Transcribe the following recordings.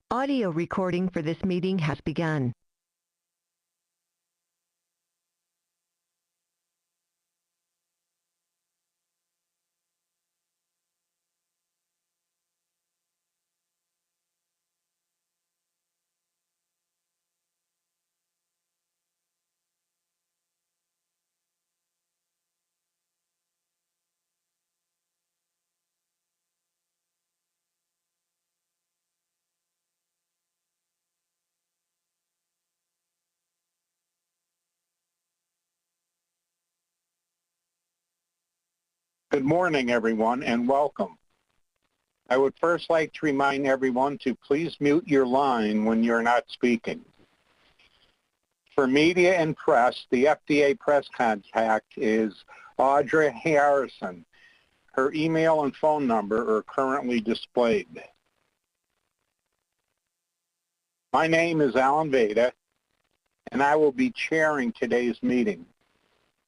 Audio recording for this meeting has begun. Good morning, everyone, and welcome. I would first like to remind everyone to please mute your line when you're not speaking. For media and press, the FDA press contact is Audra Harrison. Her email and phone number are currently displayed. My name is Alan Veda, and I will be chairing today's meeting.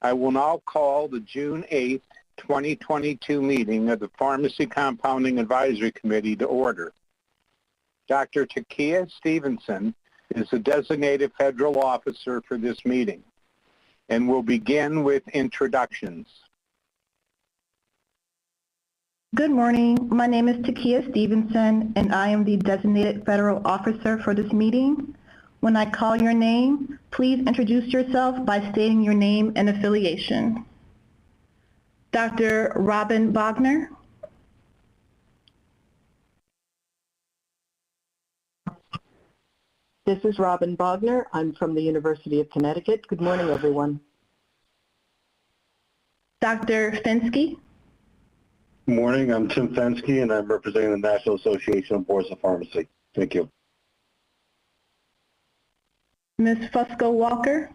I will now call the June 8th, 2022 meeting of the Pharmacy Compounding Advisory Committee to order. Dr. Takia Stevenson is the designated federal officer for this meeting and will begin with introductions. Good morning. My name is Takia Stevenson, and I am the designated federal officer for this meeting. When I call your name, please introduce yourself by stating your name and affiliation. Dr. Robin Bogner. This is Robin Bogner. I'm from the University of Connecticut. Good morning, everyone. Dr. Fensky. Good morning. I'm Tim Fensky, and I'm representing the National Association of Boards of Pharmacy. Thank you. Ms. Fusco Walker.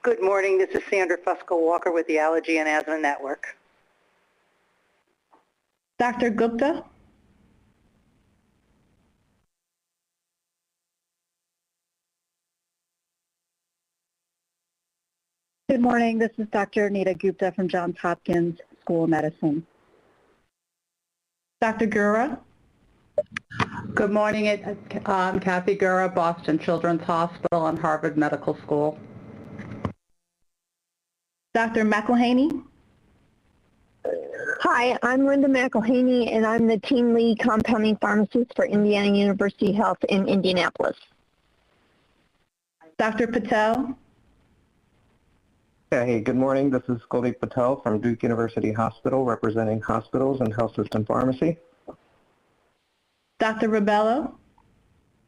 Good morning. This is Sandra Fusco Walker with the Allergy and Asthma Network. Dr. Gupta. Good morning. This is Dr. Anita Gupta from Johns Hopkins School of Medicine. Dr. Gura. Good morning. I'm Kathy Gura, Boston Children's Hospital and Harvard Medical School. Dr. McElhaney. Hi, I'm Linda McElhaney, and I'm the team lead compounding pharmacist for Indiana University Health in Indianapolis. Dr. Patel. Hey, good morning. This is Kuldeep Patel from Duke University Hospital, representing hospitals and health system pharmacy. Dr. Ribello.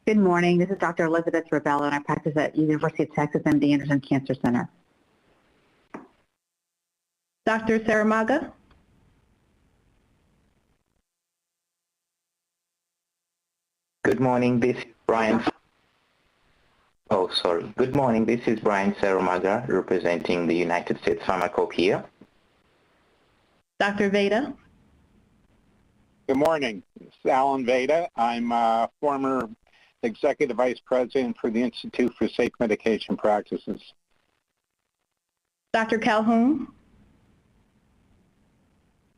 Good morning. This is Dr. Elizabeth Ribello, and I practice at University of Texas MD Anderson Cancer Center. Dr. Saramaga. Good morning. This is Brian. Good morning. This is Brian Saramaga, representing the United States Pharmacopoeia. Dr. Veda. Good morning. This is Alan Veda. I'm a former Executive Vice President for the Institute for Safe Medication Practices. Dr. Calhoun.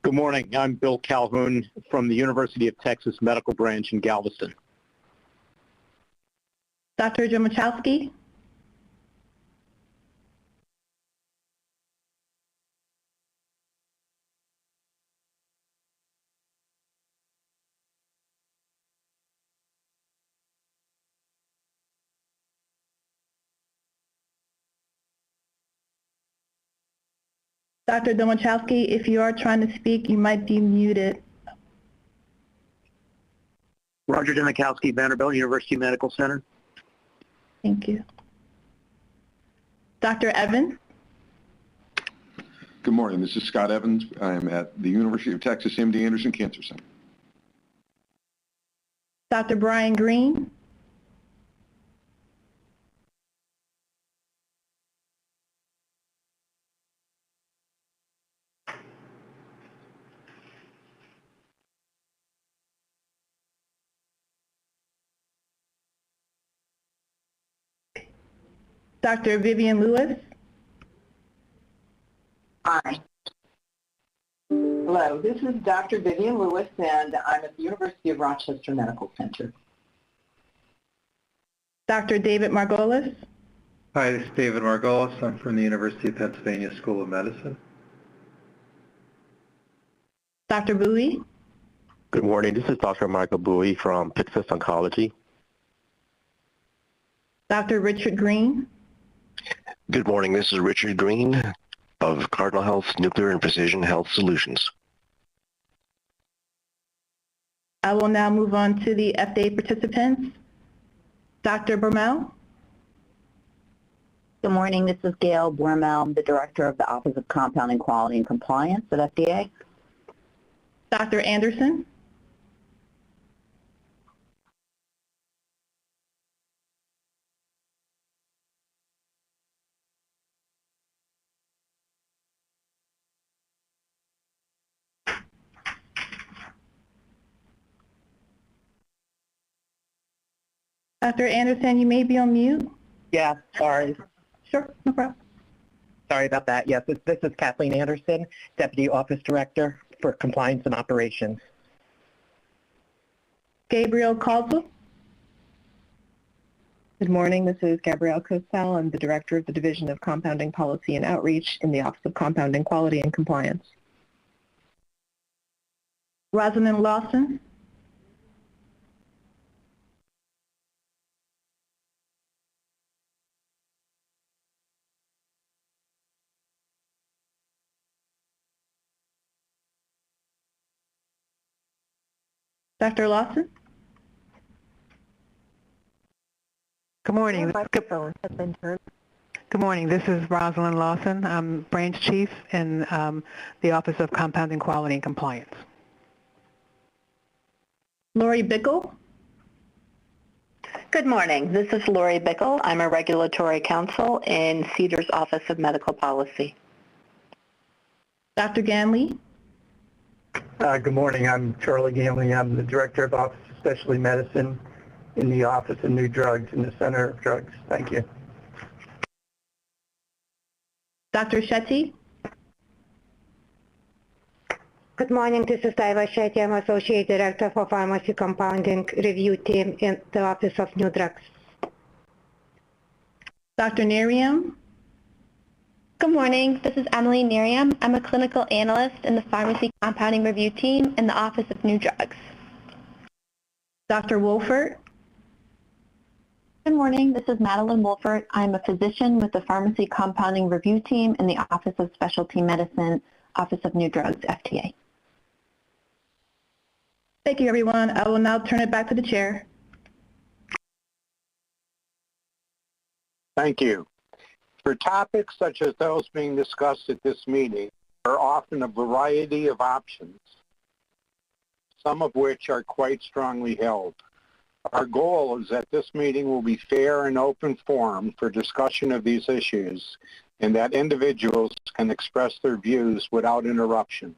Good morning. I'm Bill Calhoun from the University of Texas Medical Branch in Galveston. Dr. Jomachowski. Dr. Domachowski, if you are trying to speak, you might be muted. Roger Demikowski, Vanderbilt University Medical Center. Thank you. Dr. Evans. Good morning. This is Scott Evans. I am at the University of Texas MD Anderson Cancer Center. Dr. Brian Green. Dr. Vivian Lewis. Hello, this is Dr. Vivian Lewis, and I'm at the University of Rochester Medical Center. Dr. David Margolis. Hi, this is David Margolis. I'm from the University of Pennsylvania School of Medicine. Dr. Bowie. Good morning. This is Dr. Michael Bowie from Pittsburgh Oncology. Dr. Richard Green. Good morning. This is Richard Green of Cardinal Health Nuclear and Precision Health Solutions. I will now move on to the FDA participants. Dr. Bermel. Good morning. This is Gail Bormel. I'm the Director of the Office of Compounding Quality and Compliance at FDA. Dr. Anderson. Dr. Anderson, you may be on mute. Yeah, sorry. Sure, no problem. Sorry about that. Yes, this is Kathleen Anderson, Deputy Office Director for Compliance and Operations. Gabrielle Caldwell. Good morning. This is Gabrielle Cosell. I'm the Director of the Division of Compounding Policy and Outreach in the Office of Compounding Quality and Compliance. Rosalind Lawson. Dr. Lawson? Good morning. Good morning. This is Rosalind Lawson. I'm Branch Chief in the Office of Compounding Quality and Compliance. Lori Bickle? Good morning. This is Lori Bickle. I'm a Regulatory Counsel in CDER's Office of Medical Policy. Dr. Ganley? Good morning. I'm Charlie Ganley. I'm the Director of Office of Specialty Medicine in the Office of New Drugs in the Center of Drugs. Thank you. Dr. Shetty? Good morning. This is Daiva Shetty. I'm Associate Director for Pharmacy Compounding Review Team in the Office of New Drugs. Dr. Nerium? Good morning. This is Emily Nerium. I'm a clinical analyst in the Pharmacy Compounding Review Team in the Office of New Drugs. Dr. Wolfert? Good morning. This is Madeline Wolfert. I'm a physician with the Pharmacy Compounding Review Team in the Office of Specialty Medicine, Office of New Drugs, FDA. Thank you, everyone. I will now turn it back to the chair. Thank you. For topics such as those being discussed at this meeting, there are often a variety of options, some of which are quite strongly held. Our goal is that this meeting will be fair and open forum for discussion of these issues, and that individuals can express their views without interruption.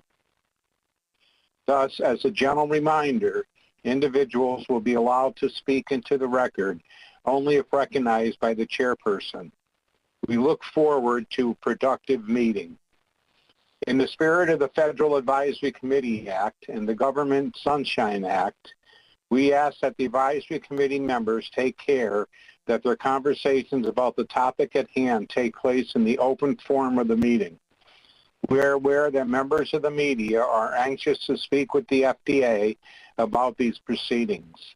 Thus, as a general reminder, individuals will be allowed to speak into the record only if recognized by the chairperson. We look forward to a productive meeting. In the spirit of the Federal Advisory Committee Act and the Government Sunshine Act, we ask that the Advisory Committee members take care that their conversations about the topic at hand take place in the open forum of the meeting. We are aware that members of the media are anxious to speak with the FDA about these proceedings.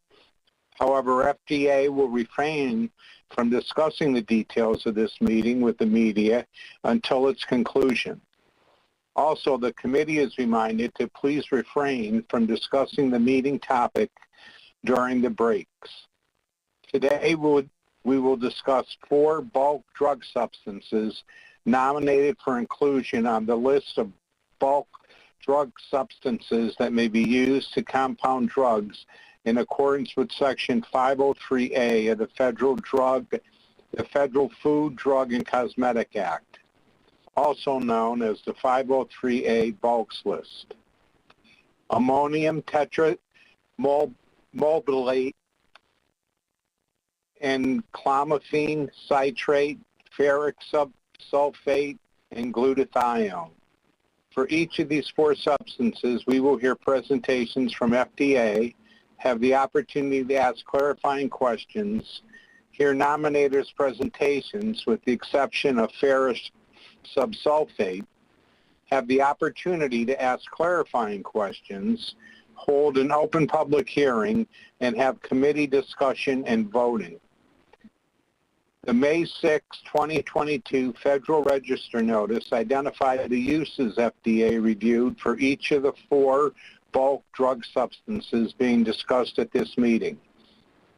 However, FDA will refrain from discussing the details of this meeting with the media until its conclusion. Also, the committee is reminded to please refrain from discussing the meeting topic during the breaks. Today, we will discuss 4 bulk drug substances nominated for inclusion on the list of bulk drug substances that may be used to compound drugs in accordance with Section 503A of the Federal Food, Drug, and Cosmetic Act, also known as the 503A bulks list. Ammonium tetrathiomolybdate and Clomiphene, citrate, ferric subsulfate, and glutathione. For each of these 4 substances, we will hear presentations from FDA, have the opportunity to ask clarifying questions, hear nominators' presentations with the exception of Ferric Subsulfate, have the opportunity to ask clarifying questions, hold an open public hearing, and have committee discussion and voting. The May 6, 2022 Federal Register notice identified the uses FDA reviewed for each of the 4 bulk drug substances being discussed at this meeting.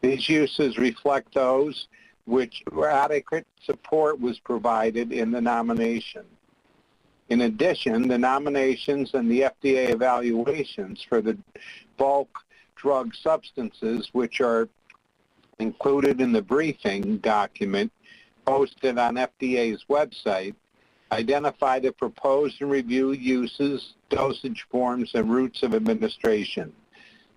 These uses reflect those which adequate support was provided in the nomination. In addition, the nominations and the FDA evaluations for the bulk drug substances, which are included in the briefing document posted on FDA's website, identify the proposed and reviewed uses, dosage forms, and routes of administration.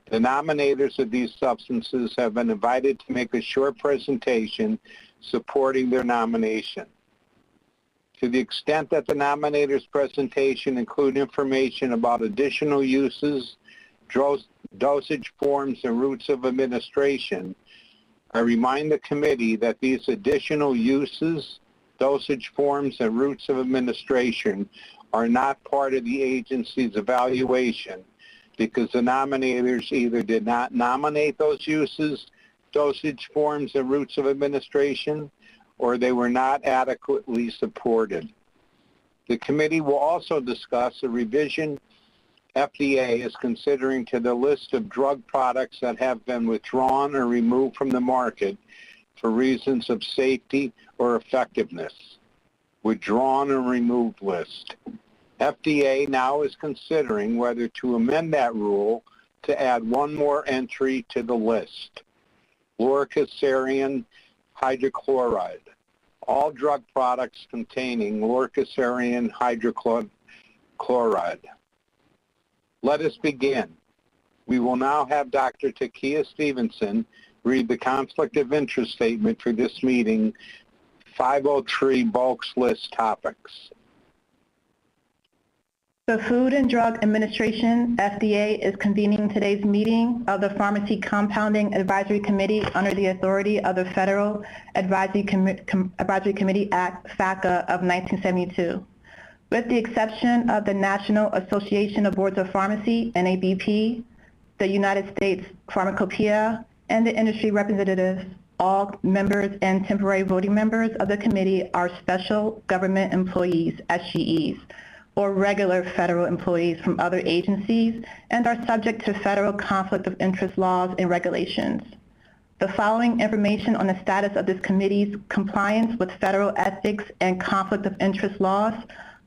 The nominators of these substances have been invited to make a short presentation supporting their nomination. To the extent that the nominator's presentation include information about additional uses, dosage forms, and routes of administration, I remind the committee that these additional uses, dosage forms, and routes of administration are not part of the agency's evaluation because the nominators either did not nominate those uses, dosage forms, and routes of administration, or they were not adequately supported. The committee will also discuss a revision FDA is considering to the list of drug products that have been withdrawn or removed from the market for reasons of safety or effectiveness. Withdrawn or removed list. FDA now is considering whether to amend that rule to add 1 more entry to the list. Lorcaserin Hydrochloride. All drug products containing Lorcaserin Hydrochloride. Let us begin. We will now have Dr. Takia Stevenson read the conflict of interest statement for this meeting, 503 bulks list topics. The Food and Drug Administration, FDA, is convening today's meeting of the Pharmacy Compounding Advisory Committee under the authority of the Federal Advisory Committee Act, FACA, of 1972. With the exception of the National Association of Boards of Pharmacy, NABP, the United States Pharmacopoeia, and the industry representatives, all members and temporary voting members of the committee are special government employees, SGEs, or regular federal employees from other agencies and are subject to federal conflict of interest laws and regulations. The following information on the status of this committee's compliance with federal ethics and conflict of interest laws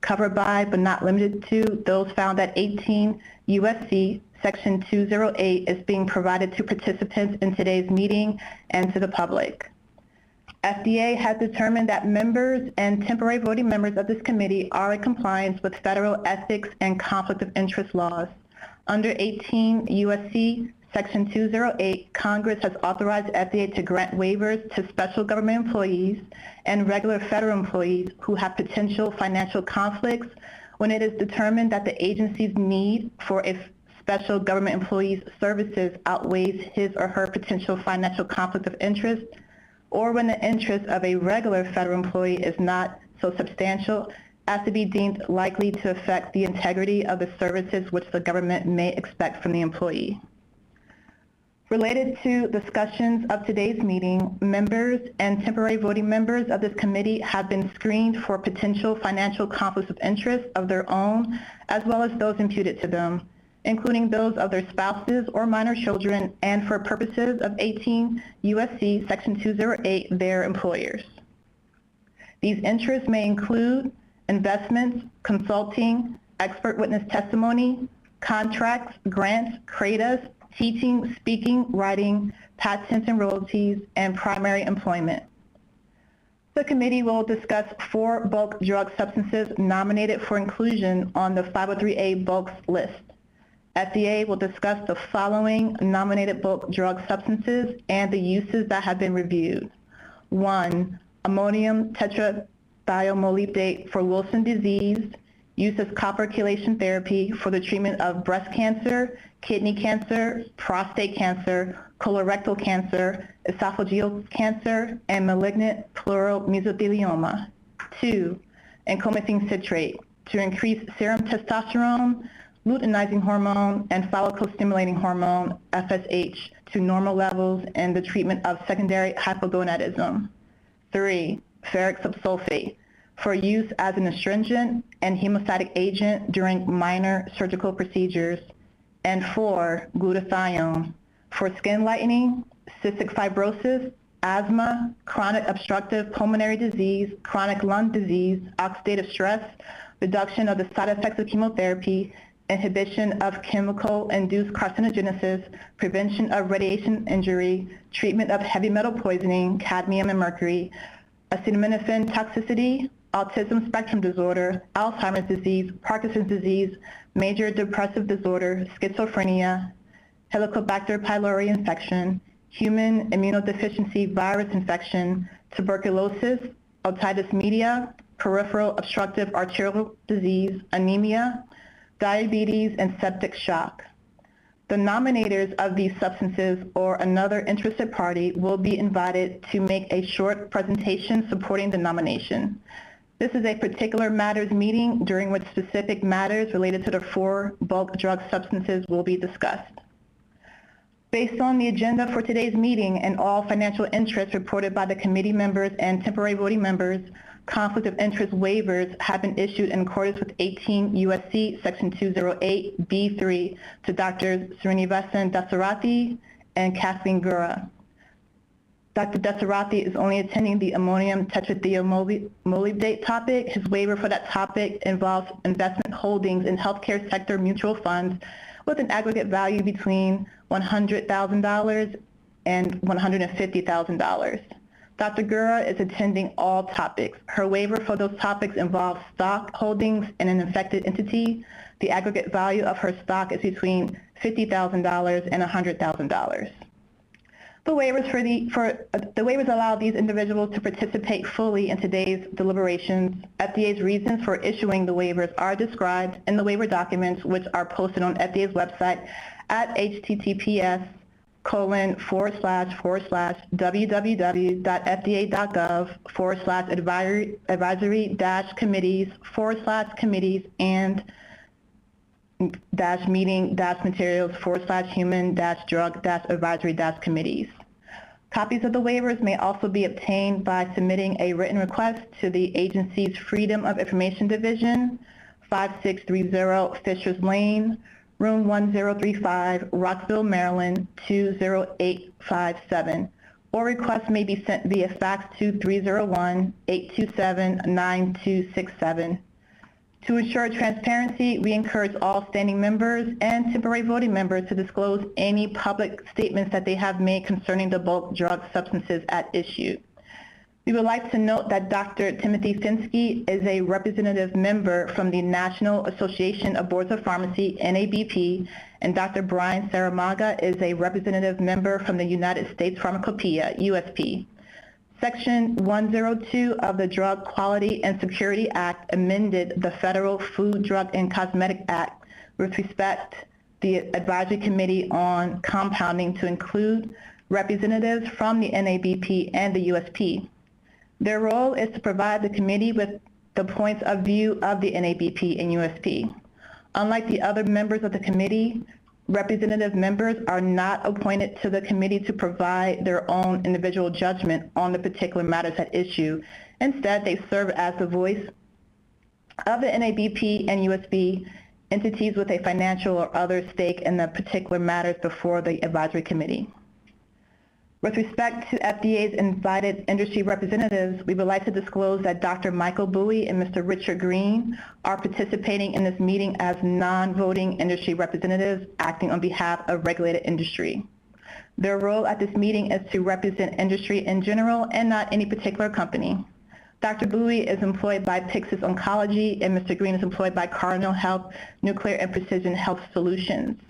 covered by but not limited to those found at 18 U.S.C. Section 208 is being provided to participants in today's meeting and to the public. FDA has determined that members and temporary voting members of this committee are in compliance with federal ethics and conflict of interest laws. Under 18 U.S.C. Section 208, Congress has authorized FDA to grant waivers to special government employees and regular federal employees who have potential financial conflicts when it is determined that the agency's need for a special government employee's services outweighs his or her potential financial conflict of interest, or when the interest of a regular federal employee is not so substantial as to be deemed likely to affect the integrity of the services which the government may expect from the employee. Related to discussions of today's meeting, members and temporary voting members of this committee have been screened for potential financial conflicts of interest of their own, as well as those imputed to them, including those of their spouses or minor children, and for purposes of 18 U.S.C. Section 208, their employers. These interests may include investments, consulting, expert witness testimony, contracts, grants, credas, teaching, speaking, writing, patents and royalties, and primary employment. The committee will discuss 4 bulk drug substances nominated for inclusion on the 503A bulks list. FDA will discuss the following nominated bulk drug substances and the uses that have been reviewed. 1. Ammonium tetrathiomolybdate for Wilson disease, use as copper chelation therapy for the treatment of breast cancer, kidney cancer, prostate cancer, colorectal cancer, esophageal cancer, and malignant pleural mesothelioma. 2, enclomiphene citrate to increase serum testosterone, luteinizing hormone, and follicle-stimulating hormone, FSH, to normal levels in the treatment of secondary hypogonadism. 3, ferric subsulfate for use as an astringent and hemostatic agent during minor surgical procedures. And 4, glutathione for skin lightening, cystic fibrosis, asthma, chronic obstructive pulmonary disease, chronic lung disease, oxidative stress, reduction of the side effects of chemotherapy, inhibition of chemical-induced carcinogenesis, prevention of radiation injury, treatment of heavy metal poisoning, cadmium and mercury, acetaminophen toxicity, autism spectrum disorder, Alzheimer's disease, Parkinson's disease, major depressive disorder, schizophrenia, Helicobacter pylori infection, human immunodeficiency virus infection, tuberculosis, otitis media, peripheral obstructive arterial disease, anemia, diabetes, and septic shock. The nominators of these substances or another interested party will be invited to make a short presentation supporting the nomination. This is a particular matters meeting during which specific matters related to the 4 bulk drug substances will be discussed. Based on the agenda for today's meeting and all financial interests reported by the committee members and temporary voting members, conflict of interest waivers have been issued in accordance with 18 U.S.C. Section 208B3 to Drs. Srinivasan Dasarathi and Kathleen Gura. Dr. Dasarathi is only attending the ammonium tetrathiomolybdate topic. His waiver for that topic involves investment holdings in healthcare sector mutual funds with an aggregate value between $100,000 and $150,000. Dr. Gura is attending all topics. Her waiver for those topics involves stock holdings in an affected entity. The aggregate value of her stock is between $50,000 and $100,000. The waivers allow these individuals to participate fully in today's deliberations. FDA's reasons for issuing the waivers are described in the waiver documents, which are posted on FDA's website at https://www.fda.gov/advisory-committees/committees and -meeting-materials/human-drug-advisory-committees. Copies of the waivers may also be obtained by submitting a written request to the agency's Freedom of Information Division, 5630 Fishers Lane, Room 1035, Rockville, Maryland, 20857, or requests may be sent via fax to 301-827-9267. To ensure transparency, we encourage all standing members and temporary voting members to disclose any public statements that they have made concerning the bulk drug substances at issue. We would like to note that Dr. Timothy Finsky is a representative member from the National Association of Boards of Pharmacy, NABP, and Dr. Brian Saramaga is a representative member from the United States Pharmacopoeia, USP. Section 102 of the Drug Quality and Security Act amended the Federal Food, Drug, and Cosmetic Act with respect to the Advisory Committee on Compounding to include representatives from the NABP and the USP. Their role is to provide the committee with the points of view of the NABP and USP. Unlike the other members of the committee, representative members are not appointed to the committee to provide their own individual judgment on the particular matters at issue. Instead, they serve as the voice of the NABP and USB entities with a financial or other stake in the particular matters before the advisory committee. With respect to FDA's invited industry representatives, we would like to disclose that Dr. Michael Bowie and Mr. Richard Green are participating in this meeting as non-voting industry representatives acting on behalf of regulated industry. Their role at this meeting is to represent industry in general and not any particular company. Dr. Bowie is employed by Pyxis Oncology and Mr. Green is employed by Cardinal Health Nuclear and Precision Health Solutions.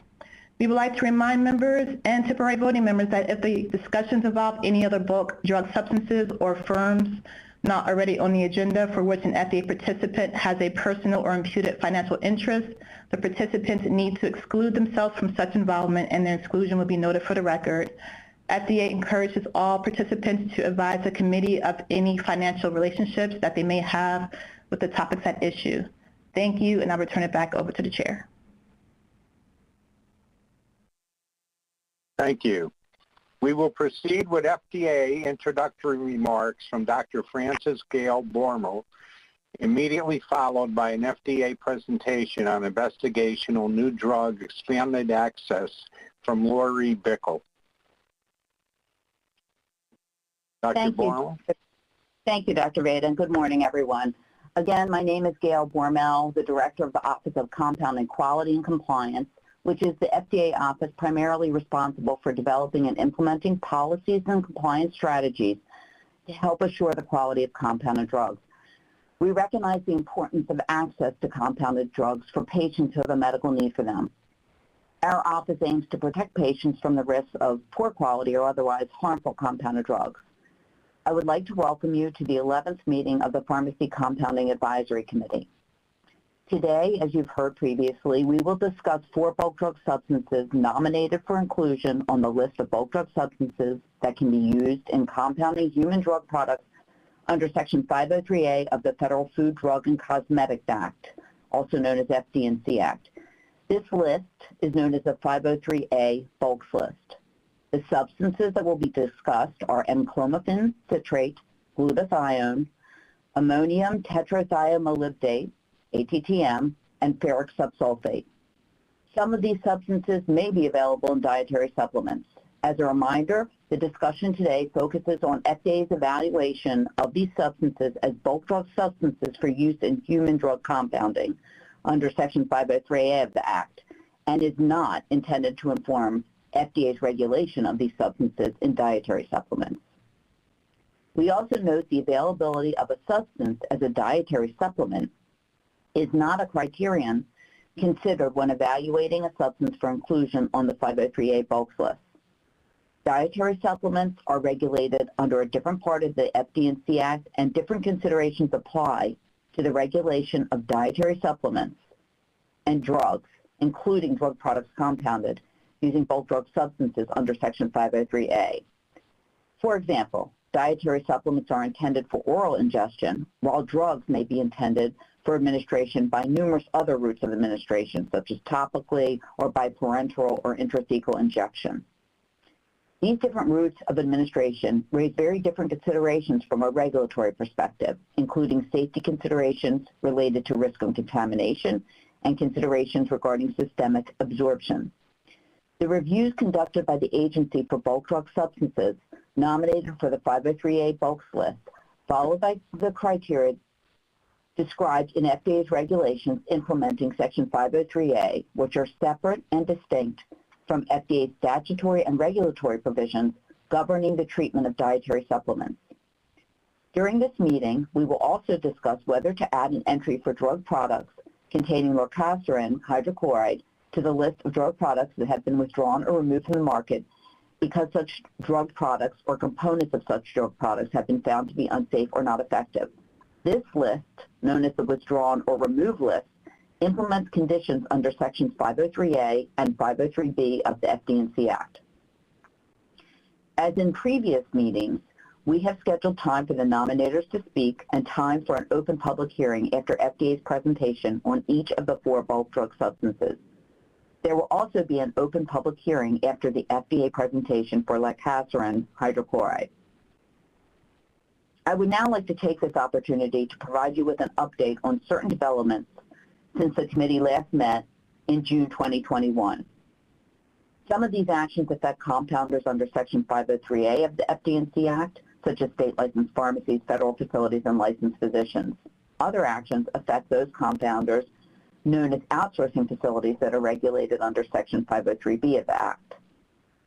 We would like to remind members and temporary voting members that if the discussions involve any other bulk drug substances or firms not already on the agenda for which an FDA participant has a personal or imputed financial interest, the participants need to exclude themselves from such involvement, and their exclusion will be noted for the record. FDA encourages all participants to advise the committee of any financial relationships that they may have with the topics at issue. Thank you, and I'll return it back over to the chair. Thank you. We will proceed with FDA introductory remarks from Dr. Frances Gail Bormel, immediately followed by an FDA presentation on investigational new drug expanded access from Lori Bickel. Dr. Bormel? Thank you, Dr. Veda, and good morning, everyone. Again, my name is Gail Bormel, the Director of the Office of Compounding Quality and Compliance, which is the FDA office primarily responsible for developing and implementing policies and compliance strategies to help assure the quality of compounded drugs. We recognize the importance of access to compounded drugs for patients who have a medical need for them. Our office aims to protect patients from the risks of poor quality or otherwise harmful compounded drugs. I would like to welcome you to the 11th meeting of the Pharmacy Compounding Advisory Committee. Today, as you've heard previously, we will discuss 4 bulk drug substances nominated for inclusion on the list of bulk drug substances that can be used in compounding human drug products under Section 503A of the Federal Food, Drug, and Cosmetics Act, also known as FD&C Act. This list is known as the 503A bulks list. The substances that will be discussed are enclomiphene, citrate, glutathione, ammonium tetrathiomolybdate, ATTM, and ferric subsulfate. Some of these substances may be available in dietary supplements. As a reminder, the discussion today focuses on FDA's evaluation of these substances as bulk drug substances for use in human drug compounding under Section 503A of the Act, and is not intended to inform FDA's regulation of these substances in dietary supplements. We also note the availability of a substance as a dietary supplement is not a criterion considered when evaluating a substance for inclusion on the 503A bulks list. Dietary supplements are regulated under a different part of the FD&C Act, and different considerations apply to the regulation of dietary supplements and drugs, including drug products compounded using bulk drug substances under Section 503A. For example, dietary supplements are intended for oral ingestion, while drugs may be intended for administration by numerous other routes of administration, such as topically or by parenteral or intrathecal injection. These different routes of administration raise very different considerations from a regulatory perspective, including safety considerations related to risk of contamination and considerations regarding systemic absorption. The reviews conducted by the agency for bulk drug substances nominated for the 503A bulks list follow by the criteria described in FDA's regulations implementing Section 503A, which are separate and distinct from FDA's statutory and regulatory provisions governing the treatment of dietary supplements. During this meeting, we will also discuss whether to add an entry for drug products containing Lorcaserin Hydrochloride to the list of drug products that have been withdrawn or removed from the market because such drug products or components of such drug products have been found to be unsafe or not effective. This list, known as the Withdrawn or Remove list, implements conditions under Sections 503A and 503B of the FD&C Act. As in previous meetings, we have scheduled time for the nominators to speak and time for an open public hearing after FDA's presentation on each of the 4 bulk drug substances. There will also be an open public hearing after the FDA presentation for Lorcasarin Hydrochloride. I would now like to take this opportunity to provide you with an update on certain developments since the committee last met in June 2021. Some of these actions affect compounders under Section 503A of the FD&C Act, such as state licensed pharmacies, federal facilities, and licensed physicians. Other actions affect those compounders known as outsourcing facilities that are regulated under Section 503B of the Act.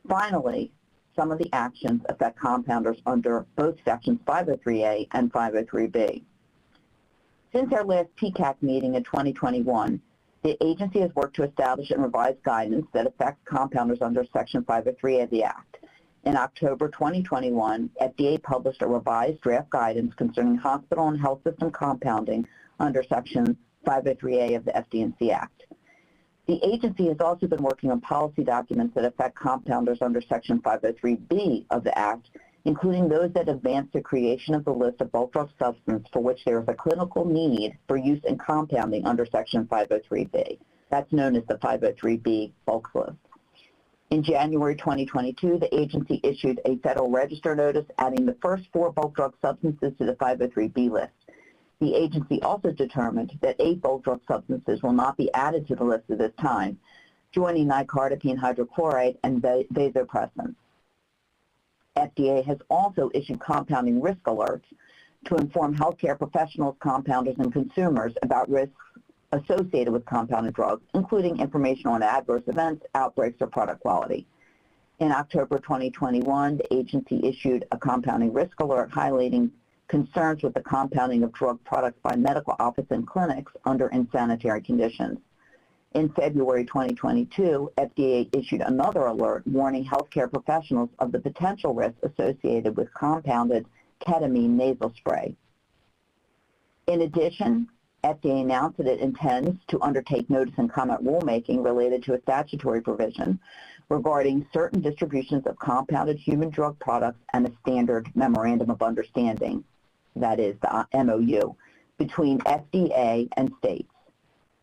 Finally, some of the actions affect compounders under both Sections 503A and 503B. Since our last PCAC meeting in 2021, the agency has worked to establish and revise guidance that affects compounders under Section 503A of the Act. In October 2021, FDA published a revised draft guidance concerning hospital and health system compounding under Section 503A of the FD&C Act. The agency has also been working on policy documents that affect compounders under Section 503B of the Act, including those that advance the creation of the list of bulk drug substance for which there is a clinical need for use in compounding under Section 503B. That's known as the 503B bulk list. In January 2022, the agency issued a Federal Register notice adding the first 4 bulk drug substances to the 503B list. The agency also determined that 8 bulk drug substances will not be added to the list at this time, joining nicardipine hydrochloride and vasopressin. FDA has also issued compounding risk alerts to inform healthcare professionals, compounders, and consumers about risks associated with compounded drugs, including information on adverse events, outbreaks, or product quality. In October 2021, the agency issued a compounding risk alert highlighting concerns with the compounding of drug products by medical office and clinics under insanitary conditions. In February 2022, FDA issued another alert warning healthcare professionals of the potential risks associated with compounded ketamine nasal spray. In addition, FDA announced that it intends to undertake notice and comment rulemaking related to a statutory provision regarding certain distributions of compounded human drug products and a standard memorandum of understanding, that is the MOU, between FDA and states.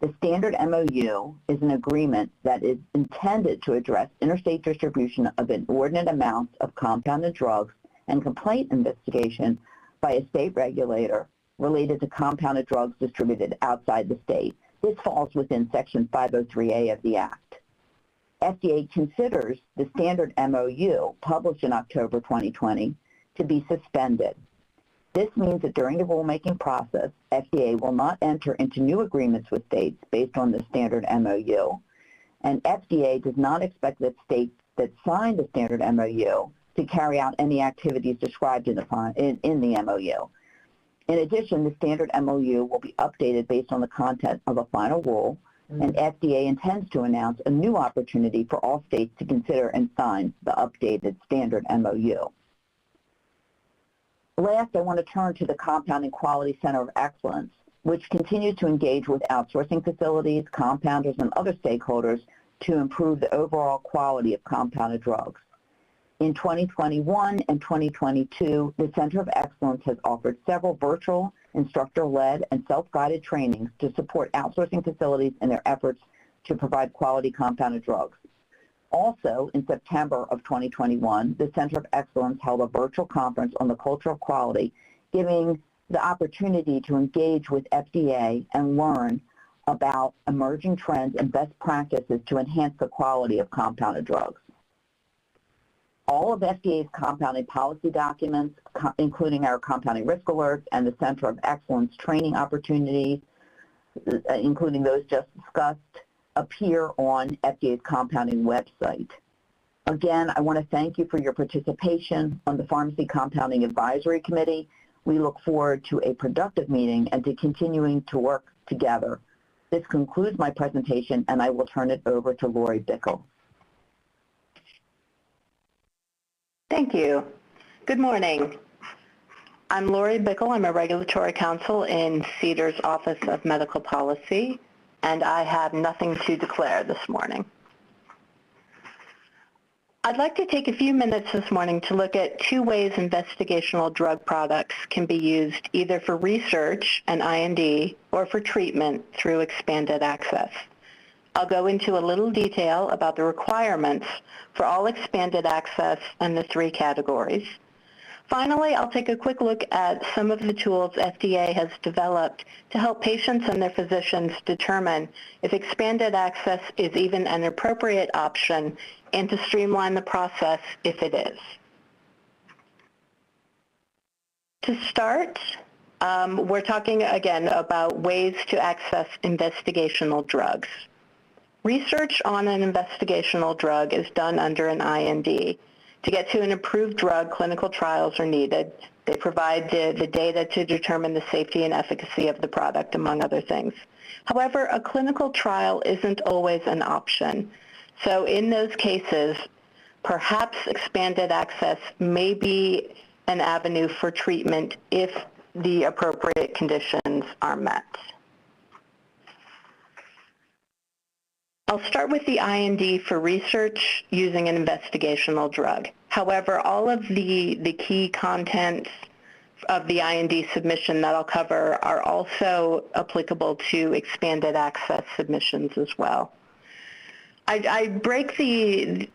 The standard MOU is an agreement that is intended to address interstate distribution of inordinate amounts of compounded drugs and complaint investigation by a state regulator related to compounded drugs distributed outside the state. This falls within Section 503A of the Act. FDA considers the standard MOU, published in October 2020, to be suspended. This means that during the rulemaking process, FDA will not enter into new agreements with states based on the standard MOU, and FDA does not expect that states that sign the standard MOU to carry out any activities described in the MOU. In addition, the standard MOU will be updated based on the content of a final rule, and FDA intends to announce a new opportunity for all states to consider and sign the updated standard MOU. Last, I want to turn to the Compounding Quality Center of Excellence, which continues to engage with outsourcing facilities, compounders, and other stakeholders to improve the overall quality of compounded drugs. In 2021 and 2022, the Center of Excellence has offered several virtual, instructor-led, and self-guided trainings to support outsourcing facilities in their efforts to provide quality compounded drugs. Also, in September of 2021, the Center of Excellence held a virtual conference on the culture of quality, giving the opportunity to engage with FDA and learn about emerging trends and best practices to enhance the quality of compounded drugs. All of FDA's compounding policy documents, including our compounding risk alerts and the Center of Excellence training opportunities, including those just discussed, appear on FDA's compounding website. Again, I want to thank you for your participation on the Pharmacy Compounding Advisory Committee. We look forward to a productive meeting and to continuing to work together. This concludes my presentation, and I will turn it over to Lori Bickle. Thank you. Good morning. I'm Lori Bickle. I'm a regulatory counsel in CDER's Office of Medical Policy, and I have nothing to declare this morning. I'd like to take a few minutes this morning to look at 2 ways investigational drug products can be used either for research, an IND, or for treatment through expanded access. I'll go into a little detail about the requirements for all expanded access and the 3 categories. Finally, I'll take a quick look at some of the tools FDA has developed to help patients and their physicians determine if expanded access is even an appropriate option and to streamline the process if it is. To start, we're talking again about ways to access investigational drugs. Research on an investigational drug is done under an IND. To get to an approved drug, clinical trials are needed. They provide the data to determine the safety and efficacy of the product, among other things. However, a clinical trial isn't always an option. So in those cases, perhaps expanded access may be an avenue for treatment if the appropriate conditions are met. I'll start with the IND for research using an investigational drug. However, all of the key contents of the IND submission that I'll cover are also applicable to expanded access submissions as well. I break the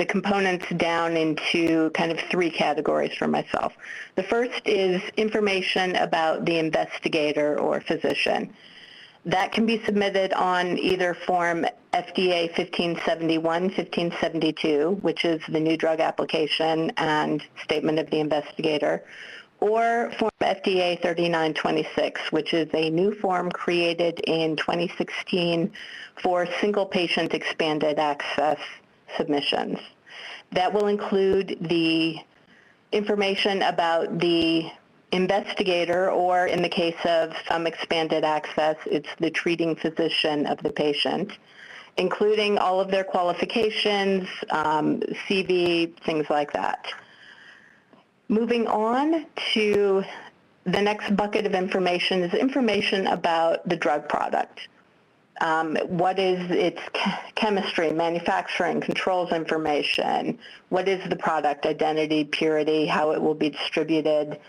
components down into kind of three categories for myself. The first is information about the investigator or physician. That can be submitted on either form FDA 1571, 1572, which is the new drug application and statement of the investigator, or form FDA 3926, which is a new form created in 2016 for single patient expanded access submissions. That will include the information about the investigator, or in the case of some expanded access, it's the treating physician of the patient, including all of their qualifications, CV, things like that. Moving on to the next bucket of information is information about the drug product. What is its chemistry, manufacturing, controls information, what is the product, identity, purity, how it will be distributed,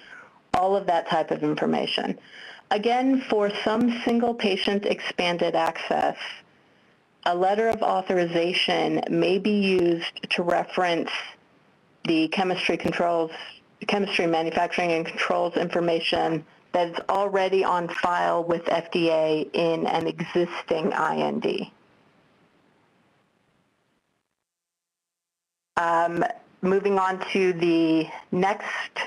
all of that type of information. Again, for some single patient expanded access, a letter of authorization may be used to reference the chemistry, manufacturing, and controls information that is already on file with FDA in an existing IND. Moving on to the next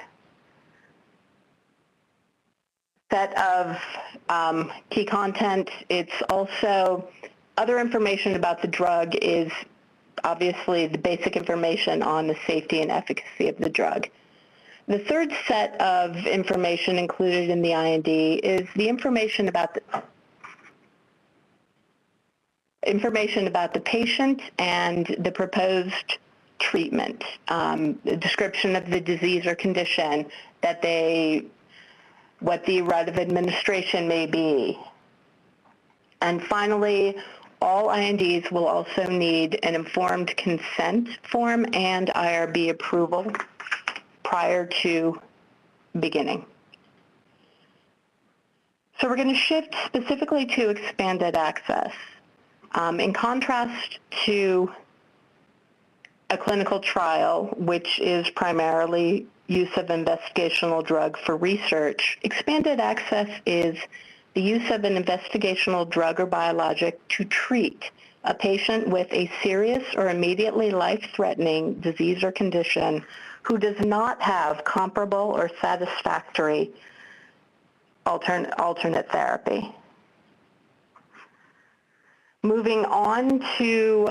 set of key content, it's also other information about the drug is obviously the basic information on the safety and efficacy of the drug. The third set of information included in the IND is the information about the patient and the proposed treatment, the description of the disease or condition, what the route of administration may be. And finally, all INDs will also need an informed consent form and IRB approval prior to beginning. So we're going to shift specifically to expanded access. In contrast to a clinical trial, which is primarily use of investigational drug for research, expanded access is the use of an investigational drug or biologic to treat a patient with a serious or immediately life-threatening disease or condition who does not have comparable or satisfactory alternate therapy. Moving on to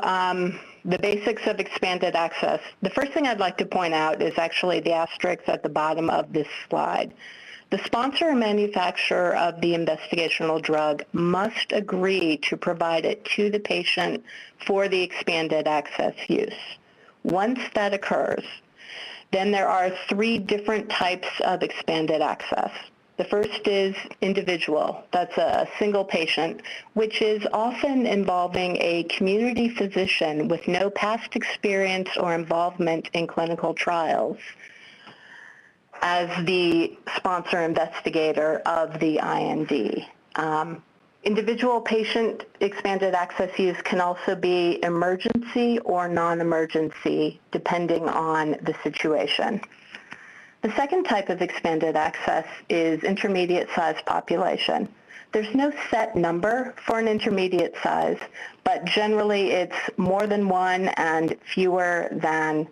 the basics of expanded access. The first thing I'd like to point out is actually the asterisk at the bottom of this slide. The sponsor or manufacturer of the investigational drug must agree to provide it to the patient for the expanded access use. Once that occurs, then there are three different types of expanded access. The first is individual. That's a single patient, which is often involving a community physician with no past experience or involvement in clinical trials as the sponsor investigator of the IND. Individual patient expanded access use can also be emergency or non-emergency, depending on the situation. The second type of expanded access is intermediate size population. There's no set number for an intermediate size, but generally it's more than one and fewer than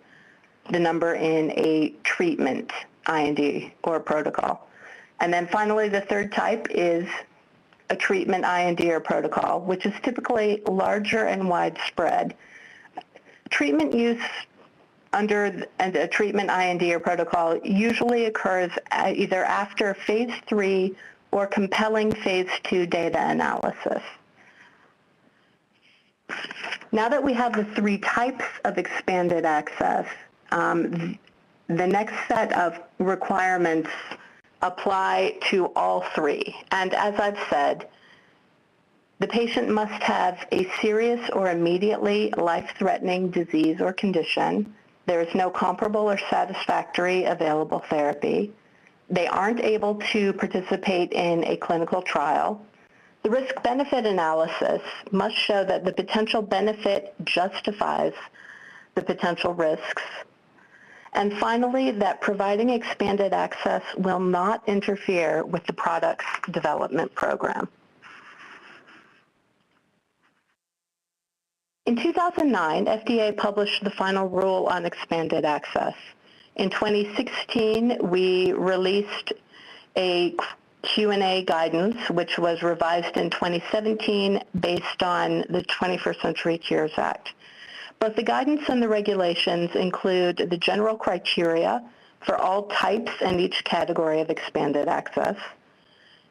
the number in a treatment IND or protocol. And then finally, the third type is a treatment IND or protocol, which is typically larger and widespread. Treatment use under a treatment IND or protocol usually occurs either after phase 3 or compelling phase 2 data analysis. Now that we have the three types of expanded access, the next set of requirements apply to all three. And as I've said, the patient must have a serious or immediately life-threatening disease or condition. There is no comparable or satisfactory available therapy. They aren't able to participate in a clinical trial. The risk-benefit analysis must show that the potential benefit justifies the potential risks. And finally, that providing expanded access will not interfere with the product's development program. In 2009, FDA published the final rule on expanded access. In 2016, we released a Q&A guidance, which was revised in 2017 based on the 21st Century Cures Act. Both the guidance and the regulations include the general criteria for all types and each category of expanded access,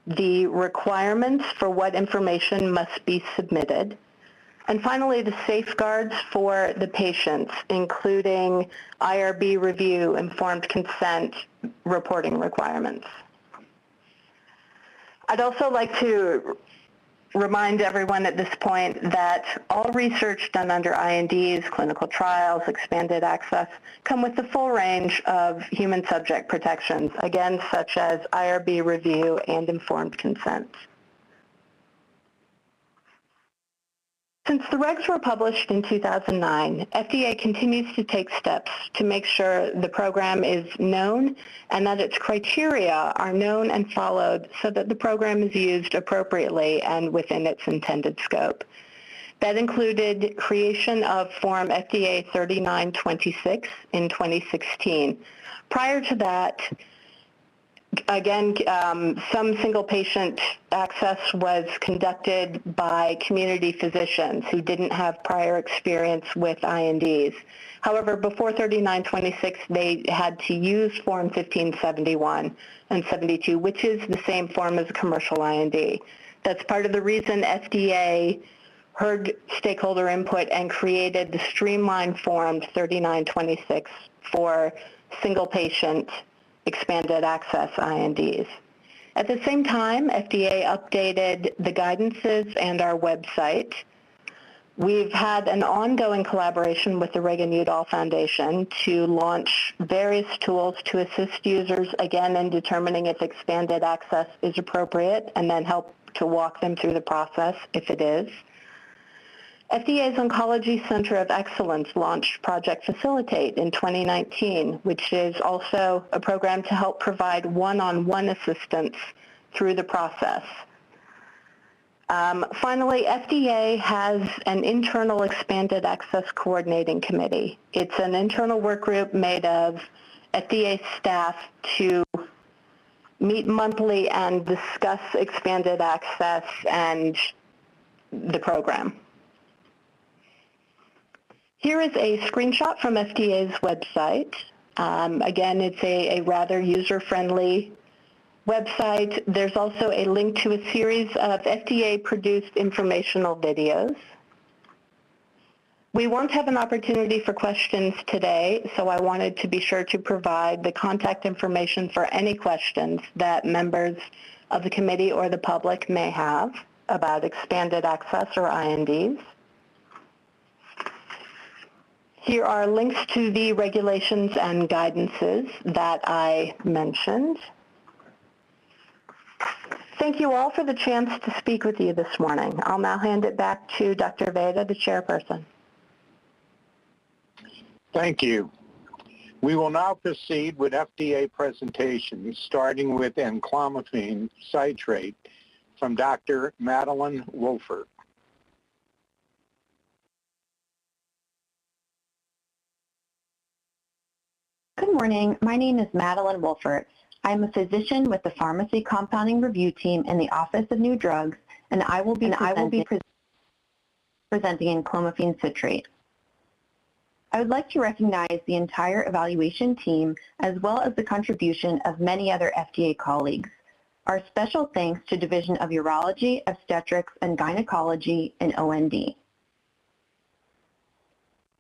the requirements for what information must be submitted, and finally the safeguards for the patients, including IRB review, informed consent, reporting requirements. I'd also like to remind everyone at this point that all research done under INDs, clinical trials, expanded access, come with the full range of human subject protections, again, such as IRB review and informed consent. Since the regs were published in 2009, FDA continues to take steps to make sure the program is known and that its criteria are known and followed so that the program is used appropriately and within its intended scope. That included creation of Form FDA 3926 in 2016. Prior to that, again, some single-patient access was conducted by community physicians who didn't have prior experience with INDs. However, before 3926, they had to use Form 1571 and 72, which is the same form as a commercial IND. That's part of the reason FDA heard stakeholder input and created the streamlined Form 3926 for single-patient expanded access INDs. At the same time, FDA updated the guidances and our website. We've had an ongoing collaboration with the Reagan-Udall Foundation to launch various tools to assist users, again, in determining if expanded access is appropriate and then help to walk them through the process if it is. FDA's Oncology Center of Excellence launched Project Facilitate in 2019, which is also a program to help provide one-on-one assistance through the process. Finally, FDA has an internal expanded access coordinating committee. It's an internal work group made of FDA staff to meet monthly and discuss expanded access and the program. Here is a screenshot from FDA's website. Again, it's a rather user-friendly website. There's also a link to a series of FDA-produced informational videos. We won't have an opportunity for questions today, so I wanted to be sure to provide the contact information for any questions that members of the committee or the public may have about expanded access or INDs. Here are links to the regulations and guidances that I mentioned. Thank you all for the chance to speak with you this morning. I'll now hand it back to Dr. Veda, the chairperson. Thank you. We will now proceed with FDA presentations, starting with enclomiphene citrate from Dr. Madeline Wolfert. Good morning. My name is Madeline Wolfert. I'm a physician with the Pharmacy Compounding Review Team in the Office of New Drugs, and I will be presenting enclomiphene citrate. I would like to recognize the entire evaluation team as well as the contribution of many other FDA colleagues. Our special thanks to Division of Urology, Obstetrics, and Gynecology and OND.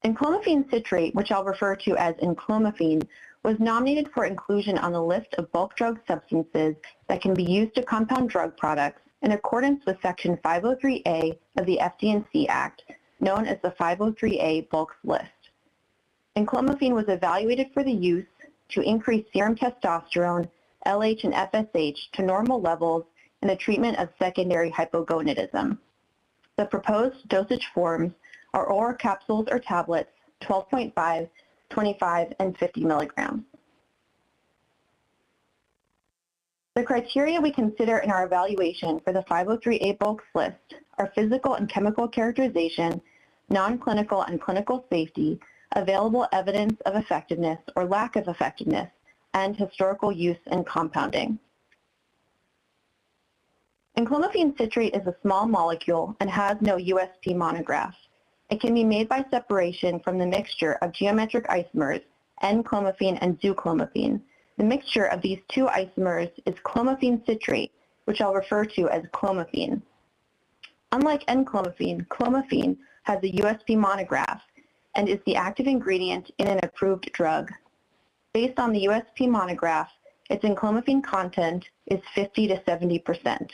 Enclomiphene citrate, which I'll refer to as enclomiphene, was nominated for inclusion on the list of bulk drug substances that can be used to compound drug products in accordance with Section 503A of the FD&C Act, known as the 503A bulks list. Enclomiphene was evaluated for the use to increase serum testosterone, LH, and FSH to normal levels in the treatment of secondary hypogonadism. The proposed dosage forms are oral capsules or tablets, 12.5, 25, and 50 milligrams. The criteria we consider in our evaluation for the 503A bulks list are physical and chemical characterization, non-clinical and clinical safety, available evidence of effectiveness or lack of effectiveness, and historical use and compounding. Enclomiphene citrate is a small molecule and has no USP monograph. It can be made by separation from the mixture of geometric isomers, N-clomiphene and zu-clomiphene. The mixture of these two isomers is clomiphene citrate, which I'll refer to as clomiphene. Unlike N-clomiphene, clomiphene has a USP monograph and is the active ingredient in an approved drug. Based on the USP monograph, its enclomiphene content is 50 to 70%.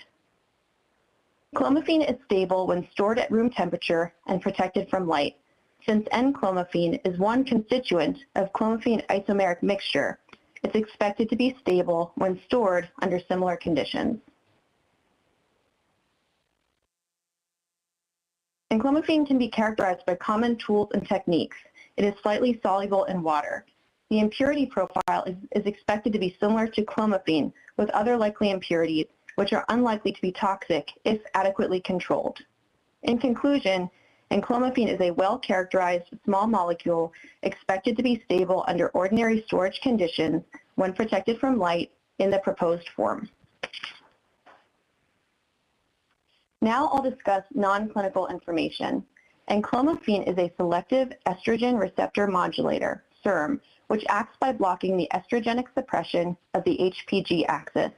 Clomiphene is stable when stored at room temperature and protected from light. Since N-clomiphene is one constituent of clomiphene isomeric mixture, it's expected to be stable when stored under similar conditions. Enclomiphene can be characterized by common tools and techniques. It is slightly soluble in water. The impurity profile is expected to be similar to clomiphene with other likely impurities, which are unlikely to be toxic if adequately controlled. In conclusion, enclomiphene is a well-characterized small molecule expected to be stable under ordinary storage conditions when protected from light in the proposed form. Now I'll discuss non-clinical information. Enclomiphene is a selective estrogen receptor modulator, SERM, which acts by blocking the estrogenic suppression of the HPG axis.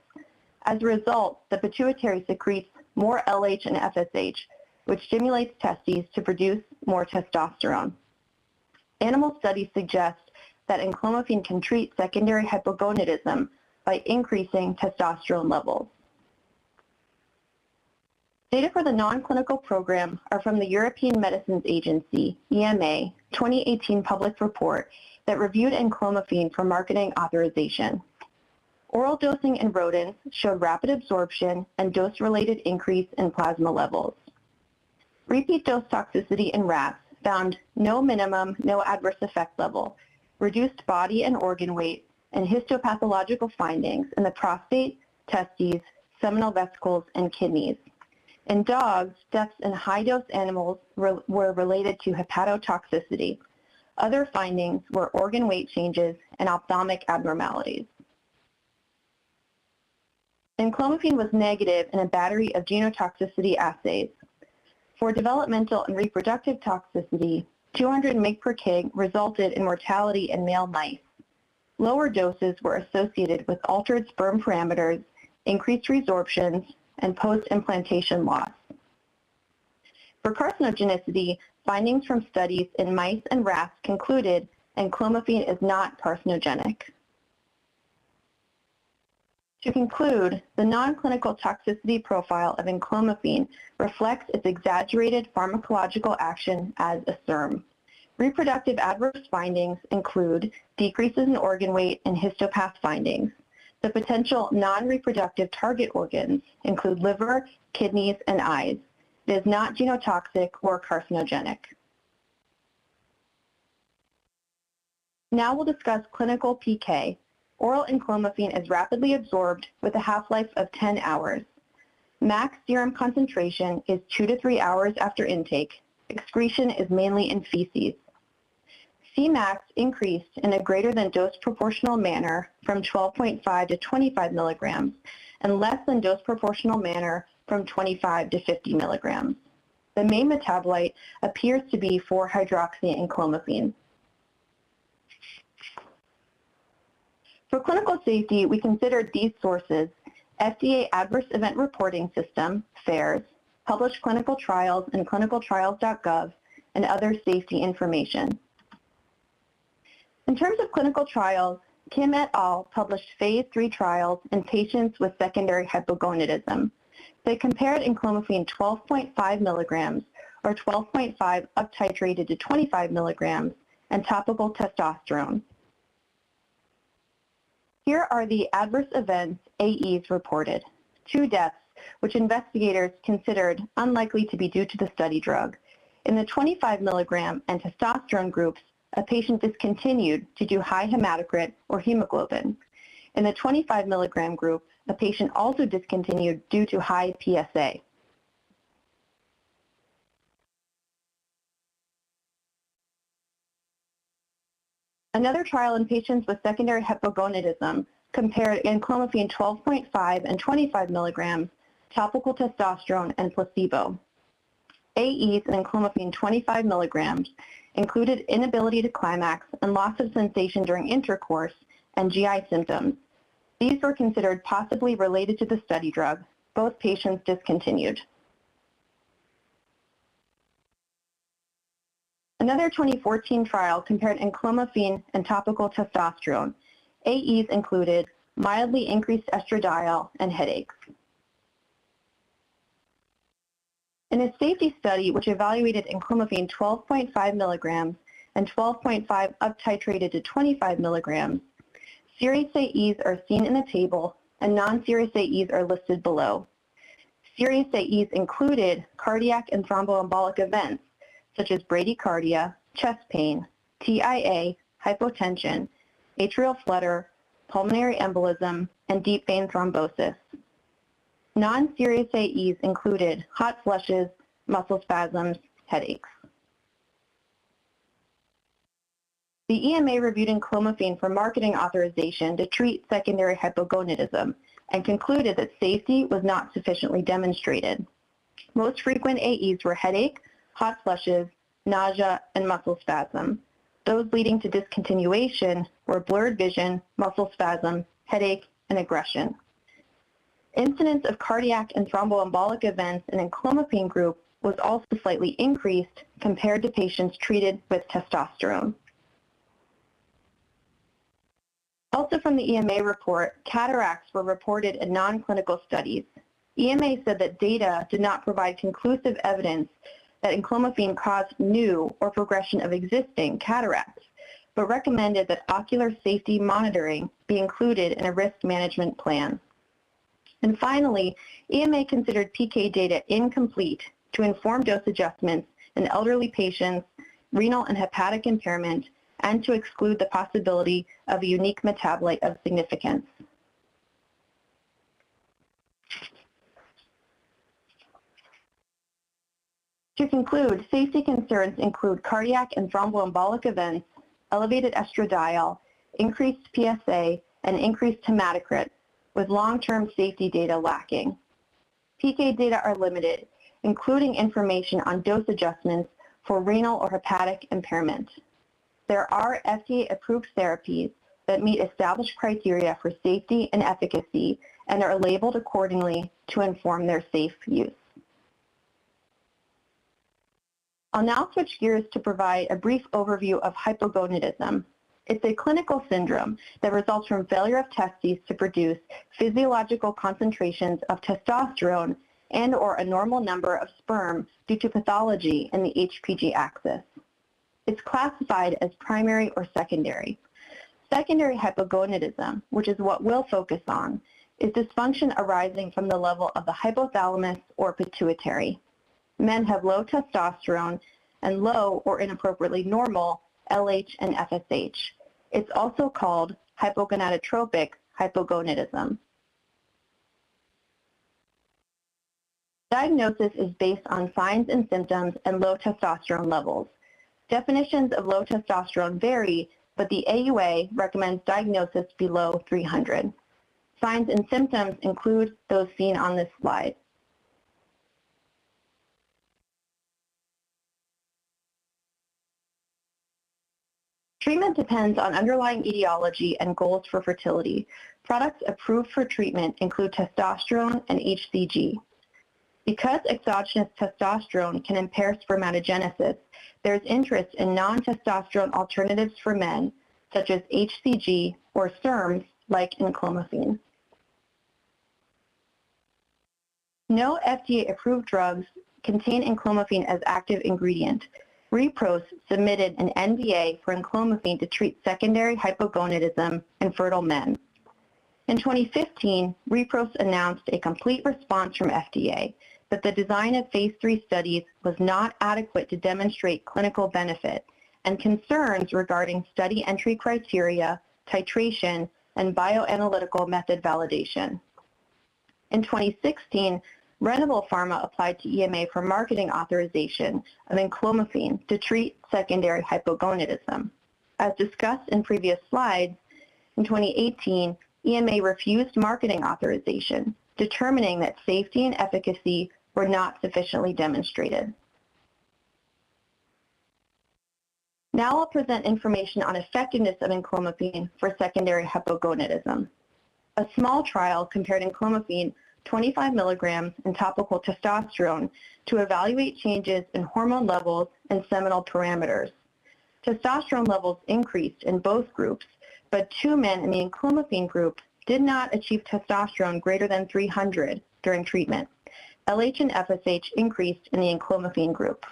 As a result, the pituitary secretes more LH and FSH, which stimulates testes to produce more testosterone. Animal studies suggest that enclomiphene can treat secondary hypogonadism by increasing testosterone levels. Data for the non-clinical program are from the European Medicines Agency, EMA, 2018 public report that reviewed enclomiphene for marketing authorization. Oral dosing in rodents showed rapid absorption and dose-related increase in plasma levels. Repeat dose toxicity in rats found no minimum, no adverse effect level, reduced body and organ weight, and histopathological findings in the prostate, testes, seminal vesicles, and kidneys. In dogs, deaths in high-dose animals were related to hepatotoxicity. Other findings were organ weight changes and ophthalmic abnormalities. Enclomiphene was negative in a battery of genotoxicity assays. For developmental and reproductive toxicity, 200 mg/kg resulted in mortality in male mice. Lower doses were associated with altered sperm parameters, increased resorptions, and post-implantation loss. For carcinogenicity, findings from studies in mice and rats concluded enclomiphene is not carcinogenic. To conclude, the non-clinical toxicity profile of enclomiphene reflects its exaggerated pharmacological action as a SERM. Reproductive adverse findings include decreases in organ weight and histopath findings. The potential non-reproductive target organs include liver, kidneys, and eyes. It is not genotoxic or carcinogenic. Now we'll discuss clinical PK. Oral enclomiphene is rapidly absorbed with a half-life of 10 hours. Max serum concentration is 2 to 3 hours after intake. Excretion is mainly in feces. Cmax increased in a greater than dose proportional manner from 12.5 to 25 milligrams and less than dose proportional manner from 25 to 50 milligrams. The main metabolite appears to be 4-hydroxyenclomiphene. For clinical safety, we considered these sources: FDA Adverse Event Reporting System, FAERS, published clinical trials in clinicaltrials.gov, and other safety information. In terms of clinical trials, Kim et al. Published phase 3 trials in patients with secondary hypogonadism. They compared enclomiphene 12.5 milligrams or 12.5 up-titrated to 25 milligrams and topical testosterone. Here are the adverse events AEs reported. 2 deaths, which investigators considered unlikely to be due to the study drug. In the 25 milligram and testosterone groups, a patient discontinued due to high hematocrit or hemoglobin. In the 25 milligram group, a patient also discontinued due to high PSA. Another trial in patients with secondary hypogonadism compared enclomiphene 12.5 and 25 milligrams, topical testosterone, and placebo. AEs in enclomiphene 25 milligrams included inability to climax and loss of sensation during intercourse and GI symptoms. These were considered possibly related to the study drug. Both patients discontinued. Another 2014 trial compared enclomiphene and topical testosterone. AEs included mildly increased estradiol and headaches. In a safety study which evaluated enclomiphene 12.5 milligrams and 12.5 up-titrated to 25 milligrams, serious AEs are seen in the table and non-serious AEs are listed below. Serious AEs included cardiac and thromboembolic events such as bradycardia, chest pain, TIA, hypotension, atrial flutter, pulmonary embolism, and deep vein thrombosis. Non-serious AEs included hot flushes, muscle spasms, headaches. The EMA reviewed enclomiphene for marketing authorization to treat secondary hypogonadism and concluded that safety was not sufficiently demonstrated. Most frequent AEs were headache, hot flushes, nausea, and muscle spasm. Those leading to discontinuation were blurred vision, muscle spasm, headache, and aggression. Incidence of cardiac and thromboembolic events in enclomiphene group was also slightly increased compared to patients treated with testosterone. Also from the EMA report, cataracts were reported in non-clinical studies. EMA said that data did not provide conclusive evidence that enclomiphene caused new or progression of existing cataracts, but recommended that ocular safety monitoring be included in a risk management plan. And finally, EMA considered PK data incomplete to inform dose adjustments in elderly patients, renal and hepatic impairment, and to exclude the possibility of a unique metabolite of significance. To conclude, safety concerns include cardiac and thromboembolic events, elevated estradiol, increased PSA, and increased hematocrit, with long-term safety data lacking. PK data are limited, including information on dose adjustments for renal or hepatic impairment. There are FDA-approved therapies that meet established criteria for safety and efficacy and are labeled accordingly to inform their safe use. I'll now switch gears to provide a brief overview of hypogonadism. It's a clinical syndrome that results from failure of testes to produce physiological concentrations of testosterone and or a normal number of sperm due to pathology in the HPG axis. It's classified as primary or secondary. Secondary hypogonadism, which is what we'll focus on, is dysfunction arising from the level of the hypothalamus or pituitary. Men have low testosterone and low or inappropriately normal LH and FSH. It's also called hypogonadotropic hypogonadism. Diagnosis is based on signs and symptoms and low testosterone levels. Definitions of low testosterone vary, but the AUA recommends diagnosis below 300. Signs and symptoms include those seen on this slide. Treatment depends on underlying etiology and goals for fertility. Products approved for treatment include testosterone and HCG. Because exogenous testosterone can impair spermatogenesis, there is interest in non-testosterone alternatives for men, such as HCG or SERMs like enclomiphene. No FDA-approved drugs contain enclomiphene as active ingredient. Repros submitted an NDA for enclomiphene to treat secondary hypogonadism in fertile men. In 2015, Repros announced a complete response from FDA that the design of phase 3 studies was not adequate to demonstrate clinical benefit, and concerns regarding study entry criteria, titration, and bioanalytical method validation. In 2016, Renable Pharma applied to EMA for marketing authorization of enclomiphene to treat secondary hypogonadism. As discussed in previous slides, in 2018, EMA refused marketing authorization, determining that safety and efficacy were not sufficiently demonstrated. Now I'll present information on effectiveness of enclomiphene for secondary hypogonadism. A small trial compared enclomiphene 25 milligrams in topical testosterone to evaluate changes in hormone levels and seminal parameters. Testosterone levels increased in both groups, but 2 men in the enclomiphene group did not achieve testosterone greater than 300 during treatment. LH and FSH increased in the enclomiphene group.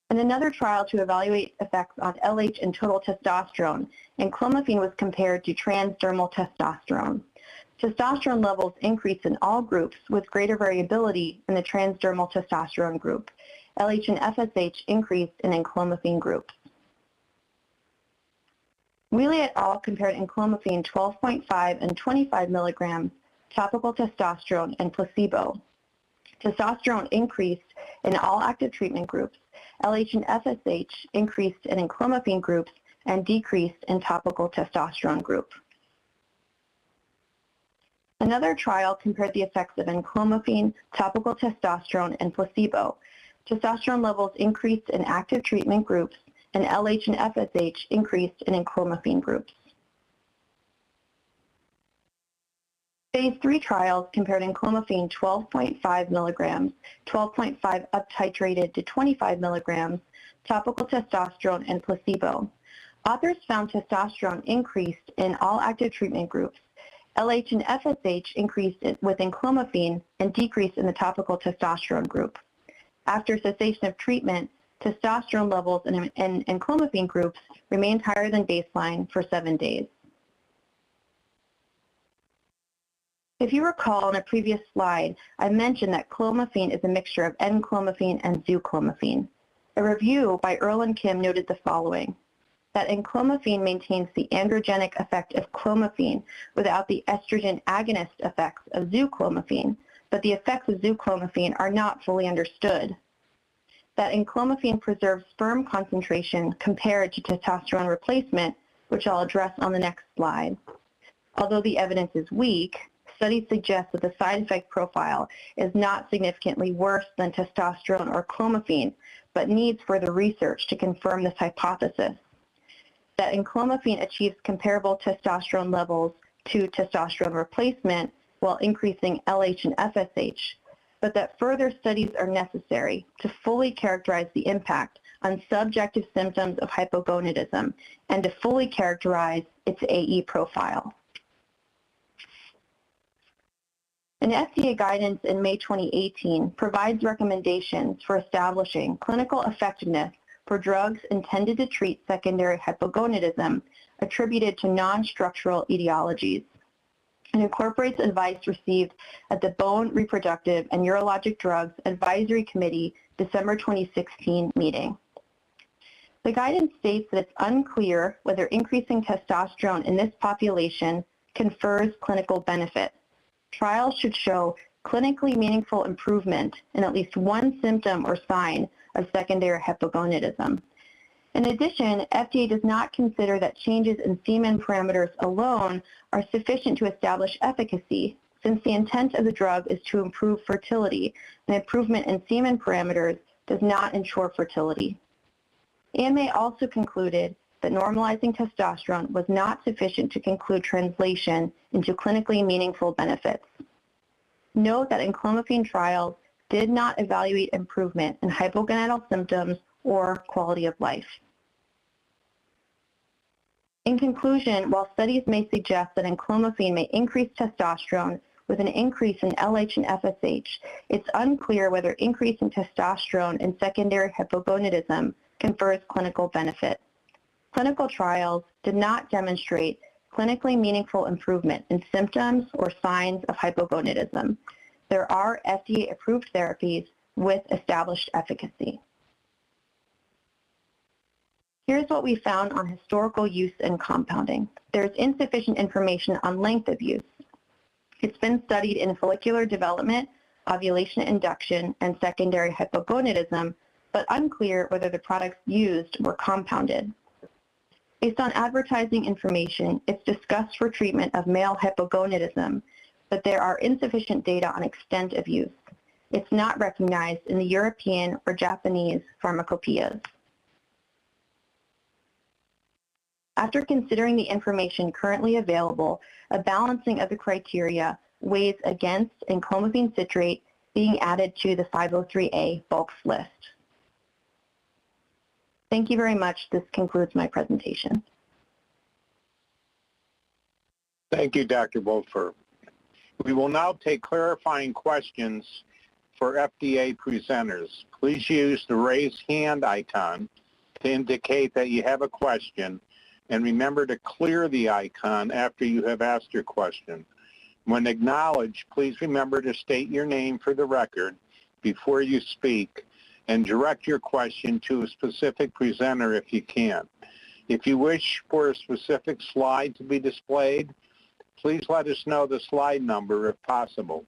In another trial to evaluate effects on LH and total testosterone, enclomiphene was compared to transdermal testosterone. Testosterone levels increased in all groups with greater variability in the transdermal testosterone group. LH and FSH increased in enclomiphene groups. Wheely et al. Compared enclomiphene 12.5 and 25 milligrams topical testosterone and placebo. Testosterone increased in all active treatment groups. LH and FSH increased in enclomiphene groups and decreased in topical testosterone group. Another trial compared the effects of enclomiphene, topical testosterone, and placebo. Testosterone levels increased in active treatment groups, and LH and FSH increased in enclomiphene groups. Phase 3 trials compared enclomiphene 12.5 milligrams, 12.5 up-titrated to 25 milligrams, topical testosterone, and placebo. Authors found testosterone increased in all active treatment groups. LH and FSH increased with enclomiphene and decreased in the topical testosterone group. After cessation of treatment, testosterone levels in enclomiphene groups remained higher than baseline for 7 days. If you recall in a previous slide, I mentioned that clomiphene is a mixture of enclomiphene and zooclomiphene. A review by Earl and Kim noted the following, that enclomiphene maintains the androgenic effect of clomiphene without the estrogen agonist effects of zooclomiphene, but the effects of zooclomiphene are not fully understood. That enclomiphene preserves sperm concentration compared to testosterone replacement, which I'll address on the next slide. Although the evidence is weak, studies suggest that the side effect profile is not significantly worse than testosterone or clomiphene, but needs further research to confirm this hypothesis. That enclomiphene achieves comparable testosterone levels to testosterone replacement while increasing LH and FSH, but that further studies are necessary to fully characterize the impact on subjective symptoms of hypogonadism and to fully characterize its AE profile. An FDA guidance in May 2018 provides recommendations for establishing clinical effectiveness for drugs intended to treat secondary hypogonadism attributed to non-structural etiologies. It incorporates advice received at the Bone, Reproductive, and Urologic Drugs Advisory Committee December 2016 meeting. The guidance states that it's unclear whether increasing testosterone in this population confers clinical benefit. Trials should show clinically meaningful improvement in at least one symptom or sign of secondary hypogonadism. In addition, FDA does not consider that changes in semen parameters alone are sufficient to establish efficacy, since the intent of the drug is to improve fertility, and improvement in semen parameters does not ensure fertility. AMA also concluded that normalizing testosterone was not sufficient to conclude translation into clinically meaningful benefits. Note that enclomiphene trials did not evaluate improvement in hypogonadal symptoms or quality of life. In conclusion, while studies may suggest that enclomiphene may increase testosterone with an increase in LH and FSH, it's unclear whether increase in testosterone in secondary hypogonadism confers clinical benefit. Clinical trials did not demonstrate clinically meaningful improvement in symptoms or signs of hypogonadism. There are FDA-approved therapies with established efficacy. Here's what we found on historical use and compounding. There's insufficient information on length of use. It's been studied in follicular development, ovulation induction, and secondary hypogonadism, but unclear whether the products used were compounded. Based on advertising information, it's discussed for treatment of male hypogonadism, but there are insufficient data on extent of use. It's not recognized in the European or Japanese pharmacopoeias. After considering the information currently available, a balancing of the criteria weighs against enclomiphene citrate being added to the 503A bulks list. Thank you very much. This concludes my presentation. Thank you, Dr. Wolfer. We will now take clarifying questions for FDA presenters. Please use the raise hand icon to indicate that you have a question, and remember to clear the icon after you have asked your question. When acknowledged, please remember to state your name for the record before you speak and direct your question to a specific presenter if you can. If you wish for a specific slide to be displayed, please let us know the slide number if possible.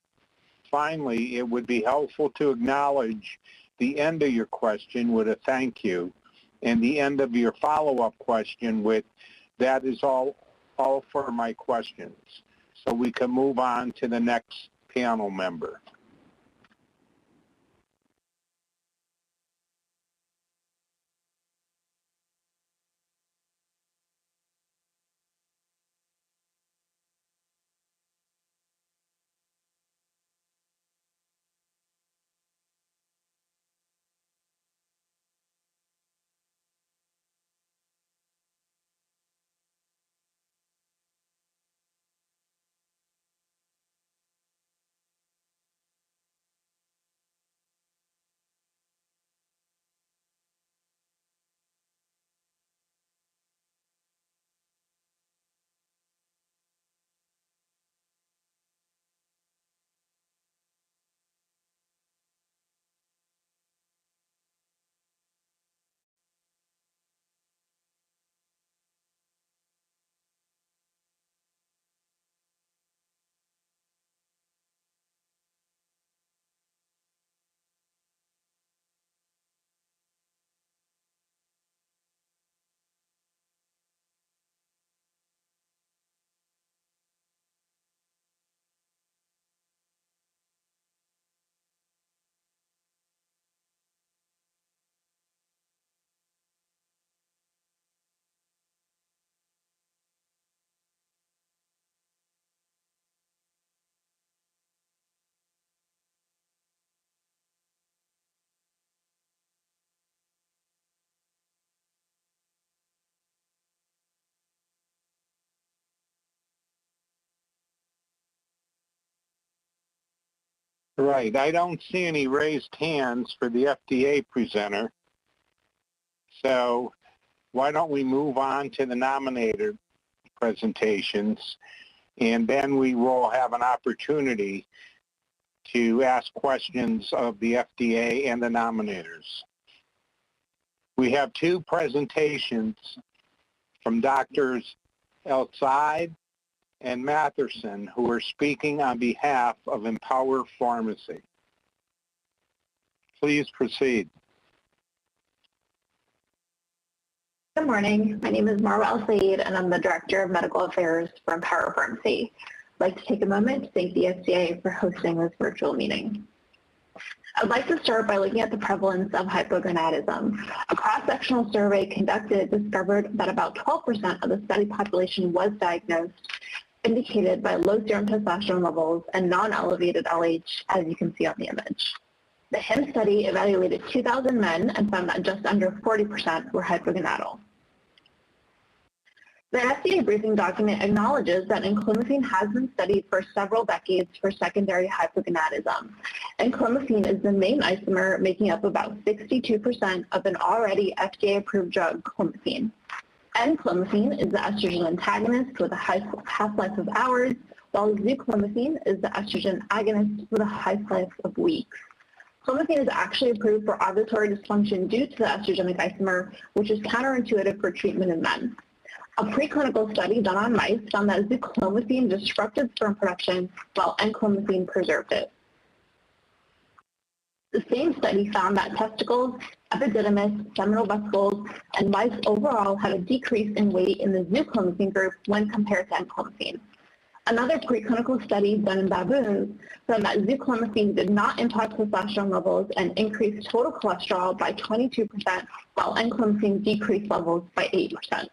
Finally, it would be helpful to acknowledge the end of your question with a thank you and the end of your follow-up question with, "That is all for my questions," so we can move on to the next panel member. Right. I don't see any raised hands for the FDA presenter. So why don't we move on to the Nominator presentations, and then we will have an opportunity to ask questions of the FDA and the Nominators. We have two presentations from Drs. El-Said and Matherson, who are speaking on behalf of Empower Pharmacy. Please proceed. Good morning. My name is Marwa El-Said, and I'm the Director of Medical Affairs for Empower Pharmacy. I'd like to take a moment to thank the FDA for hosting this virtual meeting. I'd like to start by looking at the prevalence of hypogonadism. A cross-sectional survey conducted discovered that about 12% of the study population was diagnosed, indicated by low serum testosterone levels and non-elevated LH, as you can see on the image. The HIM study evaluated 2,000 men and found that just under 40% were hypogonadal. The FDA briefing document acknowledges that enclomiphene has been studied for several decades for secondary hypogonadism. Enclomiphene is the main isomer, making up about 62% of an already FDA-approved drug, clomiphene. Enclomiphene is the estrogen antagonist with a half-life of hours, while zuclomiphene is the estrogen agonist with a half-life of weeks. Clomiphene is actually approved for ovulatory dysfunction due to the estrogenic isomer, which is counterintuitive for treatment in men. A preclinical study done on mice found that zuclomiphene disrupted sperm production while enclomiphene preserved it. The same study found that testicles, epididymis, seminal vesicles, and mice overall had a decrease in weight in the zuclomiphene group when compared to enclomiphene. Another preclinical study done in baboons found that zuclomiphene did not impact testosterone levels and increased total cholesterol by 22%, while enclomiphene decreased levels by 8%.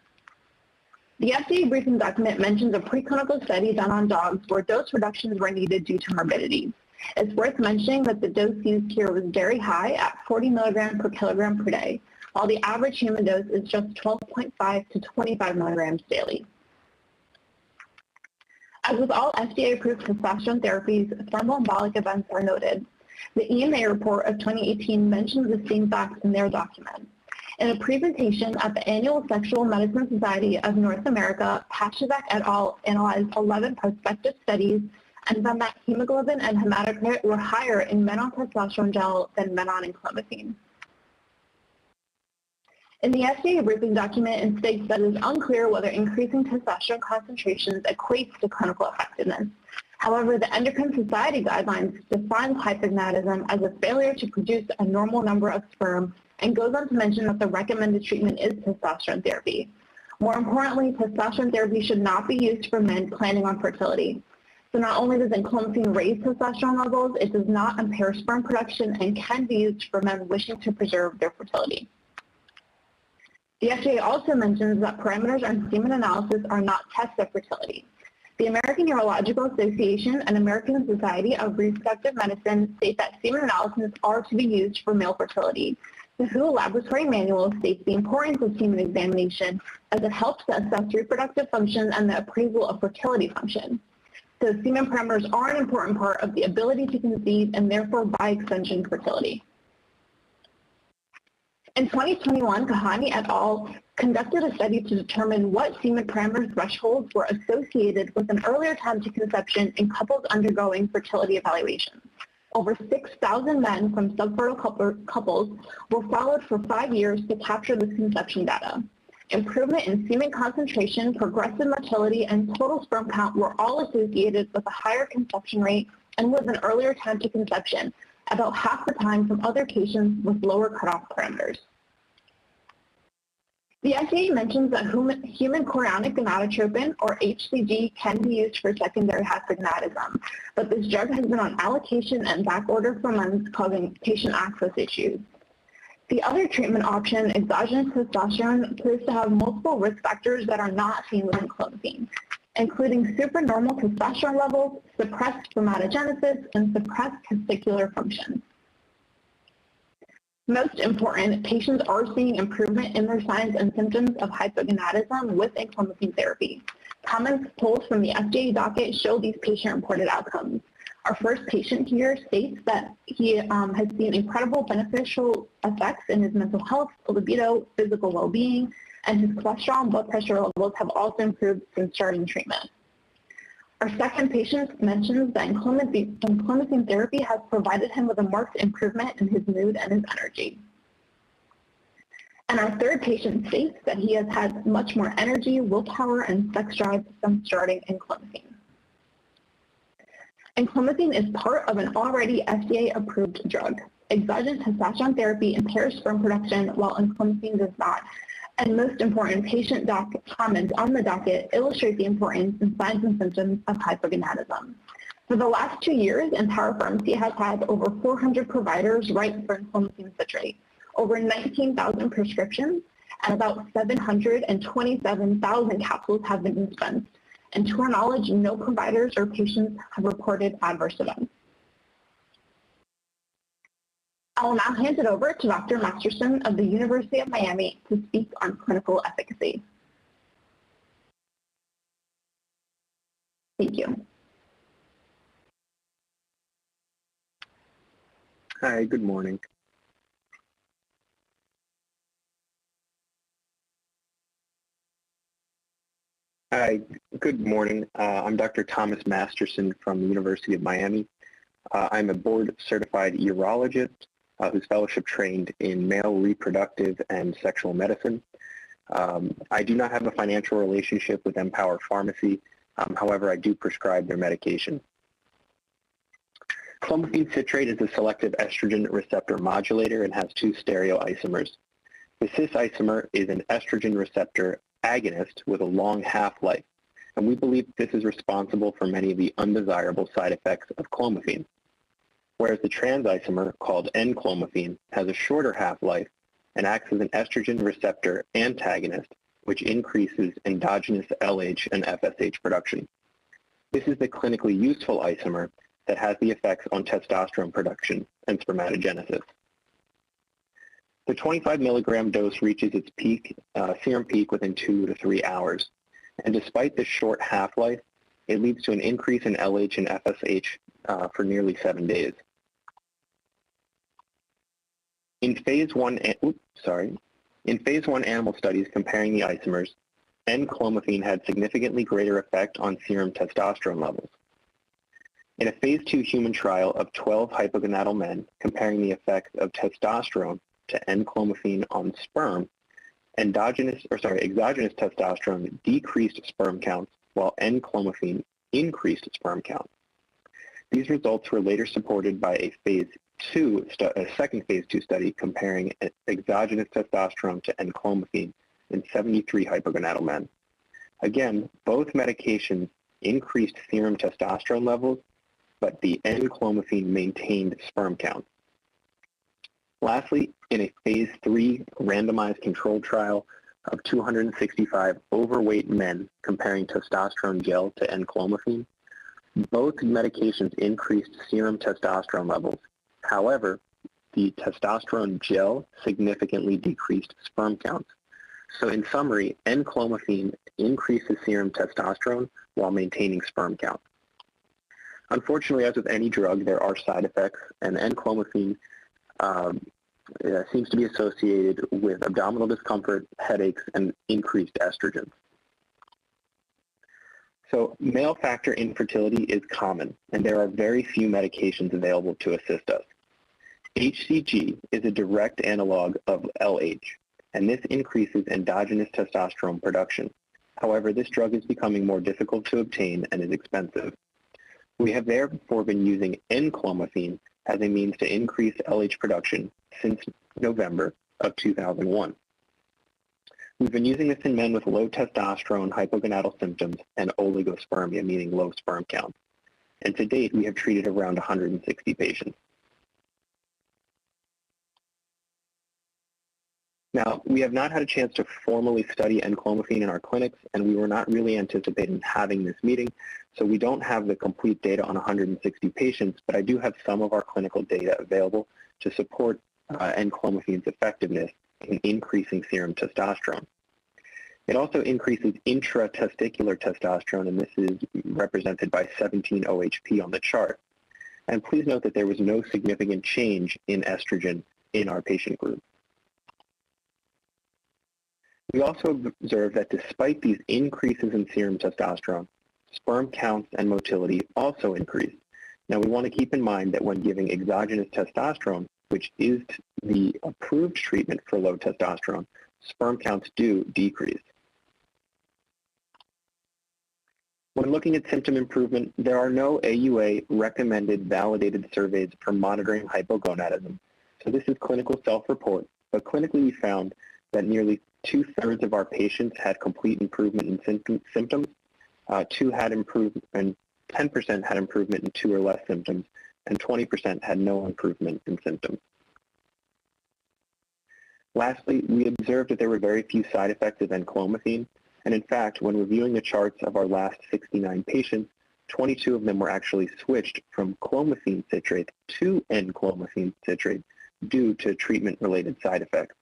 The FDA briefing document mentions a preclinical study done on dogs where dose reductions were needed due to morbidity. It's worth mentioning that the dose used here was very high at 40 milligrams per kilogram per day, while the average human dose is just 12.5 to 25 milligrams daily. As with all FDA-approved testosterone therapies, thromboembolic events are noted. The EMA report of 2018 mentions the same facts in their document. In a presentation at the Annual Sexual Medicine Society of North America, Pashivak et al. Analyzed 11 prospective studies and found that hemoglobin and hematocrit were higher in men on testosterone gel than men on enclomiphene. In the FDA briefing document, it states that it is unclear whether increasing testosterone concentrations equates to clinical effectiveness. However, the Endocrine Society guidelines defines hypogonadism as a failure to produce a normal number of sperm and goes on to mention that the recommended treatment is testosterone therapy. More importantly, testosterone therapy should not be used for men planning on fertility. So not only does enclomiphene raise testosterone levels, it does not impair sperm production and can be used for men wishing to preserve their fertility. The FDA also mentions that parameters on semen analysis are not tests of fertility. The American Urological Association and American Society of Reproductive Medicine state that semen analyses are to be used for male fertility. The WHO Laboratory Manual states the importance of semen examination as it helps to assess reproductive function and the appraisal of fertility function. So semen parameters are an important part of the ability to conceive and therefore by extension fertility. In 2021, Kahani et al. Conducted a study to determine what semen parameter thresholds were associated with an earlier time to conception in couples undergoing fertility evaluations. Over 6,000 men from subfertile couples were followed for 5 years to capture this conception data. Improvement in semen concentration, progressive motility, and total sperm count were all associated with a higher conception rate and with an earlier time to conception, about half the time from other patients with lower cutoff parameters. The FDA mentions that human chorionic gonadotropin, or HCG, can be used for secondary hypogonadism, but this drug has been on allocation and backorder for months, causing patient access issues. The other treatment option, exogenous testosterone, appears to have multiple risk factors that are not seen with enclomiphene, including supernormal testosterone levels, suppressed spermatogenesis, and suppressed testicular function. Most important, patients are seeing improvement in their signs and symptoms of hypogonadism with enclomiphene therapy. Comments pulled from the FDA docket show these patient-reported outcomes. Our first patient here states that he has seen incredible beneficial effects in his mental health, libido, physical well-being, and his cholesterol and blood pressure levels have also improved since starting treatment. Our second patient mentions that enclomiphene therapy has provided him with a marked improvement in his mood and his energy. And our third patient states that he has had much more energy, willpower, and sex drive since starting enclomiphene. Enclomiphene is part of an already FDA-approved drug. Exogenous testosterone therapy impairs sperm production, while enclomiphene does not. And most important, patient comments on the docket illustrate the importance and signs and symptoms of hypogonadism. For the last 2 years, Empower Pharmacy has had over 400 providers write for enclomiphene citrate, over 19,000 prescriptions, and about 727,000 capsules have been dispensed. And to our knowledge, no providers or patients have reported adverse events. I will now hand it over to Dr. Masterson of the University of Miami to speak on clinical efficacy. Thank you. Hi, good morning. Hi, good morning. I'm Dr. Thomas Masterson from the University of Miami. I'm a board-certified urologist who's fellowship trained in male reproductive and sexual medicine. I do not have a financial relationship with Empower Pharmacy. However, I do prescribe their medication. Clomiphene citrate is a selective estrogen receptor modulator and has two stereoisomers. The cis isomer is an estrogen receptor agonist with a long half-life, and we believe this is responsible for many of the undesirable side effects of clomiphene. Whereas the trans isomer, called enclomiphene, has a shorter half-life and acts as an estrogen receptor antagonist, which increases endogenous LH and FSH production. This is the clinically useful isomer that has the effects on testosterone production and spermatogenesis. The 25 milligram dose reaches its peak, serum peak within 2 to 3 hours. And despite this short half-life, it leads to an increase in LH and FSH for nearly 7 days. In phase 1 animal studies comparing the isomers, enclomiphene had significantly greater effect on serum testosterone levels. In a phase 2 human trial of 12 hypogonadal men comparing the effects of testosterone to enclomiphene on sperm, exogenous testosterone decreased sperm counts while enclomiphene increased sperm count. These results were later supported by a second phase 2 study comparing exogenous testosterone to enclomiphene in 73 hypogonadal men. Again, both medications increased serum testosterone levels, but the enclomiphene maintained sperm count. Lastly, in a phase 3 randomized controlled trial of 265 overweight men comparing testosterone gel to enclomiphene, both medications increased serum testosterone levels. However, the testosterone gel significantly decreased sperm counts. So in summary, enclomiphene increases serum testosterone while maintaining sperm count. Unfortunately, as with any drug, there are side effects, and enclomiphene seems to be associated with abdominal discomfort, headaches, and increased estrogen. So male factor infertility is common, and there are very few medications available to assist us. HCG is a direct analog of LH, and this increases endogenous testosterone production. However, this drug is becoming more difficult to obtain and is expensive. We have therefore been using enclomiphene as a means to increase LH production since November of 2001. We've been using this in men with low testosterone hypogonadal symptoms and oligospermia, meaning low sperm count. And to date, we have treated around 160 patients. Now, we have not had a chance to formally study enclomiphene in our clinics, and we were not really anticipating having this meeting, so we don't have the complete data on 160 patients, but I do have some of our clinical data available to support enclomiphene's effectiveness in increasing serum testosterone. It also increases intratesticular testosterone, and this is represented by 17-OHP on the chart. And please note that there was no significant change in estrogen in our patient group. We also observed that despite these increases in serum testosterone, sperm counts and motility also increased. Now, we want to keep in mind that when giving exogenous testosterone, which is the approved treatment for low testosterone, sperm counts do decrease. When looking at symptom improvement, there are no AUA recommended validated surveys for monitoring hypogonadism. So this is clinical self-report, but clinically we found that nearly 2/3 of our patients had complete improvement in symptoms, 2 had improvement, and 10% had improvement in 2 or less symptoms, and 20% had no improvement in symptoms. Lastly, we observed that there were very few side effects of enclomiphene, and in fact, when reviewing the charts of our last 69 patients, 22 of them were actually switched from clomiphene citrate to enclomiphene citrate due to treatment-related side effects.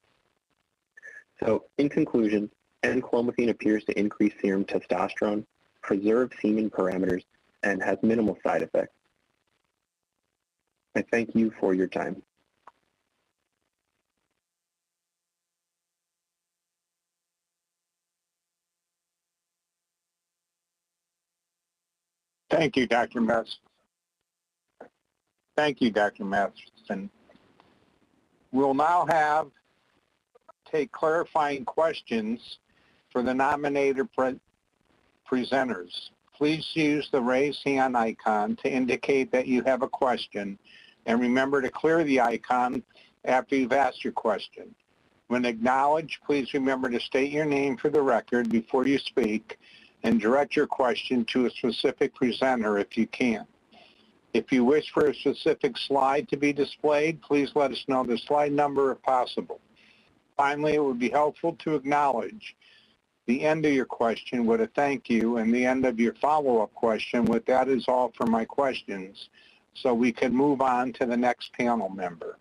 So, in conclusion, enclomiphene appears to increase serum testosterone, preserved semen parameters, and has minimal side effects. I thank you for your time. Thank you, Dr. Masterson. Thank you, Dr. Masterson. We'll now take clarifying questions for the nominator presenters. Please use the raise hand icon to indicate that you have a question, and remember to clear the icon after you've asked your question. When acknowledged, please remember to state your name for the record before you speak and direct your question to a specific presenter if you can. If you wish for a specific slide to be displayed, please let us know the slide number if possible. Finally, it would be helpful to acknowledge the end of your question with a thank you and the end of your follow-up question with that is all for my questions, so we can move on to the next panel member.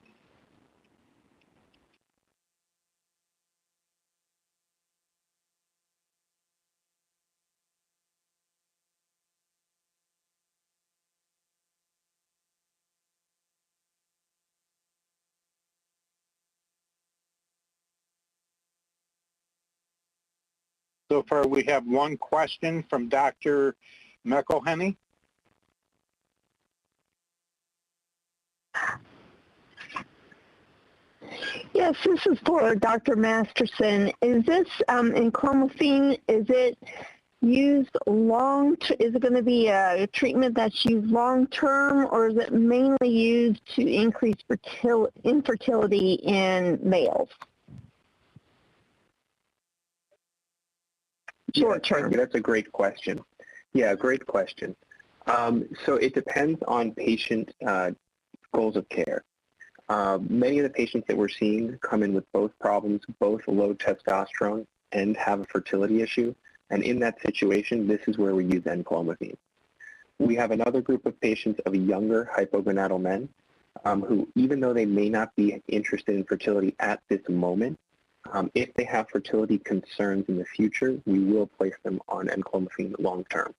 So far, we have one question from Dr. McElhenney. Yes, this is for Dr. Masterson. Is this enclomiphene, is it used is it going to be a treatment that's used long-term, or is it mainly used to increase infertility in males? Short term. Yeah, that's a great question. Yeah, great question. So it depends on patient goals of care. Many of the patients that we're seeing come in with both problems, both low testosterone and have a fertility issue. And in that situation, this is where we use enclomiphene. We have another group of patients of younger hypogonadal men who, even though they may not be interested in fertility at this moment, if they have fertility concerns in the future, we will place them on enclomiphene long term.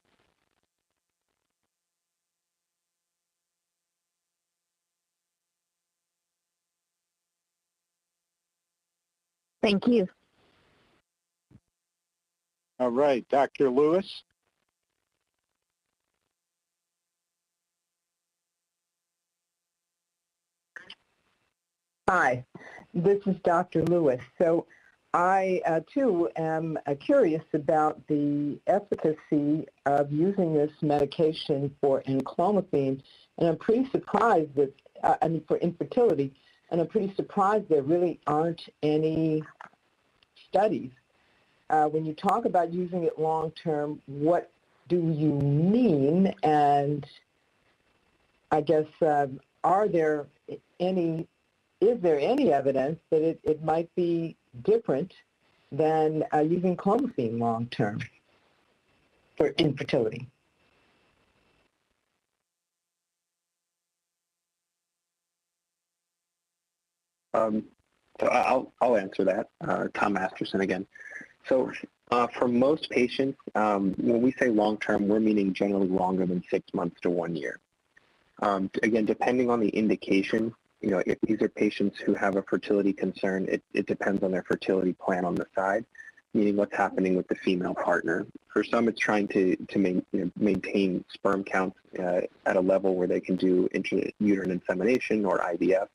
Thank you. All right, Dr. Lewis. Hi, this is Dr. Lewis. So I, too, am curious about the efficacy of using this medication for enclomiphene, and I'm pretty surprised that, for infertility, and I'm pretty surprised there really aren't any studies. When you talk about using it long-term, what do you mean? And I guess, is there any evidence that it might be different than using clomiphene long-term for infertility? So I'll answer that. Tom Masterson again. So for most patients, when we say long-term, we're meaning generally longer than 6 months to 1 year. Again, depending on the indication, if these are patients who have a fertility concern, it depends on their fertility plan on the side, meaning what's happening with the female partner. For some, it's trying to maintain sperm counts at a level where they can do intrauterine insemination or IVF.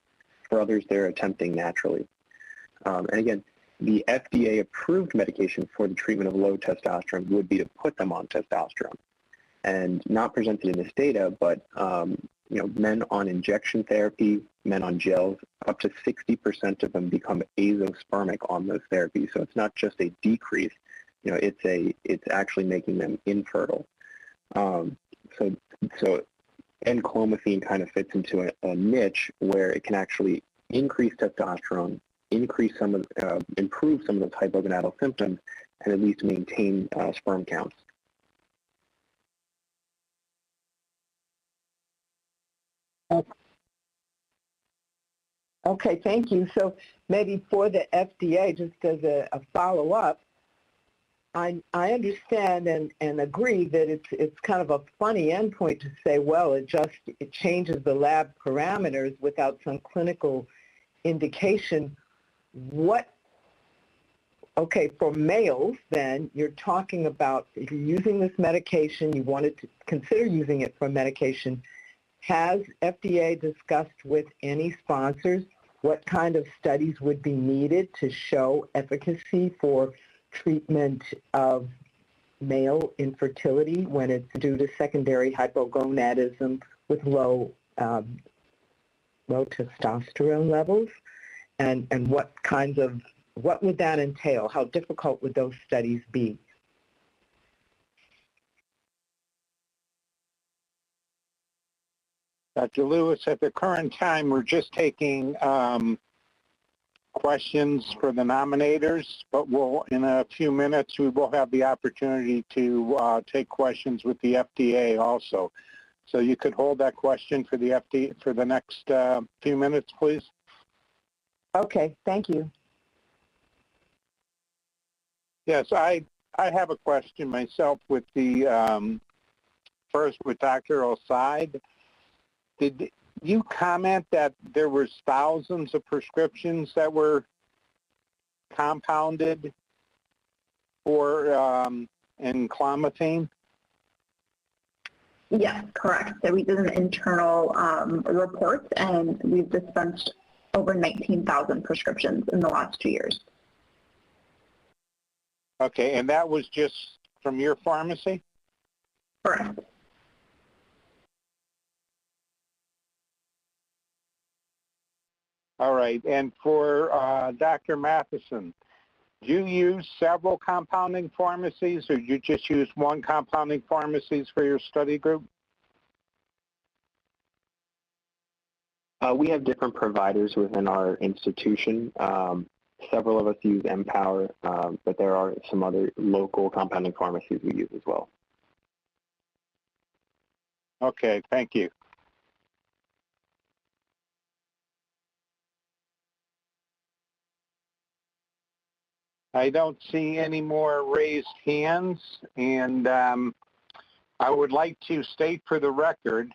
For others, they're attempting naturally. And again, the FDA-approved medication for the treatment of low testosterone would be to put them on testosterone. And not presented in this data, but men on injection therapy, men on gels, up to 60% of them become azospermic on those therapies. So it's not just a decrease, it's actually making them infertile. So enclomiphene kind of fits into a niche where it can actually increase testosterone, improve some of those hypogonadal symptoms, and at least maintain sperm counts. Okay, thank you. So maybe for the FDA, just as a follow-up, I understand and agree that it's kind of a funny endpoint to say, well, it changes the lab parameters without some clinical indication. Okay, for males then, you're talking about if you're using this medication, you wanted to consider using it for medication. Has FDA discussed with any sponsors what kind of studies would be needed to show efficacy for treatment of male infertility when it's due to secondary hypogonadism with low testosterone levels? And what would that entail? How difficult would those studies be? Dr. Lewis, at the current time, we're just taking questions for the nominators, but in a few minutes, we will have the opportunity to take questions with the FDA also. So you could hold that question for the FDA for the next few minutes, please. Okay, thank you. Yes, I have a question myself with the, first with Dr. Osaid. Did you comment that there was thousands of prescriptions that were compounded for enclomiphene? Yes, correct. So we did an internal report, and we've dispensed over 19,000 prescriptions in the last 2 years. Okay, and that was just from your pharmacy? Correct. All right, and for Dr. Matheson, do you use several compounding pharmacies, or you just use one compounding pharmacies for your study group? We have different providers within our institution. Several of us use Empower, but there are some other local compounding pharmacies we use as well. Okay, thank you. I don't see any more raised hands, and I would like to state for the record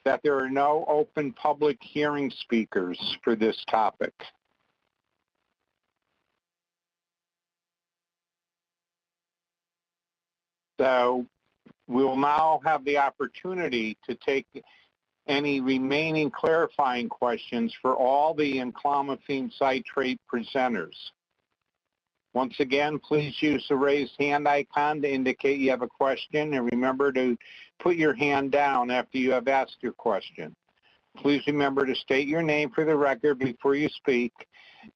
that there are no open public hearing speakers for this topic. So we'll now have the opportunity to take any remaining clarifying questions for all the enclomiphene citrate presenters. Once again, please use the raised hand icon to indicate you have a question, and remember to put your hand down after you have asked your question. Please remember to state your name for the record before you speak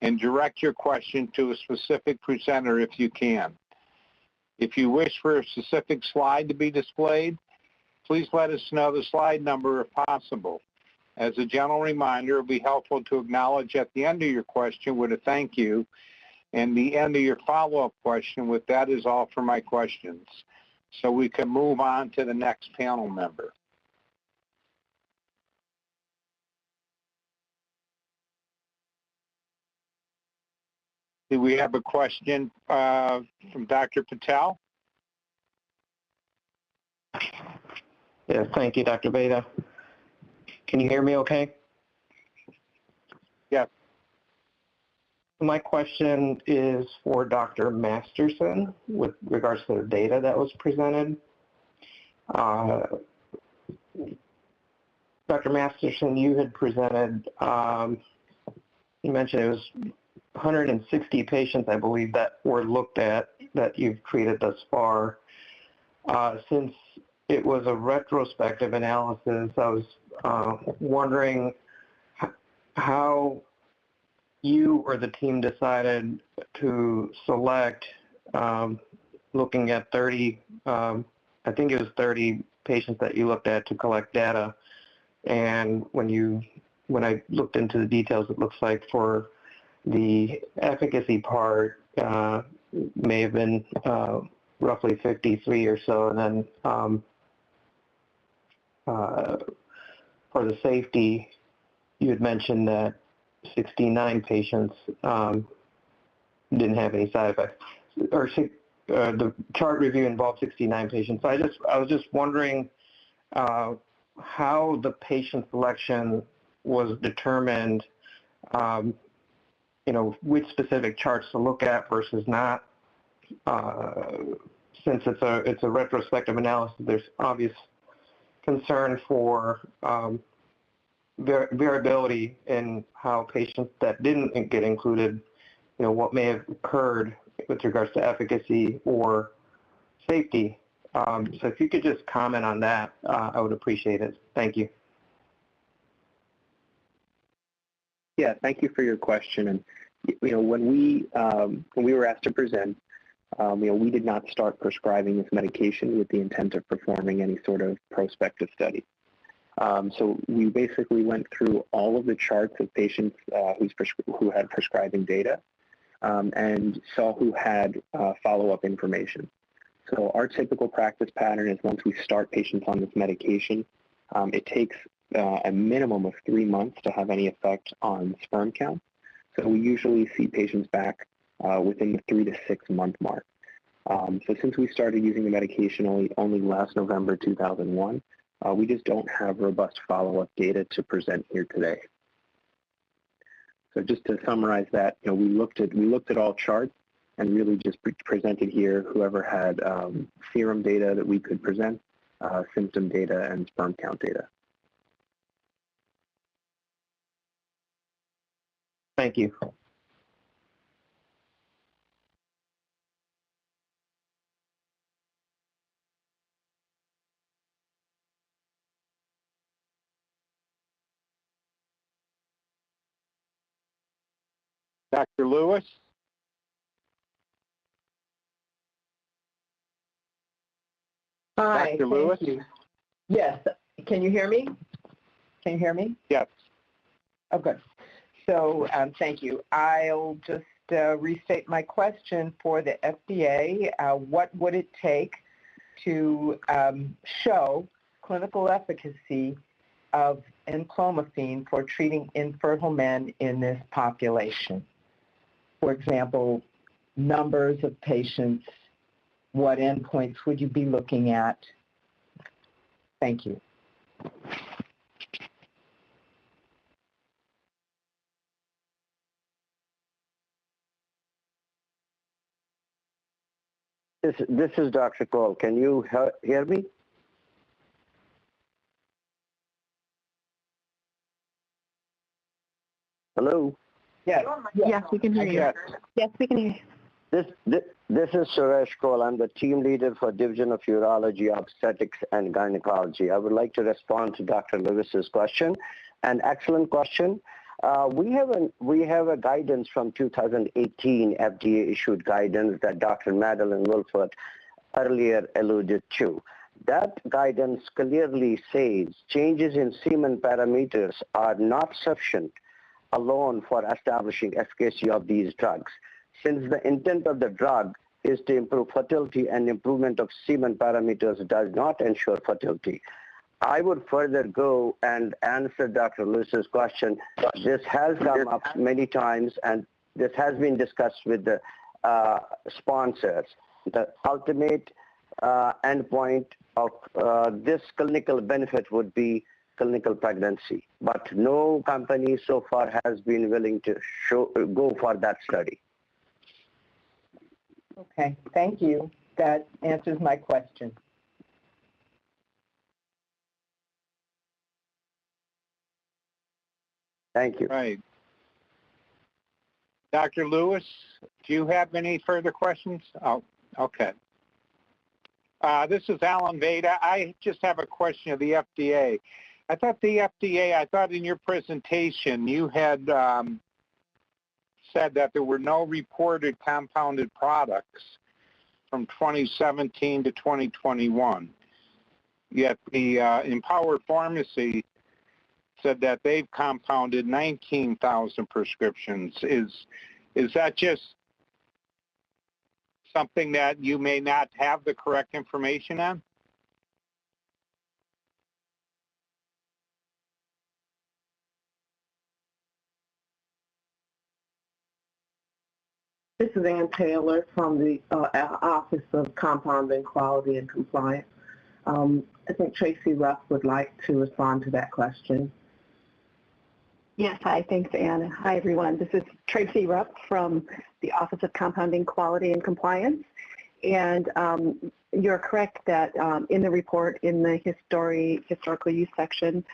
and direct your question to a specific presenter if you can. If you wish for a specific slide to be displayed, please let us know the slide number if possible. As a general reminder, it would be helpful to acknowledge at the end of your question with a thank you, and the end of your follow-up question with that is all for my questions. So we can move on to the next panel member. Do we have a question from Dr. Patel? Yes, thank you, Dr. Veda. Can you hear me okay? Yes. My question is for Dr. Masterson with regards to the data that was presented. Dr. Masterson, you had presented, you mentioned it was 160 patients, I believe, that were looked at that you've treated thus far. Since it was a retrospective analysis, I was wondering how you or the team decided to select, looking at 30, I think it was 30 patients that you looked at to collect data. And when I looked into the details, it looks like for the efficacy part, may have been roughly 53 or so, and then for the safety, you had mentioned that 69 patients didn't have any side effects, or the chart review involved 69 patients. So I was just wondering how the patient selection was determined, which specific charts to look at versus not. Since it's a retrospective analysis, there's obvious concern for variability in how patients that didn't get included, what may have occurred with regards to efficacy or safety. So if you could just comment on that, I would appreciate it. Thank you. Yeah, thank you for your question. And when we were asked to present, we did not start prescribing this medication with the intent of performing any sort of prospective study. So we basically went through all of the charts of patients who had prescribing data and saw who had follow-up information. So our typical practice pattern is once we start patients on this medication, it takes a minimum of 3 months to have any effect on sperm count. So we usually see patients back within the 3 to 6 month mark. So since we started using the medication only last November 2001, we just don't have robust follow-up data to present here today. So just to summarize that, we looked at all charts and really just presented here whoever had serum data that we could present, symptom data, and sperm count data. Thank you. Dr. Lewis? Hi. Dr. Lewis? Thank you. Yes. Can you hear me? Can you hear me? Yes. Oh, good. So thank you. I'll just restate my question for the FDA. What would it take to show clinical efficacy of enclomiphene for treating infertile men in this population? For example, numbers of patients, what endpoints would you be looking at? Thank you. This is Dr. Cole. Can you hear me? Hello? Yes. Yes, we can hear you. Yes, we can hear you. This is Suresh Cole. I'm the team leader for Division of Urology, Obstetrics, and Gynecology. I would like to respond to Dr. Lewis's question. An excellent question. We have a guidance from 2018, FDA-issued guidance that Dr. Madeline Wolfert earlier alluded to. That guidance clearly says changes in semen parameters are not sufficient alone for establishing efficacy of these drugs. Since the intent of the drug is to improve fertility and improvement of semen parameters does not ensure fertility. I would further go and answer Dr. Lewis's question. This has come up many times, and this has been discussed with the sponsors. The ultimate endpoint of this clinical benefit would be clinical pregnancy, but no company so far has been willing to go for that study. Okay, thank you. That answers my question. Thank you. Right. Dr. Lewis, do you have any further questions? Oh, okay. This is Alan Veda. I just have a question of the FDA. I thought in your presentation you had said that there were no reported compounded products from 2017 to 2021. Yet the Empower Pharmacy said that they've compounded 19,000 prescriptions. Is that just something that you may not have the correct information on? This is Ann Taylor from the Office Office of Compounding Quality and Compliance. I think Tracy Rupp would like to respond to that question. Yes, hi, thanks, Anne. Hi, everyone. This is Tracy Rupp from the Office of Compounding Quality and Compliance. And you're correct that in the report, in the historical use section,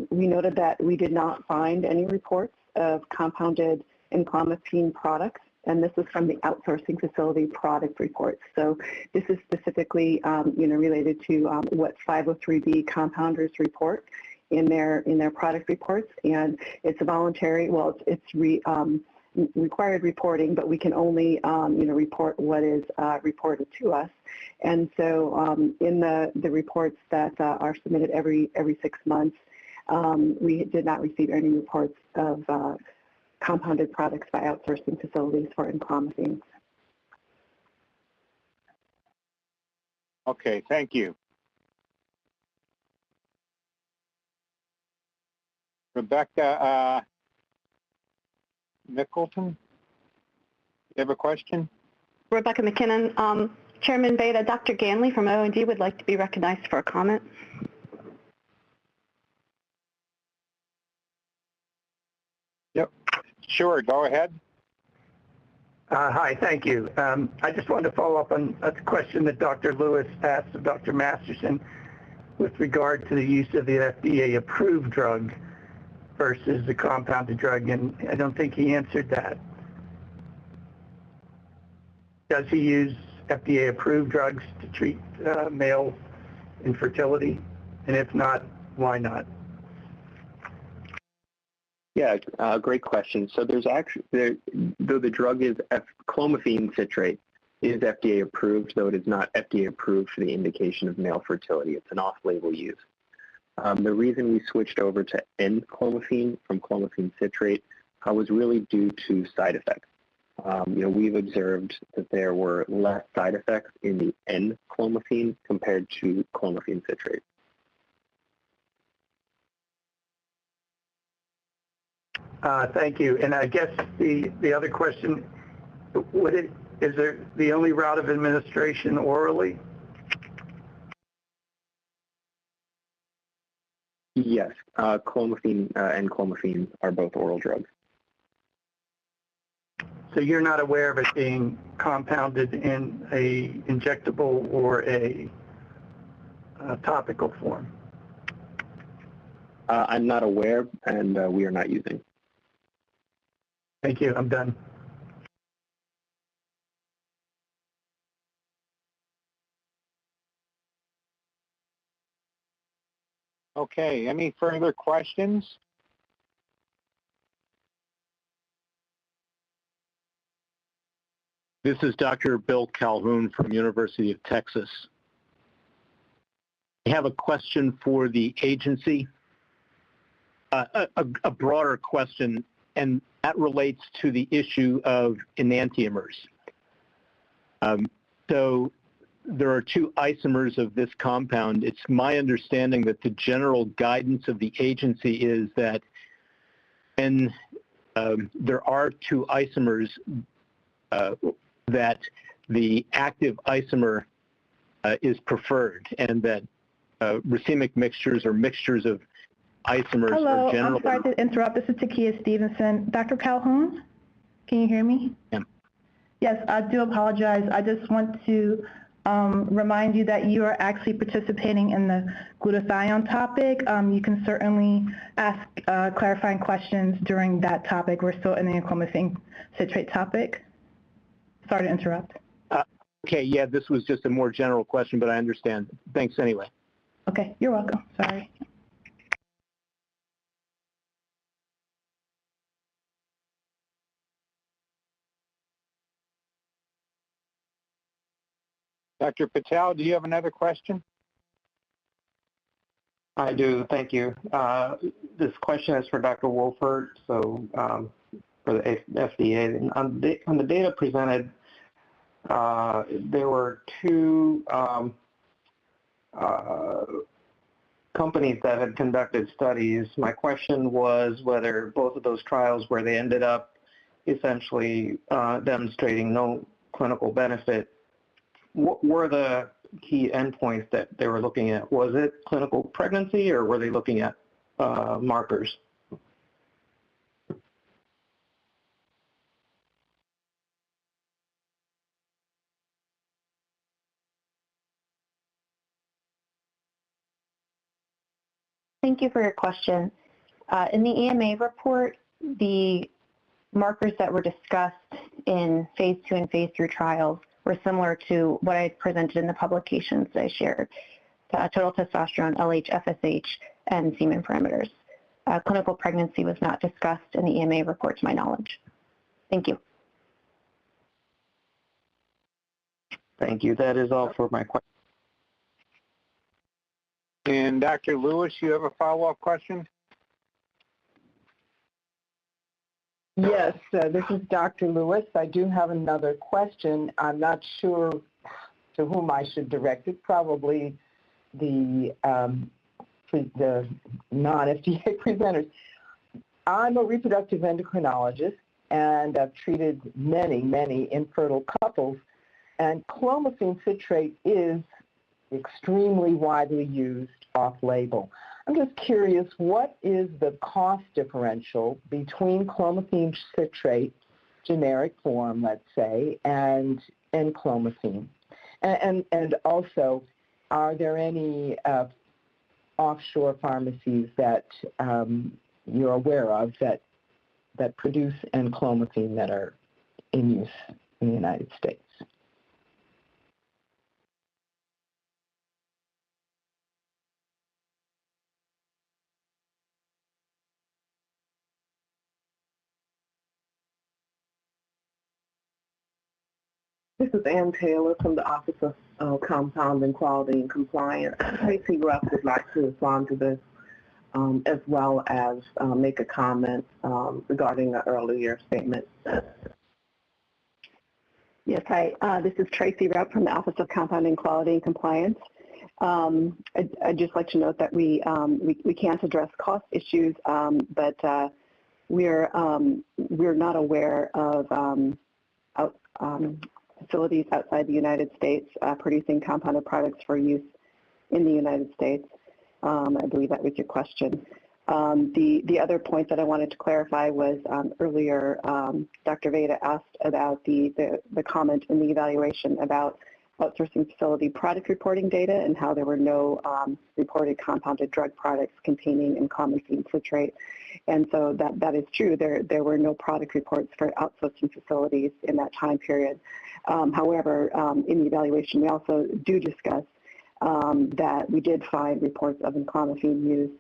we noted that we did not find any reports of compounded enclomiphene products, and this is from the outsourcing facility product reports. So this is specifically, related to what 503B compounders report in their product reports, and it's a voluntary. Well, it's required reporting, but we can only report what is reported to us. And so in the reports that are submitted every 6 months, we did not receive any reports of compounded products by outsourcing facilities for enclomiphene. Okay, thank you. Rebecca Mickleton, you have a question? Rebecca McKinnon, Chairman Beta, Dr. Ganley from O&D would like to be recognized for a comment. Yep, sure, go ahead. Hi, thank you. I just wanted to follow up on a question that Dr. Lewis asked of Dr. Masterson with regard to the use of the FDA-approved drug versus the compounded drug, and I don't think he answered that. Does he use FDA-approved drugs to treat male infertility? And if not, why not? Yeah, great question. So there's actually, though the drug is clomiphene citrate, is FDA approved, though it is not FDA approved for the indication of male fertility. It's an off-label use. The reason we switched over to enclomiphene from clomiphene citrate was really due to side effects. We've observed that there were less side effects in the enclomiphene compared to clomiphene citrate. Thank you. And I guess the other question, is there the only route of administration orally? Yes, clomiphene and clomiphene are both oral drugs. So you're not aware of it being compounded in a injectable or a topical form? I'm not aware, and we are not using. Thank you. I'm done. Okay, any further questions? This is Dr. Bill Calhoun from University of Texas. I have a question for the agency, a broader question, and that relates to the issue of enantiomers. So there are two isomers of this compound. It's my understanding that the general guidance of the agency is that when there are two isomers, that the active isomer is preferred, and that racemic mixtures or mixtures of isomers Hello, are generally... I'm sorry to interrupt. This is Takia Stevenson. Dr. Calhoun, can you hear me? Yeah. Yes, I do apologize. I just want to remind you that you are actually participating in the glutathione topic. You can certainly ask clarifying questions during that topic. We're still in the enclomiphene citrate topic. Sorry to interrupt. Okay, yeah, this was just a more general question, but I understand. Thanks anyway. Okay, you're welcome. Sorry. Dr. Patel, do you have another question? I do, thank you. This question is for Dr. Wolfert, so for the FDA. On the data presented, there were two companies that had conducted studies. My question was whether both of those trials, where they ended up essentially demonstrating no clinical benefit, what were the key endpoints that they were looking at? Was it clinical pregnancy, or were they looking at markers? Thank you for your question. In the EMA report, the markers that were discussed in phase 2 and phase 3 trials were similar to what I presented in the publications that I shared, total testosterone, LH, FSH, and semen parameters. Clinical pregnancy was not discussed in the EMA report to my knowledge. Thank you. Thank you. That is all for my questions. And Dr. Lewis, you have a follow-up question? Yes, this is Dr. Lewis. I do have another question. I'm not sure to whom I should direct it, probably the non-FDA presenters. I'm a reproductive endocrinologist, and I've treated many, many infertile couples, and clomiphene citrate is extremely widely used off-label. I'm just curious, what is the cost differential between clomiphene citrate, generic form, let's say, and enclomiphene? And also, are there any offshore pharmacies that you're aware of that produce enclomiphene that are in use in the United States? This is Ann Taylor from the Office of Compounding Quality and Compliance. Tracy Ruff would like to respond to this as well as make a comment regarding the earlier statement. Yes, hi. This is Tracy Rupp from the Office of Compounding Quality and Compliance. I'd just like to note that we can't address cost issues, but we're not aware of facilities outside the United States producing compounded products for use in the United States. I believe that was your question. The other point that I wanted to clarify was earlier Dr. Veda asked about the comment in the evaluation about outsourcing facility product reporting data and how there were no reported compounded drug products containing enclomiphene citrate. And so that is true. There were no product reports for outsourcing facilities in that time period. However, in the evaluation, we also do discuss that we did find reports of enclomiphene use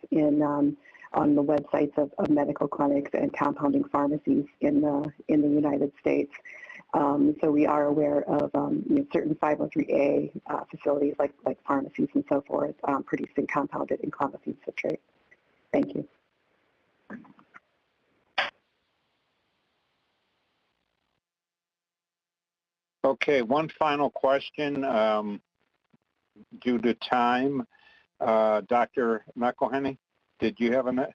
on the websites of medical clinics and compounding pharmacies in the United States. So we are aware of certain 503A facilities like pharmacies and so forth producing compounded enclomiphene citrate. Thank you. Okay, one final question due to time. Dr. McElhenney, did you have a...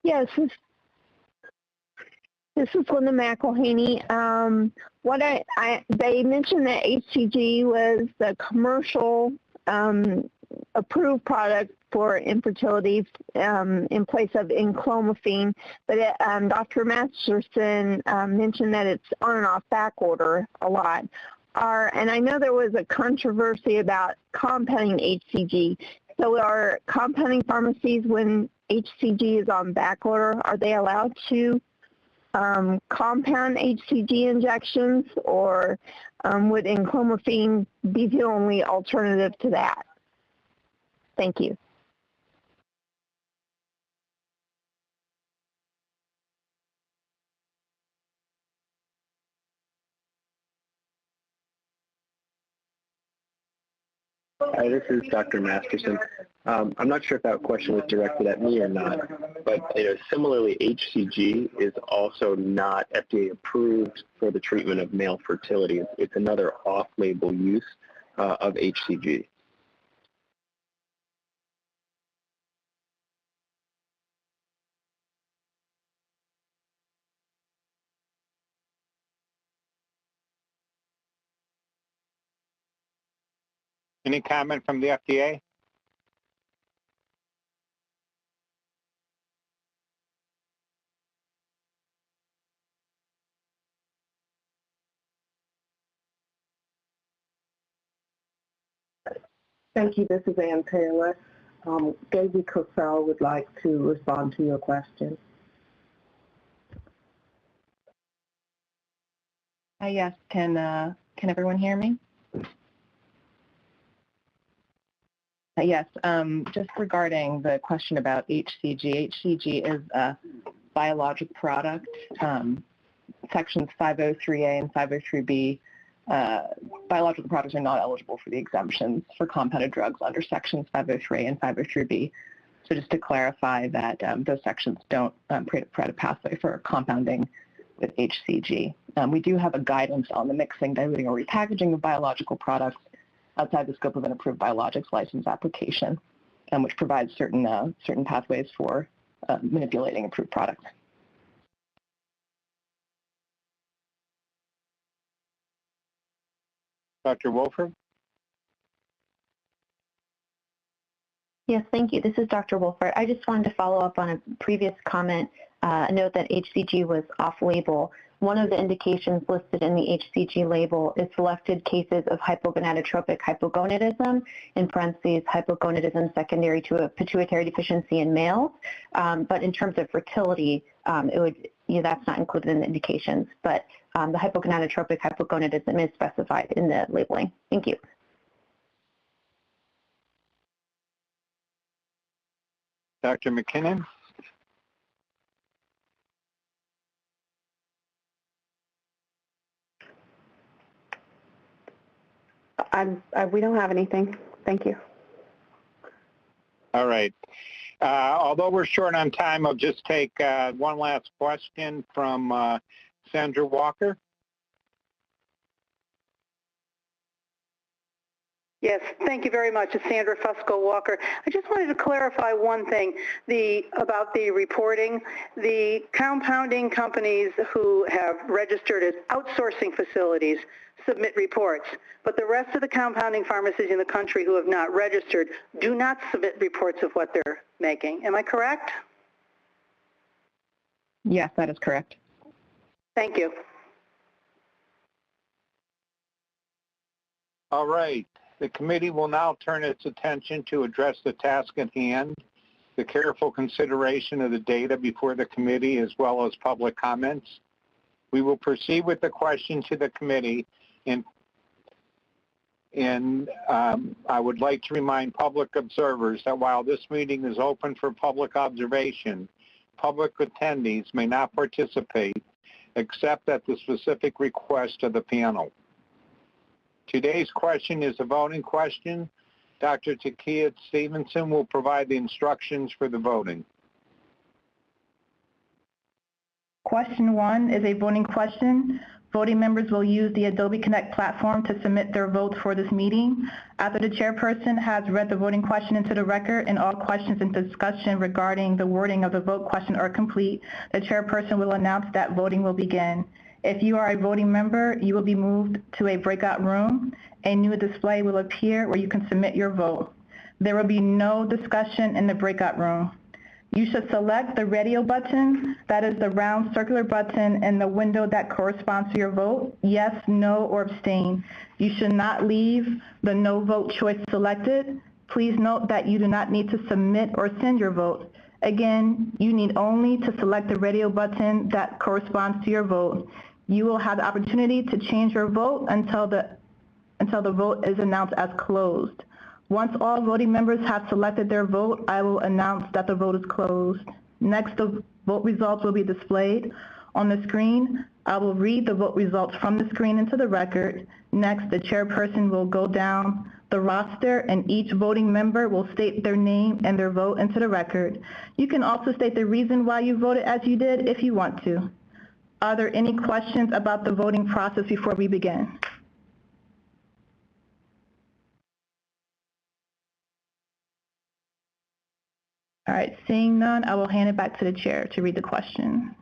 Yes, this is Linda McElhaney. They mentioned that HCG was the commercial approved product for infertility in place of enclomiphene, but Dr. Masterson mentioned that it's on and off back order a lot. And I know there was a controversy about compounding HCG. So are compounding pharmacies, when HCG is on back order, are they allowed to compound HCG injections, or would enclomiphene be the only alternative to that? Thank you. Hi, this is Dr. Masterson. I'm not sure if that question was directed at me or not, but similarly, HCG is also not FDA approved for the treatment of male fertility. It's another off-label use of HCG. Any comment from the FDA? Thank you. This is Ann Taylor. Gaby Cosell would like to respond to your question. Yes, can everyone hear me? Yes, just regarding the question about HCG. HCG is a biologic product. Sections 503A and 503B, biological products are not eligible for the exemptions for compounded drugs under sections 503A and 503B. So just to clarify that those sections don't provide a pathway for compounding with HCG. We do have a guidance on the mixing, diluting, or repackaging of biological products outside the scope of an approved biologics license application, which provides certain pathways for manipulating approved products. Dr. Wolford? Yes, thank you. This is Dr. Wolfert. I just wanted to follow up on a previous comment, note that HCG was off-label. One of the indications listed in the HCG label is selected cases of hypogonadotropic hypogonadism, in parentheses, hypogonadism secondary to a pituitary deficiency in males. But in terms of fertility, that's not included in the indications. But the hypogonadotropic hypogonadism is specified in the labeling. Thank you. Dr. McKinnon? We don't have anything. Thank you. All right. Although we're short on time, I'll just take one last question from Sandra Walker. Yes, thank you very much. It's Sandra Fusco-Walker. I just wanted to clarify one thing about the reporting. The compounding companies who have registered as outsourcing facilities submit reports, but the rest of the compounding pharmacies in the country who have not registered do not submit reports of what they're making. Am I correct? Yes, that is correct. Thank you. All right. The committee will now turn its attention to address the task at hand, the careful consideration of the data before the committee, as well as public comments. We will proceed with the question to the committee, and I would like to remind public observers that while this meeting is open for public observation, public attendees may not participate except at the specific request of the panel. Today's question is a voting question. Dr. Takia Stevenson will provide the instructions for the voting. Question 1 is a voting question. Voting members will use the Adobe Connect platform to submit their votes for this meeting. After the chairperson has read the voting question into the record and all questions and discussion regarding the wording of the vote question are complete, the chairperson will announce that voting will begin. If you are a voting member, you will be moved to a breakout room. A new display will appear where you can submit your vote. There will be no discussion in the breakout room. You should select the radio button, that is the round circular button in the window that corresponds to your vote, yes, no, or abstain. You should not leave the no vote choice selected. Please note that you do not need to submit or send your vote. Again, you need only to select the radio button that corresponds to your vote. You will have the opportunity to change your vote until the vote is announced as closed. Once all voting members have selected their vote, I will announce that the vote is closed. Next, the vote results will be displayed on the screen. I will read the vote results from the screen into the record. Next, the chairperson will go down the roster and each voting member will state their name and their vote into the record. You can also state the reason why you voted as you did if you want to. Are there any questions about the voting process before we begin? All right, seeing none, I will hand it back to the chair to read the question.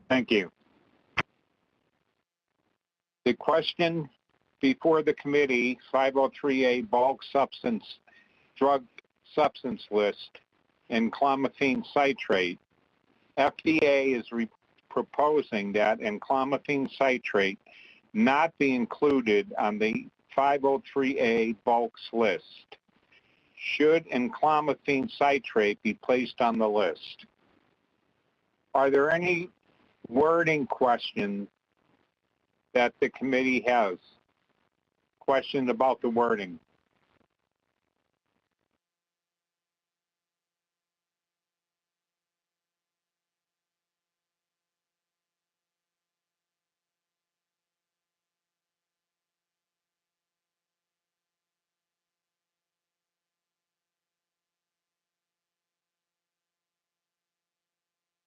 Thank you. The question before the committee 503A bulk drug substance list and clomiphene citrate. FDA is proposing that enclomiphene citrate not be included on the 503A bulks list. Should enclomiphene citrate be placed on the list? Are there any wording questions that the committee has? Questions about the wording?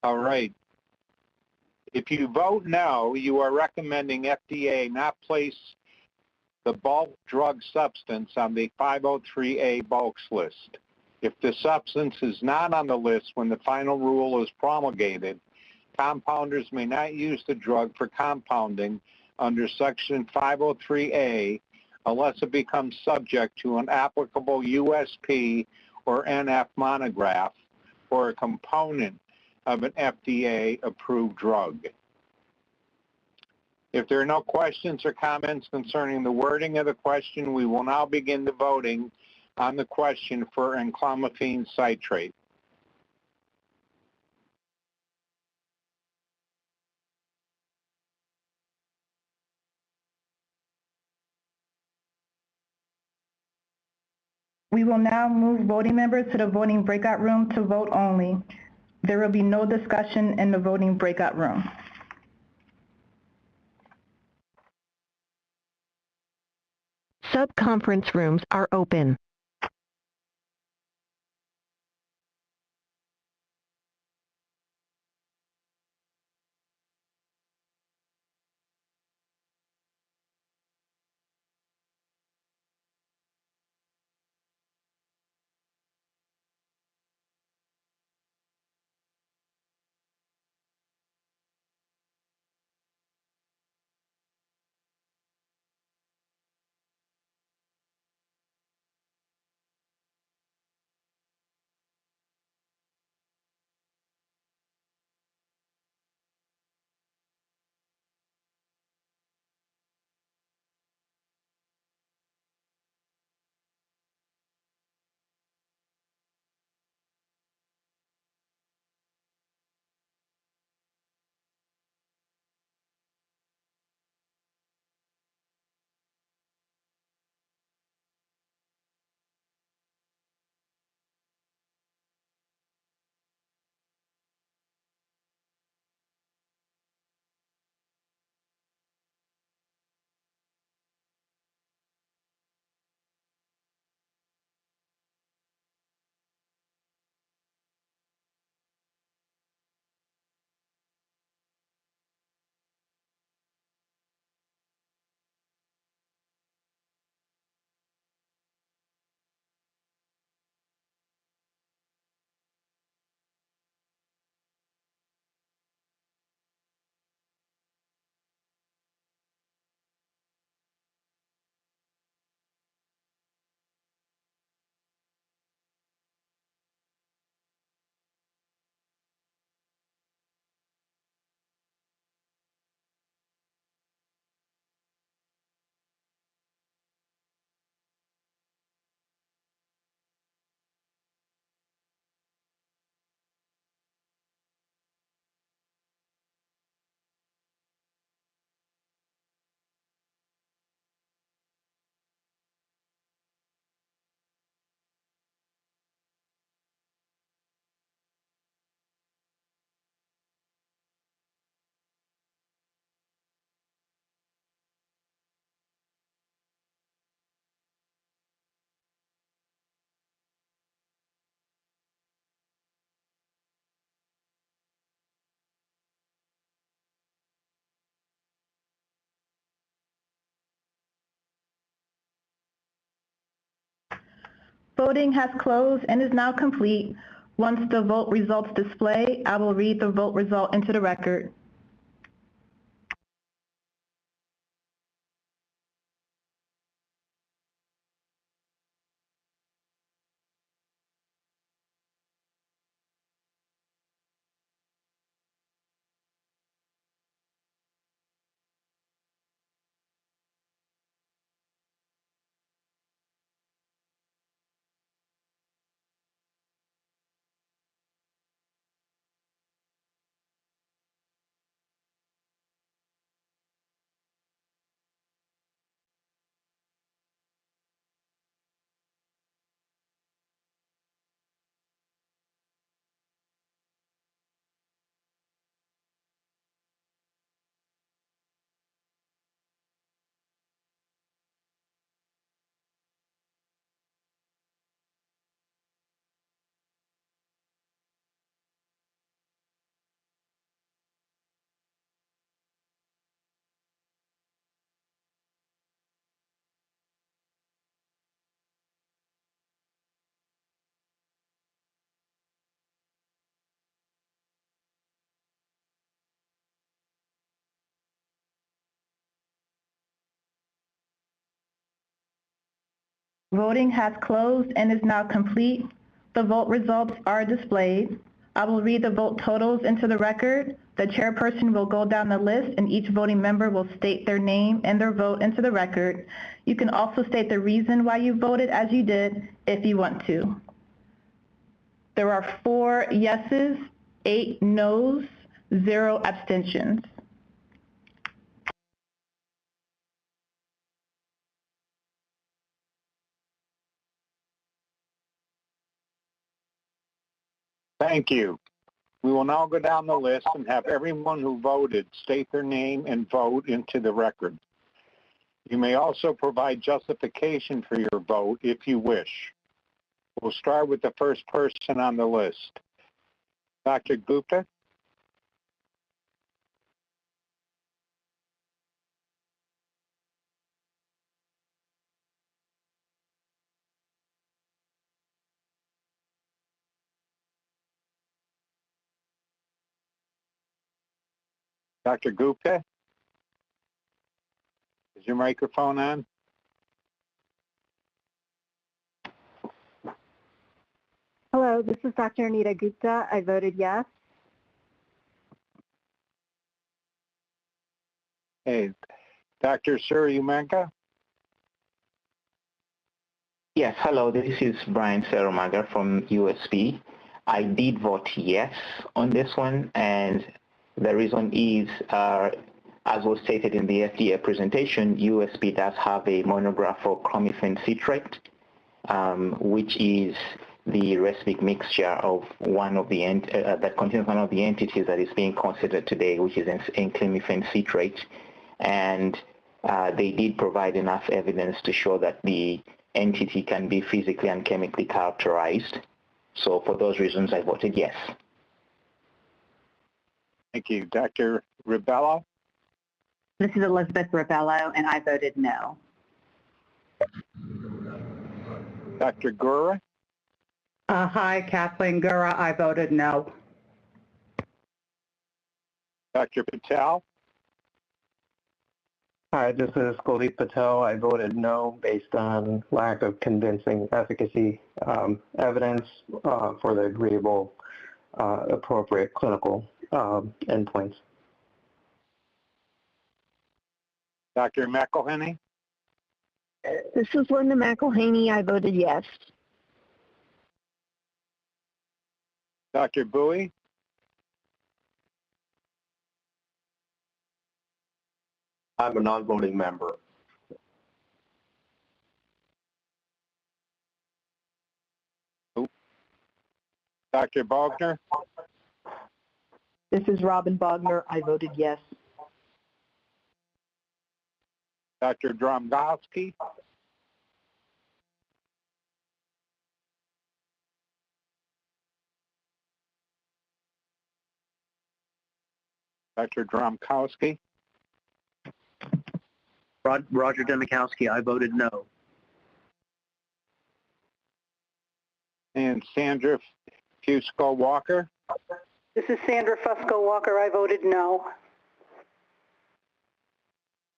All right. If you vote no, you are recommending FDA not place the bulk drug substance on the 503A bulks list. If the substance is not on the list when the final rule is promulgated, compounders may not use the drug for compounding under Section 503A unless it becomes subject to an applicable USP or NF monograph or a component of an FDA-approved drug. If there are no questions or comments concerning the wording of the question, we will now begin the voting on the question for enclomiphene citrate. We will now move voting members to the voting breakout room to vote only. There will be no discussion in the voting breakout room. Sub-conference rooms are open. Voting has closed and is now complete. Once the vote results display, I will read the vote result into the record. Voting has closed and is now complete. The vote results are displayed. I will read the vote totals into the record. The chairperson will go down the list and each voting member will state their name and their vote into the record. You can also state the reason why you voted as you did if you want to. There are 4 yeses, 8 noes, 0 abstentions. Thank you. We will now go down the list and have everyone who voted state their name and vote into the record. You may also provide justification for your vote if you wish. We'll start with the first person on the list. Dr. Gupta? Dr. Gupta? Is your microphone on? Hello, this is Dr. Anita Gupta. I voted yes. Hey, Dr. Suryumanka? Yes, hello, this is Brian Seromaga from USP. I did vote yes on this one, and the reason is, as was stated in the FDA presentation, USP does have a monograph for Clomiphene citrate, which is the recipe mixture of one of the that contains one of the entities that is being considered today, which is enclomiphene citrate, and they did provide enough evidence to show that the entity can be physically and chemically characterized. So for those reasons, I voted yes. Thank you. Dr. Ribello? This is Elizabeth Ribello, and I voted no. Dr. Gura? Hi, Kathleen Gura. I voted no. Dr. Patel? Hi, this is Kuldeep Patel. I voted no based on lack of convincing efficacy evidence for the agreeable, appropriate clinical endpoints. Dr. McElhenney? This is Linda McElhaney. I voted yes. Dr. Bowie? I'm a non-voting member. Dr. Bogner? This is Robin Bogner. I voted yes. Dr. Dromgowski? Dr. Dromkowski? Roger Demikowski, I voted no. And Sandra Fusco-Walker? This is Sandra Fusco-Walker. I voted no.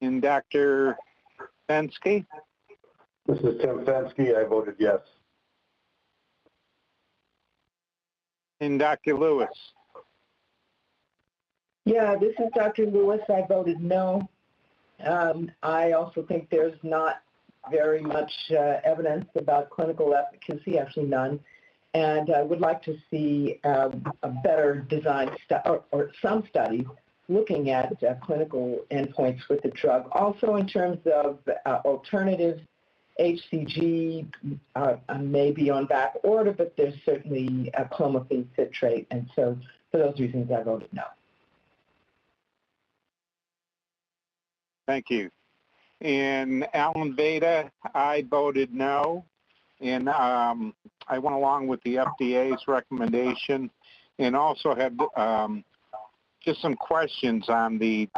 And Dr. Fensky? This is Tim Fensky. I voted yes. And Dr. Lewis? Yeah, this is Dr. Lewis. I voted no. I also think there's not very much evidence about clinical efficacy, actually none. And I would like to see a better design or some studies looking at clinical endpoints with the drug. Also in terms of alternatives, HCG may be on back order, but there's certainly a Clomiphene citrate. And so for those reasons, I voted no. Thank you. And Alan Veda, I voted no. And I went along with the FDA's recommendation and also had just some questions on the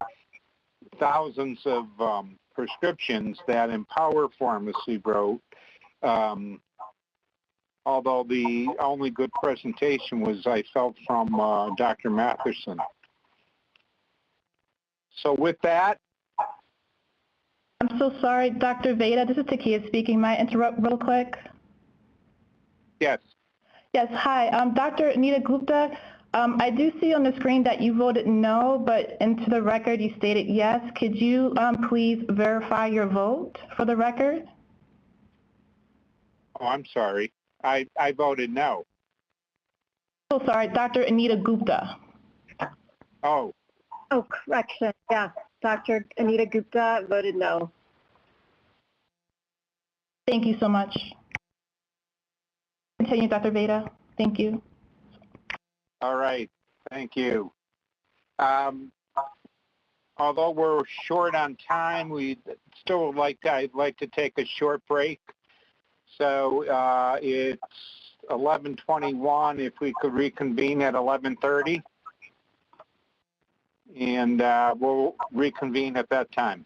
thousands of prescriptions that Empower Pharmacy wrote, although the only good presentation was, I felt, from Dr. Matherson. So with that, I'm so sorry, Dr. Veda. This is Takia speaking. May I interrupt real quick? Yes. Yes, hi. Dr. Anita Gupta, I do see on the screen that you voted no, but into the record you stated yes. Could you please verify your vote for the record? Oh, I'm sorry. I voted no. So sorry, Dr. Anita Gupta. Oh. Oh, correction. Yeah, Dr. Anita Gupta voted no. Thank you so much. Continue, Dr. Veda. Thank you. All right. Thank you. Although we're short on time, I'd like to take a short break. So it's 11:21. If we could reconvene at 11:30, and we'll reconvene at that time.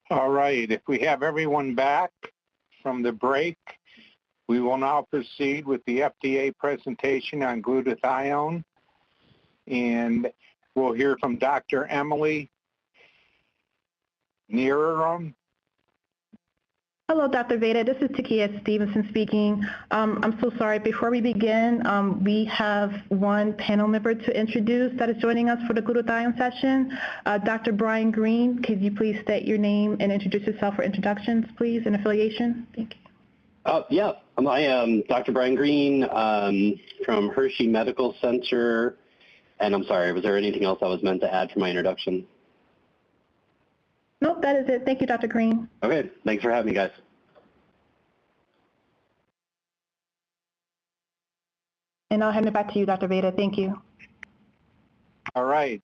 All right, if we have everyone back from the break, we will now proceed with the FDA presentation on glutathione, and we'll hear from Dr. Emily Neerum. Hello, Dr. Veda. This is Takia Stevenson speaking. I'm so sorry. Before we begin, we have one panel member to introduce that is joining us for the glutathione session. Dr. Brian Green, could you please state your name and introduce yourself for introductions, please, and affiliation? Thank you. Yeah, I am Dr. Brian Green from Hershey Medical Center. And I'm sorry, was there anything else I was meant to add for my introduction? Nope, that is it. Thank you, Dr. Green. Okay, thanks for having me, guys. And I'll hand it back to you, Dr. Veda. Thank you. All right,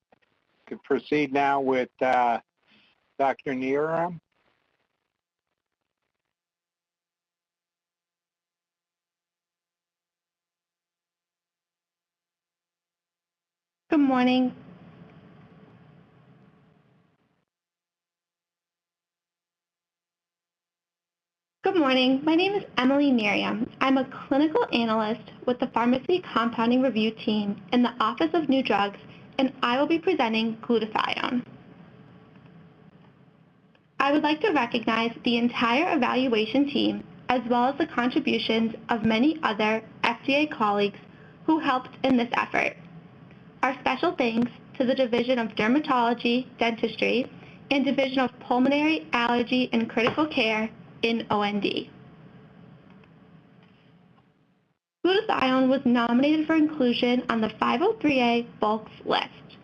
could proceed now with Dr. Neerum. Good morning. Good morning. My name is Emily Neerum. I'm a clinical analyst with the Pharmacy Compounding Review Team in the Office of New Drugs, and I will be presenting glutathione. I would like to recognize the entire evaluation team as well as the contributions of many other FDA colleagues who helped in this effort. Our special thanks to the Division of Dermatology, Dentistry, and Division of Pulmonary, Allergy, and Critical Care in OND. Glutathione was nominated for inclusion on the 503A bulks list.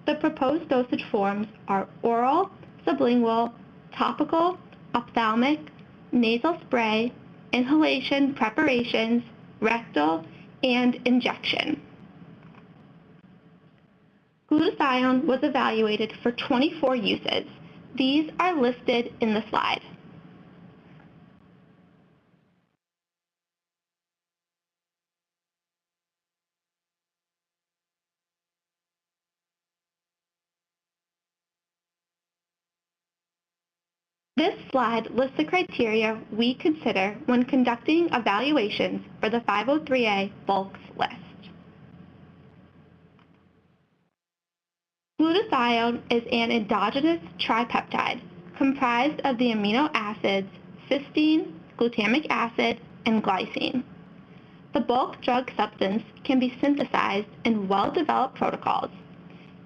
The proposed dosage forms are oral, sublingual, topical, ophthalmic, nasal spray, inhalation preparations, rectal, and injection. Glutathione was evaluated for 24 uses. These are listed in the slide. This slide lists the criteria we consider when conducting evaluations for the 503A bulks list. Glutathione is an endogenous tripeptide comprised of the amino acids cysteine, glutamic acid, and glycine. The bulk drug substance can be synthesized in well-developed protocols.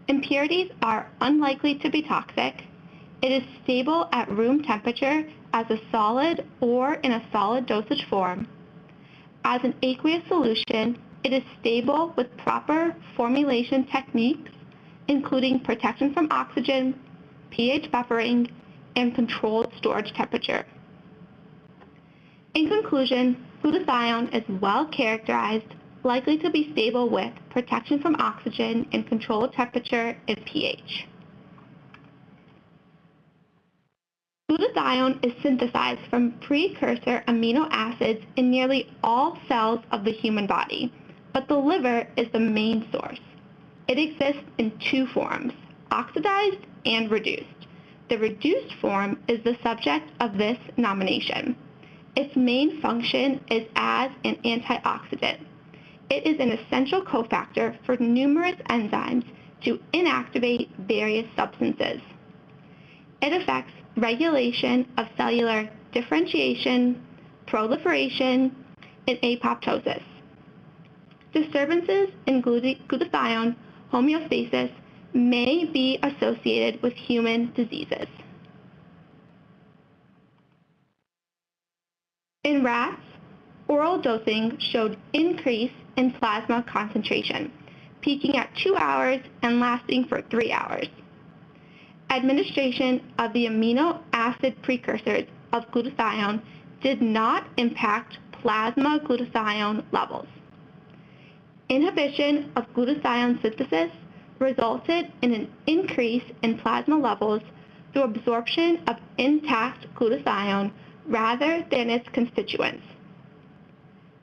Impurities are unlikely to be toxic. It is stable at room temperature as a solid or in a solid dosage form. As an aqueous solution, it is stable with proper formulation techniques, including protection from oxygen, pH buffering, and controlled storage temperature. In conclusion, glutathione is well characterized, likely to be stable with protection from oxygen and controlled temperature and pH. Glutathione is synthesized from precursor amino acids in nearly all cells of the human body, but the liver is the main source. It exists in two forms, oxidized and reduced. The reduced form is the subject of this nomination. Its main function is as an antioxidant. It is an essential cofactor for numerous enzymes to inactivate various substances. It affects regulation of cellular differentiation, proliferation, and apoptosis. Disturbances in glutathione homeostasis may be associated with human diseases. In rats, oral dosing showed increase in plasma concentration, peaking at 2 hours and lasting for 3 hours. Administration of the amino acid precursors of glutathione did not impact plasma glutathione levels. Inhibition of glutathione synthesis resulted in an increase in plasma levels through absorption of intact glutathione rather than its constituents.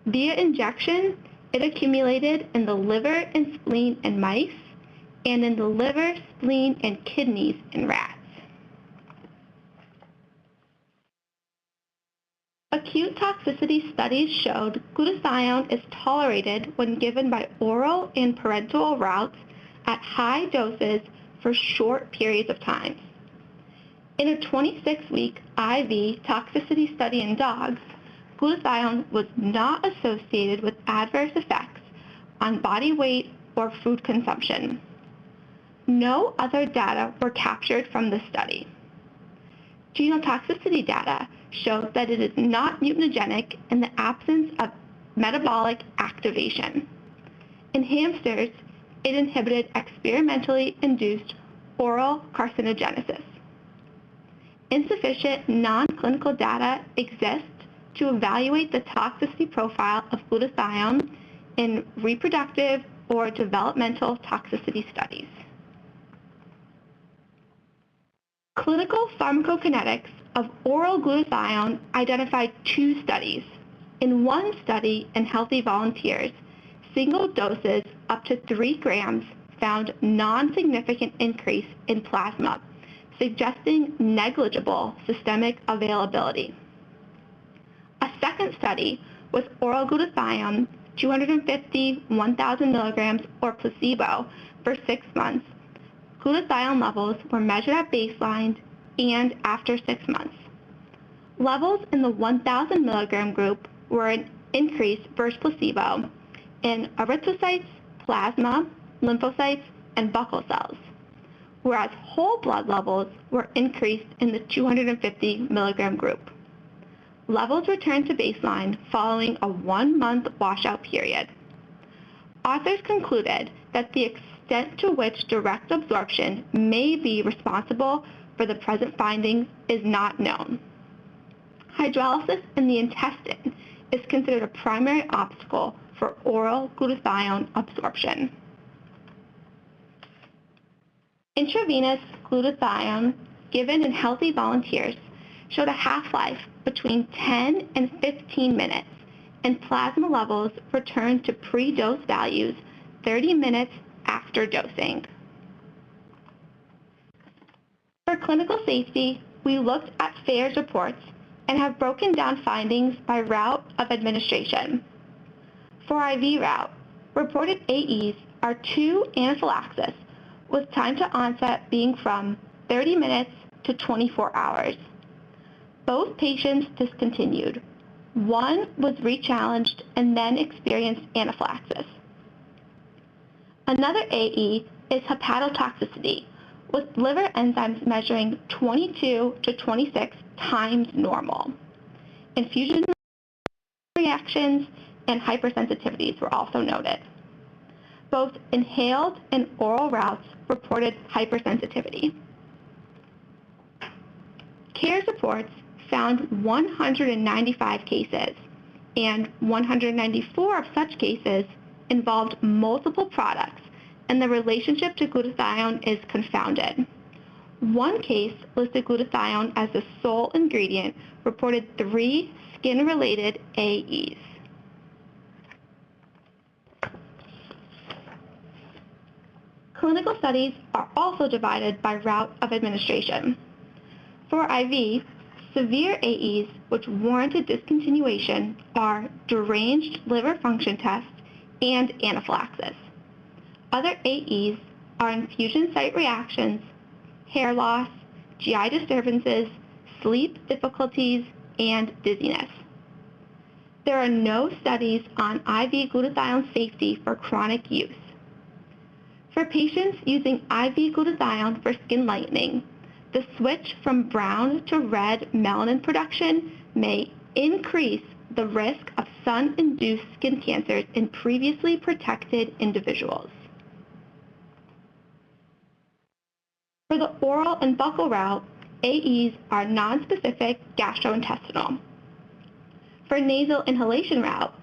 Via injection, it accumulated in the liver and spleen in mice and in the liver, spleen, and kidneys in rats. Acute toxicity studies showed glutathione is tolerated when given by oral and parenteral routes at high doses for short periods of time. In a 26-week IV toxicity study in dogs, glutathione was not associated with adverse effects on body weight or food consumption. No other data were captured from this study. Genotoxicity data showed that it is not mutagenic in the absence of metabolic activation. In hamsters, it inhibited experimentally induced oral carcinogenesis. Insufficient non-clinical data exist to evaluate the toxicity profile of glutathione in reproductive or developmental toxicity studies. Clinical pharmacokinetics of oral glutathione identified 2 studies. In one study in healthy volunteers, single doses up to 3 grams found non-significant increase in plasma, suggesting negligible systemic availability. A second study with oral glutathione, 250, 1,000 milligrams, or placebo for 6 months. Glutathione levels were measured at baseline and after 6 months. Levels in the 1,000 milligram group were an increase versus placebo in erythrocytes, plasma, lymphocytes, and buccal cells, whereas whole blood levels were increased in the 250 milligram group. Levels returned to baseline following a 1-month washout period. Authors concluded that the extent to which direct absorption may be responsible for the present findings is not known. Hydrolysis in the intestine is considered a primary obstacle for oral glutathione absorption. Intravenous glutathione given in healthy volunteers showed a half-life between 10 and 15 minutes, and plasma levels returned to pre-dose values 30 minutes after dosing. For clinical safety, we looked at FAERS reports and have broken down findings by route of administration. For IV route, reported AEs are 2 anaphylaxis, with time to onset being from 30 minutes to 24 hours. Both patients discontinued. One was rechallenged and then experienced anaphylaxis. Another AE is hepatotoxicity, with liver enzymes measuring 22 to 26 times normal. Infusion reactions and hypersensitivities were also noted. Both inhaled and oral routes reported hypersensitivity. CARES reports found 195 cases, and 194 of such cases involved multiple products, and the relationship to glutathione is confounded. One case listed glutathione as the sole ingredient, reported 3 skin-related AEs. Clinical studies are also divided by route of administration. For IV, severe AEs which warranted discontinuation are deranged liver function test and anaphylaxis. Other AEs are infusion site reactions, hair loss, GI disturbances, sleep difficulties, and dizziness. There are no studies on IV glutathione safety for chronic use. For patients using IV glutathione for skin lightening, the switch from brown to red melanin production may increase the risk of sun-induced skin cancers in previously protected individuals. For the oral and buccal route, AEs are nonspecific gastrointestinal. For nasal inhalation route,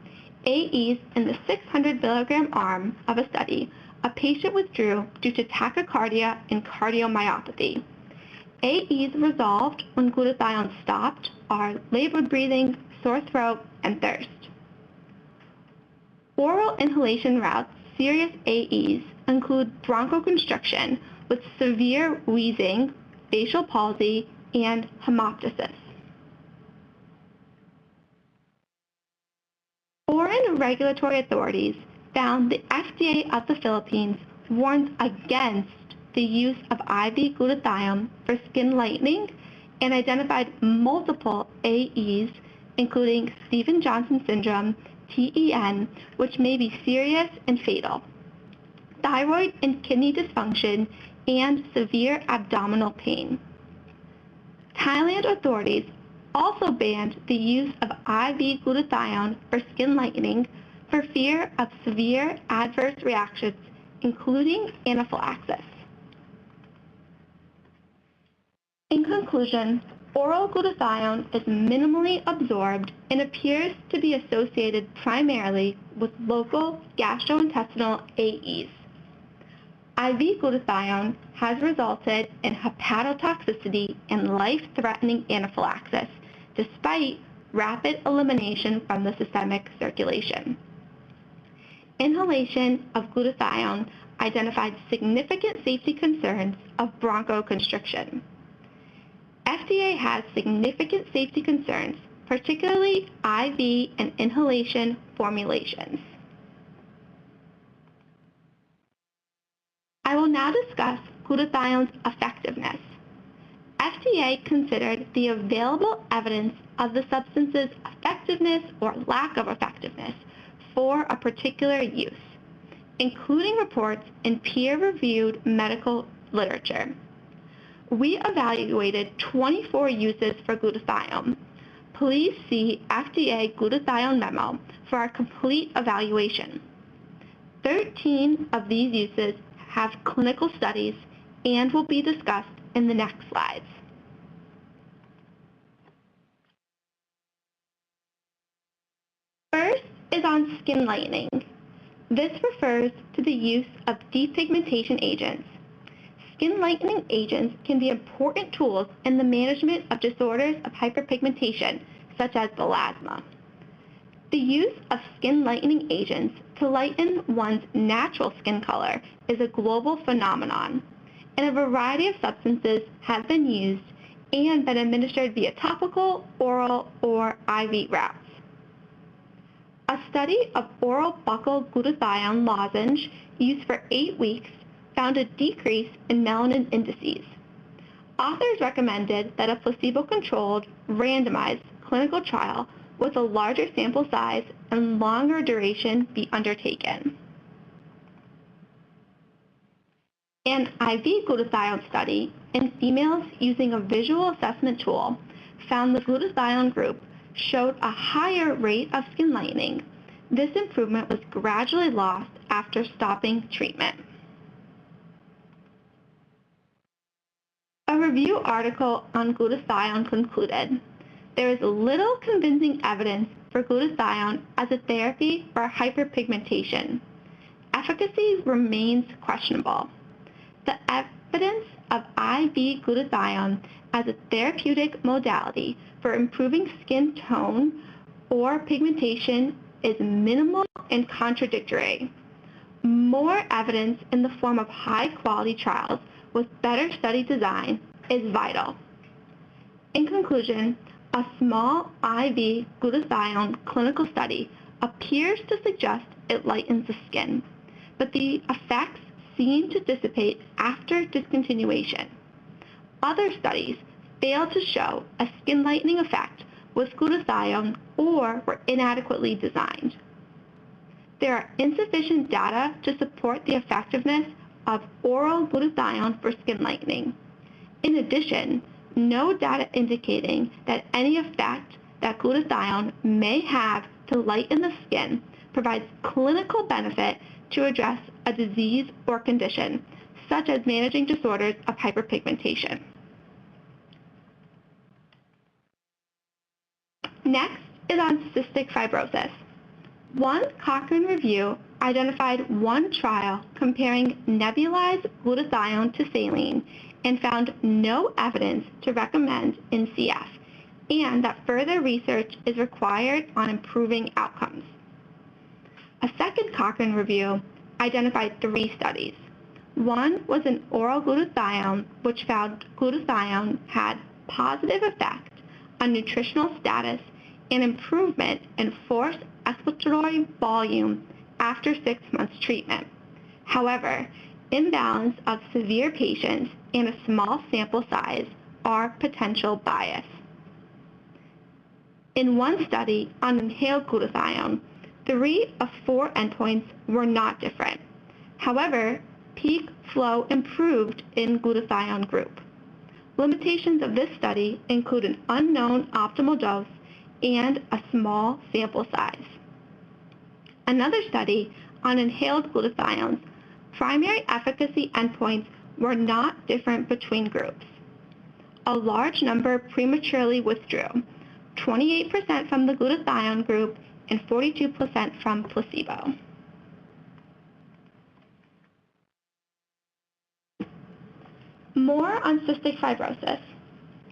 AEs in the 600 milligram arm of a study, a patient withdrew due to tachycardia and cardiomyopathy. AEs resolved when glutathione stopped are labored breathing, sore throat, and thirst. Oral inhalation routes serious AEs include bronchoconstriction with severe wheezing, facial palsy, and hemoptysis. foreign regulatory authorities found the FDA of the Philippines warns against the use of IV glutathione for skin lightening and identified multiple AEs, including Stevens-Johnson syndrome, TEN, which may be serious and fatal, thyroid and kidney dysfunction, and severe abdominal pain. Thailand authorities also banned the use of IV glutathione for skin lightening for fear of severe adverse reactions, including anaphylaxis. In conclusion, oral glutathione is minimally absorbed and appears to be associated primarily with local gastrointestinal AEs. IV glutathione has resulted in hepatotoxicity and life-threatening anaphylaxis, despite rapid elimination from the systemic circulation. Inhalation of glutathione identified significant safety concerns of bronchoconstriction. FDA has significant safety concerns, particularly IV and inhalation formulations. I will now discuss glutathione's effectiveness. FDA considered the available evidence of the substance's effectiveness or lack of effectiveness for a particular use, including reports in peer-reviewed medical literature. We evaluated 24 uses for glutathione. Please see FDA glutathione memo for our complete evaluation. 13 of these uses have clinical studies and will be discussed in the next slides. First is on skin lightening. This refers to the use of depigmentation agents. Skin lightening agents can be important tools in the management of disorders of hyperpigmentation, such as melasma. The use of skin lightening agents to lighten one's natural skin color is a global phenomenon, and a variety of substances have been used and been administered via topical, oral, or IV routes. A study of oral buccal glutathione lozenge used for 8 weeks found a decrease in melanin indices. Authors recommended that a placebo-controlled, randomized clinical trial with a larger sample size and longer duration be undertaken. An IV glutathione study in females using a visual assessment tool found the glutathione group showed a higher rate of skin lightening. This improvement was gradually lost after stopping treatment. A review article on glutathione concluded, there is little convincing evidence for glutathione as a therapy for hyperpigmentation. Efficacy remains questionable. The evidence of IV glutathione as a therapeutic modality for improving skin tone or pigmentation is minimal and contradictory. More evidence in the form of high-quality trials with better study design is vital. In conclusion, a small IV glutathione clinical study appears to suggest it lightens the skin, but the effects seem to dissipate after discontinuation. Other studies failed to show a skin lightening effect with glutathione or were inadequately designed. There are insufficient data to support the effectiveness of oral glutathione for skin lightening. In addition, no data indicating that any effect that glutathione may have to lighten the skin provides clinical benefit to address a disease or condition, such as managing disorders of hyperpigmentation. Next is on cystic fibrosis. One Cochrane review identified one trial comparing nebulized glutathione to saline and found no evidence to recommend in CF, and that further research is required on improving outcomes. A second Cochrane review identified 3 studies. One was an oral glutathione, which found glutathione had positive effect on nutritional status an improvement in forced expiratory volume after 6 months treatment. However, imbalance of severe patients and a small sample size are potential bias. In one study on inhaled glutathione, 3 of 4 endpoints were not different. However, peak flow improved in glutathione group. Limitations of this study include an unknown optimal dose and a small sample size. Another study on inhaled glutathione's primary efficacy endpoints were not different between groups. A large number prematurely withdrew, 28% from the glutathione group and 42% from placebo. More on cystic fibrosis.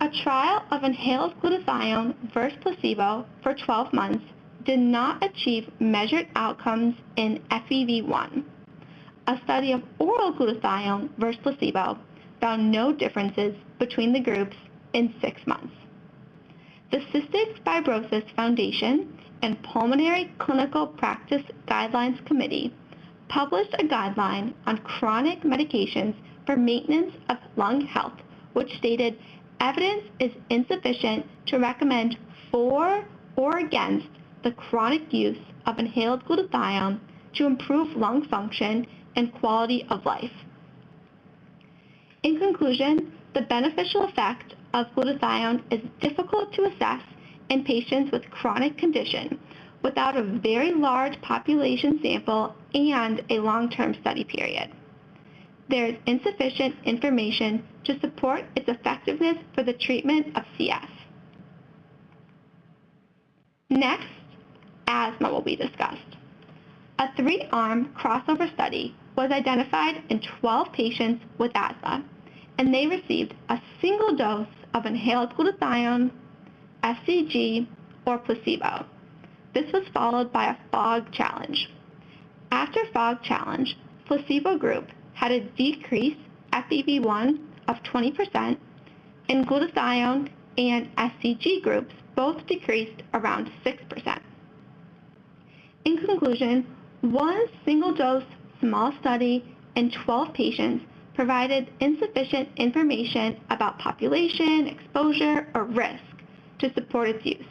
A trial of inhaled glutathione versus placebo for 12 months did not achieve measured outcomes in FEV1. A study of oral glutathione versus placebo found no differences between the groups in 6 months. The Cystic Fibrosis Foundation and Pulmonary Clinical Practice Guidelines Committee published a guideline on chronic medications for maintenance of lung health, which stated evidence is insufficient to recommend for or against the chronic use of inhaled glutathione to improve lung function and quality of life. In conclusion, the beneficial effect of glutathione is difficult to assess in patients with chronic condition without a very large population sample and a long-term study period. There is insufficient information to support its effectiveness for the treatment of CF. Next, asthma will be discussed. A 3-arm crossover study was identified in 12 patients with asthma, and they received a single dose of inhaled glutathione, SCG, or placebo. This was followed by a fog challenge. After fog challenge, placebo group had a decrease FEV1 of 20%, and glutathione and SCG groups both decreased around 6%. In conclusion, one single dose small study in 12 patients provided insufficient information about population, exposure, or risk to support its use.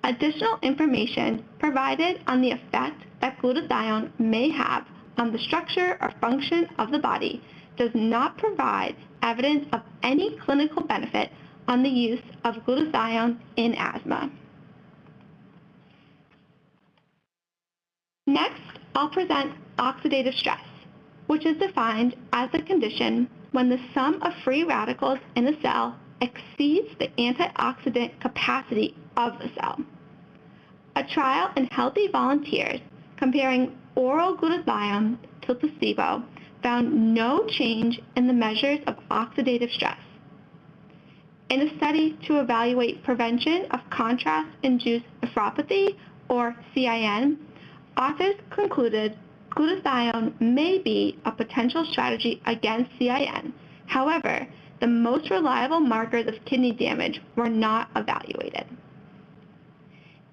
Additional information provided on the effect that glutathione may have on the structure or function of the body does not provide evidence of any clinical benefit on the use of glutathione in asthma. Next, I'll present oxidative stress, which is defined as the condition when the sum of free radicals in a cell exceeds the antioxidant capacity of the cell. A trial in healthy volunteers comparing oral glutathione to placebo found no change in the measures of oxidative stress. In a study to evaluate prevention of contrast-induced nephropathy, or CIN, authors concluded glutathione may be a potential strategy against CIN. However, the most reliable markers of kidney damage were not evaluated.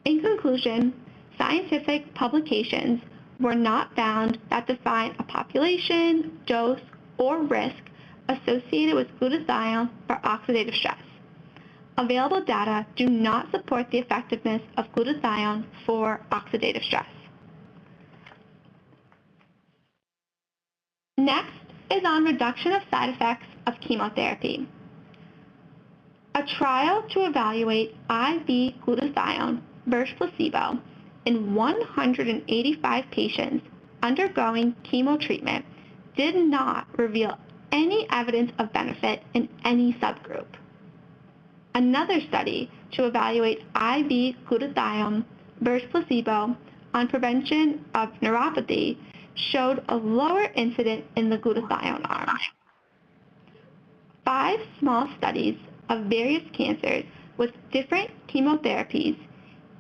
In conclusion, scientific publications were not found that define a population, dose, or risk associated with glutathione for oxidative stress. Available data do not support the effectiveness of glutathione for oxidative stress. Next is on reduction of side effects of chemotherapy. A trial to evaluate IV glutathione versus placebo in 185 patients undergoing chemo treatment did not reveal any evidence of benefit in any subgroup. Another study to evaluate IV glutathione versus placebo on prevention of neuropathy showed a lower incidence in the glutathione arm. 5 small studies of various cancers with different chemotherapies,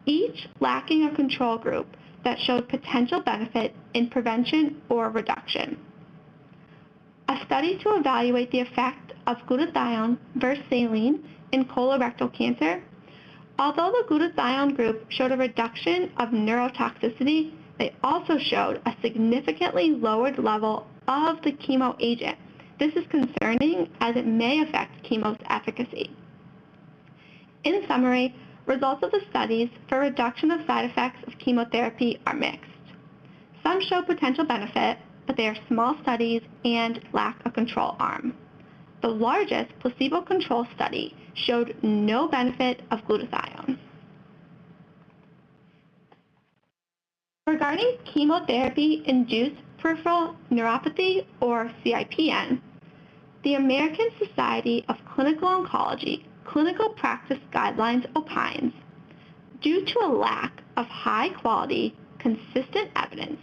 each lacking a control group that showed potential benefit in prevention or reduction. A study to evaluate the effect of glutathione versus saline in colorectal cancer Although the glutathione group showed a reduction of neurotoxicity, they also showed a significantly lowered level of the chemo agent. This is concerning as it may affect chemo's efficacy. In summary, results of the studies for reduction of side effects of chemotherapy are mixed. Some show potential benefit, but they are small studies and lack a control arm. The largest placebo-controlled study showed no benefit of glutathione. Regarding chemotherapy-induced peripheral neuropathy, or CIPN, the American Society of Clinical Oncology Clinical Practice Guidelines opines, due to a lack of high-quality, consistent evidence,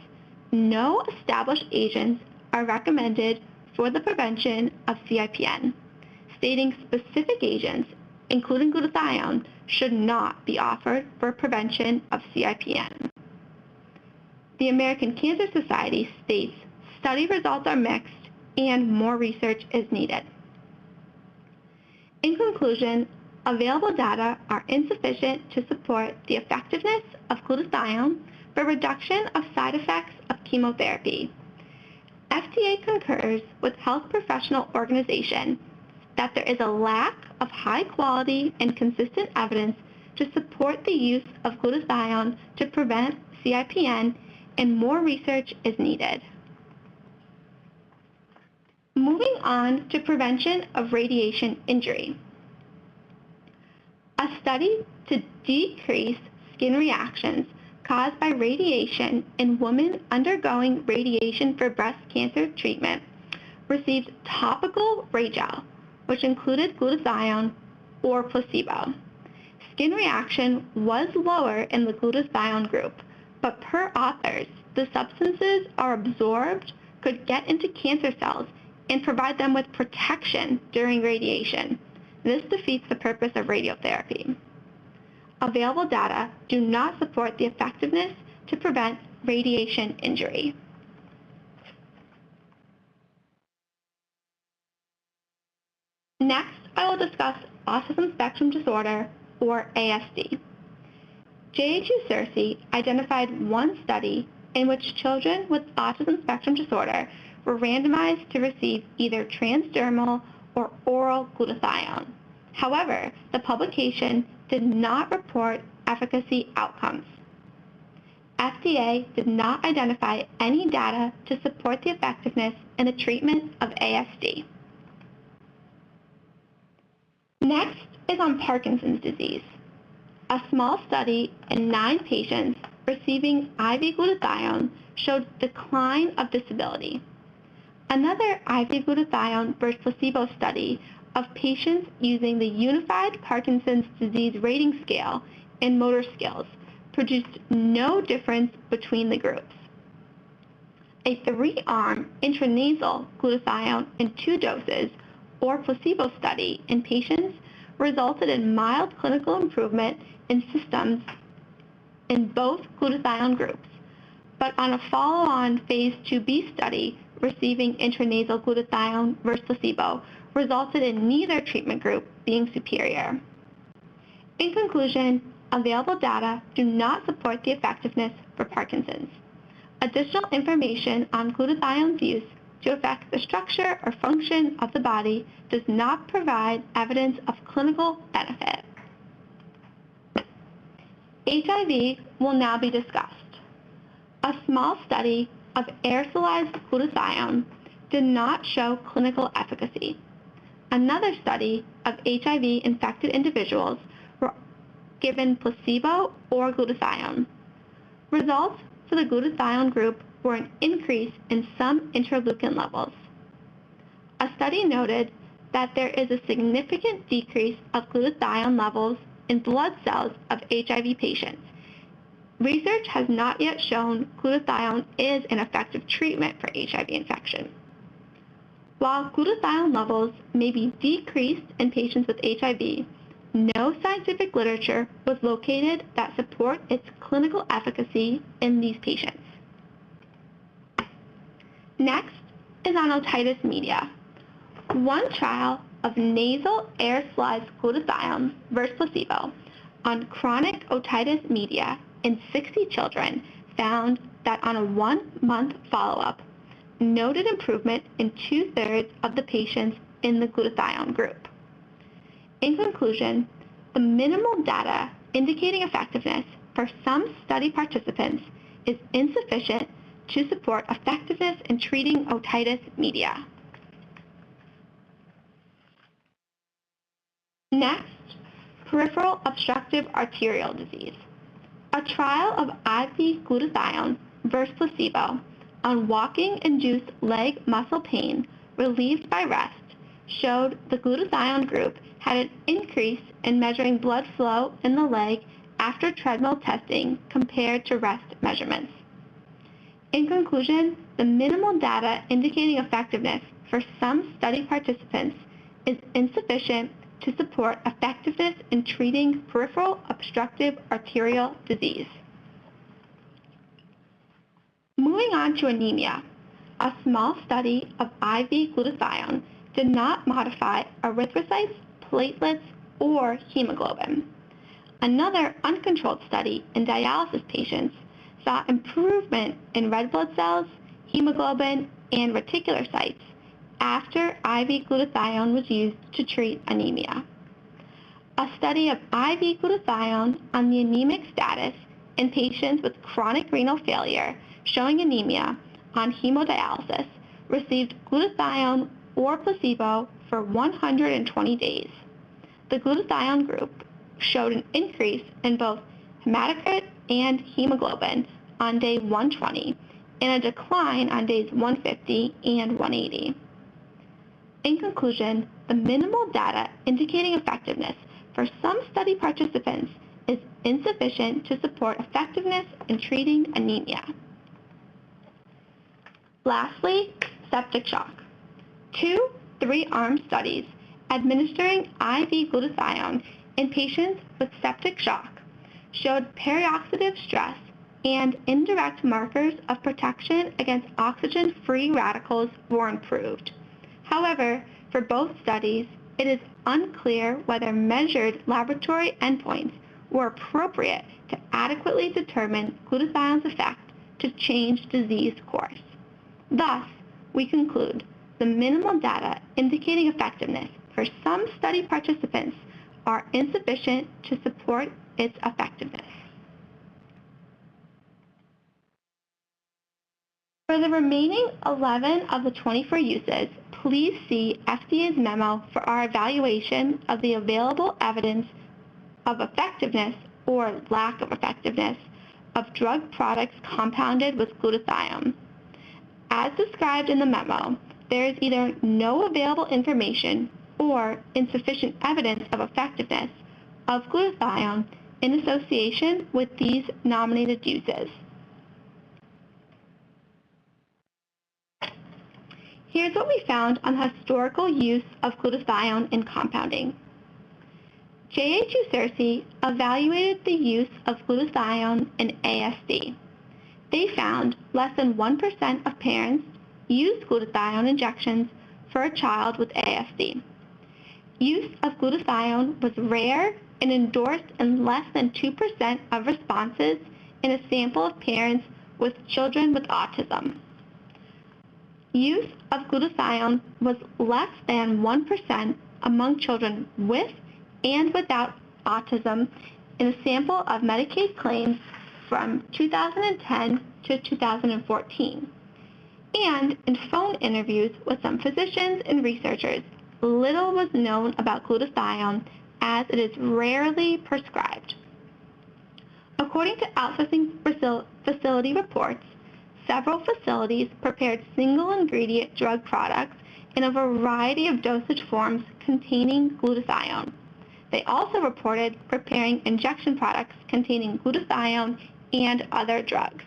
no established agents are recommended for the prevention of CIPN, stating specific agents, including glutathione, should not be offered for prevention of CIPN. The American Cancer Society states study results are mixed and more research is needed. In conclusion, available data are insufficient to support the effectiveness of glutathione for reduction of side effects of chemotherapy. FDA concurs with health professional organizations that there is a lack of high quality and consistent evidence to support the use of glutathione to prevent CIPN, and more research is needed. Moving on to prevention of radiation injury. A study to decrease skin reactions caused by radiation in women undergoing radiation for breast cancer treatment received topical Raygel, which included glutathione or placebo. Skin reaction was lower in the glutathione group, but per authors, the substances are absorbed, could get into cancer cells, and provide them with protection during radiation. This defeats the purpose of radiotherapy. Available data do not support the effectiveness to prevent radiation injury. Next, I will discuss autism spectrum disorder, or ASD. J.H.U. Searcy identified one study in which children with autism spectrum disorder were randomized to receive either transdermal or oral glutathione. However, the publication did not report efficacy outcomes. FDA did not identify any data to support the effectiveness in the treatment of ASD. Next is on Parkinson's disease. A small study in 9 patients receiving IV glutathione showed decline of disability. Another IV glutathione versus placebo study of patients using the Unified Parkinson's Disease Rating Scale and motor skills produced no difference between the groups. A 3-arm intranasal glutathione in 2 doses or placebo study in patients resulted in mild clinical improvement in symptoms in both glutathione groups, but on a follow-on phase 2b study receiving intranasal glutathione versus placebo resulted in neither treatment group being superior. In conclusion, available data do not support the effectiveness for Parkinson's. Additional information on glutathione's use to affect the structure or function of the body does not provide evidence of clinical benefit. HIV will now be discussed. A small study of aerosolized glutathione did not show clinical efficacy. Another study of HIV-infected individuals were given placebo or glutathione. Results for the glutathione group were an increase in some interleukin levels. A study noted that there is a significant decrease of glutathione levels in blood cells of HIV patients. Research has not yet shown glutathione is an effective treatment for HIV infection. While glutathione levels may be decreased in patients with HIV, no scientific literature was located that support its clinical efficacy in these patients. Next is on otitis media. One trial of nasal aerosolized glutathione versus placebo on chronic otitis media in 60 children found that on a 1-month follow-up, noted improvement in 2/3 of the patients in the glutathione group. In conclusion, the minimal data indicating effectiveness for some study participants is insufficient to support effectiveness in treating otitis media. Next, peripheral obstructive arterial disease. A trial of IV glutathione versus placebo on walking-induced leg muscle pain relieved by rest showed the glutathione group had an increase in measuring blood flow in the leg after treadmill testing compared to rest measurements. In conclusion, the minimal data indicating effectiveness for some study participants is insufficient to support effectiveness in treating peripheral obstructive arterial disease. Moving on to anemia, a small study of IV glutathione did not modify erythrocytes, platelets, or hemoglobin. Another uncontrolled study in dialysis patients saw improvement in red blood cells, hemoglobin, and reticulocytes after IV glutathione was used to treat anemia. A study of IV glutathione on the anemic status in patients with chronic renal failure showing anemia on hemodialysis received glutathione or placebo for 120 days. The glutathione group showed an increase in both hematocrit and hemoglobin on day 120 and a decline on days 150 and 180. In conclusion, the minimal data indicating effectiveness for some study participants is insufficient to support effectiveness in treating anemia. Lastly, septic shock. 2 3-arm studies administering IV glutathione in patients with septic shock showed perioxidative stress and indirect markers of protection against oxygen-free radicals were improved. However, for both studies, it is unclear whether measured laboratory endpoints were appropriate to adequately determine glutathione's effect to change disease course. Thus, we conclude the minimal data indicating effectiveness for some study participants are insufficient to support its effectiveness. For the remaining 11 of the 24 uses, please see FDA's memo for our evaluation of the available evidence of effectiveness or lack of effectiveness of drug products compounded with glutathione. As described in the memo, there is either no available information or insufficient evidence of effectiveness of glutathione in association with these nominated uses. Here's what we found on the historical use of glutathione in compounding. J.H. Ucerci evaluated the use of glutathione in ASD. They found less than 1% of parents used glutathione injections for a child with ASD. Use of glutathione was rare and endorsed in less than 2% of responses in a sample of parents with children with autism. Use of glutathione was less than 1% among children with and without autism in a sample of Medicaid claims from 2010 to 2014. And in phone interviews with some physicians and researchers, little was known about glutathione as it is rarely prescribed. According to outsourcing facility reports, several facilities prepared single-ingredient drug products in a variety of dosage forms containing glutathione. They also reported preparing injection products containing glutathione and other drugs.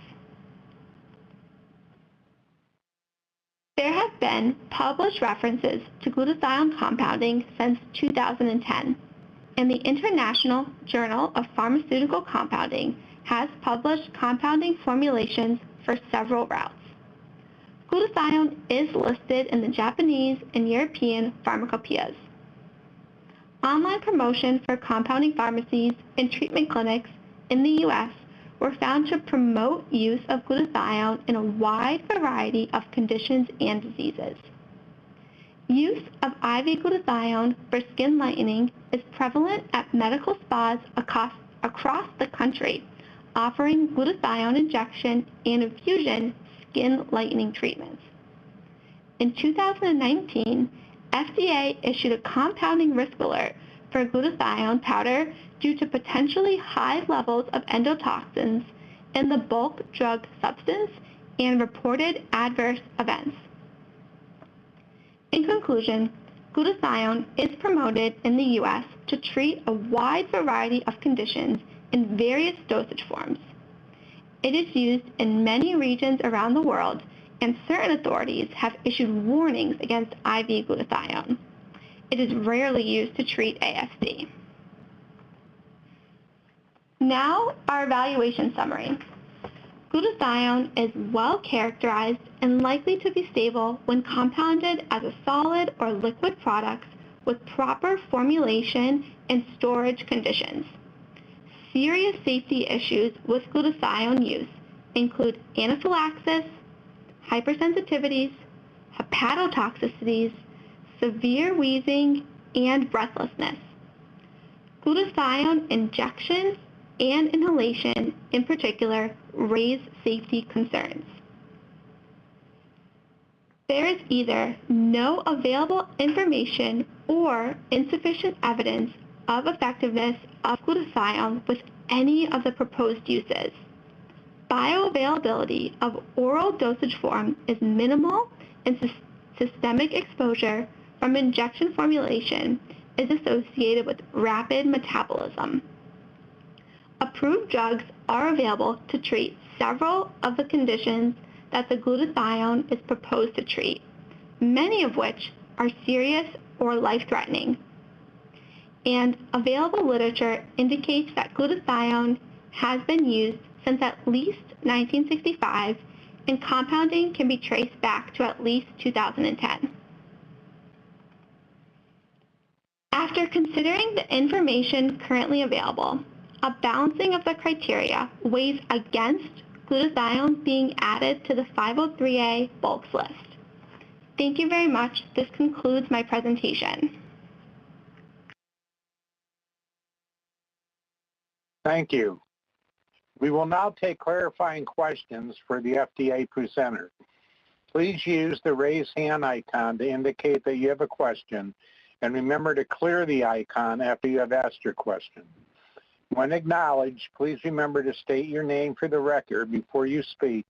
There have been published references to glutathione compounding since 2010, and the International Journal of Pharmaceutical Compounding has published compounding formulations for several routes. Glutathione is listed in the Japanese and European pharmacopoeias. online promotion for compounding pharmacies and treatment clinics in the U.S. were found to promote use of glutathione in a wide variety of conditions and diseases. Use of IV glutathione for skin lightening is prevalent at medical spas across the country, offering glutathione injection and infusion skin lightening treatments. In 2019, FDA issued a compounding risk alert for glutathione powder due to potentially high levels of endotoxins in the bulk drug substance and reported adverse events. In conclusion, glutathione is promoted in the U.S. to treat a wide variety of conditions in various dosage forms. It is used in many regions around the world, and certain authorities have issued warnings against IV glutathione. It is rarely used to treat ASD. Now, our evaluation summary. Glutathione is well characterized and likely to be stable when compounded as a solid or liquid product with proper formulation and storage conditions. Serious safety issues with glutathione use include anaphylaxis, hypersensitivities, hepatotoxicities, severe wheezing, and breathlessness. Glutathione injection and inhalation in particular raise safety concerns. There is either no available information or insufficient evidence of effectiveness of glutathione with any of the proposed uses. Bioavailability of oral dosage form is minimal, and systemic exposure from injection formulation is associated with rapid metabolism. Approved drugs are available to treat several of the conditions that the glutathione is proposed to treat, many of which are serious or life-threatening. And available literature indicates that glutathione has been used since at least 1965, and compounding can be traced back to at least 2010. After considering the information currently available, a balancing of the criteria weighs against glutathione being added to the 503A bulks list. Thank you very much. This concludes my presentation. Thank you. We will now take clarifying questions for the FDA presenter. Please use the raise hand icon to indicate that you have a question, and remember to clear the icon after you have asked your question. When acknowledged, please remember to state your name for the record before you speak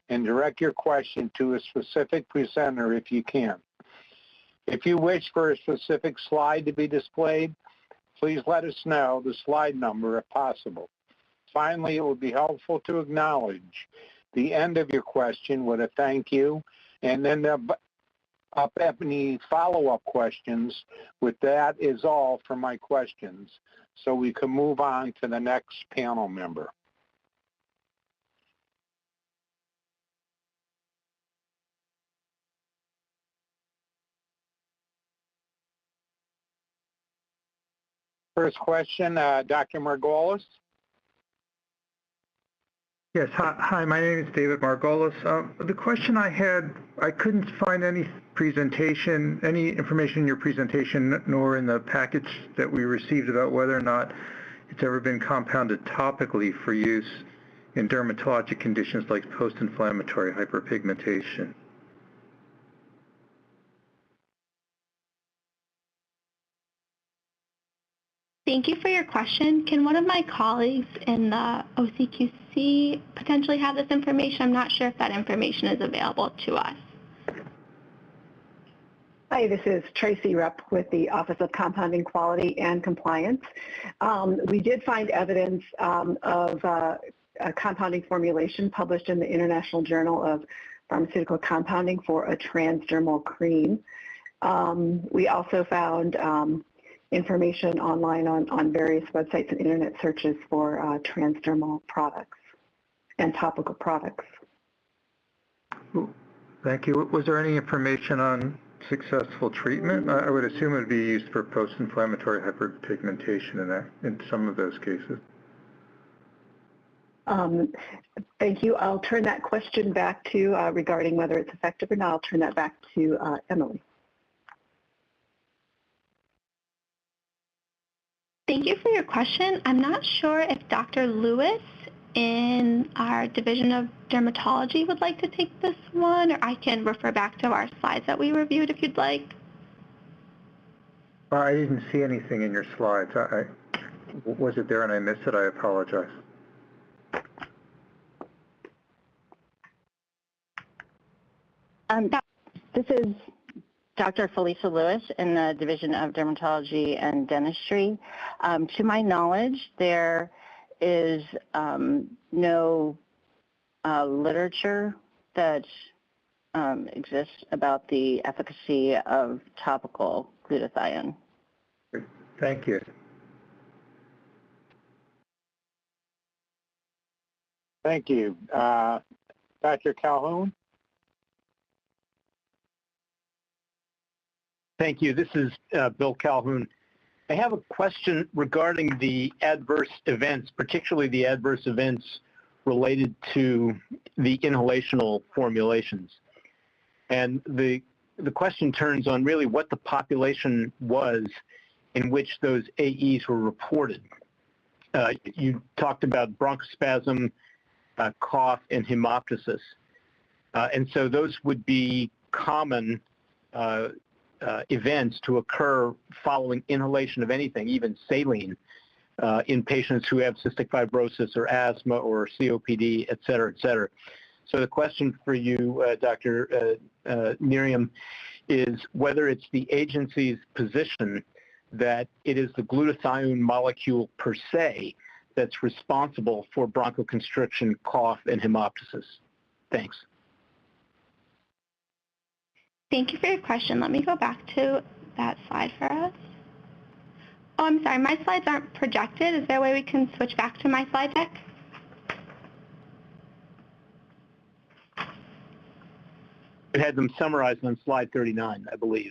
and direct your question to a specific presenter if you can. If you wish for a specific slide to be displayed, please let us know the slide number if possible. Finally, it would be helpful to acknowledge the end of your question with a thank you, and then up any follow-up questions. With that is all for my questions, so we can move on to the next panel member. First question, Dr. Margolis. Yes, hi, my name is David Margolis. The question I had, I couldn't find any presentation, any information in your presentation, nor in the package that we received about whether or not it's ever been compounded topically for use in dermatologic conditions like post-inflammatory hyperpigmentation. Thank you for your question. Can one of my colleagues in the OCQC potentially have this information? I'm not sure if that information is available to us. Hi, this is Tracy Rupp with the Office of Compounding Quality and Compliance. We did find evidence of a compounding formulation published in the International Journal of Pharmaceutical Compounding for a transdermal cream. We also found information online on various websites and internet searches for transdermal products and topical products. Thank you. Was there any information on successful treatment? I would assume it would be used for post-inflammatory hyperpigmentation in some of those cases. Thank you. I'll turn that question back to, regarding whether it's effective or not, I'll turn that back to Emily. Thank you for your question. I'm not sure if Dr. Lewis in our Division of Dermatology would like to take this one, or I can refer back to our slides that we reviewed if you'd like. I didn't see anything in your slides. Was it there and I missed it? I apologize. This is Dr. Felicia Lewis in the Division of Dermatology and Dentistry. To my knowledge, there is no literature that exists about the efficacy of topical glutathione. Thank you. Thank you. Dr. Calhoun? Thank you. This is Bill Calhoun. I have a question regarding the adverse events, particularly the adverse events related to the inhalational formulations. And the question turns on really what the population was in which those AEs were reported. You talked about bronchospasm, cough, and hemoptysis. And so those would be common events to occur following inhalation of anything, even saline, in patients who have cystic fibrosis or asthma or COPD, et cetera, et cetera. So the question for you, Dr. Miriam, is whether it's the agency's position that it is the glutathione molecule per se that's responsible for bronchoconstriction, cough, and hemoptysis. Thanks. Thank you for your question. Let me go back to that slide for us. Oh, I'm sorry, my slides aren't projected. Is there a way we can switch back to my slide deck? It had them summarized on slide 39, I believe.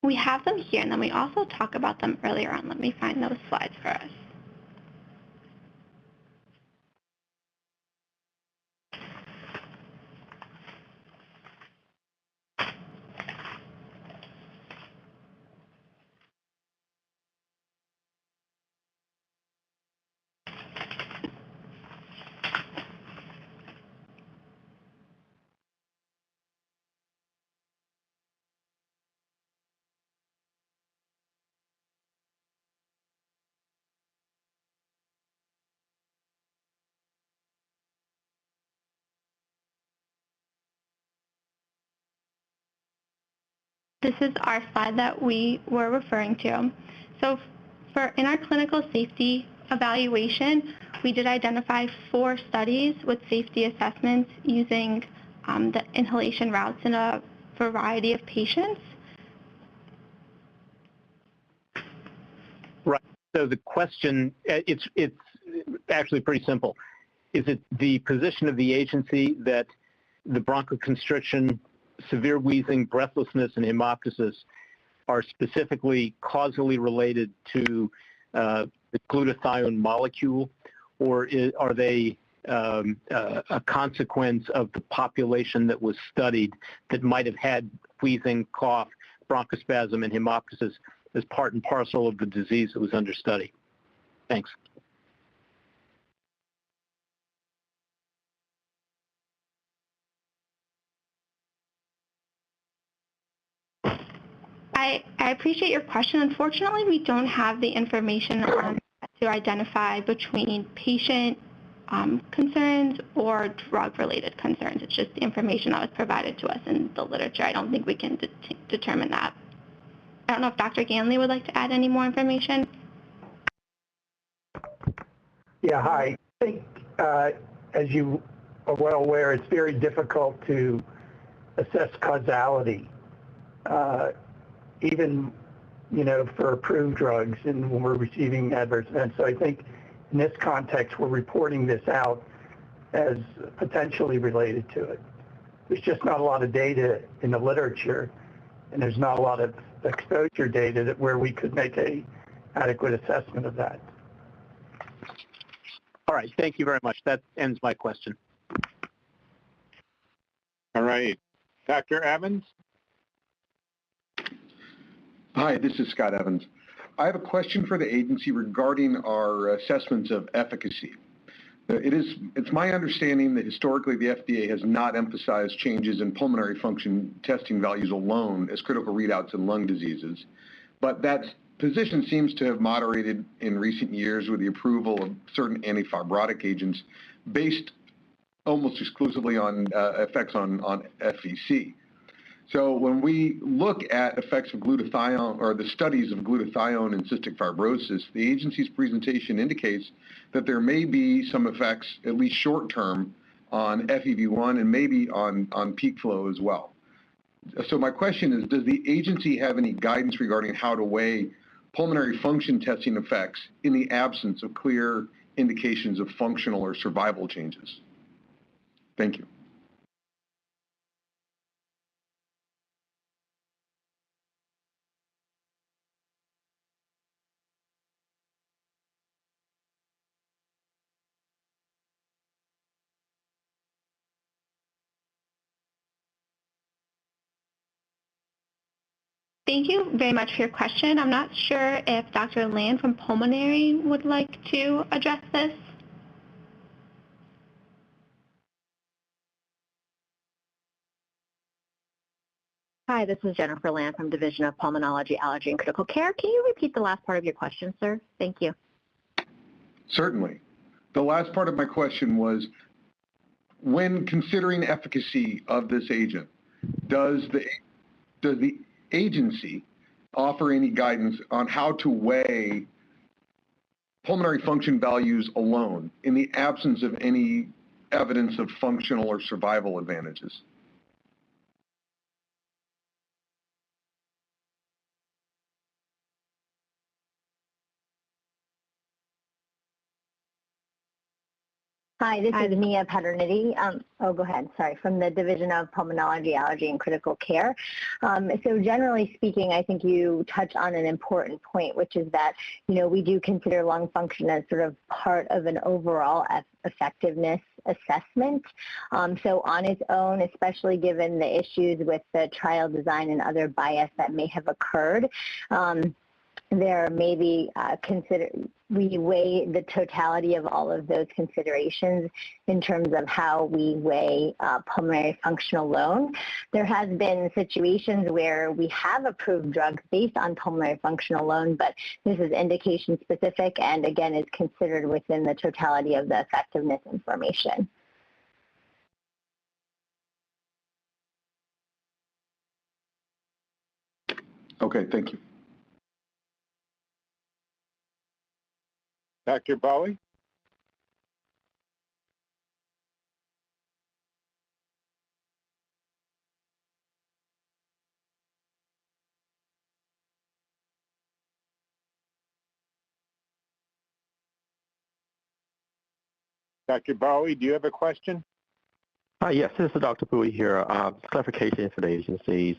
We have them here, and then we also talk about them earlier on. Let me find those slides for us. This is our slide that we were referring to. So in our clinical safety evaluation, we did identify 4 studies with safety assessments using the inhalation routes in a variety of patients. Right. So the question, it's actually pretty simple. Is it the position of the agency that the bronchoconstriction, severe wheezing, breathlessness, and hemoptysis are specifically causally related to the glutathione molecule, or are they a consequence of the population that was studied that might have had wheezing, cough, bronchospasm, and hemoptysis as part and parcel of the disease that was under study? Thanks. I appreciate your question. Unfortunately, we don't have the information on to identify between patient concerns or drug-related concerns. It's just the information that was provided to us in the literature. I don't think we can determine that. I don't know if Dr. Ganley would like to add any more information. Yeah, hi. I think, as you are well aware, it's very difficult to assess causality, even, for approved drugs and when we're receiving adverse events. So I think in this context, we're reporting this out as potentially related to it. there's just not a lot of data in the literature, and there's not a lot of exposure data where we could make a adequate assessment of that. All right, thank you very much. That ends my question. All right. Dr. Evans? Hi, this is Scott Evans. I have a question for the agency regarding our assessments of efficacy. It's my understanding that historically the FDA has not emphasized changes in pulmonary function testing values alone as critical readouts in lung diseases, but that position seems to have moderated in recent years with the approval of certain antifibrotic agents based almost exclusively on effects on FVC. So when we look at effects of glutathione, or the studies of glutathione in cystic fibrosis, the agency's presentation indicates that there may be some effects, at least short-term, on FEV1 and maybe on peak flow as well. So my question is, does the agency have any guidance regarding how to weigh pulmonary function testing effects in the absence of clear indications of functional or survival changes? Thank you. Thank you very much for your question. I'm not sure if Dr. Land from Pulmonary would like to address this. Hi, this is Jennifer Land from Division of Pulmonology, Allergy, and Critical Care. Can you repeat the last part of your question, sir? Thank you. Certainly. The last part of my question was, when considering efficacy of this agent, does the agency offer any guidance on how to weigh pulmonary function values alone in the absence of any evidence of functional or survival advantages? Hi, this is Mia Paternity. Go ahead. Sorry, from the Division of Pulmonology, Allergy, and Critical Care. So generally speaking, I think you touch on an important point, which is that, we do consider lung function as sort of part of an overall effectiveness assessment. So on its own, especially given the issues with the trial design and other bias that may have occurred, there may be we weigh the totality of all of those considerations in terms of how we weigh pulmonary function alone. There has been situations where we have approved drugs based on pulmonary function alone, but this is indication specific and again is considered within the totality of the effectiveness information. Okay, thank you. Dr. Bowie? Dr. Bowie, do you have a question? Yes, this is Dr. Bowie here. Clarification for the agencies.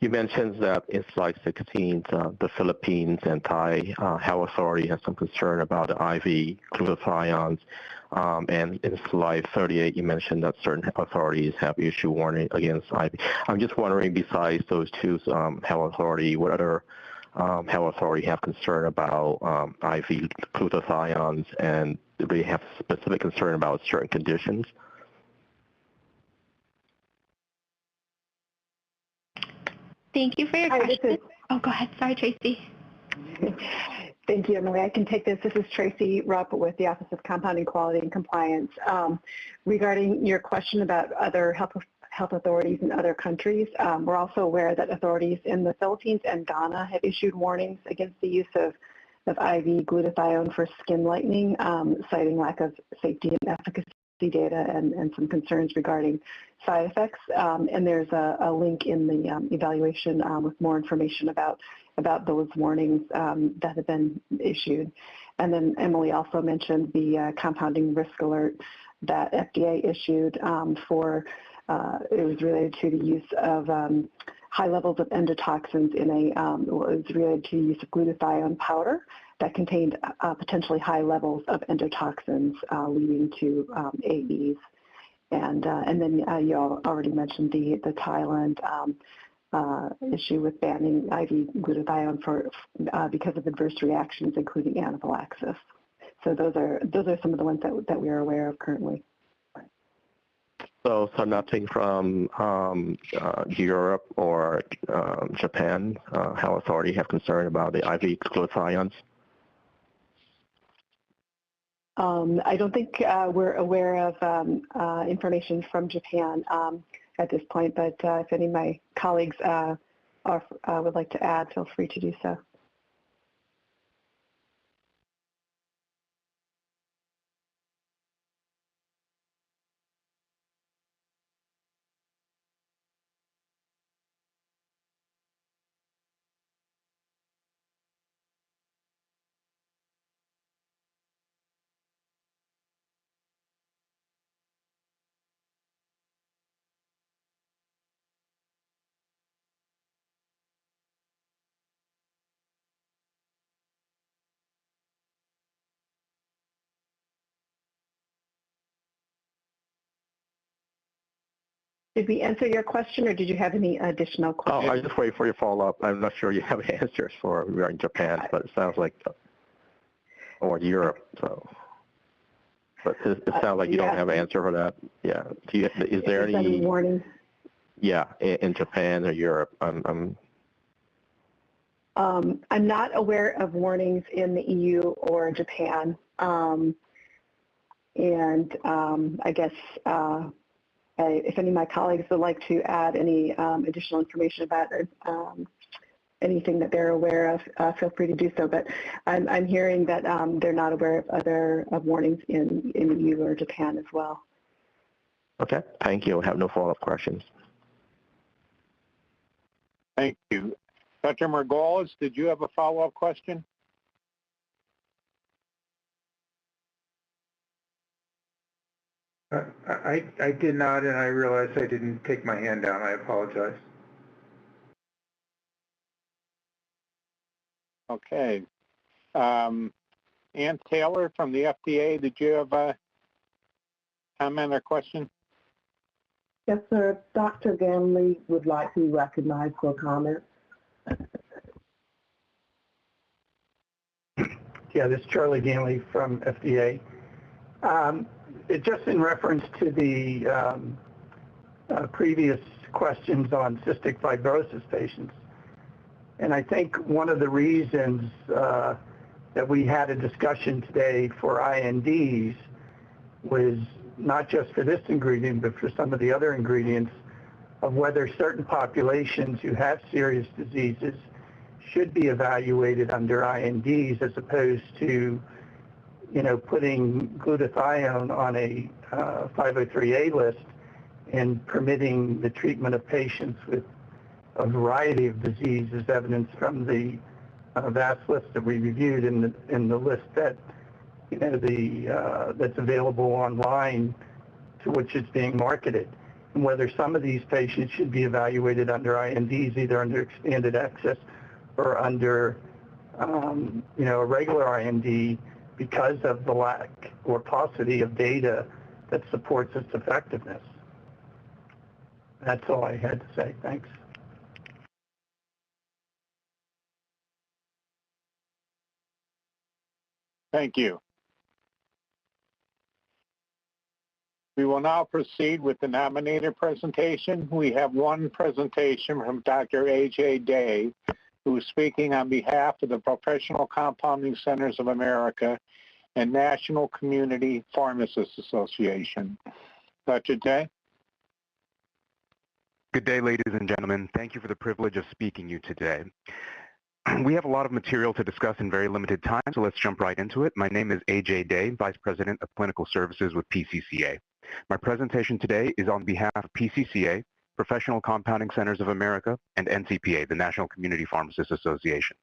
You mentioned that in slide 16, the Philippines and Thai health authority has some concern about the IV glutathiones. And in slide 38, you mentioned that certain authorities have issued warning against IV. I'm just wondering, besides those two health authority, what other health authority have concern about IV glutathiones, and do they have specific concern about certain conditions? Thank you for your question. Oh, go ahead. Sorry, Tracy. Thank you, Emily. I can take this. This is Tracy Rupp with the Office of Compounding Quality and Compliance. Regarding your question about other health authorities in other countries, we're also aware that authorities in the Philippines and Ghana have issued warnings against the use of IV glutathione for skin lightening, citing lack of safety and efficacy data and some concerns regarding side effects. And there's a link in the evaluation with more information about those warnings that have been issued. And then Emily also mentioned the compounding risk alert that FDA issued for it was related to the use of high levels of endotoxins in a, it was related to the use of glutathione powder that contained potentially high levels of endotoxins leading to AEs. And then you already mentioned the Thailand issue with banning IV glutathione because of adverse reactions, including anaphylaxis. So those are some of the ones that we are aware of currently. So nothing from Europe or Japan. Health authority have concern about the IV glutathiones? I don't think we're aware of information from Japan at this point, but if any of my colleagues would like to add, feel free to do so. Did we answer your question, or did you have any additional questions? Oh, I just wait for your follow-up. I'm not sure you have answers for regarding Japan, but it sounds like, or Europe. So, but it sounds like you don't have an answer for that. Yeah. Is there any warning? Yeah, in Japan or Europe. I'm not aware of warnings in the EU or Japan, and I guess. If any of my colleagues would like to add any additional information about anything that they're aware of, feel free to do so. But I'm hearing that they're not aware of warnings in the EU or Japan as well. Okay, thank you. I have no follow-up questions. Thank you. Dr. Margolis, did you have a follow-up question? I did not, and I realized I didn't take my hand down. I apologize. Okay. Ann Taylor from the FDA, did you have a comment or question? Yes, sir. Dr. Ganley would like to be recognized for comment. Yeah, this is Charlie Ganley from FDA. Just in reference to the previous questions on cystic fibrosis patients, and I think one of the reasons that we had a discussion today for INDs was not just for this ingredient, but for some of the other ingredients, of whether certain populations who have serious diseases should be evaluated under INDs as opposed to putting glutathione on a 503A list and permitting the treatment of patients with a variety of diseases, evidenced from the vast list that we reviewed in the list that that's available online to which it's being marketed, and whether some of these patients should be evaluated under INDs, either under expanded access or under a regular IND, because of the lack or paucity of data that supports its effectiveness. That's all I had to say. Thanks. Thank you. We will now proceed with the Nominator presentation. We have one presentation from Dr. A.J. Day, who is speaking on behalf of the Professional Compounding Centers of America and National Community Pharmacists Association. Dr. Day? Good day, ladies and gentlemen. Thank you for the privilege of speaking to you today. We have a lot of material to discuss in very limited time, so let's jump right into it. My name is A.J. Day, Vice President of Clinical Services with PCCA. My presentation today is on behalf of PCCA, Professional Compounding Centers of America, and NCPA, the National Community Pharmacists Association.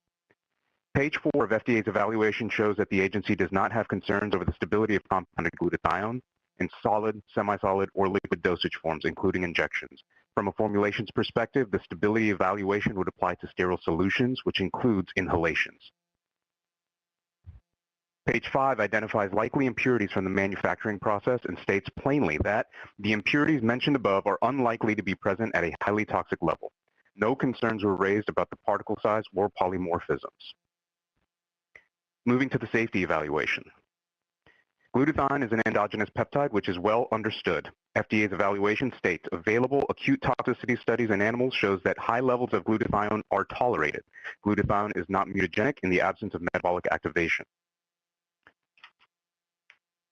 Page 4 of FDA's evaluation shows that the agency does not have concerns over the stability of compounded glutathione, in solid, semi-solid, or liquid dosage forms, including injections. From a formulations perspective, the stability evaluation would apply to sterile solutions, which includes inhalations. Page 5 identifies likely impurities from the manufacturing process and states plainly that the impurities mentioned above are unlikely to be present at a highly toxic level. No concerns were raised about the particle size or polymorphisms. Moving to the safety evaluation. Glutathione is an endogenous peptide which is well understood. FDA's evaluation states available acute toxicity studies in animals shows that high levels of glutathione are tolerated. Glutathione is not mutagenic in the absence of metabolic activation.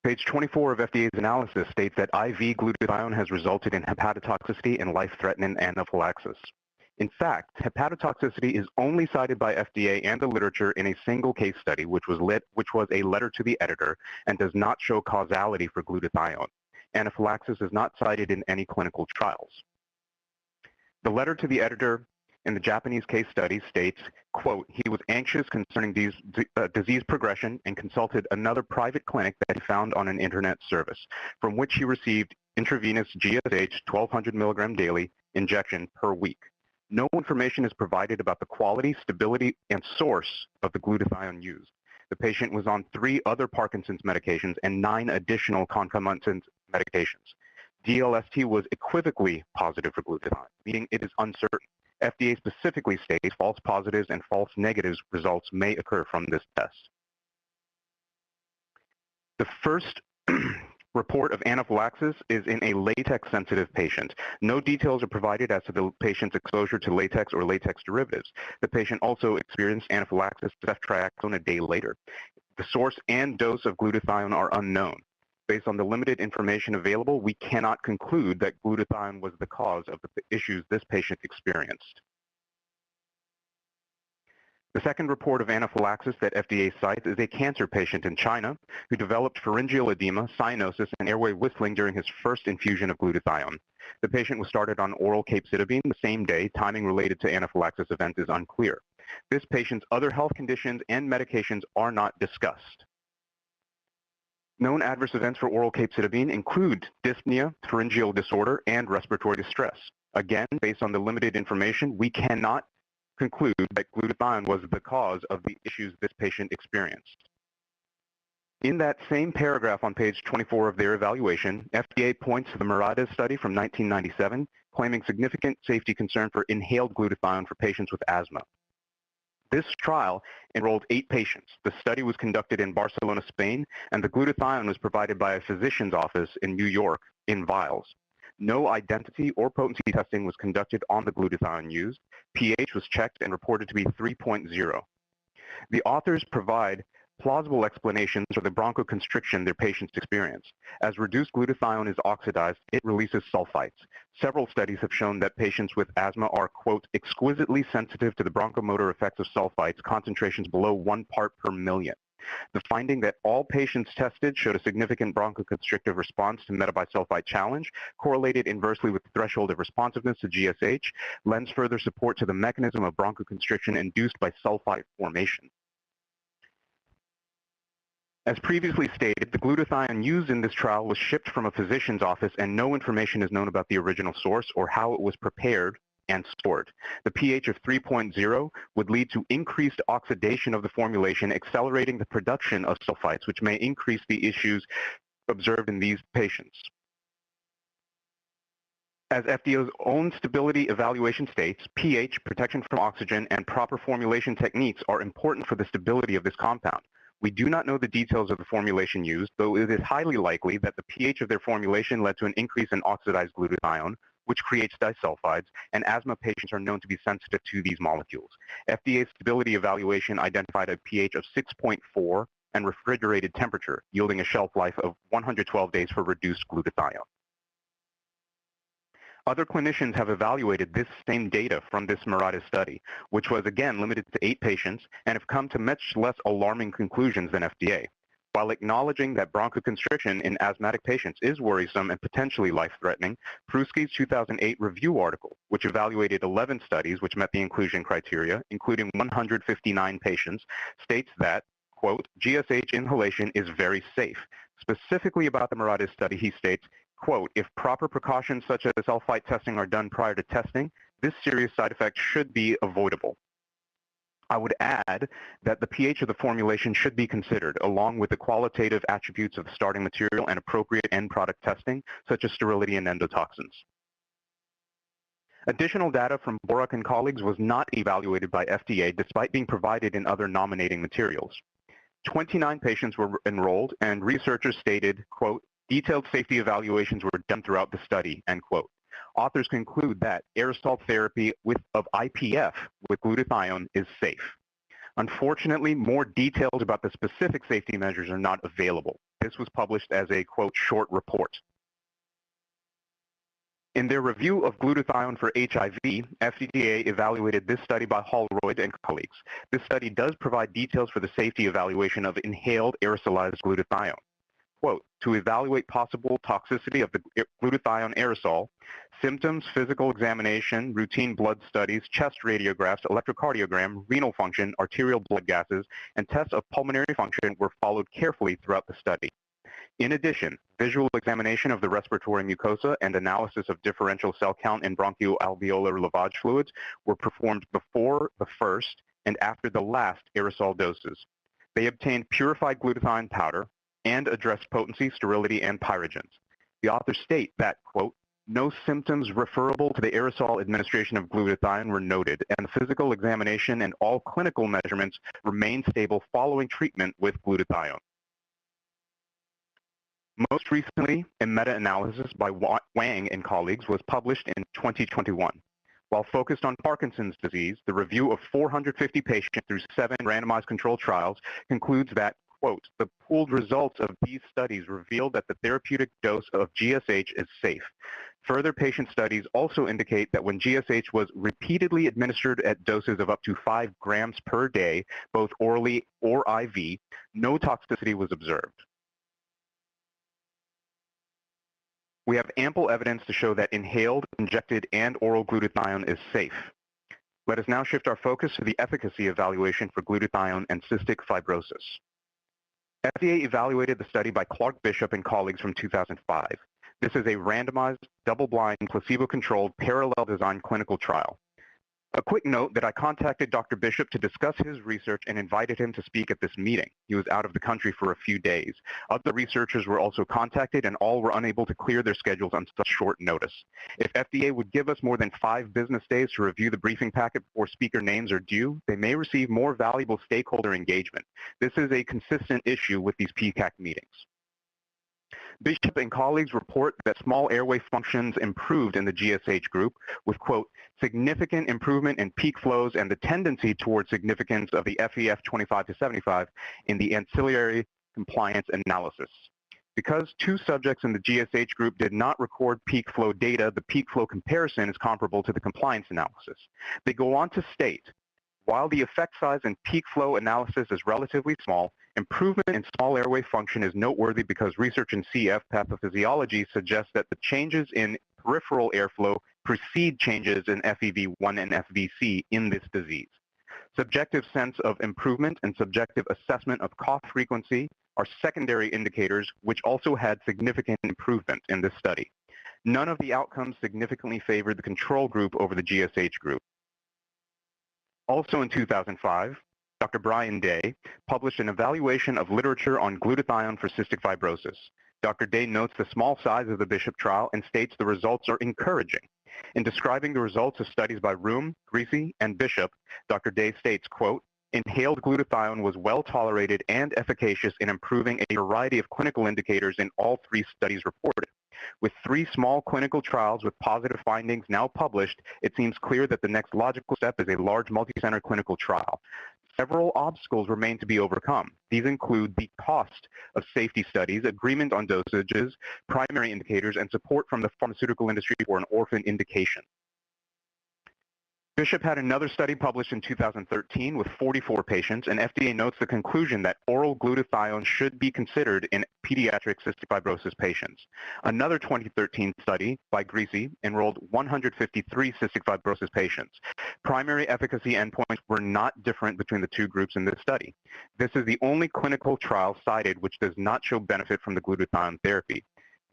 Page 24 of FDA's analysis states that IV glutathione has resulted in hepatotoxicity and life-threatening anaphylaxis. In fact, hepatotoxicity is only cited by FDA and the literature in a single case study, which was a letter to the editor and does not show causality for glutathione. Anaphylaxis is not cited in any clinical trials. The letter to the editor in the Japanese case study states, quote, he was anxious concerning disease progression and consulted another private clinic that he found on an internet service, from which he received intravenous GSH 1200 milligram daily injection per week. No information is provided about the quality, stability, and source of the glutathione used. The patient was on 3 other Parkinson's medications and 9 additional concomitant medications. DLST was equivocally positive for glutathione, meaning it is uncertain. FDA specifically states false positives and false negatives results may occur from this test. The first report of anaphylaxis is in a latex-sensitive patient. No details are provided as to the patient's exposure to latex or latex derivatives. The patient also experienced anaphylaxis to ceftriaxone a day later. The source and dose of glutathione are unknown. Based on the limited information available, we cannot conclude that glutathione was the cause of the issues this patient experienced. The second report of anaphylaxis that FDA cites is a cancer patient in China who developed pharyngeal edema, cyanosis, and airway whistling during his first infusion of glutathione. The patient was started on oral capecitabine the same day. Timing related to anaphylaxis event is unclear. This patient's other health conditions and medications are not discussed. Known adverse events for oral capecitabine include dyspnea, pharyngeal disorder, and respiratory distress. Again, based on the limited information, we cannot conclude that glutathione was the cause of the issues this patient experienced. In that same paragraph on page 24 of their evaluation, FDA points to the Murata study from 1997, claiming significant safety concern for inhaled glutathione for patients with asthma. This trial enrolled 8 patients. The study was conducted in Barcelona, Spain, and the glutathione was provided by a physician's office in New York in vials. No identity or potency testing was conducted on the glutathione used. pH was checked and reported to be 3.0. The authors provide plausible explanations for the bronchoconstriction their patients experience. As reduced glutathione is oxidized, it releases sulfites. Several studies have shown that patients with asthma are, quote, exquisitely sensitive to the bronchomotor effects of sulfites, concentrations below 1 part per million. The finding that all patients tested showed a significant bronchoconstrictive response to metabisulfite challenge, correlated inversely with the threshold of responsiveness to GSH, lends further support to the mechanism of bronchoconstriction induced by sulfite formation. As previously stated, the glutathione used in this trial was shipped from a physician's office and no information is known about the original source or how it was prepared and stored. The pH of 3.0 would lead to increased oxidation of the formulation, accelerating the production of sulfites, which may increase the issues observed in these patients. As FDA's own stability evaluation states, pH, protection from oxygen, and proper formulation techniques are important for the stability of this compound. We do not know the details of the formulation used, though it is highly likely that the pH of their formulation led to an increase in oxidized glutathione, which creates disulfides, and asthma patients are known to be sensitive to these molecules. FDA's stability evaluation identified a pH of 6.4 and refrigerated temperature, yielding a shelf life of 112 days for reduced glutathione. Other clinicians have evaluated this same data from this Murata study, which was again limited to 8 patients, and have come to much less alarming conclusions than FDA. While acknowledging that bronchoconstriction in asthmatic patients is worrisome and potentially life-threatening, Pruski's 2008 review article, which evaluated 11 studies which met the inclusion criteria, including 159 patients, states that, quote, GSH inhalation is very safe. Specifically about the Muratis study, he states, quote, if proper precautions such as sulfite testing are done prior to testing, this serious side effect should be avoidable. I would add that the pH of the formulation should be considered, along with the qualitative attributes of the starting material and appropriate end product testing, such as sterility and endotoxins. Additional data from Borak and colleagues was not evaluated by FDA despite being provided in other nominating materials. 29 patients were enrolled, and researchers stated, quote, detailed safety evaluations were done throughout the study, end quote. Authors conclude that aerosol therapy of IPF with glutathione is safe. Unfortunately, more details about the specific safety measures are not available. This was published as a, quote, short report. In their review of glutathione for HIV, FDA evaluated this study by Holroyd and colleagues. This study does provide details for the safety evaluation of inhaled aerosolized glutathione. Quote, to evaluate possible toxicity of the glutathione aerosol, symptoms, physical examination, routine blood studies, chest radiographs, electrocardiogram, renal function, arterial blood gases, and tests of pulmonary function were followed carefully throughout the study. In addition, visual examination of the respiratory mucosa and analysis of differential cell count in bronchoalveolar lavage fluids were performed before the first and after the last aerosol doses. They obtained purified glutathione powder and addressed potency, sterility, and pyrogens. The authors state that, quote, no symptoms referable to the aerosol administration of glutathione were noted, and the physical examination and all clinical measurements remained stable following treatment with glutathione. Most recently, a meta-analysis by Wang and colleagues was published in 2021. While focused on Parkinson's disease, the review of 450 patients through 7 randomized controlled trials concludes that, quote, the pooled results of these studies revealed that the therapeutic dose of GSH is safe. Further patient studies also indicate that when GSH was repeatedly administered at doses of up to 5 grams per day, both orally or IV, no toxicity was observed. We have ample evidence to show that inhaled, injected, and oral glutathione is safe. Let us now shift our focus to the efficacy evaluation for glutathione and cystic fibrosis. FDA evaluated the study by Clark Bishop and colleagues from 2005. This is a randomized, double-blind, placebo-controlled, parallel design clinical trial. A quick note that I contacted Dr. Bishop to discuss his research and invited him to speak at this meeting. He was out of the country for a few days. Other researchers were also contacted, and all were unable to clear their schedules on such short notice. If FDA would give us more than 5 business days to review the briefing packet before speaker names are due, they may receive more valuable stakeholder engagement. This is a consistent issue with these PCAC meetings. Bishop and colleagues report that small airway functions improved in the GSH group with, quote, significant improvement in peak flows and the tendency towards significance of the FEF 25 to 75 in the ancillary compliance analysis. Because 2 subjects in the GSH group did not record peak flow data, the peak flow comparison is comparable to the compliance analysis. They go on to state, while the effect size and peak flow analysis is relatively small, improvement in small airway function is noteworthy because research in CF pathophysiology suggests that the changes in peripheral airflow precede changes in FEV1 and FVC in this disease. Subjective sense of improvement and subjective assessment of cough frequency are secondary indicators which also had significant improvement in this study. None of the outcomes significantly favored the control group over the GSH group. Also in 2005, Dr. Brian Day published an evaluation of literature on glutathione for cystic fibrosis. Dr. Day notes the small size of the Bishop trial and states the results are encouraging. In describing the results of studies by Room, Greasy, and Bishop, Dr. Day states, quote, inhaled glutathione was well tolerated and efficacious in improving a variety of clinical indicators in all 3 studies reported. With 3 small clinical trials with positive findings now published, it seems clear that the next logical step is a large multi-center clinical trial. Several obstacles remain to be overcome. These include the cost of safety studies, agreement on dosages, primary indicators, and support from the pharmaceutical industry for an orphan indication. Bishop had another study published in 2013 with 44 patients, and FDA notes the conclusion that oral glutathione should be considered in pediatric cystic fibrosis patients. Another 2013 study by Greasy enrolled 153 cystic fibrosis patients. Primary efficacy endpoints were not different between the two groups in this study. This is the only clinical trial cited which does not show benefit from the glutathione therapy.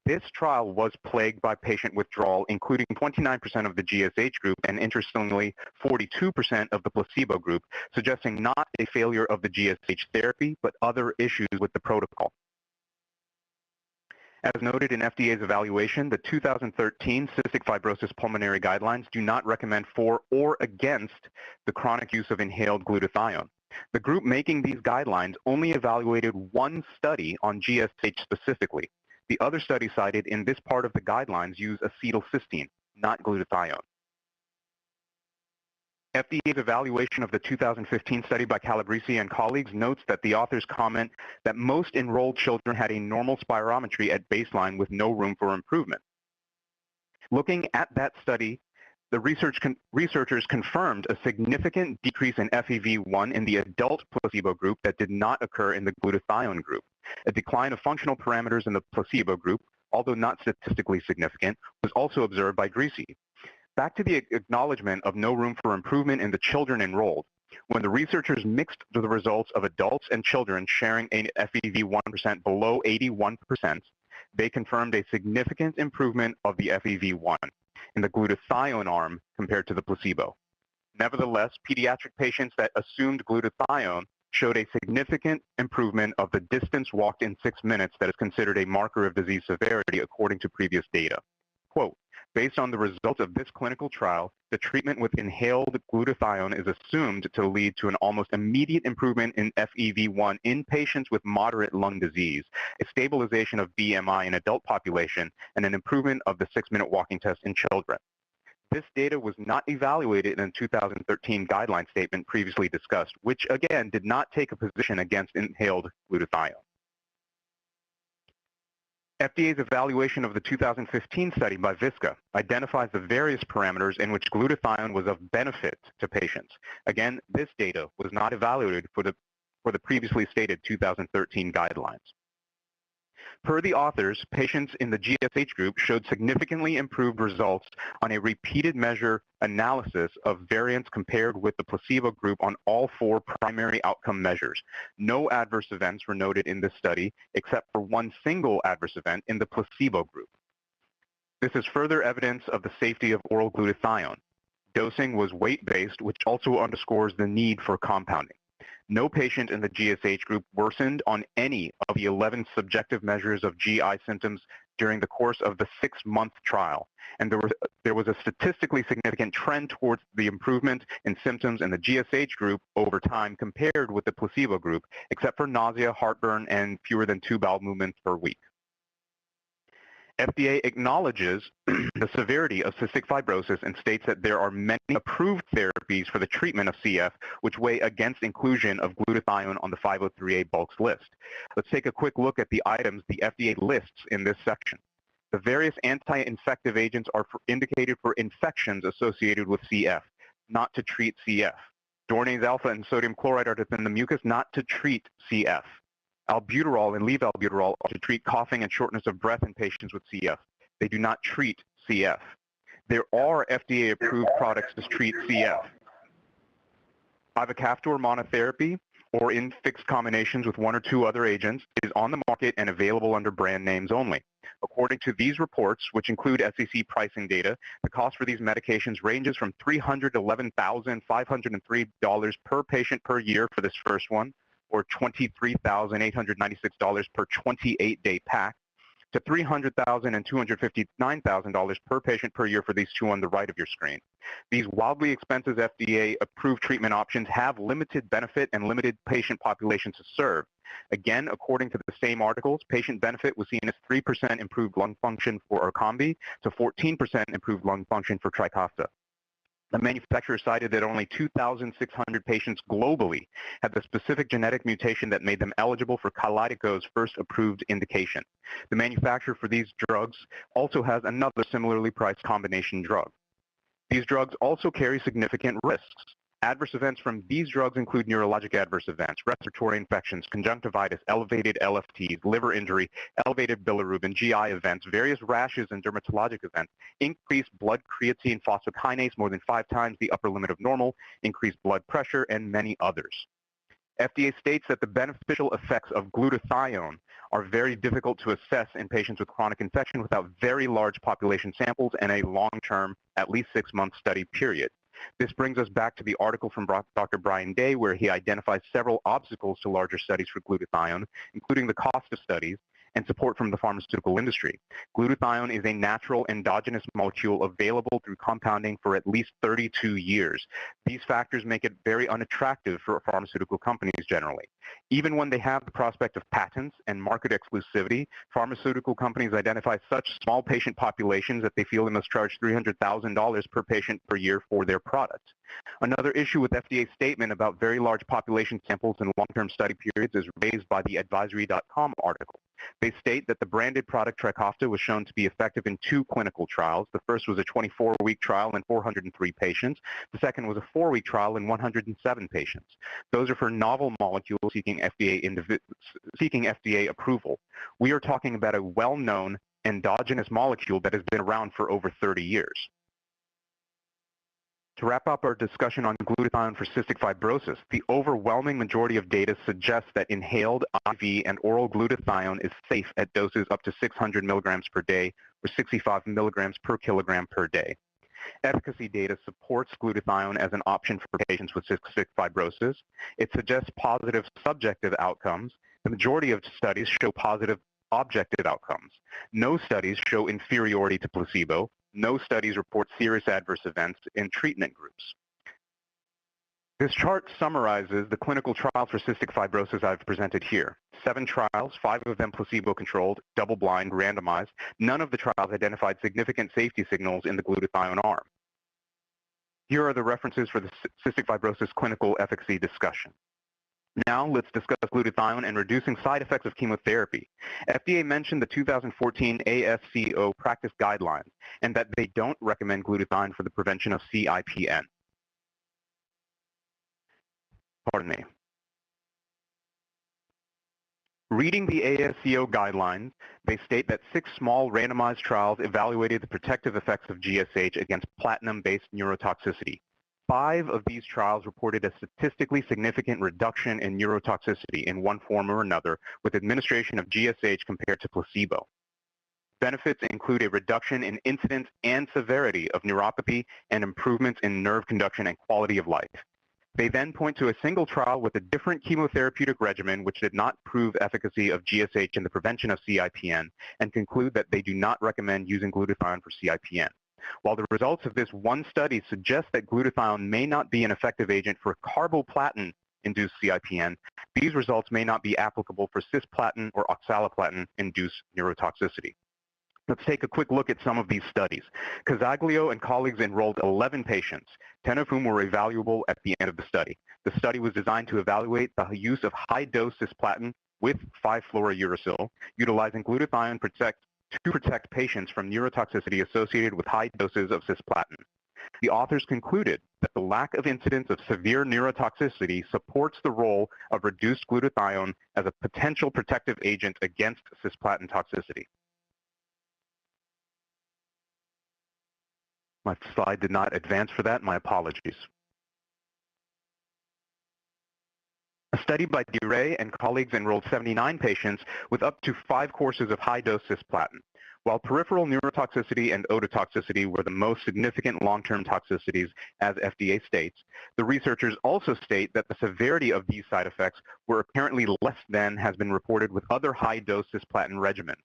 This trial was plagued by patient withdrawal, including 29% of the GSH group and, interestingly, 42% of the placebo group, suggesting not a failure of the GSH therapy, but other issues with the protocol. As noted in FDA's evaluation, the 2013 Cystic Fibrosis Pulmonary Guidelines do not recommend for or against the chronic use of inhaled glutathione. The group making these guidelines only evaluated one study on GSH specifically. The other studies cited in this part of the guidelines use acetylcysteine, not glutathione. FDA's evaluation of the 2015 study by Calabresi and colleagues notes that the authors comment that most enrolled children had a normal spirometry at baseline with no room for improvement. Looking at that study, the researchers confirmed a significant decrease in FEV1 in the adult placebo group that did not occur in the glutathione group. A decline of functional parameters in the placebo group, although not statistically significant, was also observed by Grisi. Back to the acknowledgement of no room for improvement in the children enrolled. When the researchers mixed the results of adults and children sharing a FEV1% below 81%, they confirmed a significant improvement of the FEV1 in the glutathione arm compared to the placebo. Nevertheless, pediatric patients that assumed glutathione showed a significant improvement of the distance walked in 6 minutes that is considered a marker of disease severity according to previous data. Quote, based on the results of this clinical trial, the treatment with inhaled glutathione is assumed to lead to an almost immediate improvement in FEV1 in patients with moderate lung disease, a stabilization of BMI in adult population, and an improvement of the 6-minute walking test in children. This data was not evaluated in the 2013 guideline statement previously discussed, which again did not take a position against inhaled glutathione. FDA's evaluation of the 2015 study by Visca identifies the various parameters in which glutathione was of benefit to patients. Again, this data was not evaluated for the previously stated 2013 guidelines. Per the authors, patients in the GSH group showed significantly improved results on a repeated measure analysis of variance compared with the placebo group on all 4 primary outcome measures. No adverse events were noted in this study except for one single adverse event in the placebo group. This is further evidence of the safety of oral glutathione. Dosing was weight-based, which also underscores the need for compounding. No patient in the GSH group worsened on any of the 11 subjective measures of GI symptoms during the course of the 6-month trial, and there was a statistically significant trend towards the improvement in symptoms in the GSH group over time compared with the placebo group, except for nausea, heartburn, and fewer than 2 bowel movements per week. FDA acknowledges the severity of cystic fibrosis and states that there are many approved therapies for the treatment of CF which weigh against inclusion of glutathione on the 503A bulks list. Let's take a quick look at the items the FDA lists in this section. The various anti-infective agents are indicated for infections associated with CF, not to treat CF. Dornase alpha and sodium chloride are to thin the mucus, not to treat CF. Albuterol and levalbuterol are to treat coughing and shortness of breath in patients with CF. They do not treat CF. There are FDA-approved products to treat CF. Ivacaftor monotherapy or in fixed combinations with 1 or 2 other agents is on the market and available under brand names only. According to these reports, which include SEC pricing data, the cost for these medications ranges from $311,503 per patient per year for this first one, or $23,896 per 28-day pack, to $300,000 and $259,000 per patient per year for these 2 on the right of your screen. These wildly expensive FDA-approved treatment options have limited benefit and limited patient populations to serve. Again, according to the same articles, patient benefit was seen as 3% improved lung function for Orkambi to 14% improved lung function for Trikafta. The manufacturer cited that only 2,600 patients globally had the specific genetic mutation that made them eligible for Kalydeco's first approved indication. The manufacturer for these drugs also has another similarly priced combination drug. These drugs also carry significant risks. Adverse events from these drugs include neurologic adverse events, respiratory infections, conjunctivitis, elevated LFTs, liver injury, elevated bilirubin, GI events, various rashes and dermatologic events, increased blood creatine phosphokinase more than 5 times the upper limit of normal, increased blood pressure, and many others. FDA states that the beneficial effects of glutathione are very difficult to assess in patients with chronic infection without very large population samples and a long-term, at least 6-month study period. This brings us back to the article from Dr. Brian Day, where he identifies several obstacles to larger studies for glutathione, including the cost of studies and support from the pharmaceutical industry. Glutathione is a natural endogenous molecule available through compounding for at least 32 years. These factors make it very unattractive for pharmaceutical companies generally. Even when they have the prospect of patents and market exclusivity, pharmaceutical companies identify such small patient populations that they feel they must charge $300,000 per patient per year for their product. Another issue with FDA's statement about very large population samples and long-term study periods is raised by the advisory.com article. They state that the branded product Trikafta was shown to be effective in 2 clinical trials. The first was a 24-week trial in 403 patients. The second was a 4-week trial in 107 patients. Those are for novel molecules seeking FDA approval. We are talking about a well-known endogenous molecule that has been around for over 30 years. To wrap up our discussion on glutathione for cystic fibrosis, the overwhelming majority of data suggests that inhaled, IV, and oral glutathione is safe at doses up to 600 milligrams per day or 65 milligrams per kilogram per day. Efficacy data supports glutathione as an option for patients with cystic fibrosis. It suggests positive subjective outcomes. The majority of studies show positive objective outcomes. No studies show inferiority to placebo. No studies report serious adverse events in treatment groups. This chart summarizes the clinical trials for cystic fibrosis I've presented here. 7 trials, 5 of them placebo-controlled, double-blind, randomized. None of the trials identified significant safety signals in the glutathione arm. Here are the references for the cystic fibrosis clinical efficacy discussion. Now let's discuss glutathione and reducing side effects of chemotherapy. FDA mentioned the 2014 ASCO practice guidelines and that they don't recommend glutathione for the prevention of CIPN. Pardon me. Reading the ASCO guidelines, they state that 6 small randomized trials evaluated the protective effects of GSH against platinum-based neurotoxicity. 5 of these trials reported a statistically significant reduction in neurotoxicity in one form or another with administration of GSH compared to placebo. Benefits include a reduction in incidence and severity of neuropathy and improvements in nerve conduction and quality of life. They then point to a single trial with a different chemotherapeutic regimen which did not prove efficacy of GSH in the prevention of CIPN and conclude that they do not recommend using glutathione for CIPN. While the results of this one study suggest that glutathione may not be an effective agent for carboplatin-induced CIPN, these results may not be applicable for cisplatin or oxaliplatin-induced neurotoxicity. Let's take a quick look at some of these studies. Casaglio and colleagues enrolled 11 patients, 10 of whom were evaluable at the end of the study. The study was designed to evaluate the use of high-dose cisplatin with 5-fluorouracil, utilizing glutathione to protect patients from neurotoxicity associated with high doses of cisplatin. The authors concluded that the lack of incidence of severe neurotoxicity supports the role of reduced glutathione as a potential protective agent against cisplatin toxicity. My slide did not advance for that. My apologies. A study by DeRay and colleagues enrolled 79 patients with up to 5 courses of high-dose cisplatin. While peripheral neurotoxicity and ototoxicity were the most significant long-term toxicities, as FDA states, the researchers also state that the severity of these side effects were apparently less than has been reported with other high-dose cisplatin regimens.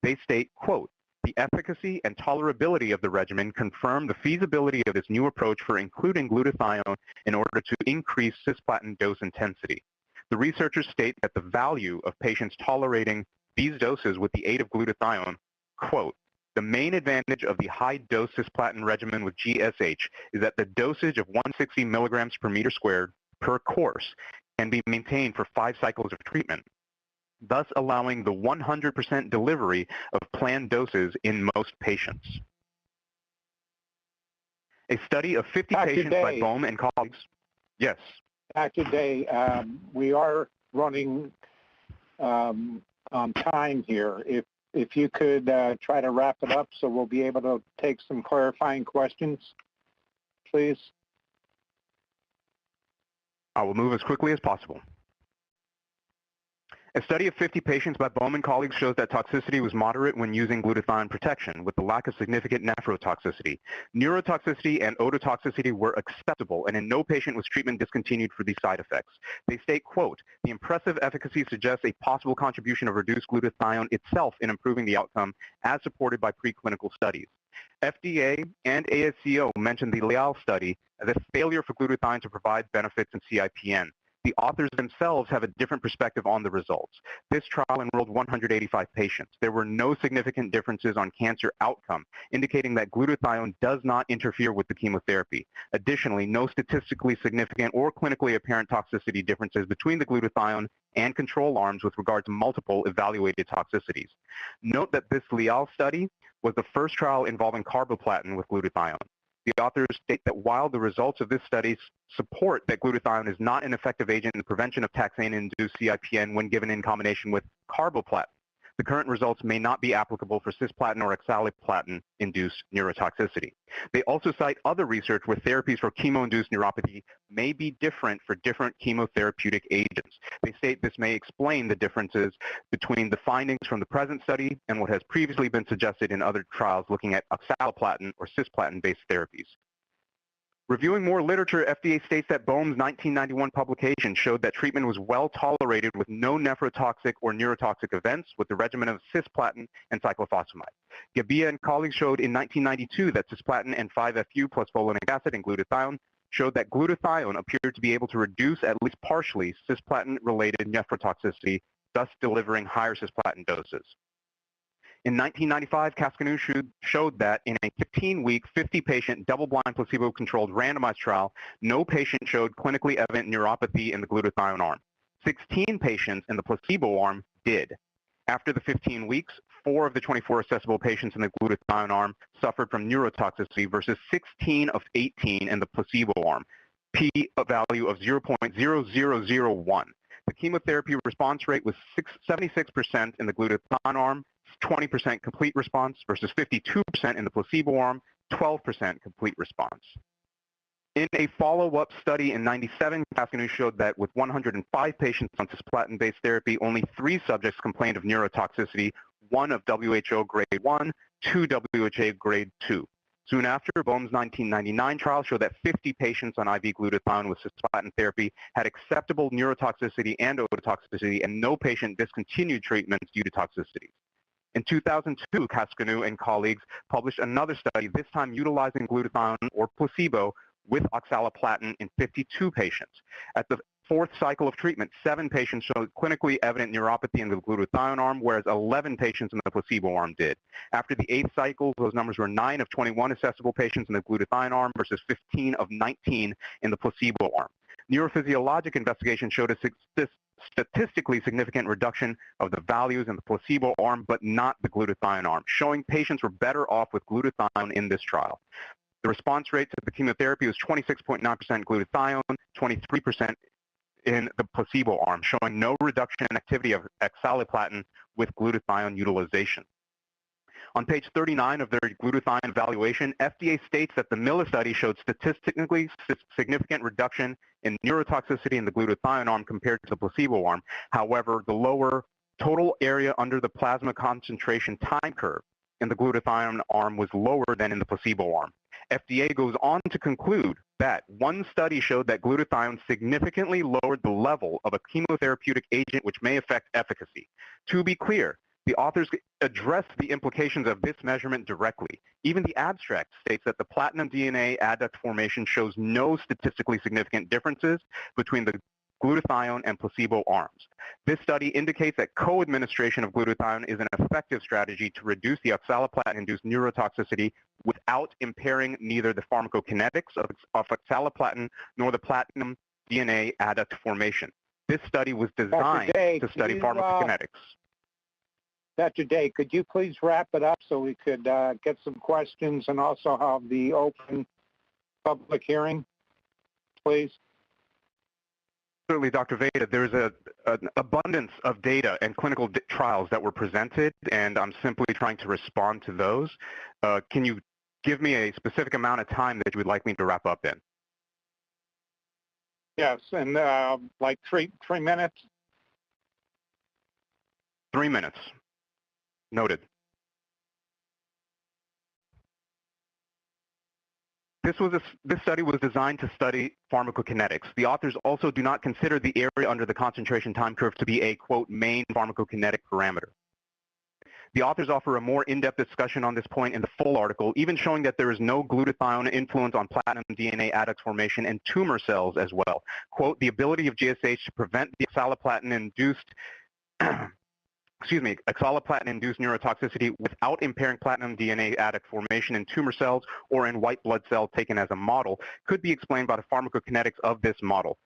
They state, quote, "The efficacy and tolerability of the regimen confirm the feasibility of this new approach for including glutathione in order to increase cisplatin dose intensity. The researchers state that the value of patients tolerating these doses with the aid of glutathione, quote, the main advantage of the high-dose cisplatin regimen with GSH is that the dosage of 160 milligrams per meter squared per course can be maintained for 5 cycles of treatment, thus allowing the 100% delivery of planned doses in most patients." A study of 50 patients by Boehm and colleagues. Yes. Dr. Day, we are running on time here. If you could try to wrap it up so we'll be able to take some clarifying questions, please. I will move as quickly as possible. A study of 50 patients by Bohm and colleagues shows that toxicity was moderate when using glutathione protection, with the lack of significant nephrotoxicity. Neurotoxicity and ototoxicity were acceptable, and in no patient was treatment discontinued for these side effects. They state, quote, "The impressive efficacy suggests a possible contribution of reduced glutathione itself in improving the outcome, as supported by preclinical studies." FDA and ASCO mentioned the Leal study as a failure for glutathione to provide benefits in CIPN. The authors themselves have a different perspective on the results. This trial enrolled 185 patients. There were no significant differences on cancer outcome, indicating that glutathione does not interfere with the chemotherapy. Additionally, no statistically significant or clinically apparent toxicity differences between the glutathione and control arms with regard to multiple evaluated toxicities. Note that this Leal study was the first trial involving carboplatin with glutathione. The authors state that while the results of this study support that glutathione is not an effective agent in the prevention of taxane-induced CIPN when given in combination with carboplatin, the current results may not be applicable for cisplatin or oxaliplatin-induced neurotoxicity. They also cite other research where therapies for chemo-induced neuropathy may be different for different chemotherapeutic agents. They state this may explain the differences between the findings from the present study and what has previously been suggested in other trials looking at oxaliplatin or cisplatin-based therapies. Reviewing more literature, FDA states that Bohm's 1991 publication showed that treatment was well tolerated with no nephrotoxic or neurotoxic events with the regimen of cisplatin and cyclophosphamide. Gabia and colleagues showed in 1992 that cisplatin and 5-FU plus folinic acid and glutathione showed that glutathione appeared to be able to reduce at least partially cisplatin-related nephrotoxicity, thus delivering higher cisplatin doses. In 1995, Cascanu showed that in a 15-week, 50-patient, double-blind, placebo-controlled randomized trial, no patient showed clinically evident neuropathy in the glutathione arm. 16 patients in the placebo arm did. After the 15 weeks, 4 of the 24 assessable patients in the glutathione arm suffered from neurotoxicity versus 16 of 18 in the placebo arm, p-value of 0.0001. The chemotherapy response rate was 76% in the glutathione arm, 20% complete response versus 52% in the placebo arm, 12% complete response. In a follow-up study in 97, Cascanu showed that with 105 patients on cisplatin-based therapy, only 3 subjects complained of neurotoxicity, 1 of WHO grade 1, 2 WHO grade 2. Soon after, Bohm's 1999 trial showed that 50 patients on IV glutathione with cisplatin therapy had acceptable neurotoxicity and ototoxicity, and no patient discontinued treatments due to toxicity. In 2002, Cascanu and colleagues published another study, this time utilizing glutathione or placebo with oxaliplatin in 52 patients. At the 4th cycle of treatment, 7 patients showed clinically evident neuropathy in the glutathione arm, whereas 11 patients in the placebo arm did. After the 8th cycle, those numbers were 9 of 21 assessable patients in the glutathione arm versus 15 of 19 in the placebo arm. Neurophysiologic investigation showed a statistically significant reduction of the values in the placebo arm, but not the glutathione arm, showing patients were better off with glutathione in this trial. The response rate to the chemotherapy was 26.9% glutathione, 23% in the placebo arm, showing no reduction in activity of oxaliplatin with glutathione utilization. On page 39 of their glutathione evaluation, FDA states that the Miller study showed statistically significant reduction in neurotoxicity in the glutathione arm compared to the placebo arm. However, the lower total area under the plasma concentration time curve in the glutathione arm was lower than in the placebo arm. FDA goes on to conclude that one study showed that glutathione significantly lowered the level of a chemotherapeutic agent which may affect efficacy. To be clear, the authors addressed the implications of this measurement directly. Even the abstract states that the platinum DNA adduct formation shows no statistically significant differences between the glutathione and placebo arms. This study indicates that co-administration of glutathione is an effective strategy to reduce the oxaliplatin-induced neurotoxicity without impairing neither the pharmacokinetics of oxaliplatin nor the platinum DNA adduct formation. This study was designed to study pharmacokinetics. Dr. Day, could you please wrap it up so we could get some questions and also have the open public hearing, please? Certainly, Dr. Veda, there's an abundance of data and clinical trials that were presented, and I'm simply trying to respond to those. Can you give me a specific amount of time that you would like me to wrap up in? Yes, and like three minutes. 3 minutes. Noted. This study was designed to study pharmacokinetics. The authors also do not consider the area under the concentration time curve to be a, quote, main pharmacokinetic parameter. The authors offer a more in-depth discussion on this point in the full article, even showing that there is no glutathione influence on platinum DNA adduct formation in tumor cells as well. Quote, the ability of GSH to prevent the oxaliplatin-induced oxaliplatin-induced neurotoxicity without impairing platinum DNA adduct formation in tumor cells or in white blood cells taken as a model could be explained by the pharmacokinetics of this model.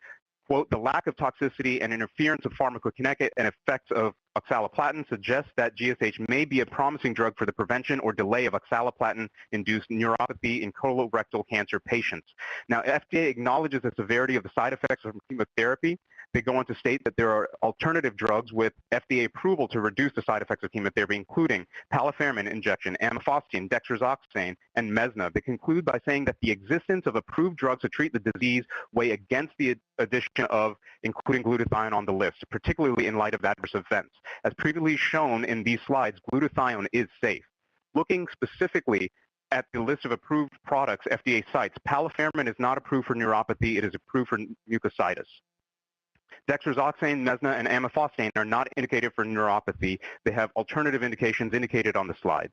Quote, the lack of toxicity and interference of pharmacokinetic and effects of oxaliplatin suggests that GSH may be a promising drug for the prevention or delay of oxaliplatin-induced neuropathy in colorectal cancer patients. Now, FDA acknowledges the severity of the side effects of chemotherapy. They go on to state that there are alternative drugs with FDA approval to reduce the side effects of chemotherapy, including palifermin injection, amifostine, dexrazoxane, and Mesna. They conclude by saying that the existence of approved drugs to treat the disease weigh against the addition of including glutathione on the list, particularly in light of adverse events. As previously shown in these slides, glutathione is safe. Looking specifically at the list of approved products FDA cites, palifermin is not approved for neuropathy. It is approved for mucositis. Dexrazoxane, Mesna, and amifostine are not indicated for neuropathy. They have alternative indications indicated on the slide.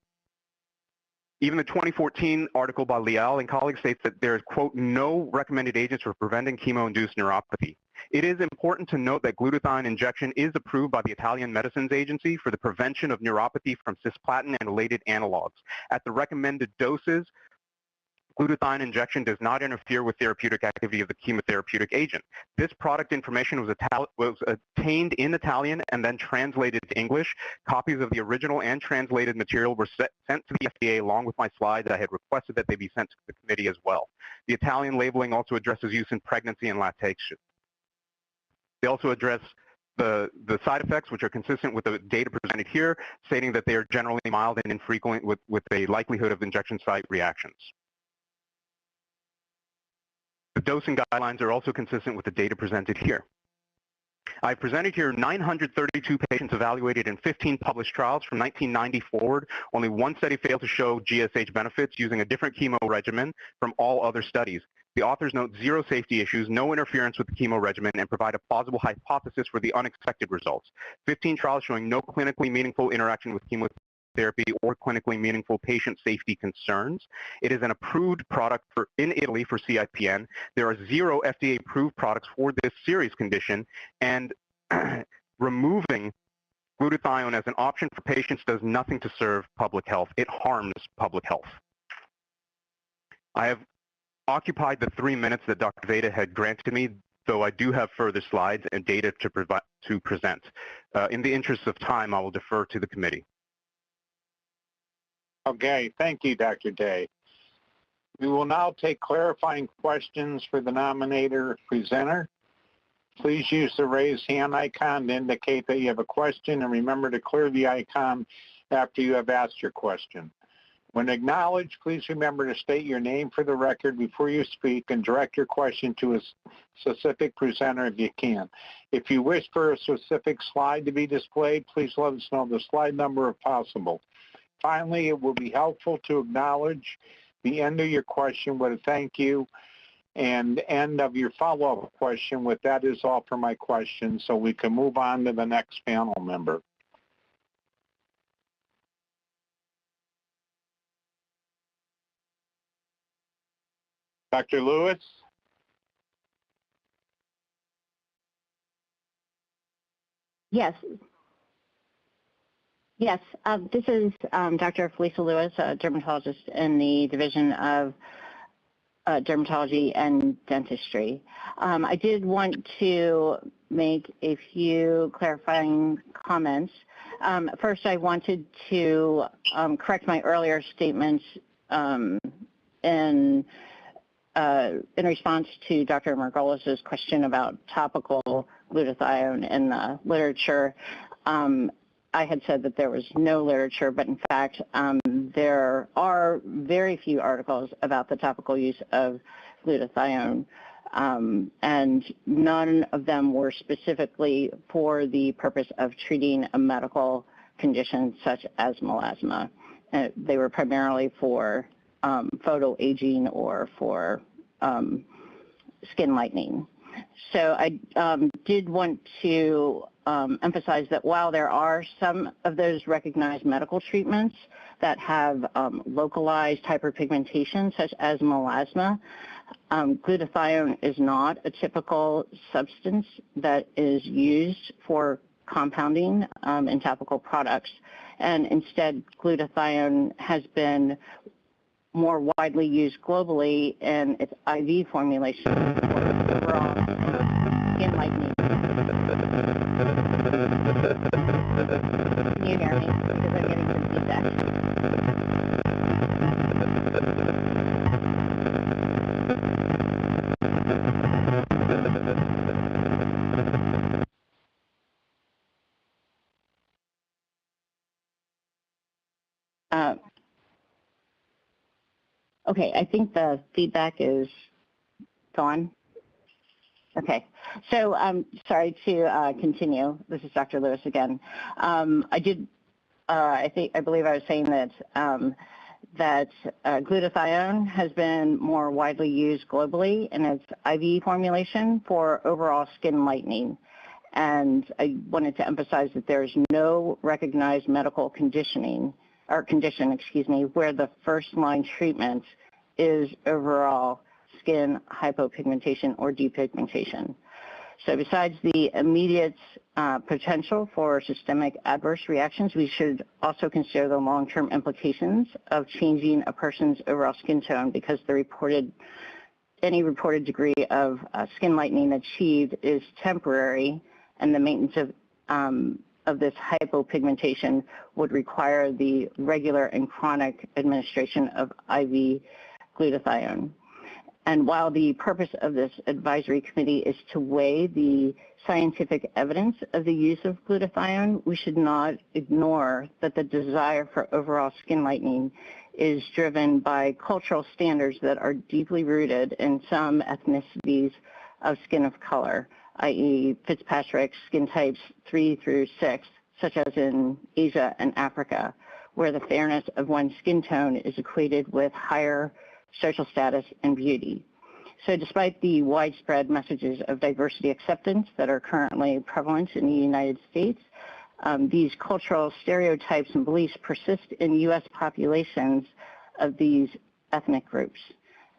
Even the 2014 article by Leal and colleagues states that there is, quote, no recommended agents for preventing chemo-induced neuropathy. It is important to note that glutathione injection is approved by the Italian Medicines Agency for the prevention of neuropathy from cisplatin and related analogs. At the recommended doses, glutathione injection does not interfere with therapeutic activity of the chemotherapeutic agent. This product information was obtained in Italian and then translated to English. Copies of the original and translated material were sent to the FDA along with my slides. I had requested that they be sent to the committee as well. The Italian labeling also addresses use in pregnancy and lactation. They also address the side effects, which are consistent with the data presented here, stating that they are generally mild and infrequent with a likelihood of injection site reactions. The dosing guidelines are also consistent with the data presented here. I presented here 932 patients evaluated in 15 published trials from 1990 forward. Only one study failed to show GSH benefits using a different chemo regimen from all other studies. The authors note 0 safety issues, no interference with the chemo regimen, and provide a plausible hypothesis for the unexpected results. 15 trials showing no clinically meaningful interaction with chemotherapy or clinically meaningful patient safety concerns. It is an approved product in Italy for CIPN. There are 0 FDA-approved products for this serious condition, and removing glutathione as an option for patients does nothing to serve public health. It harms public health. I have occupied the 3 minutes that Dr. Veda had granted me, though I do have further slides and data to present. In the interest of time, I will defer to the committee. Okay, thank you, Dr. Day. We will now take clarifying questions for the nominator presenter. Please use the raise hand icon to indicate that you have a question, and remember to clear the icon after you have asked your question. When acknowledged, please remember to state your name for the record before you speak and direct your question to a specific presenter if you can. If you wish for a specific slide to be displayed, please let us know the slide number if possible. Finally, it will be helpful to acknowledge the end of your question with a thank you and end of your follow-up question with that is all for my questions, so we can move on to the next panel member. Dr. Lewis? Yes. Yes, this is Dr. Felisa Lewis, a dermatologist in the Division of Dermatology and Dentistry. I did want to make a few clarifying comments. First, I wanted to correct my earlier statements in in response to Dr. Margolis's question about topical glutathione in the literature, I had said that there was no literature, but in fact, there are very few articles about the topical use of glutathione, and none of them were specifically for the purpose of treating a medical condition such as melasma. They were primarily for photoaging or for skin lightening. So I did want to emphasize that while there are some of those recognized medical treatments that have localized hyperpigmentation, such as melasma, glutathione is not a typical substance that is used for compounding in topical products. And instead, glutathione has been more widely used globally in its IV formulation for overall skin lightening. Can you hear me? Because I'm getting some feedback. Okay, I think the feedback is gone. Okay, so sorry to continue. This is Dr. Lewis again. I believe I was saying that glutathione has been more widely used globally in its IV formulation for overall skin lightening. And I wanted to emphasize that there's no recognized medical condition, where the first line treatment is overall skin hypopigmentation or depigmentation. So besides the immediate potential for systemic adverse reactions, we should also consider the long-term implications of changing a person's overall skin tone, because any reported degree of skin lightening achieved is temporary, and the maintenance of this hypopigmentation would require the regular and chronic administration of IV glutathione. And while the purpose of this advisory committee is to weigh the scientific evidence of the use of glutathione, we should not ignore that the desire for overall skin lightening is driven by cultural standards that are deeply rooted in some ethnicities of skin of color, i.e. Fitzpatrick skin types 3 through 6, such as in Asia and Africa, where the fairness of one's skin tone is equated with higher social status and beauty. So despite the widespread messages of diversity acceptance that are currently prevalent in the United States, these cultural stereotypes and beliefs persist in U.S. populations of these ethnic groups.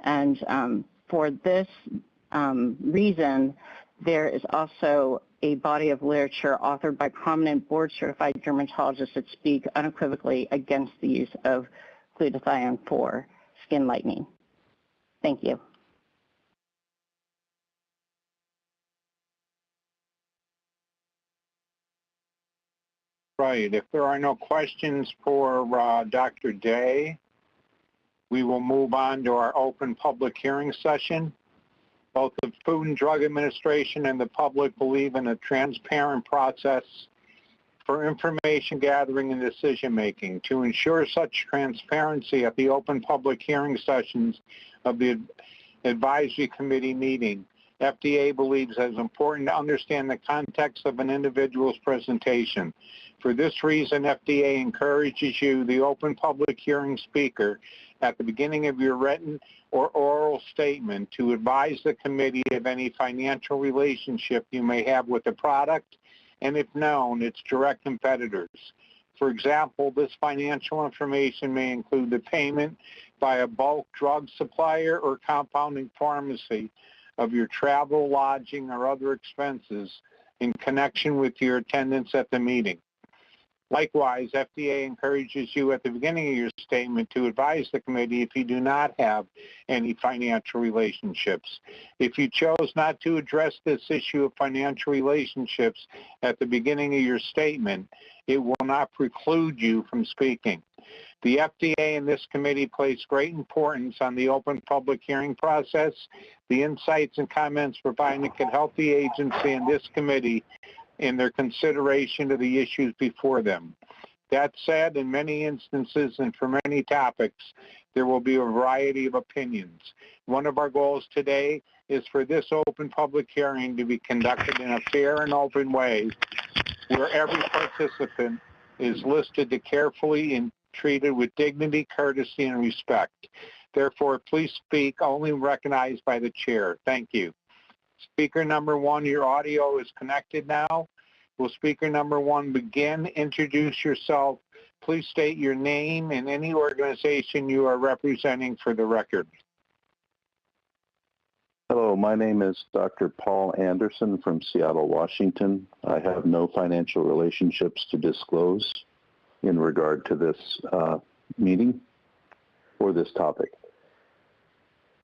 And for this reason, there is also a body of literature authored by prominent board-certified dermatologists that speak unequivocally against the use of glutathione for skin lightening. Thank you. Right. If there are no questions for Dr. Day, we will move on to our open public hearing session. Both the Food and Drug Administration and the public believe in a transparent process for information gathering and decision making. To ensure such transparency at the open public hearing sessions of the advisory committee meeting, FDA believes it is important to understand the context of an individual's presentation. For this reason, FDA encourages you, the open public hearing speaker, at the beginning of your written or oral statement to advise the committee of any financial relationship you may have with the product, and if known, its direct competitors. For example, this financial information may include the payment by a bulk drug supplier or compounding pharmacy of your travel, lodging, or other expenses in connection with your attendance at the meeting. Likewise, FDA encourages you at the beginning of your statement to advise the committee if you do not have any financial relationships. If you chose not to address this issue of financial relationships at the beginning of your statement, it will not preclude you from speaking. The FDA and this committee place great importance on the open public hearing process. The insights and comments provided can help the agency and this committee in their consideration of the issues before them. That said, in many instances and for many topics, there will be a variety of opinions. One of our goals today is for this open public hearing to be conducted in a fair and open way where every participant is listed to carefully and treated with dignity, courtesy, and respect. Therefore, please speak only recognized by the chair. Thank you. Speaker number one, your audio is connected now. Will speaker number one begin? Introduce yourself. Please state your name and any organization you are representing for the record. Hello, my name is Dr. Paul Anderson from Seattle, Washington. I have no financial relationships to disclose in regard to this meeting or this topic.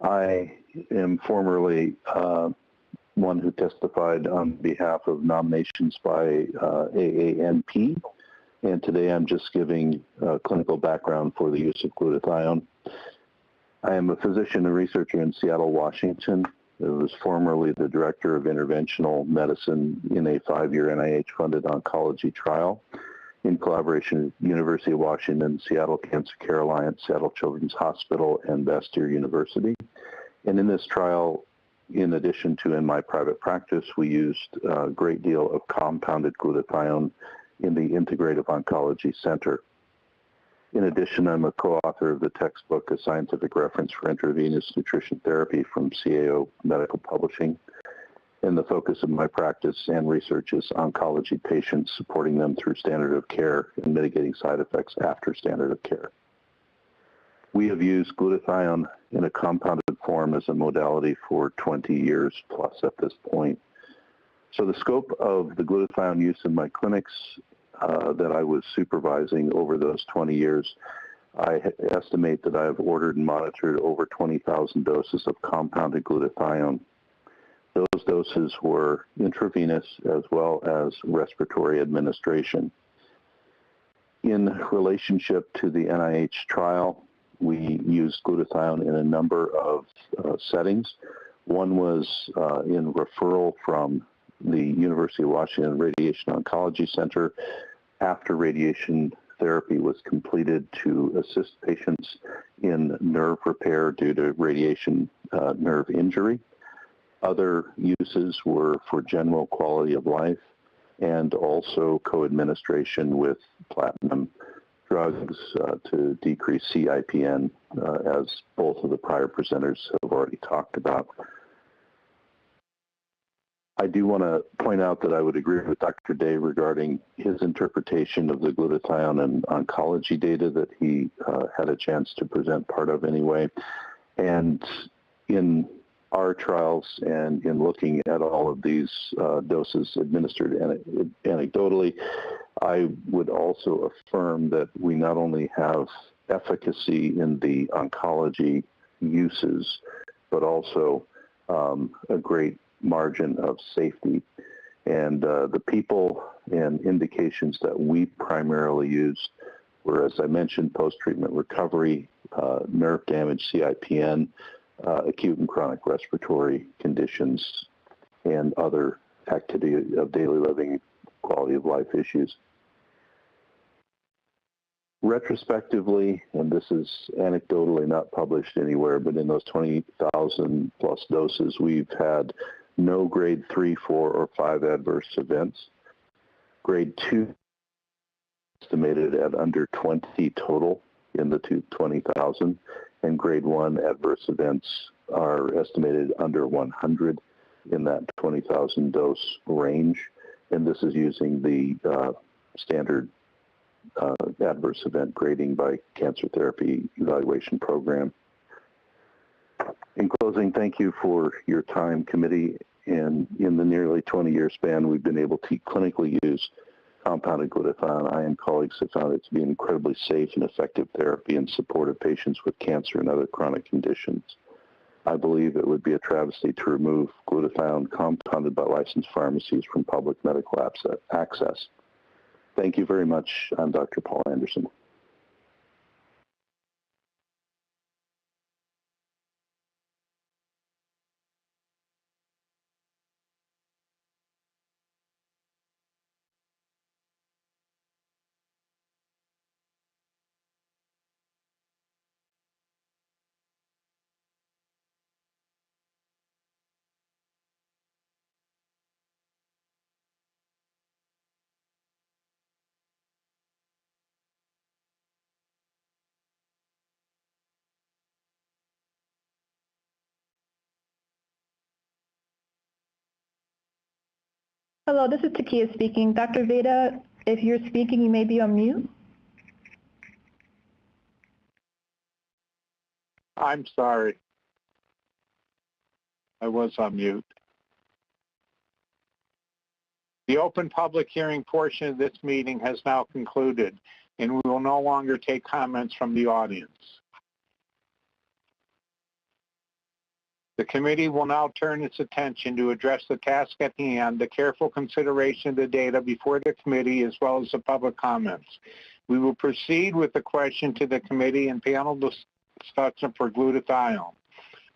I am formerly one who testified on behalf of nominations by AANP, and today I'm just giving clinical background for the use of glutathione. I am a physician and researcher in Seattle, Washington. I was formerly the director of interventional medicine in a 5-year NIH-funded oncology trial in collaboration with University of Washington, Seattle Cancer Care Alliance, Seattle Children's Hospital, and Bastyr University. And in this trial, in addition to in my private practice, we used a great deal of compounded glutathione in the Integrative Oncology Center. In addition, I'm a co-author of the textbook, A Scientific Reference for Intravenous Nutrition Therapy from CAO Medical Publishing. And the focus of my practice and research is oncology patients, supporting them through standard of care and mitigating side effects after standard of care. We have used glutathione in a compounded form as a modality for 20 years plus at this point. So the scope of the glutathione use in my clinics that I was supervising over those 20 years, I estimate that I have ordered and monitored over 20,000 doses of compounded glutathione. Those doses were intravenous as well as respiratory administration. In relationship to the NIH trial, we used glutathione in a number of settings. One was in referral from the University of Washington Radiation Oncology Center after radiation therapy was completed to assist patients in nerve repair due to radiation nerve injury. Other uses were for general quality of life and also co-administration with platinum drugs to decrease CIPN, as both of the prior presenters have already talked about. I do want to point out that I would agree with Dr. Day regarding his interpretation of the glutathione and oncology data that he had a chance to present part of anyway. And in our trials and in looking at all of these doses administered anecdotally, I would also affirm that we not only have efficacy in the oncology uses, but also a great margin of safety. And the people and indications that we primarily used were, as I mentioned, post-treatment recovery, nerve damage, CIPN, acute and chronic respiratory conditions, and other activity of daily living, quality of life issues. Retrospectively, and this is anecdotally not published anywhere, but in those 20,000 plus doses, we've had no grade 3, 4, or 5 adverse events. Grade 2 estimated at under 20 total in the 20,000, and grade 1 adverse events are estimated under 100 in that 20,000 dose range, and this is using the standard adverse event grading by Cancer Therapy Evaluation Program. In closing, thank you for your time, committee. And in the nearly 20-year span, we've been able to clinically use compounded glutathione. I and colleagues have found it to be an incredibly safe and effective therapy in support of patients with cancer and other chronic conditions. I believe it would be a travesty to remove glutathione compounded by licensed pharmacies from public medical access. Thank you very much. I'm Dr. Paul Anderson. Hello, this is Takia speaking. Dr. Veda, if you're speaking, you may be on mute. I'm sorry. I was on mute. The open public hearing portion of this meeting has now concluded, and we will no longer take comments from the audience. The committee will now turn its attention to address the task at hand, the careful consideration of the data before the committee, as well as the public comments. We will proceed with the question to the committee and panel discussion for glutathione.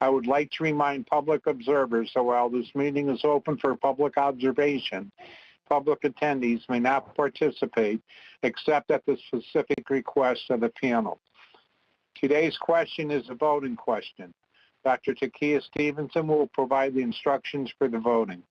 I would like to remind public observers that while this meeting is open for public observation, public attendees may not participate except at the specific request of the panel. Today's question is a voting question. Dr. Takia Stevenson will provide the instructions for the voting.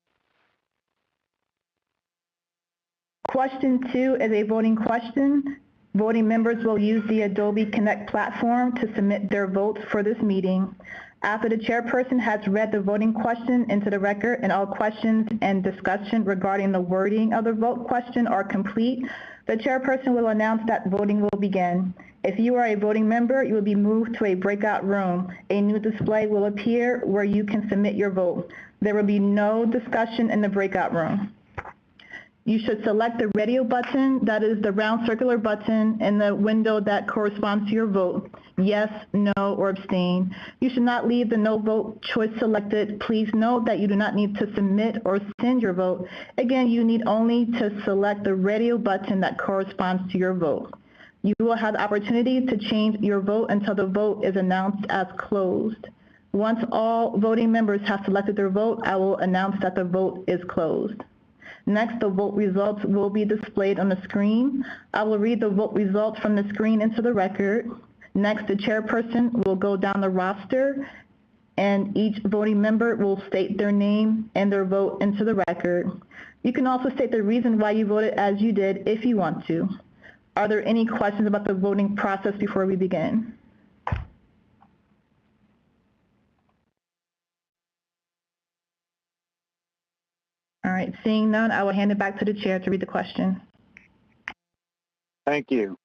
Question 2 is a voting question. Voting members will use the Adobe Connect platform to submit their votes for this meeting. After the chairperson has read the voting question into the record and all questions and discussion regarding the wording of the vote question are complete, the chairperson will announce that voting will begin. If you are a voting member, you will be moved to a breakout room. A new display will appear where you can submit your vote. There will be no discussion in the breakout room. You should select the radio button, that is the round circular button in the window that corresponds to your vote, yes, no, or abstain. You should not leave the no vote choice selected. Please note that you do not need to submit or send your vote. Again, you need only to select the radio button that corresponds to your vote. You will have the opportunity to change your vote until the vote is announced as closed. Once all voting members have selected their vote, I will announce that the vote is closed. Next, the vote results will be displayed on the screen. I will read the vote results from the screen into the record. Next, the chairperson will go down the roster, and each voting member will state their name and their vote into the record. You can also state the reason why you voted as you did if you want to. Are there any questions about the voting process before we begin? All right, seeing none, I will hand it back to the chair to read the question. Thank you.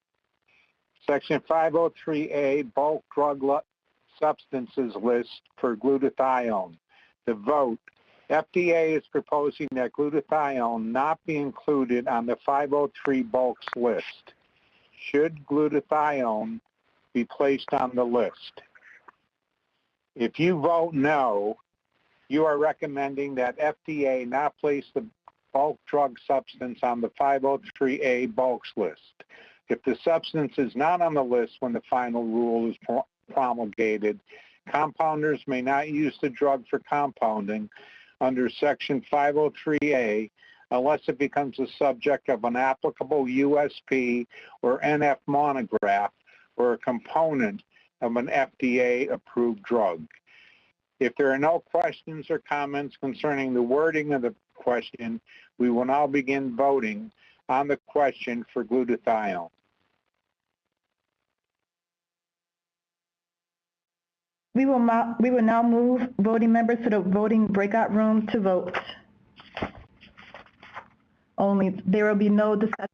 Section 503A, bulk drug substances list for glutathione. The vote. FDA is proposing that glutathione not be included on the 503 bulks list. Should glutathione be placed on the list? If you vote no, you are recommending that FDA not place the bulk drug substance on the 503A bulks list. If the substance is not on the list when the final rule is promulgated, compounders may not use the drug for compounding under Section 503A unless it becomes the subject of an applicable USP or NF monograph or a component of an FDA-approved drug. If there are no questions or comments concerning the wording of the question, we will now begin voting on the question for glutathione. We will now move voting members to the voting breakout room to vote. Only there will be no discussion.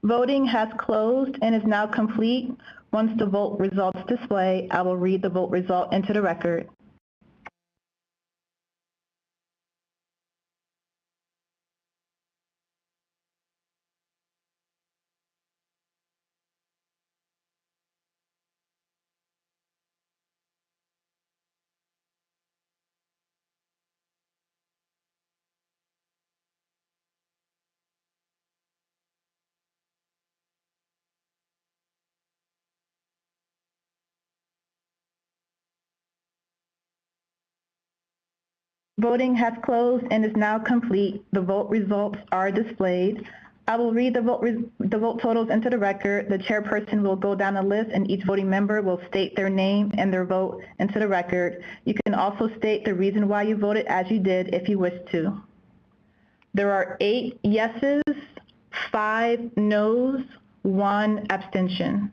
Voting has closed and is now complete. Once the vote results display, I will read the vote result into the record. Voting has closed and is now complete. The vote results are displayed. I will read the vote totals into the record. The chairperson will go down a list and each voting member will state their name and their vote into the record. You can also state the reason why you voted as you did if you wish to. There are 8 yeses, 5 noes, 1 abstention.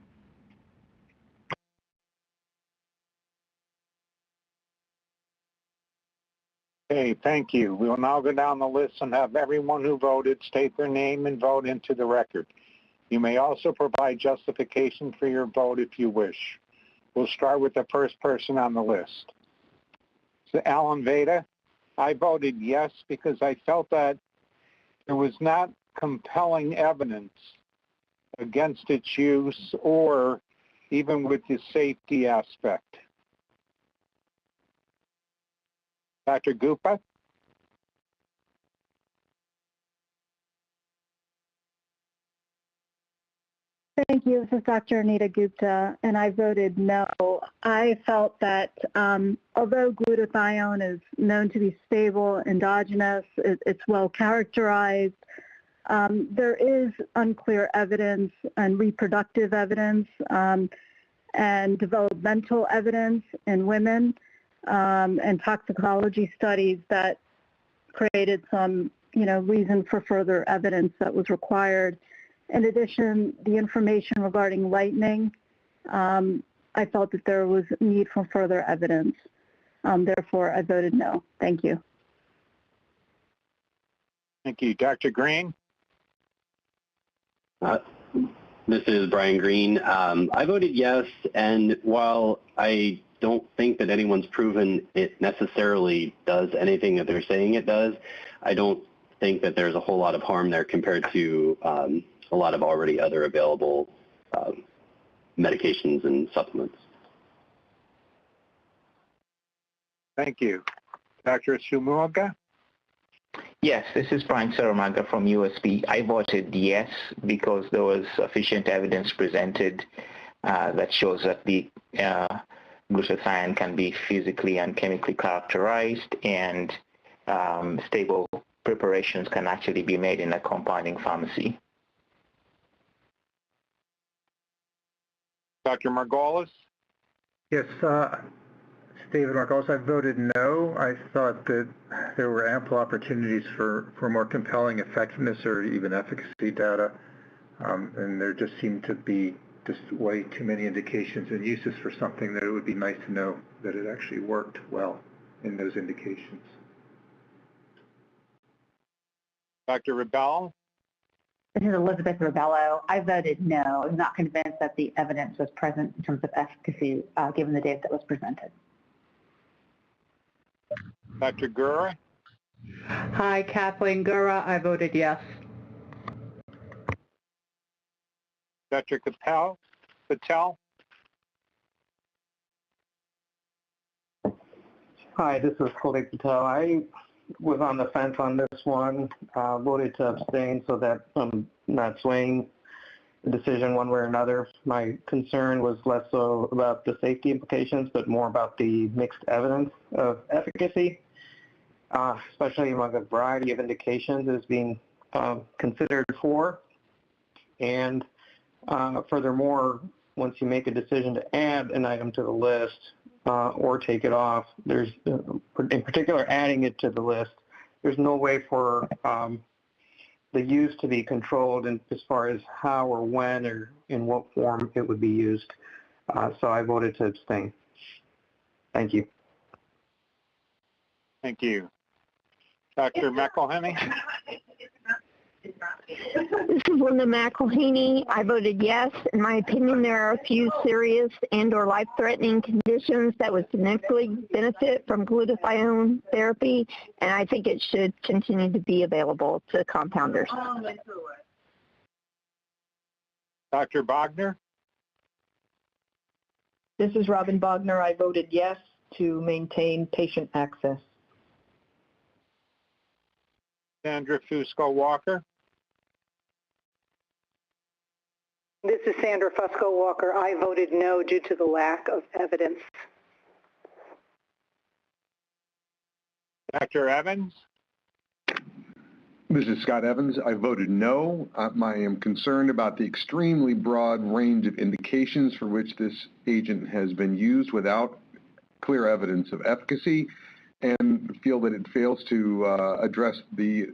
Okay, thank you. We will now go down the list and have everyone who voted state their name and vote into the record. You may also provide justification for your vote if you wish. We'll start with the first person on the list. So Alan Veda, I voted yes because I felt that there was not compelling evidence against its use or even with the safety aspect. Dr. Gupta? Thank you. This is Dr. Anita Gupta, and I voted no. I felt that although glutathione is known to be stable, endogenous, it's well characterized, there is unclear evidence and reproductive evidence and developmental evidence in women and toxicology studies that created some, reason for further evidence that was required. In addition, the information regarding lightning, I felt that there was need for further evidence. Therefore, I voted no. Thank you. Thank you. Dr. Green? This is Brian Green. I voted yes, and while I don't think that anyone's proven it necessarily does anything that they're saying it does, I don't think that there's a whole lot of harm there compared to a lot of already other available medications and supplements. Thank you. Dr. Shumuga? Yes, this is Brian Saramaga from USB. I voted yes because there was sufficient evidence presented that shows that the glutathione can be physically and chemically characterized, and stable preparations can actually be made in a compounding pharmacy. Dr. Margolis? Yes, David Margolis. I voted no. I thought that there were ample opportunities for more compelling effectiveness or even efficacy data, and there just seemed to be just way too many indications and uses for something that it would be nice to know that it actually worked well in those indications. Dr. Rebel? This is Elizabeth Rebello. I voted no. I'm not convinced that the evidence was present in terms of efficacy given the data that was presented. Dr. Gura? Hi, Kathleen Gura. I voted yes. Dr. Patel? Hi, this is Kulik Patel. I was on the fence on this one, voted to abstain so that I'm not swaying the decision one way or another. My concern was less so about the safety implications, but more about the mixed evidence of efficacy, especially among a variety of indications is being considered for. And furthermore, once you make a decision to add an item to the list or take it off, there's, in particular, adding it to the list, there's no way for the use to be controlled in, as far as how or when or in what form it would be used. So I voted to abstain. Thank you. Thank you. Dr. McElhenney? This is Linda McElhaney. I voted yes. In my opinion, there are a few serious and/or life-threatening conditions that would significantly benefit from glutathione therapy, and I think it should continue to be available to compounders. Dr. Bogner? This is Robin Bogner. I voted yes to maintain patient access. Sandra Fusco-Walker? This is Sandra Fusco-Walker. I voted no due to the lack of evidence. Dr. Evans? This is Scott Evans. I voted no. I am concerned about the extremely broad range of indications for which this agent has been used without clear evidence of efficacy, and feel that it fails to address the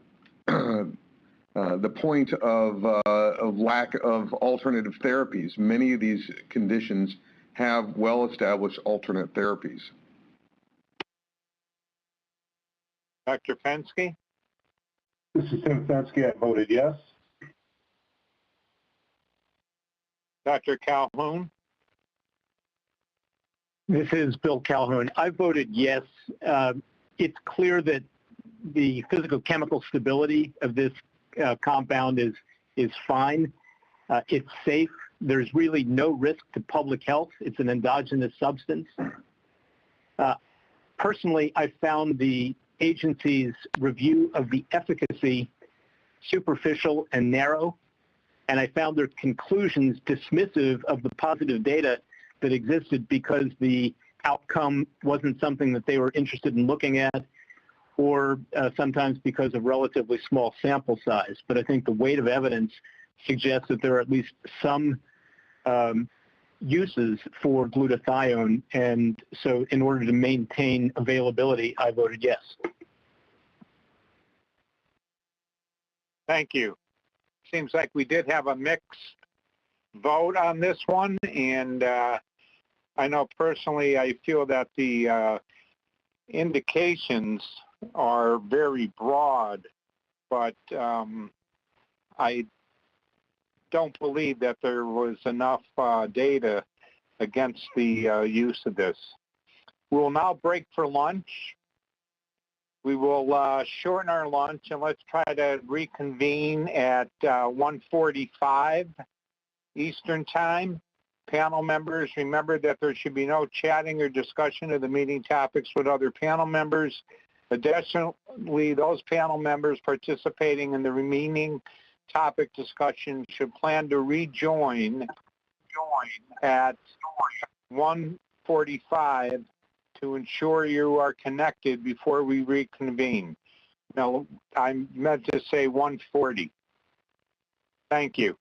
point of lack of alternative therapies. Many of these conditions have well-established alternate therapies. Dr. Fensky? This is Tim Fensky. I voted yes. Dr. Calhoun? This is Bill Calhoun. I voted yes. It's clear that the physicochemical stability of this compound is fine. It's safe. There's really no risk to public health. It's an endogenous substance. Personally, I found the agency's review of the efficacy superficial and narrow, and I found their conclusions dismissive of the positive data that existed because the outcome wasn't something that they were interested in looking at, or sometimes because of relatively small sample size. But I think the weight of evidence suggests that there are at least some uses for glutathione, and so in order to maintain availability, I voted yes. Thank you. Seems like we did have a mixed vote on this one, and I know personally I feel that the indications are very broad, but I don't believe that there was enough data against the use of this. We'll now break for lunch. We will shorten our lunch, and let's try to reconvene at 1:45 Eastern Time. Panel members, remember that there should be no chatting or discussion of the meeting topics with other panel members. Additionally, those panel members participating in the remaining topic discussion should plan to rejoin at 1:45 to ensure you are connected before we reconvene. Now, I meant to say 1:40. Thank you.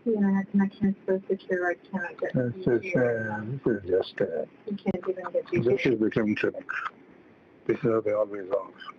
the internet connection is so secure I cannot get This is just you can't even get this is the connection. This is how they always are.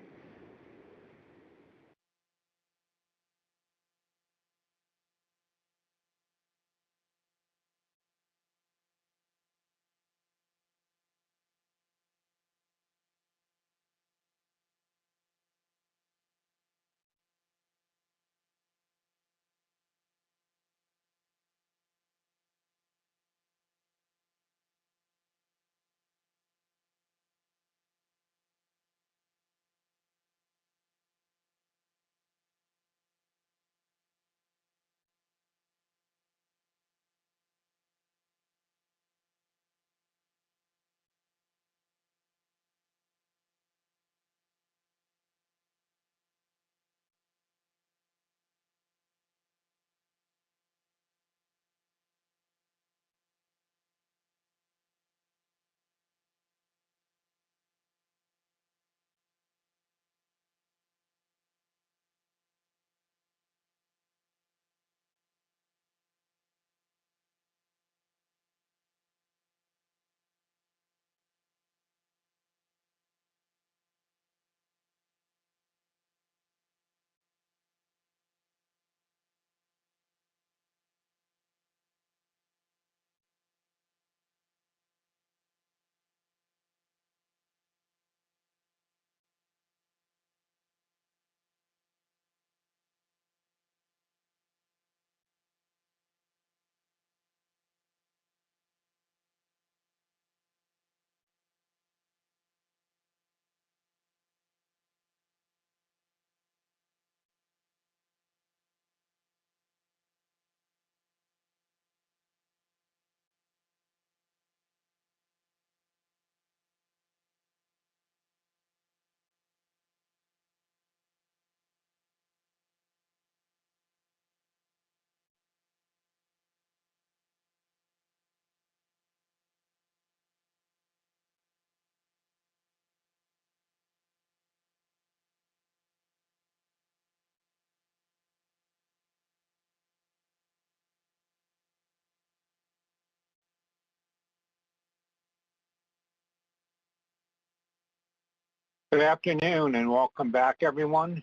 Good afternoon and welcome back, everyone.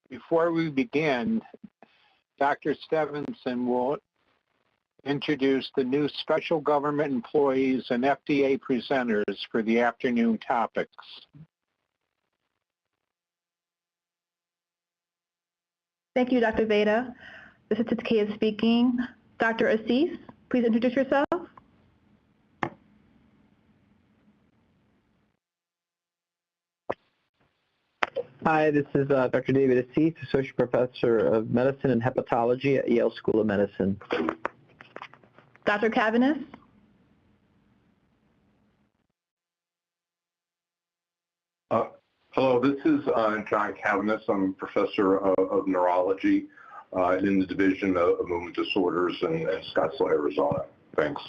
Before we begin, Dr. Stevenson will introduce the new special government employees and FDA presenters for the afternoon topics. Thank you, Dr. Veda. This is Takia speaking. Dr. Assis, please introduce yourself. Hi, this is Dr. David Assis, Associate Professor of Medicine and Hepatology at Yale School of Medicine. Dr. Cavanis. Hello, this is John Cavanis. I'm Professor of Neurology in the Division of Movement Disorders in Scottsdale, Arizona. Thanks.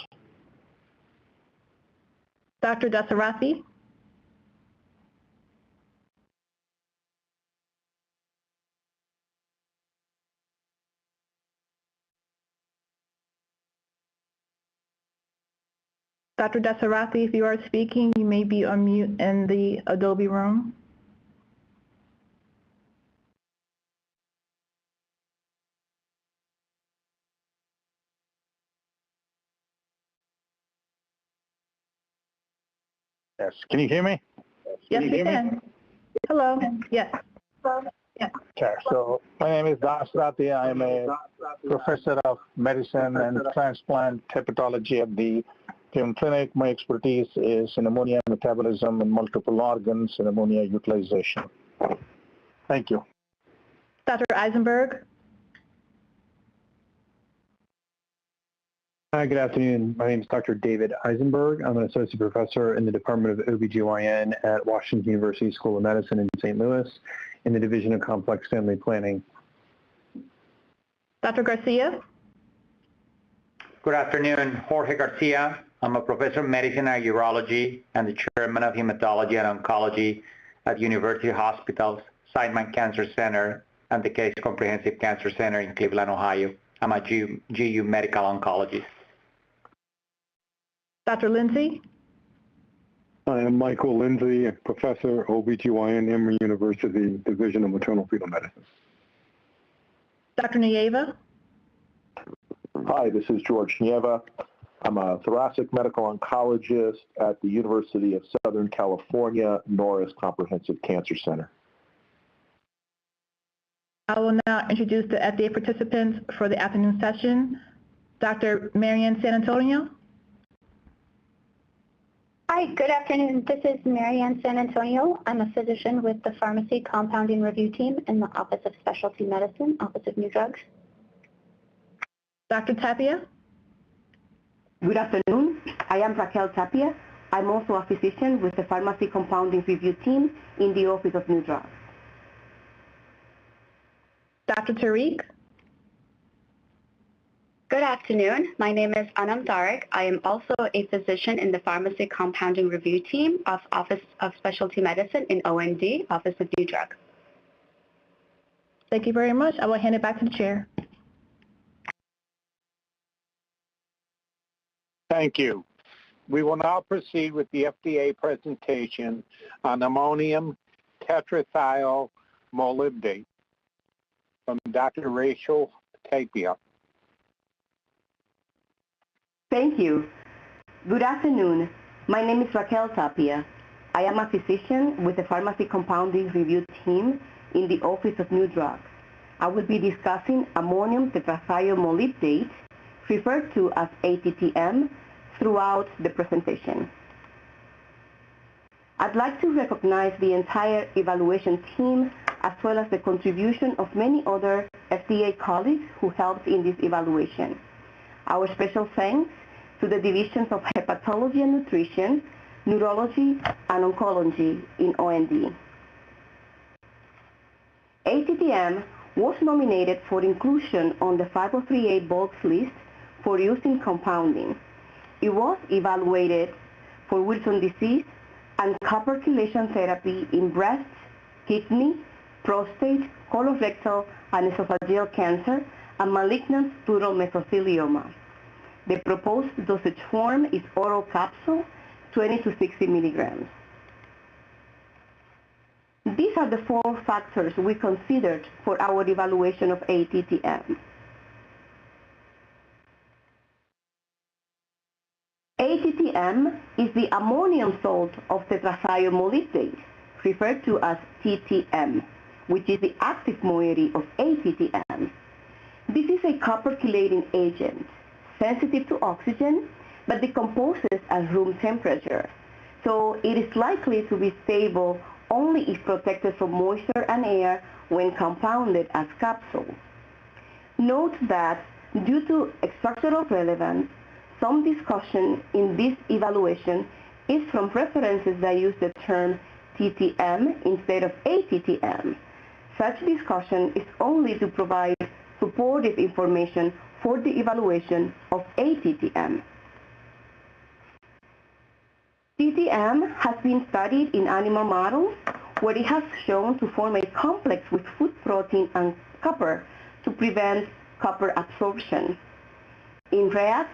Dr. Dasarathi. Dr. Dasarathi, if you are speaking, you may be on mute in the Adobe room. Yes, can you hear me? Yes, we can. Hello. Yes. Okay, so my name is Dasarathi. I am a professor of medicine and transplant hepatology at the Cleveland Clinic. My expertise is in ammonia metabolism and multiple organs and ammonia utilization. Thank you. Dr. Eisenberg. Hi, good afternoon. My name is Dr. David Eisenberg. I'm an associate professor in the Department of OBGYN at Washington University School of Medicine in St. Louis in the Division of Complex Family Planning. Dr. Garcia. Good afternoon, Jorge Garcia. I'm a professor of medicine and urology and the chairman of hematology and oncology at University Hospitals, Seidman Cancer Center, and the Case Comprehensive Cancer Center in Cleveland, Ohio. I'm a GU medical oncologist. Dr. Lindsay? I am Michael Lindsay, Professor, OBGYN, Emory University, Division of Maternal Fetal Medicine. Dr. Nieva? Hi, this is George Nieva. I'm a thoracic medical oncologist at the University of Southern California Norris Comprehensive Cancer Center. I will now introduce the FDA participants for the afternoon session. Dr. Marianne San Antonio? Hi, good afternoon. This is Marianne San Antonio. I'm a physician with the Pharmacy Compounding Review Team in the Office of Specialty Medicine, Office of New Drugs. Dr. Tapia? Good afternoon. I am Raquel Tapia. I'm also a physician with the Pharmacy Compounding Review Team in the Office of New Drugs. Dr. Tariq? Good afternoon. My name is Anam Tariq. I am also a physician in the Pharmacy Compounding Review Team of Office of Specialty Medicine in OND, Office of New Drugs. Thank you very much. I will hand it back to the chair. Thank you. We will now proceed with the FDA presentation on ammonium tetrathiomolybdate from Dr. Rachel Tapia. Thank you. Good afternoon. My name is Raquel Tapia. I am a physician with the Pharmacy Compounding Review Team in the Office of New Drugs. I will be discussing ammonium tetrathiomolybdate, referred to as ATTM, throughout the presentation. I'd like to recognize the entire evaluation team as well as the contribution of many other FDA colleagues who helped in this evaluation. Our special thanks to the divisions of hepatology and nutrition, neurology, and oncology in OND. ATTM was nominated for inclusion on the 5038 bulks list for use in compounding. It was evaluated for Wilson disease and copper chelation therapy in breast, kidney, prostate, colorectal, and esophageal cancer, and malignant pleural mesothelioma. The proposed dosage form is oral capsule, 20 to 60 milligrams. These are the 4 factors we considered for our evaluation of ATTM. ATTM is the ammonium salt of tetrathiomolybdate, referred to as TTM, which is the active moiety of ATTM. This is a copper chelating agent, sensitive to oxygen, but decomposes at room temperature. So it is likely to be stable only if protected from moisture and air when compounded as capsules. Note that due to structural relevance, some discussion in this evaluation is from references that use the term TTM instead of ATTM. Such discussion is only to provide supportive information for the evaluation of ATTM. TTM has been studied in animal models where it has shown to form a complex with food protein and copper to prevent copper absorption. In rats,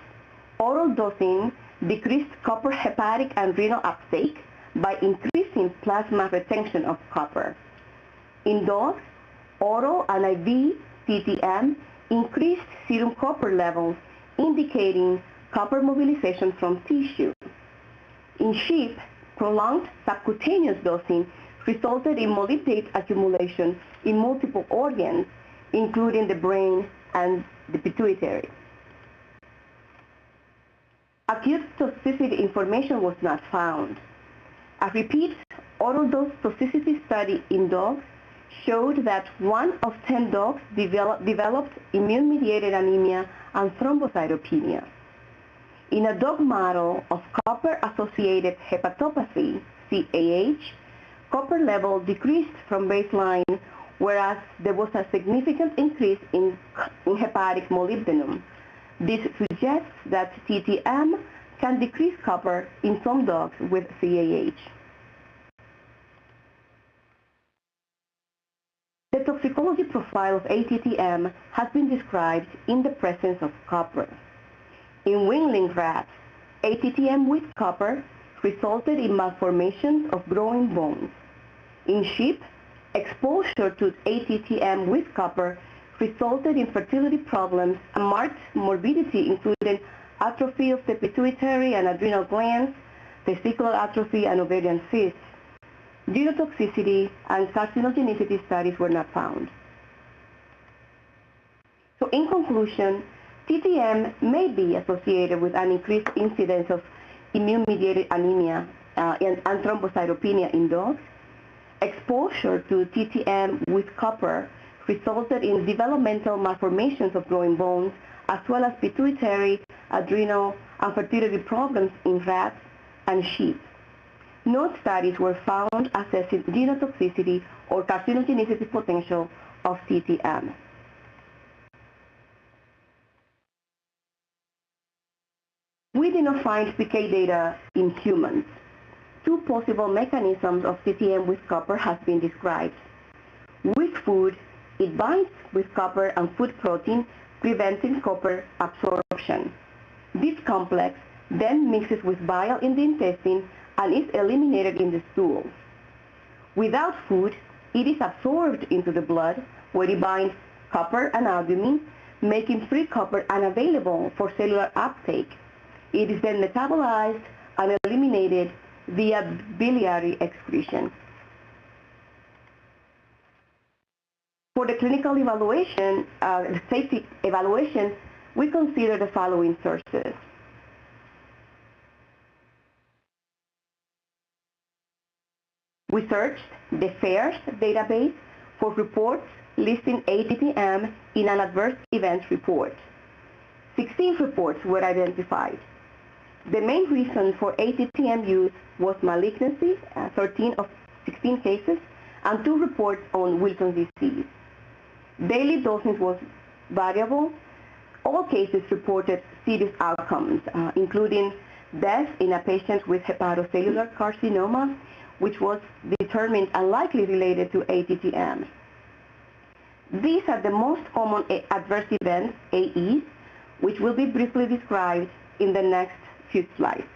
oral dosing decreased copper hepatic and renal uptake by increasing plasma retention of copper. In dogs, oral and IV TTM increased serum copper levels, indicating copper mobilization from tissue. In sheep, prolonged subcutaneous dosing resulted in molybdate accumulation in multiple organs, including the brain and the pituitary. Acute toxicity information was not found. A repeat oral dose toxicity study in dogs showed that 1 of 10 dogs developed immune-mediated anemia and thrombocytopenia. In a dog model of copper-associated hepatopathy, CAH, copper level decreased from baseline, whereas there was a significant increase in hepatic molybdenum. This suggests that TTM can decrease copper in some dogs with CAH. The toxicology profile of ATTM has been described in the presence of copper. In weanling rats, ATTM with copper resulted in malformations of growing bones. In sheep, exposure to ATTM with copper resulted in fertility problems and marked morbidity, including atrophy of the pituitary and adrenal glands, testicular atrophy, and ovarian cysts. Genotoxicity and carcinogenicity studies were not found. So in conclusion, TTM may be associated with an increased incidence of immune-mediated anemia and thrombocytopenia in dogs. Exposure to TTM with copper resulted in developmental malformations of growing bones, as well as pituitary, adrenal, and fertility problems in rats and sheep. No studies were found assessing genotoxicity or carcinogenicity potential of TTM. We did not find PK data in humans. Two possible mechanisms of TTM with copper have been described. With food, it binds with copper and food protein, preventing copper absorption. This complex then mixes with bile in the intestine and is eliminated in the stool. Without food, it is absorbed into the blood, where it binds copper and albumin, making free copper unavailable for cellular uptake. It is then metabolized and eliminated via biliary excretion. For the clinical evaluation, the safety evaluation, we consider the following sources. We searched the FAERS database for reports listing ATTM in an adverse events report. 16 reports were identified. The main reason for ATTM use was malignancy, 13 of 16 cases, and 2 reports on Wilson's disease. Daily dosing was variable. All cases reported serious outcomes, including death in a patient with hepatocellular carcinoma, which was determined unlikely related to ATTM. These are the most common adverse events, AEs, which will be briefly described in the next few slides.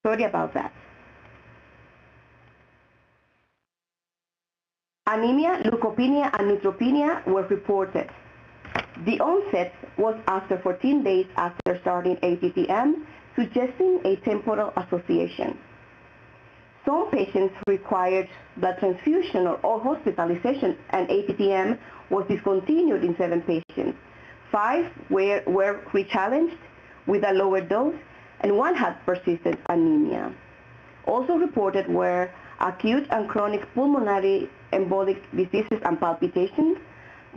Sorry about that. Anemia, leukopenia, and neutropenia were reported. The onset was after 14 days after starting ATTM, suggesting a temporal association. Some patients required blood transfusion or hospitalization, and ATTM was discontinued in 7 patients. 5 were rechallenged with a lower dose, and 1 had persistent anemia. Also reported were acute and chronic pulmonary embolic diseases and palpitations,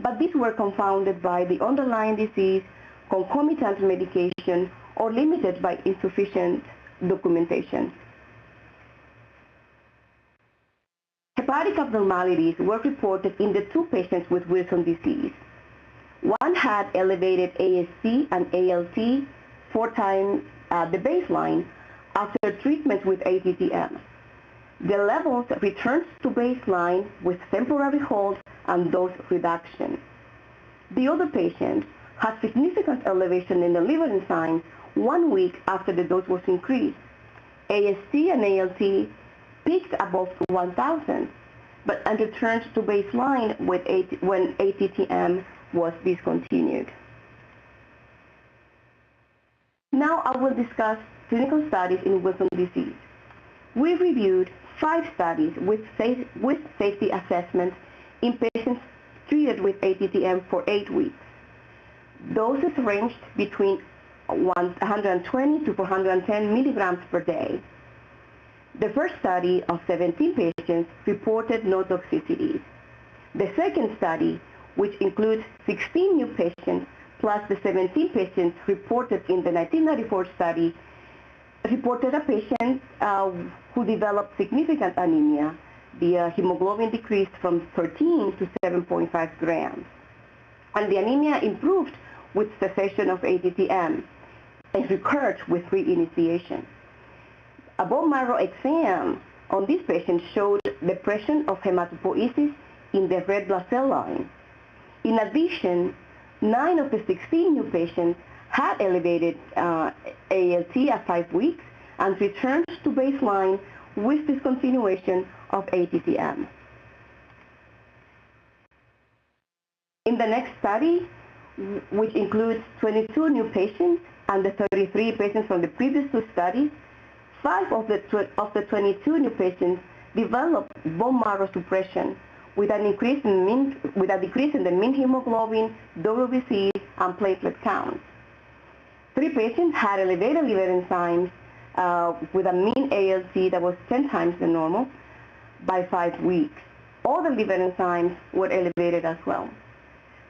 but these were confounded by the underlying disease, concomitant medication, or limited by insufficient documentation. Hepatic abnormalities were reported in the 2 patients with Wilson's disease. 1 had elevated AST and ALT 4 times the baseline after treatment with ATTM. The levels returned to baseline with temporary hold and dose reduction. The other patient had significant elevation in the liver enzymes 1 week after the dose was increased. AST and ALT peaked above 1,000, but returned to baseline when ATTM was discontinued. Now I will discuss clinical studies in Wilson's disease. We reviewed 5 studies with safety assessments in patients treated with ATTM for 8 weeks. Doses ranged between 120 to 410 milligrams per day. The first study of 17 patients reported no toxicities. The second study, which includes 16 new patients plus the 17 patients reported in the 1994 study, reported a patient who developed significant anemia. The hemoglobin decreased from 13 to 7.5 grams. And the anemia improved with cessation of ATTM and recurred with reinitiation. a bone marrow exam on this patient showed depression of hematopoiesis in the red blood cell line. In addition, 9 of the 16 new patients had elevated ALT at 5 weeks and returned to baseline with discontinuation of ATTM. In the next study, which includes 22 new patients and the 33 patients from the previous 2 studies, 5 of the 22 new patients developed bone marrow suppression with a decrease in the mean hemoglobin, WBC, and platelet counts. 3 patients had elevated liver enzymes with a mean ALT that was 10 times the normal by 5 weeks. All the liver enzymes were elevated as well.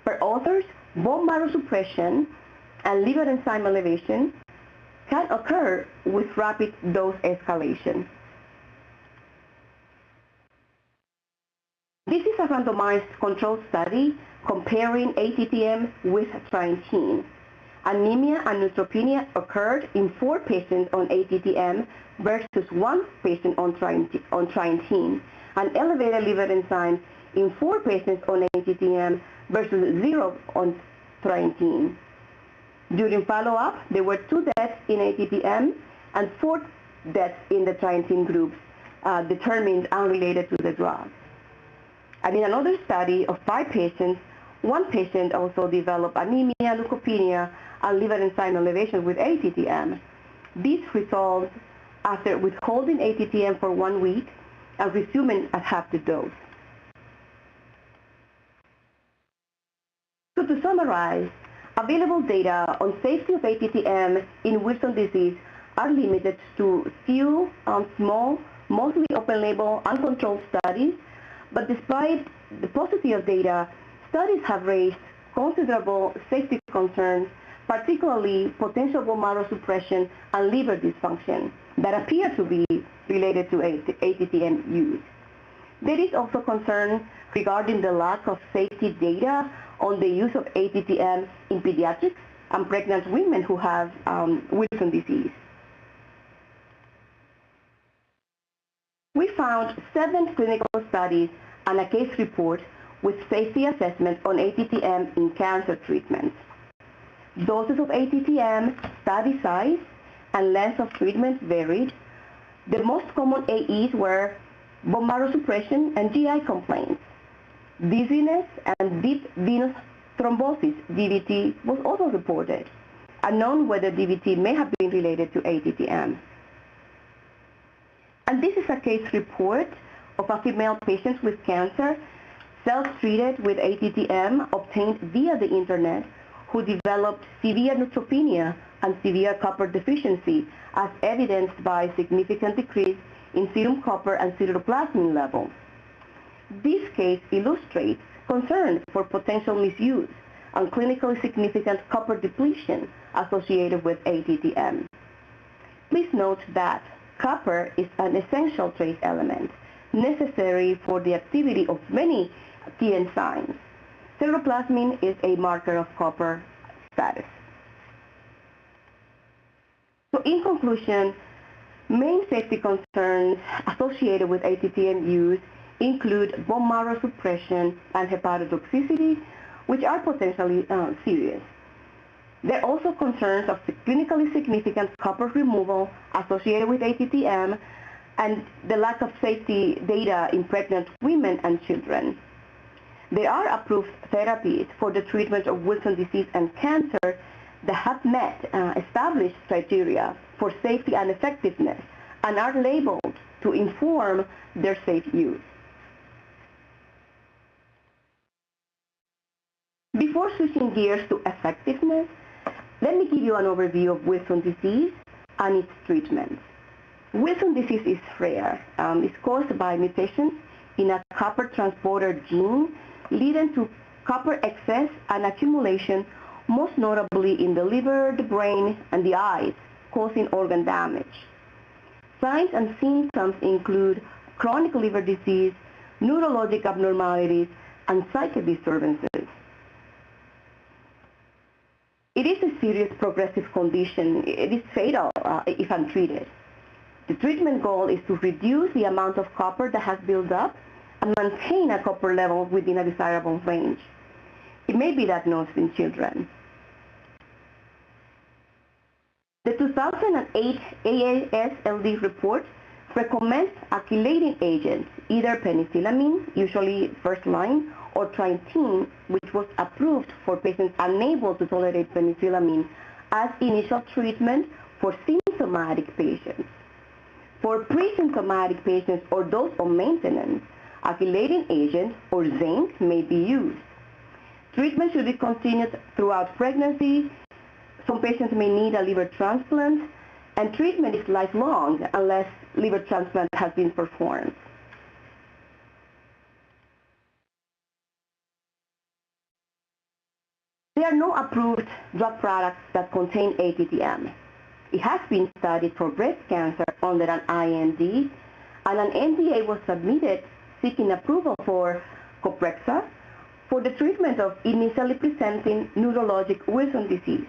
For authors, bone marrow suppression and liver enzyme elevation can occur with rapid dose escalation. This is a randomized controlled study comparing ATTM with tryntine. Anemia and neutropenia occurred in 4 patients on ATTM versus 1 patient on tryntine, and elevated liver enzymes in 4 patients on ATTM versus 0 on tryntine. During follow-up, there were 2 deaths in ATTM and 4 deaths in the tryntine groups determined unrelated to the drug. And in another study of 5 patients, 1 patient also developed anemia, leukopenia, and liver enzyme elevation with ATTM. These resolved after withholding ATTM for 1 week and resuming at half the dose. So to summarize, available data on safety of ATTM in Wilson disease are limited to few small, mostly open-label, uncontrolled studies, but despite the paucity of data, studies have raised considerable safety concerns, particularly potential bone marrow suppression and liver dysfunction that appear to be related to ATTM use. There is also concern regarding the lack of safety data on the use of ATTM in pediatrics and pregnant women who have Wilson disease. We found 7 clinical studies and a case report with safety assessment on ATTM in cancer treatments. Doses of ATTM, study size, and length of treatment varied. The most common AEs were bone marrow suppression and GI complaints. Dizziness and deep venous thrombosis, DVT, was also reported. Unknown whether DVT may have been related to ATTM. And this is a case report of a female patient with cancer, self-treated with ATTM obtained via the internet, who developed severe neutropenia and severe copper deficiency as evidenced by significant decrease in serum copper and ceruloplasmin levels. This case illustrates concerns for potential misuse and clinically significant copper depletion associated with ATTM. Please note that copper is an essential trace element necessary for the activity of many key enzymes. Ceruloplasmin is a marker of copper status. So in conclusion, main safety concerns associated with ATTM use include bone marrow suppression and hepatotoxicity, which are potentially serious. There are also concerns of clinically significant copper removal associated with ATTM and the lack of safety data in pregnant women and children. There are approved therapies for the treatment of Wilson disease and cancer that have met established criteria for safety and effectiveness and are labeled to inform their safe use. Before switching gears to effectiveness, let me give you an overview of Wilson disease and its treatment. Wilson disease is rare. It's caused by mutations in a copper transporter gene, leading to copper excess and accumulation, most notably in the liver, the brain, and the eyes, causing organ damage. Signs and symptoms include chronic liver disease, neurologic abnormalities, and psychic disturbances. It is a serious progressive condition. It is fatal if untreated. The treatment goal is to reduce the amount of copper that has built up and maintain a copper level within a desirable range. It may be diagnosed in children. The 2008 AASLD report recommends a chelating agent, either penicillamine, usually first line, or trientine, which was approved for patients unable to tolerate penicillamine as initial treatment for symptomatic patients. For pre-symptomatic patients or those on maintenance, a chelating agent or zinc may be used. Treatment should be continued throughout pregnancy. Some patients may need a liver transplant, and treatment is lifelong unless liver transplant has been performed. There are no approved drug products that contain ATTM. It has been studied for breast cancer under an IND, and an NDA was submitted seeking approval for Coprexa for the treatment of initially presenting neurologic Wilson disease.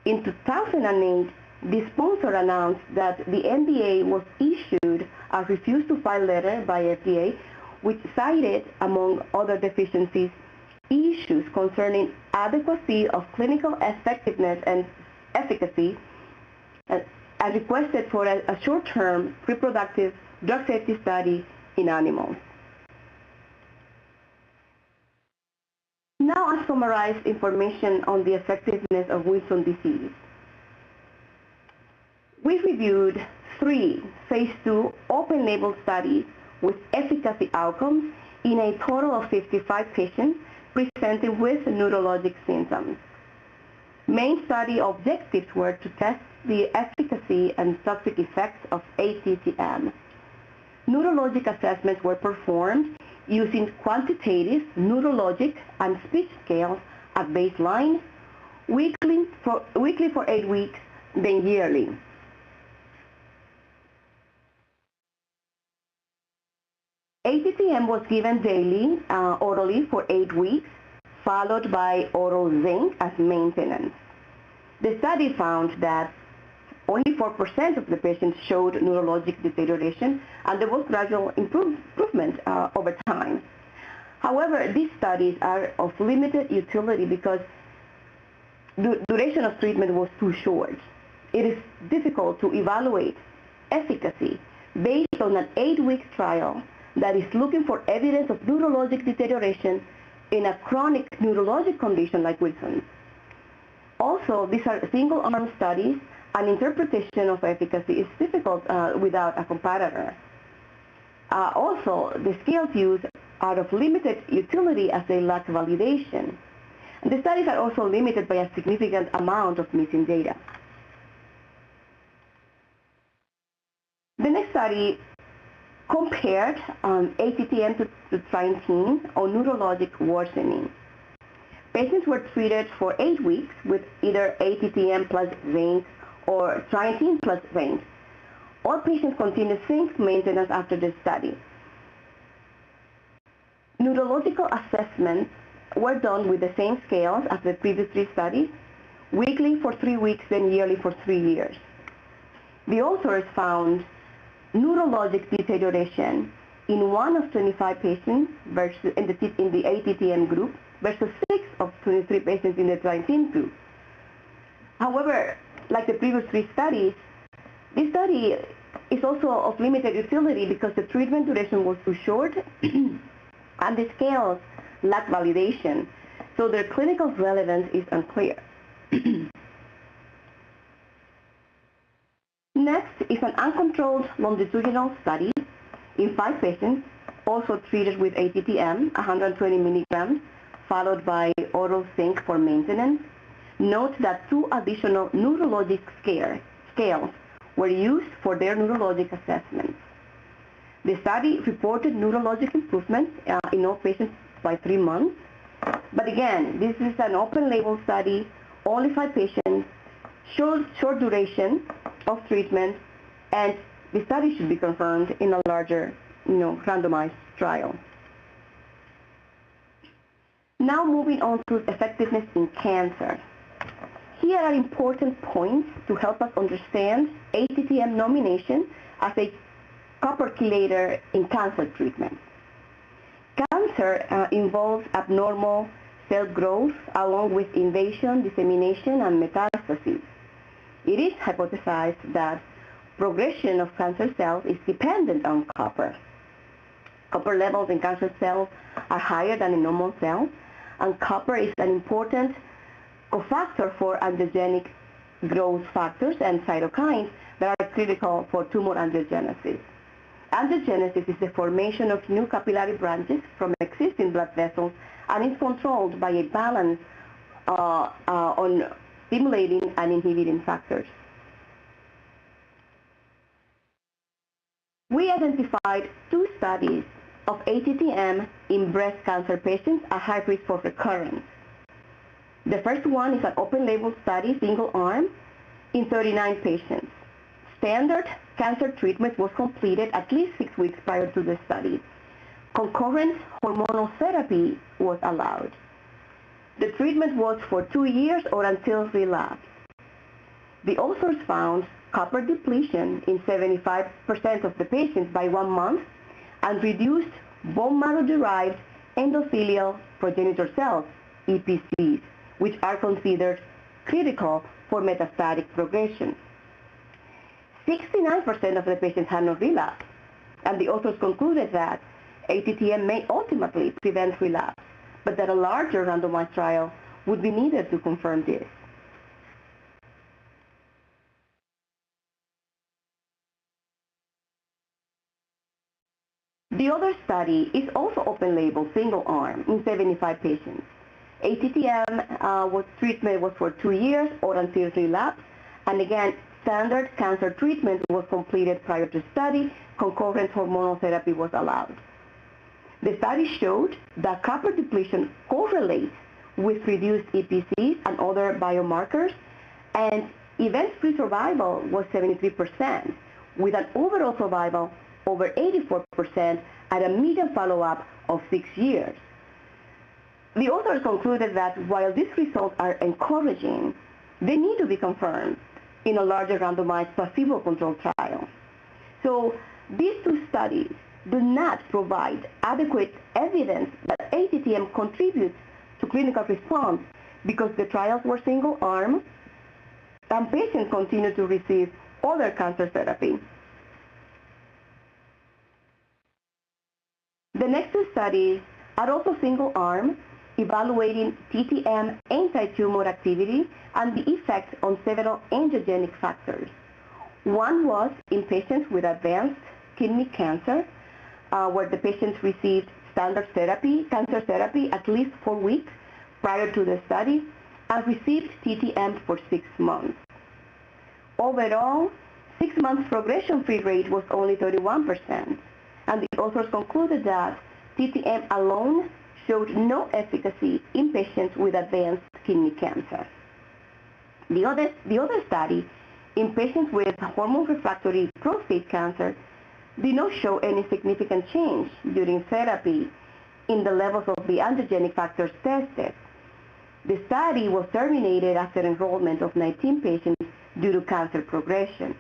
In 2008, the sponsor announced that the NDA was issued a refuse to file letter by FDA, which cited, among other deficiencies, issues concerning adequacy of clinical effectiveness and efficacy, and requested for a short-term reproductive drug safety study in animals. Now I summarize information on the effectiveness of Wilson disease. We reviewed 3 phase 2 open-label studies with efficacy outcomes in a total of 55 patients presenting with neurologic symptoms. Main study objectives were to test the efficacy and toxic effects of ATTM. Neurologic assessments were performed using quantitative neurologic and speech scales at baseline, weekly for 8 weeks, then yearly. ATTM was given daily, orally for 8 weeks, followed by oral zinc as maintenance. The study found that only 4% of the patients showed neurologic deterioration, and there was gradual improvement over time. However, these studies are of limited utility because the duration of treatment was too short. It is difficult to evaluate efficacy based on an 8-week trial that is looking for evidence of neurologic deterioration in a chronic neurologic condition like Wilson's. Also, these are single-arm studies, and interpretation of efficacy is difficult without a comparator. Also, the scales used are of limited utility as they lack validation. The studies are also limited by a significant amount of missing data. The next study compared ATTM to trientine on neurologic worsening. Patients were treated for 8 weeks with either ATTM plus zinc or trientine plus zinc. All patients continued zinc maintenance after the study. Neurological assessments were done with the same scales as the previous 3 studies, weekly for 3 weeks, then yearly for 3 years. The authors found neurologic deterioration in 1 of 25 patients versus in the ATTM group versus 6 of 23 patients in the trientine group. However, like the previous 3 studies, this study is also of limited utility because the treatment duration was too short and the scales lack validation, so their clinical relevance is unclear. Next is an uncontrolled longitudinal study in 5 patients, also treated with ATTM, 120 milligrams, followed by oral zinc for maintenance. Note that 2 additional neurologic scales were used for their neurologic assessments. The study reported neurologic improvement in all patients by 3 months. But again, this is an open-label study, only 5 patients, short duration of treatment, and the study should be confirmed in a larger, randomized trial. Now moving on to effectiveness in cancer. Here are important points to help us understand ATTM nomination as a copper chelator in cancer treatment. Cancer involves abnormal cell growth along with invasion, dissemination, and metastasis. It is hypothesized that progression of cancer cells is dependent on copper. Copper levels in cancer cells are higher than in normal cells, and copper is an important cofactor for androgenic growth factors and cytokines that are critical for tumor angiogenesis. Angiogenesis is the formation of new capillary branches from existing blood vessels and is controlled by a balance on stimulating and inhibiting factors. We identified 2 studies of ATTM in breast cancer patients at high risk for recurrence. The first one is an open-label study, single-arm, in 39 patients. Standard cancer treatment was completed at least 6 weeks prior to the study. Concurrent hormonal therapy was allowed. The treatment was for 2 years or until relapse. The authors found copper depletion in 75% of the patients by 1 month and reduced bone marrow-derived endothelial progenitor cells, EPCs, which are considered critical for metastatic progression. 69% of the patients had no relapse, and the authors concluded that ATTM may ultimately prevent relapse, but that a larger randomized trial would be needed to confirm this. The other study is also open-label, single-arm, in 75 patients. ATTM treatment was for 2 years or until relapse, and again, standard cancer treatment was completed prior to study. Concurrent hormonal therapy was allowed. The study showed that copper depletion correlates with reduced EPCs and other biomarkers, and event-free survival was 73%, with an overall survival over 84% at a median follow-up of 6 years. The authors concluded that while these results are encouraging, they need to be confirmed in a larger randomized placebo-controlled trial. So these 2 studies do not provide adequate evidence that ATTM contributes to clinical response because the trials were single-arm and patients continue to receive other cancer therapy. The next 2 studies are also single-arm, evaluating TTM anti-tumor activity and the effect on several angiogenic factors. One was in patients with advanced kidney cancer, where the patients received standard therapy, cancer therapy, at least 4 weeks prior to the study, and received TTM for 6 months. Overall, 6 months progression-free rate was only 31%, and the authors concluded that TTM alone showed no efficacy in patients with advanced kidney cancer. The other study in patients with hormone-refractory prostate cancer did not show any significant change during therapy in the levels of the androgenic factors tested. The study was terminated after enrollment of 19 patients due to cancer progression.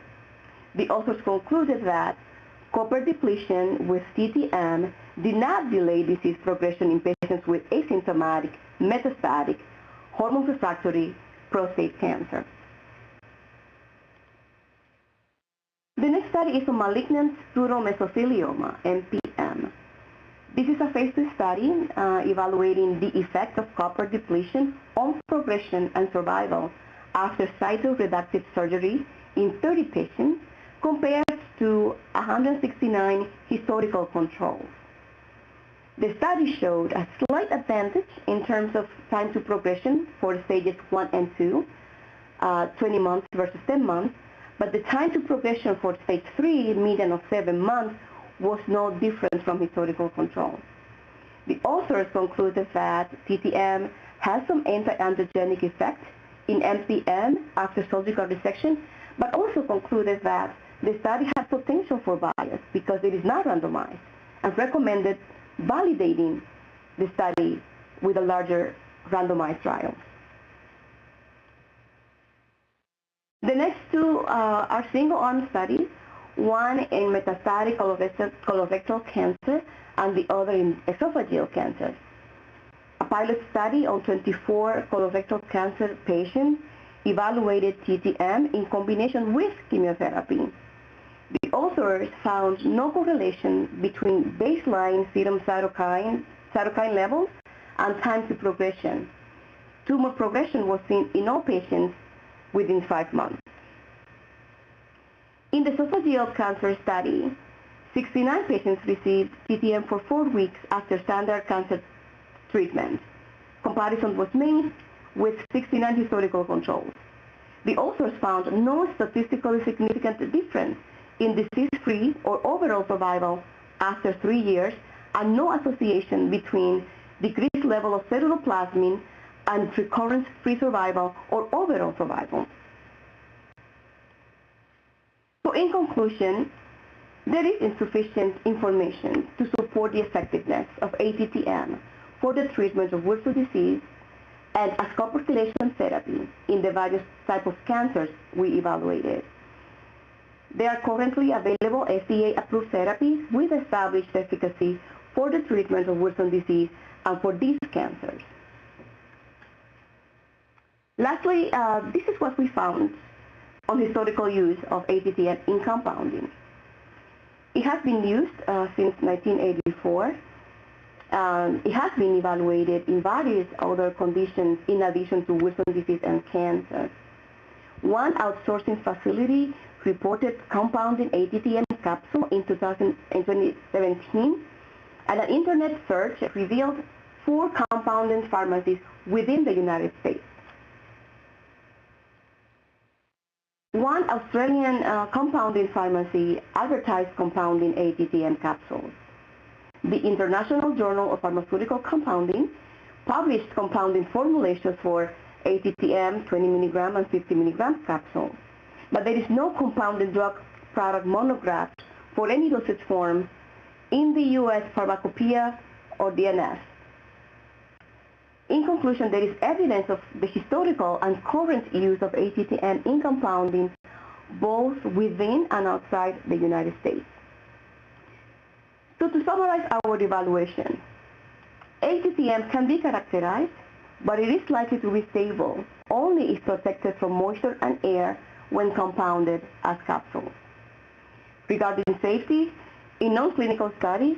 The authors concluded that copper depletion with TTM did not delay disease progression in patients with asymptomatic, metastatic, hormone-refractory prostate cancer. The next study is on malignant pleural mesothelioma, MPM. This is a phase 2 study evaluating the effect of copper depletion on progression and survival after cytoreductive surgery in 30 patients compared to 169 historical controls. The study showed a slight advantage in terms of time to progression for stages 1 and 2, 20 months versus 10 months, but the time to progression for stage 3, median of 7 months, was no different from historical controls. The authors concluded that TTM has some anti-androgenic effect in MPM after surgical resection, but also concluded that the study had potential for bias because it is not randomized, and recommended validating the study with a larger randomized trial. The next two are single-arm studies, one in metastatic colorectal cancer and the other in esophageal cancer. A pilot study on 24 colorectal cancer patients evaluated TTM in combination with chemotherapy. The authors found no correlation between baseline serum cytokine levels and time to progression. Tumor progression was seen in all patients within 5 months. In the esophageal cancer study, 69 patients received TTM for 4 weeks after standard cancer treatment. Comparison was made with 69 historical controls. The authors found no statistically significant difference in disease-free or overall survival after 3 years and no association between decreased level of ceruloplasmin and recurrence-free survival or overall survival. So in conclusion, there is insufficient information to support the effectiveness of ATTM for the treatment of Wilson disease and as carboxylation therapy in the various types of cancers we evaluated. There are currently available FDA-approved therapies with established efficacy for the treatment of Wilson disease and for these cancers. Lastly, this is what we found on historical use of ATTM in compounding. It has been used since 1984. It has been evaluated in various other conditions in addition to Wilson disease and cancer. One outsourcing facility reported compounding ATTM capsule in 2017, and an internet search revealed 4 compounding pharmacies within the United States. One Australian compounding pharmacy advertised compounding ATTM capsules. The International Journal of Pharmaceutical Compounding published compounding formulations for ATTM 20 mg and 50 mg capsules, but there is no compounding drug product monograph for any dosage form in the U.S. Pharmacopoeia or DNS. In conclusion, there is evidence of the historical and current use of ATTM in compounding both within and outside the United States. So to summarize our evaluation, ATTM can be characterized, but it is likely to be stable only if protected from moisture and air when compounded as capsules. Regarding safety, in non-clinical studies,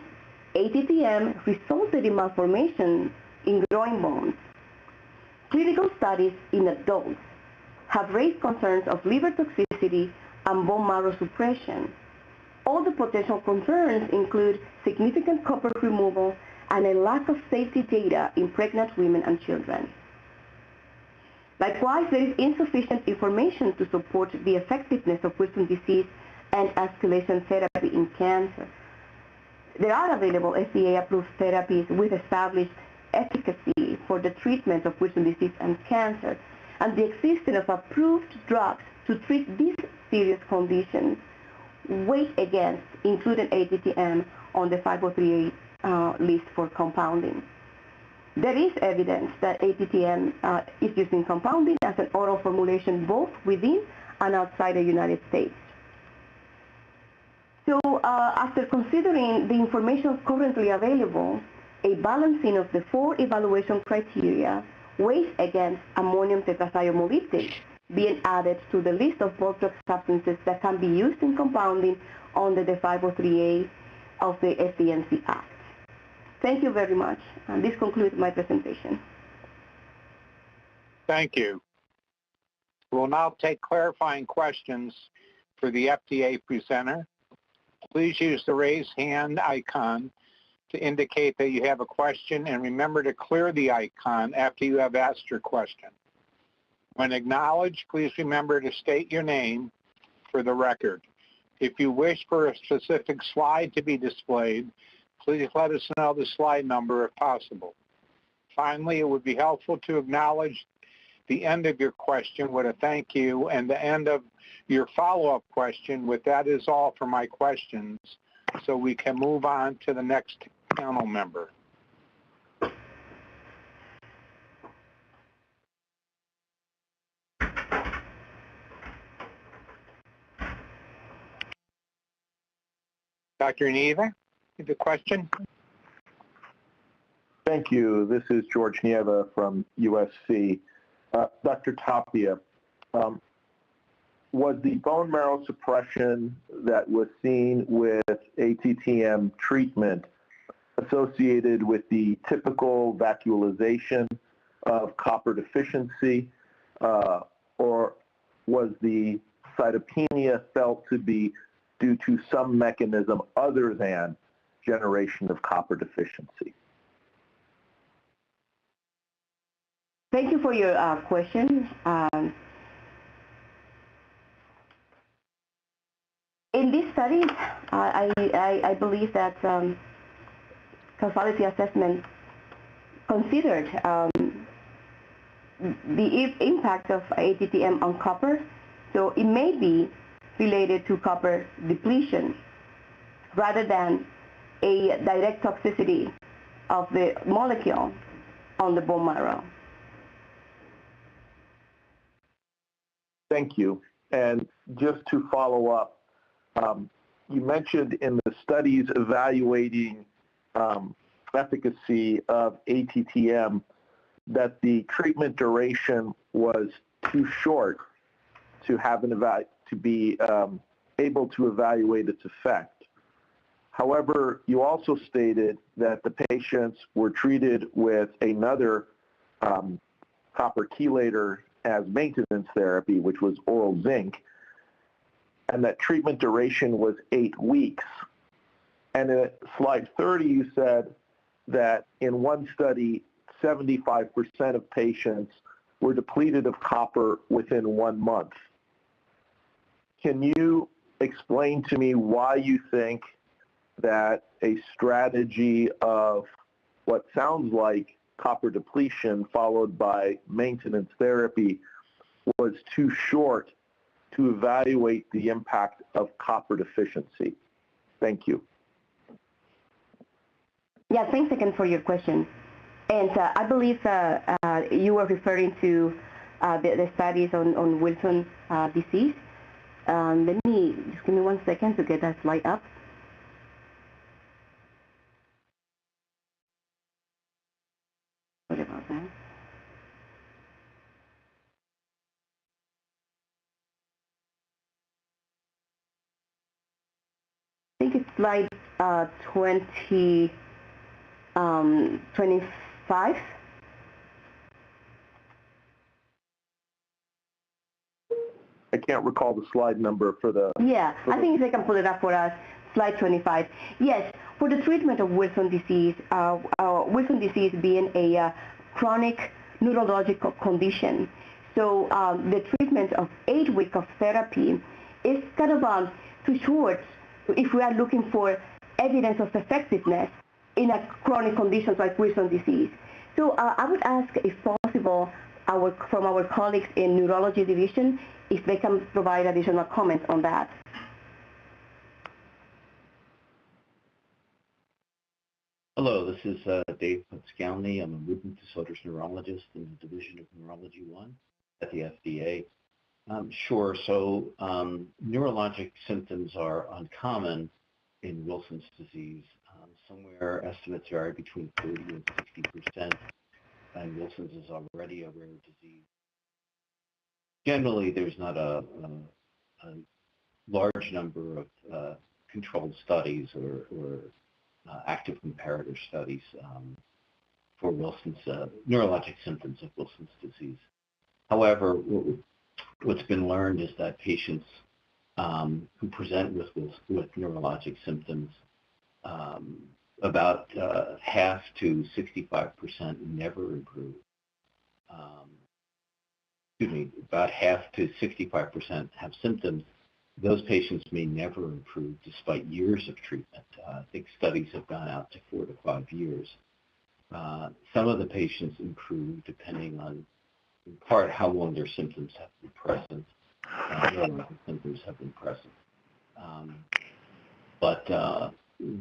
ATTM resulted in malformation in growing bones. Clinical studies in adults have raised concerns of liver toxicity and bone marrow suppression. All the potential concerns include significant copper removal and a lack of safety data in pregnant women and children. Likewise, there is insufficient information to support the effectiveness of Wilson disease and escalation therapy in cancer. There are available FDA-approved therapies with established efficacy for the treatment of Wilson disease and cancer, and the existence of approved drugs to treat these serious conditions weigh against including ATTM on the 503A list for compounding. There is evidence that ATTM is used in compounding as an oral formulation both within and outside the United States. So after considering the information currently available, a balancing of the 4 evaluation criteria weighs against ammonium tetrathiomolybdate being added to the list of bulk drug substances that can be used in compounding under the 503A of the FDNC Act. Thank you very much. And this concludes my presentation. Thank you. We'll now take clarifying questions for the FDA presenter. Please use the raise hand icon to indicate that you have a question, and remember to clear the icon after you have asked your question. When acknowledged, please remember to state your name for the record. If you wish for a specific slide to be displayed, please let us know the slide number if possible. Finally, it would be helpful to acknowledge the end of your question with a thank you and the end of your follow-up question with "that is all for my questions," so we can move on to the next panel member. Dr. Nieva, you have a question? Thank you. This is George Nieva from USC. Dr. Tapia, was the bone marrow suppression that was seen with ATTM treatment associated with the typical vacuolization of copper deficiency, or was the cytopenia felt to be due to some mechanism other than generation of copper deficiency? Thank you for your question. In this study, I believe that causality assessment considered the impact of ATTM on copper, so it may be related to copper depletion rather than a direct toxicity of the molecule on the bone marrow. Thank you. And just to follow up, you mentioned in the studies evaluating efficacy of ATTM that the treatment duration was too short to have to be able to evaluate its effect. However, you also stated that the patients were treated with another copper chelator as maintenance therapy, which was oral zinc, and that treatment duration was 8 weeks. And in slide 30, you said that in one study, 75% of patients were depleted of copper within 1 month. Can you explain to me why you think that a strategy of what sounds like copper depletion followed by maintenance therapy was too short to evaluate the impact of copper deficiency? Thank you. Yeah, thanks again for your question. And I believe you were referring to the studies on Wilson disease. Let me, just give me 1 second to get that slide up. Sorry about that. I think it's slide 25. I can't recall the slide number for the... Yeah, I think if they can pull it up for us, slide 25. Yes, for the treatment of Wilson disease being a chronic neurological condition, so the treatment of 8 weeks of therapy is kind of too short if we are looking for evidence of effectiveness in a chronic condition like Wilson disease. So I would ask, if possible, from our colleagues in neurology division, if they can provide additional comments on that. Hello, this is Dave Putskalny. I'm a movement disorders neurologist in the Division of Neurology 1 at the FDA. Sure, so neurologic symptoms are uncommon in Wilson's disease. Somewhere estimates vary between 30 and 60%, and Wilson's is already a rare disease. Generally, there's not a large number of controlled studies or active comparator studies for Wilson's neurologic symptoms of Wilson's disease. However, what's been learned is that patients who present with neurologic symptoms, about half to 65% never improve. About half to 65% have symptoms. Those patients may never improve despite years of treatment. I think studies have gone out to 4 to 5 years. Some of the patients improve depending on, in part, how long their symptoms have been present. Neurologic symptoms have been present. But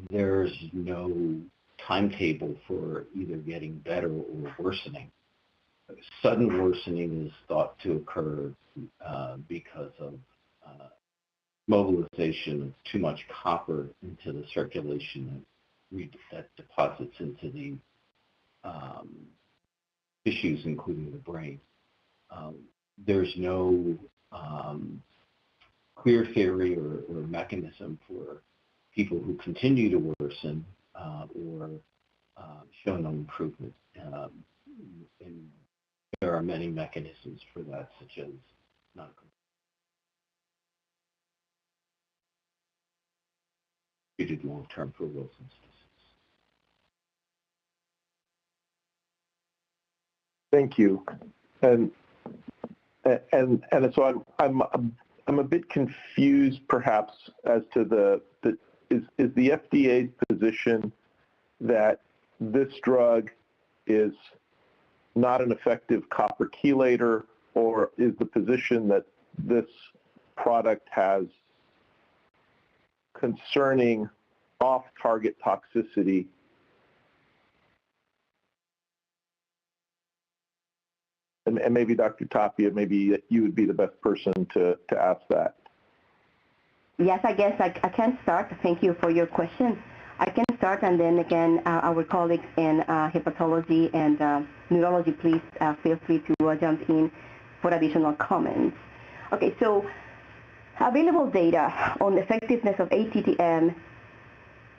there's no timetable for either getting better or worsening. Sudden worsening is thought to occur because of mobilization of too much copper into the circulation that deposits into the tissues, including the brain. There's no clear theory or mechanism for people who continue to worsen or show no improvement. And there are many mechanisms for that, such as treated long-term for Wilson's disease. Thank you. And so I'm a bit confused, perhaps, as to is the FDA's position that this drug is not an effective copper chelator, or is the position that this product has concerning off-target toxicity? And maybe Dr. Tapia, maybe you would be the best person to ask that. Yes, I guess I can start. Thank you for your question. I can start, and then again, our colleagues in hepatology and neurology, please feel free to jump in for additional comments. Okay, so available data on the effectiveness of ATTM,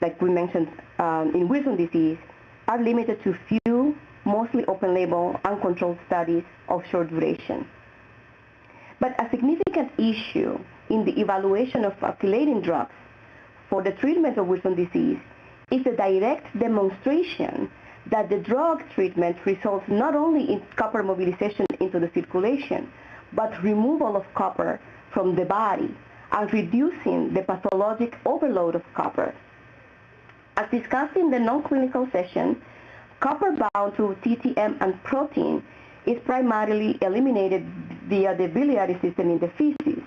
like we mentioned in Wilson disease, are limited to few, mostly open-label, uncontrolled studies of short duration. But a significant issue in the evaluation of chelating drugs for the treatment of Wilson disease is the direct demonstration that the drug treatment results not only in copper mobilization into the circulation, but removal of copper from the body and reducing the pathologic overload of copper. As discussed in the non-clinical session, copper bound to TTM and protein is primarily eliminated via the biliary system in the feces.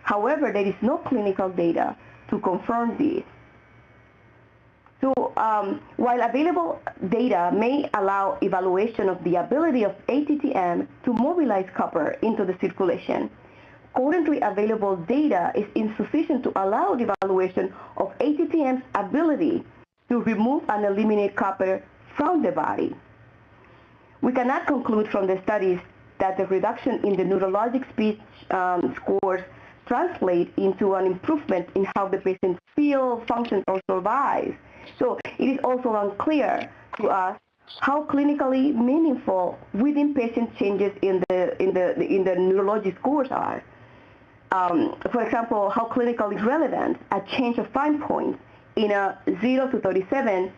However, there is no clinical data to confirm this. So while available data may allow evaluation of the ability of ATTM to mobilize copper into the circulation, currently available data is insufficient to allow the evaluation of ATTM's ability to remove and eliminate copper from the body. We cannot conclude from the studies that the reduction in the neurologic speech scores translate into an improvement in how the patient feels, functions, or survives. So it is also unclear to us how clinically meaningful within patient changes in the neurologic scores are. For example, how clinically relevant a change of 5 points in a 0 to 37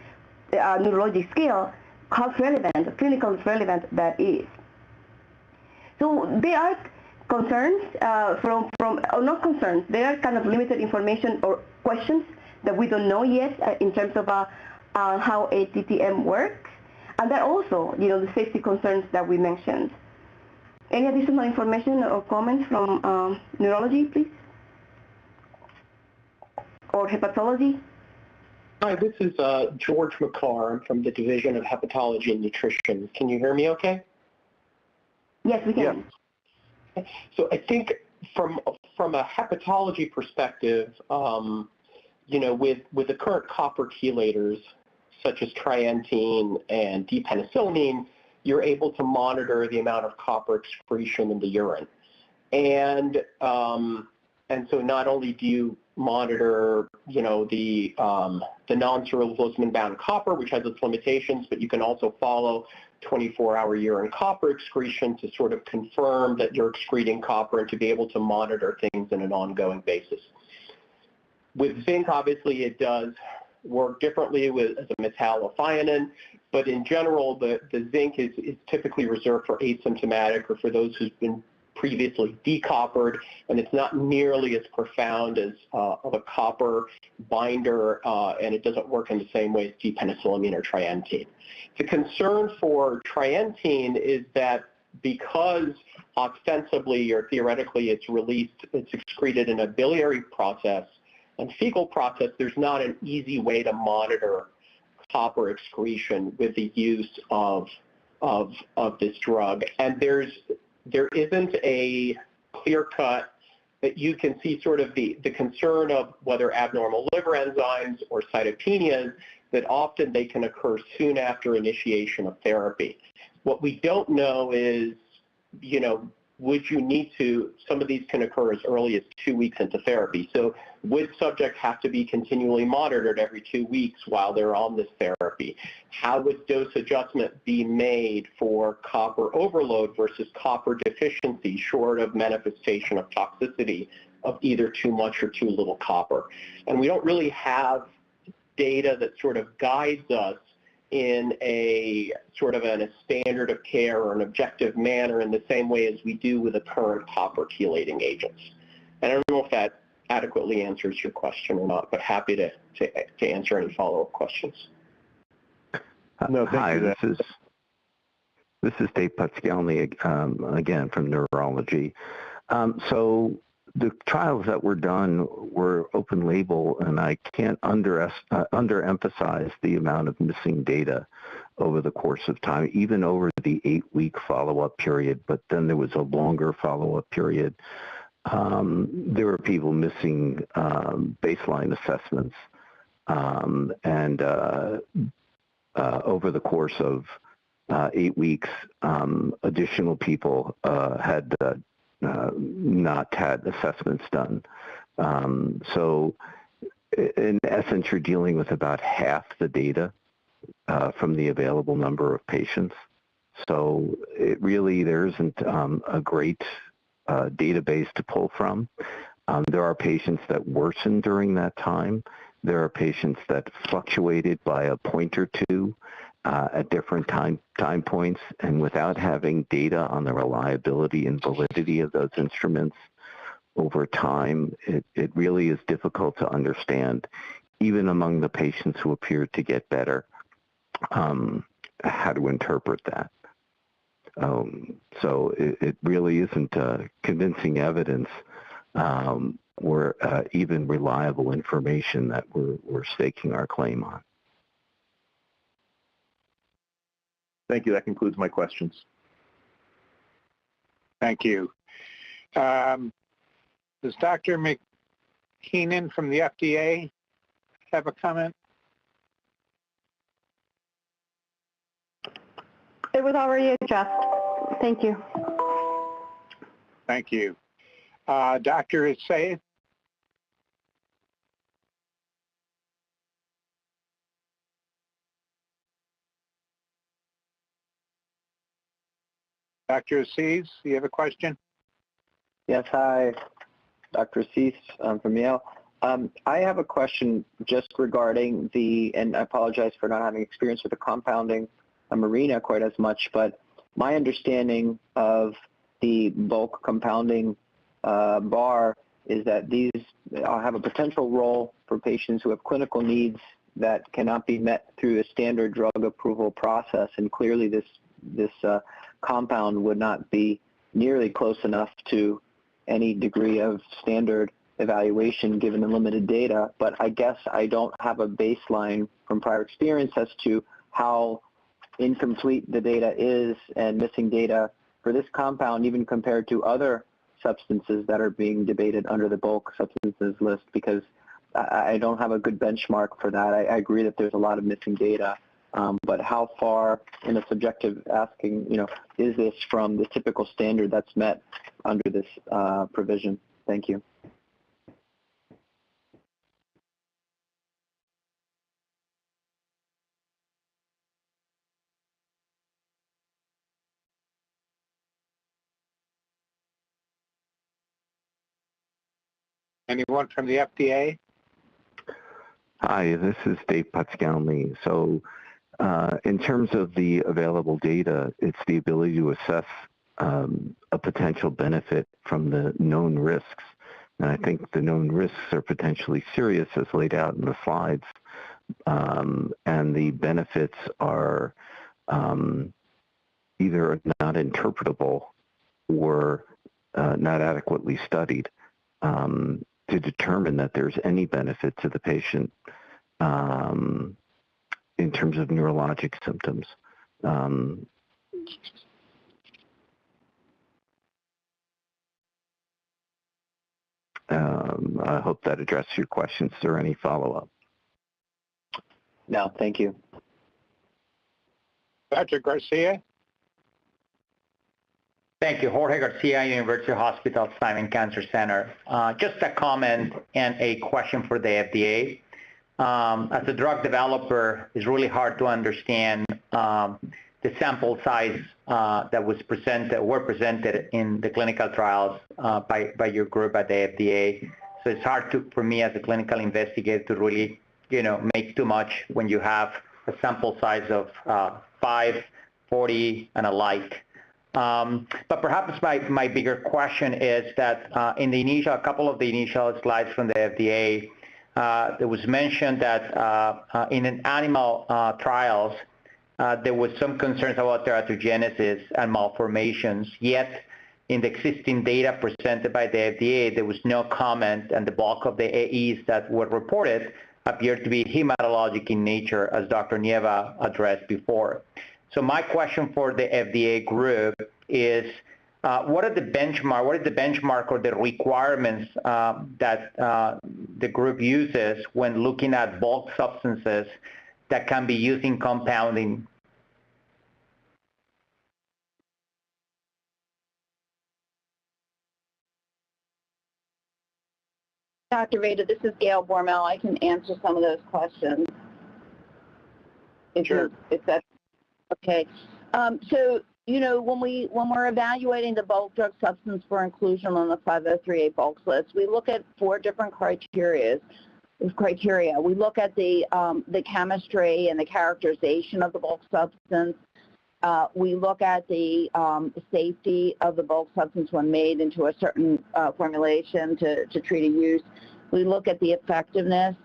neurologic scale, how relevant, clinically relevant that is. So there are concerns or not concerns, there are kind of limited information or questions that we don't know yet in terms of how ATTM works. And there are also, the safety concerns that we mentioned. Any additional information or comments from neurology, please? Or hepatology? Hi, this is George McCarr. I'm from the Division of Hepatology and Nutrition. Can you hear me okay? Yes, we can. Yeah. So I think from a hepatology perspective, with the current copper chelators, such as trientine and D-penicillamine, you're able to monitor the amount of copper excretion in the urine. And so not only do you monitor, the non-ceruloplasmin-bound copper, which has its limitations, but you can also follow 24-hour urine copper excretion to sort of confirm that you're excreting copper and to be able to monitor things on an ongoing basis. With zinc, obviously, it does work differently as a metallothionein, but in general, the zinc is typically reserved for asymptomatic or for those who've been previously decoppered, and it's not nearly as profound as of a copper binder, and it doesn't work in the same way as D-penicillamine or trientine. The concern for trientine is that because ostensibly or theoretically it's excreted in a biliary process and fecal process, there's not an easy way to monitor copper excretion with the use of this drug. And there isn't a clear-cut that you can see sort of the concern of whether abnormal liver enzymes or cytopenias, that often they can occur soon after initiation of therapy. What we don't know is, would you need to, some of these can occur as early as 2 weeks into therapy. So would subjects have to be continually monitored every 2 weeks while they're on this therapy? How would dose adjustment be made for copper overload versus copper deficiency, short of manifestation of toxicity of either too much or too little copper? And we don't really have data that sort of guides us in a sort of a standard of care or an objective manner in the same way as we do with the current copper chelating agents. And I don't know if that adequately answers your question or not, but happy to answer any follow-up questions. No, Hi, this is Dave Putskalny again from neurology. So the trials that were done were open label, and I can't underemphasize the amount of missing data over the course of time, even over the 8-week follow-up period, but then there was a longer follow-up period. There were people missing baseline assessments, and over the course of 8 weeks, additional people had not had assessments done. So in essence, you're dealing with about half the data from the available number of patients. So there isn't a great database to pull from. There are patients that worsen during that time. There are patients that fluctuated by a point or two at different time points, and without having data on the reliability and validity of those instruments over time, it really is difficult to understand, even among the patients who appear to get better, how to interpret that. So it really isn't convincing evidence or even reliable information that we're staking our claim on. Thank you. That concludes my questions. Thank you. Does Dr. McKeenan from the FDA have a comment? It was already addressed. Thank you. Thank you. Dr. Assaid? Dr. Assis, do you have a question? Yes, hi. Dr. Assis from Yale. I have a question just regarding and I apologize for not having experience with the compounding arena quite as much, but my understanding of the bulk compounding bar is that these have a potential role for patients who have clinical needs that cannot be met through a standard drug approval process, and clearly this compound would not be nearly close enough to any degree of standard evaluation given the limited data. But I guess I don't have a baseline from prior experience as to how incomplete the data is and missing data for this compound even compared to other substances that are being debated under the bulk substances list, because I don't have a good benchmark for that. I agree that there's a lot of missing data. But how far, in a subjective asking, is this from the typical standard that's met under this provision? Thank you. Anyone from the FDA? Hi, this is Dave Putskalny. So in terms of the available data, it's the ability to assess a potential benefit from the known risks. And I think the known risks are potentially serious as laid out in the slides. And the benefits are either not interpretable or not adequately studied to determine that there's any benefit to the patient in terms of neurologic symptoms. I hope that addressed your questions. Is there any follow-up? No, thank you. Dr. Garcia? Thank you. Jorge Garcia, University Hospital Simon Cancer Center. Just a comment and a question for the FDA. As a drug developer, it's really hard to understand the sample size that were presented in the clinical trials by your group at the FDA. So it's hard for me as a clinical investigator to really, make too much when you have a sample size of 5, 40, and alike. But perhaps my bigger question is that in a couple of the initial slides from the FDA, there was mentioned that in an animal trials, there was some concerns about teratogenesis and malformations, yet in the existing data presented by the FDA, there was no comment, and the bulk of the AEs that were reported appeared to be hematologic in nature, as Dr. Nieva addressed before. So my question for the FDA group is, what is the benchmark or the requirements that the group uses when looking at bulk substances that can be used in compounding? Dr. Veda, this is Gail Bormel. I can answer some of those questions. Sure. If that's okay. So, when we're evaluating the bulk drug substance for inclusion on the 503A bulk list, we look at 4 different criteria. We look at the chemistry and the characterization of the bulk substance. We look at the safety of the bulk substance when made into a certain formulation to treat a use. We look at the effectiveness,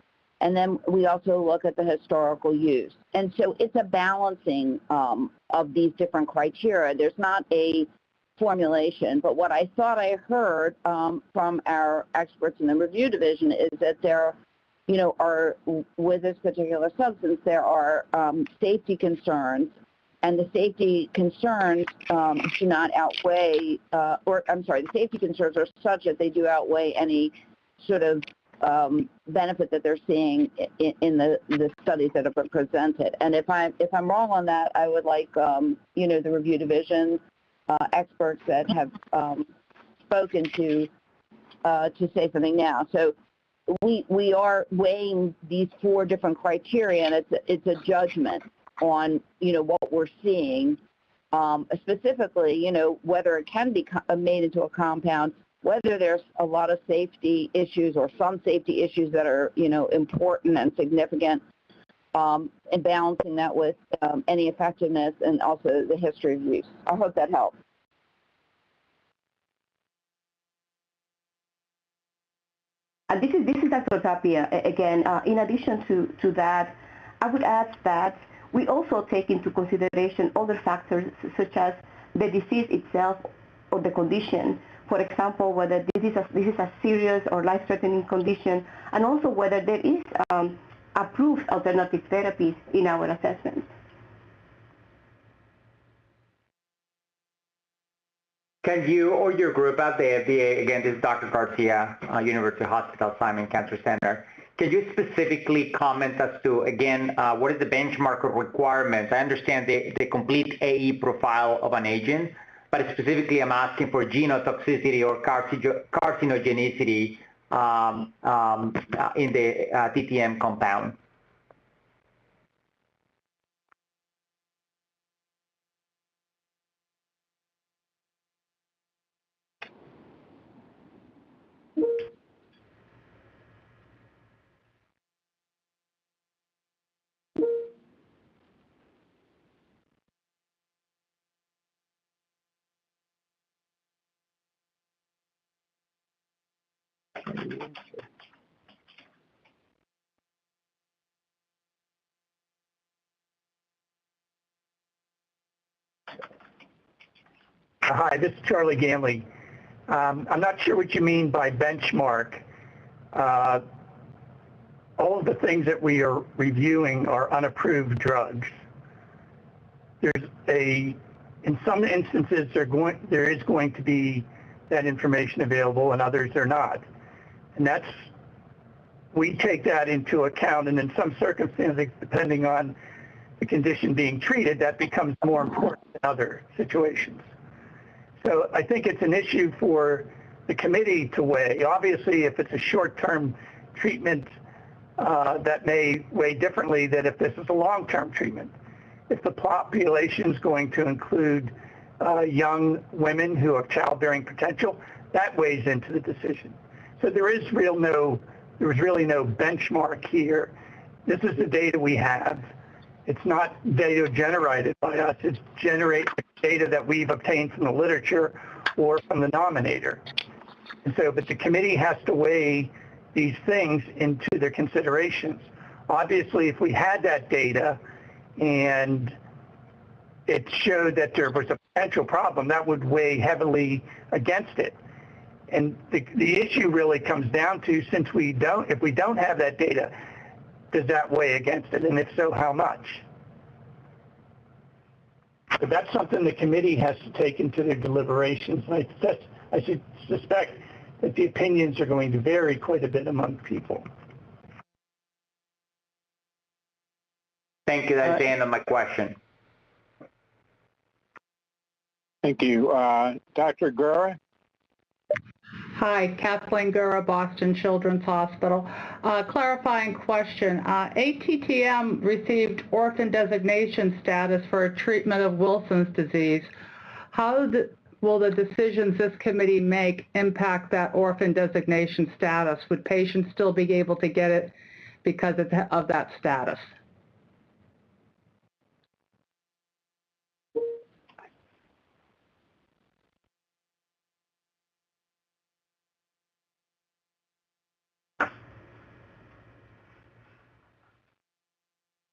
and then we also look at the historical use. And so it's a balancing of these different criteria. There's not a formulation, but what I thought I heard from our experts in the review division is that there are, with this particular substance, there are safety concerns, and the safety concerns do not outweigh, the safety concerns are such that they do outweigh any sort of benefit that they're seeing in the studies that have been presented. And if I'm wrong on that, I would like the review division experts that have spoken to say something now. So we are weighing these 4 different criteria, and it's a judgment on what we're seeing, specifically whether it can be made into a compound, whether there's a lot of safety issues or some safety issues that are important and significant, and balancing that with any effectiveness and also the history of use. I hope that helps. This is Dr. Tapia again. In addition to that, I would add that we also take into consideration other factors such as the disease itself or the condition. For example, whether this is a serious or life-threatening condition, and also whether there is approved alternative therapies in our assessments. Can you or your group at the FDA, again, this is Dr. Garcia, University Hospital Simon Cancer Center, can you specifically comment as to, again, what is the benchmark of requirements? I understand the complete AE profile of an agent, but specifically I'm asking for genotoxicity or carcinogenicity in the TTM compound. Hi, this is Charlie Ganley. I'm not sure what you mean by benchmark. All of the things that we are reviewing are unapproved drugs. In some instances, there is going to be that information available, and others are not. And that's we take that into account, and in some circumstances, depending on the condition being treated, that becomes more important in other situations. So I think it's an issue for the committee to weigh. Obviously, if it's a short-term treatment, that may weigh differently than if this is a long-term treatment. If the population is going to include young women who have childbearing potential, that weighs into the decision. So there is really no benchmark here. This is the data we have. It's not data generated by us. It's data that we've obtained from the literature or from the nominator. And so, but the committee has to weigh these things into their considerations. Obviously, if we had that data and it showed that there was a potential problem, that would weigh heavily against it. And the issue really comes down to, if we don't have that data, does that weigh against it? And if so, how much? But that's something the committee has to take into their deliberations. I should suspect that the opinions are going to vary quite a bit among people. Thank you. That's the end of my question. Thank you. Dr. Gura? Hi, Kathleen Gura, Boston Children's Hospital. Clarifying question. ATTM received orphan designation status for a treatment of Wilson's disease. How will the decisions this committee make impact that orphan designation status? Would patients still be able to get it because of that status?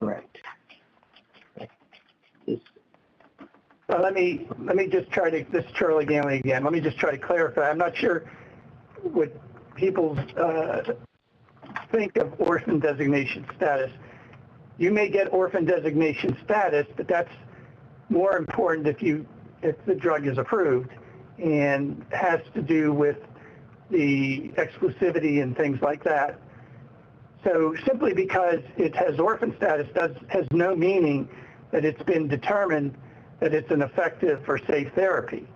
Correct. Let me just try to, this is Charlie Ganley again, let me just try to clarify. I'm not sure what people think of orphan designation status. You may get orphan designation status, but that's more important if the drug is approved and has to do with the exclusivity and things like that. So simply because it has orphan status has no meaning that it's been determined that it's an effective or safe therapy.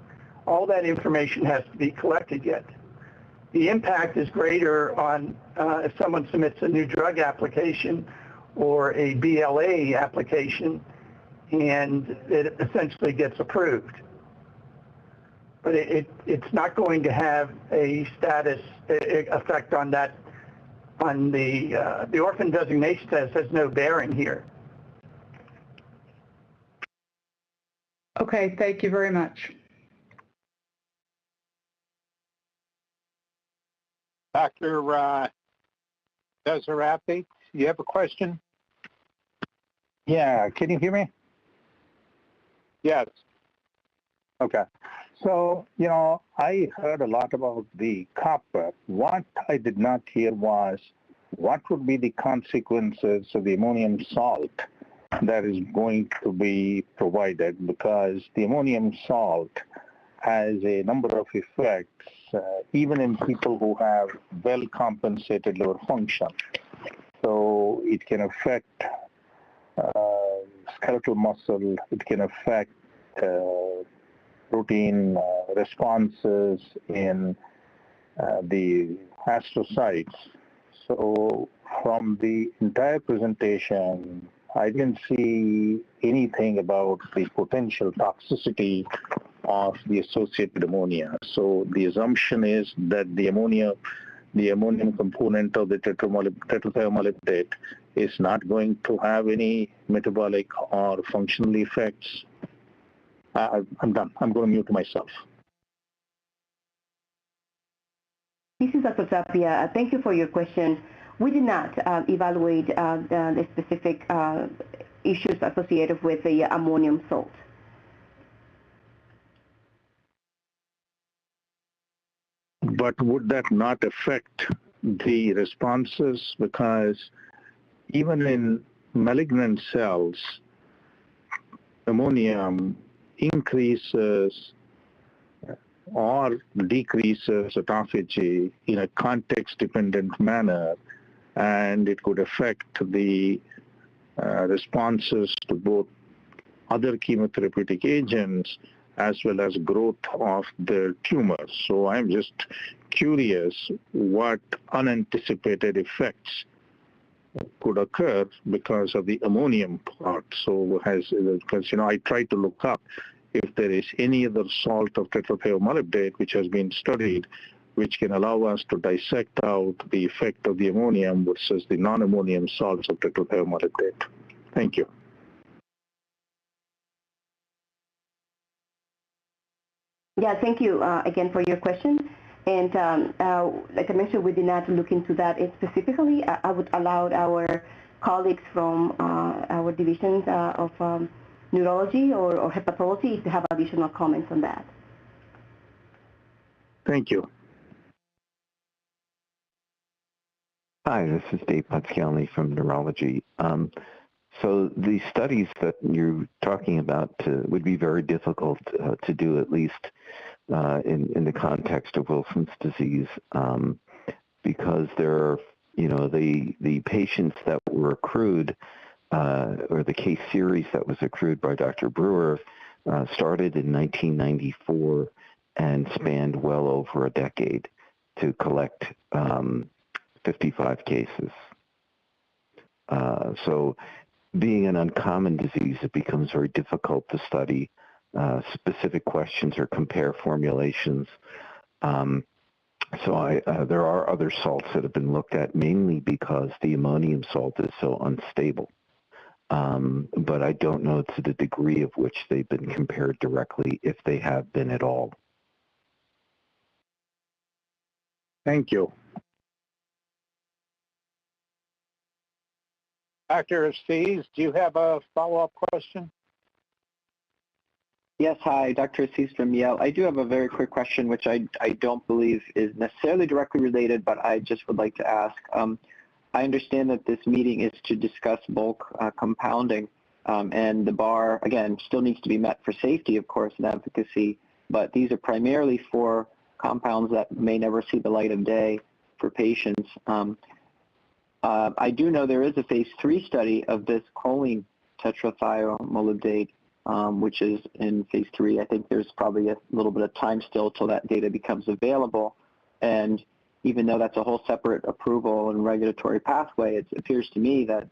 All that information has to be collected yet. The impact is greater on if someone submits a new drug application or a BLA application and it essentially gets approved. But it's not going to have a status effect on that. On the orphan designation status has no bearing here. Okay, thank you very much. Dr. Desirati, you have a question? Yeah, can you hear me? Yes. Okay. So, I heard a lot about the copper. What I did not hear was what would be the consequences of the ammonium salt that is going to be provided, because the ammonium salt has a number of effects, even in people who have well-compensated liver function. So it can affect skeletal muscle, it can affect protein responses in the astrocytes. So from the entire presentation, I didn't see anything about the potential toxicity of the associated ammonia. So the assumption is that the ammonium component of the tetrathiomolybdate is not going to have any metabolic or functional effects. I'm done. I'm going to mute myself. This is Dr. Tapia. Thank you for your question. We did not evaluate the specific issues associated with the ammonium salt. But would that not affect the responses? Because even in malignant cells, ammonium increases or decreases autophagy in a context-dependent manner and it could affect the responses to both other chemotherapeutic agents as well as growth of the tumors. So I'm just curious what unanticipated effects could occur because of the ammonium part. So because I tried to look up if there is any other salt of tetrathiomolybdate which has been studied which can allow us to dissect out the effect of the ammonium versus the non-ammonium salts of tetrathiomolybdate. Thank you. Yeah, thank you again for your question. And like I mentioned, we did not look into that specifically. I would allow our colleagues from our divisions of neurology or hepatology to have additional comments on that. Thank you. Hi, this is Dave Potscalny from neurology. So the studies that you're talking about would be very difficult to do, at least in the context of Wilson's disease, because there are, the patients that were accrued, or the case series that was accrued by Dr. Brewer started in 1994 and spanned well over a decade to collect 55 cases. So being an uncommon disease, it becomes very difficult to study specific questions or compare formulations. So there are other salts that have been looked at, mainly because the ammonium salt is so unstable. But I don't know to the degree of which they've been compared directly, if they have been at all. Thank you. Dr. Aziz, do you have a follow-up question? Yes, hi, Dr. Aziz from Yale. I do have a very quick question, which I don't believe is necessarily directly related, but I just would like to ask. I understand that this meeting is to discuss bulk compounding, and the bar, again, still needs to be met for safety, of course, and efficacy, but these are primarily for compounds that may never see the light of day for patients. I do know there is a phase 3 study of this choline tetrathiomolybdate, which is in phase 3. I think there's probably a little bit of time still till that data becomes available. And even though that's a whole separate approval and regulatory pathway, it appears to me that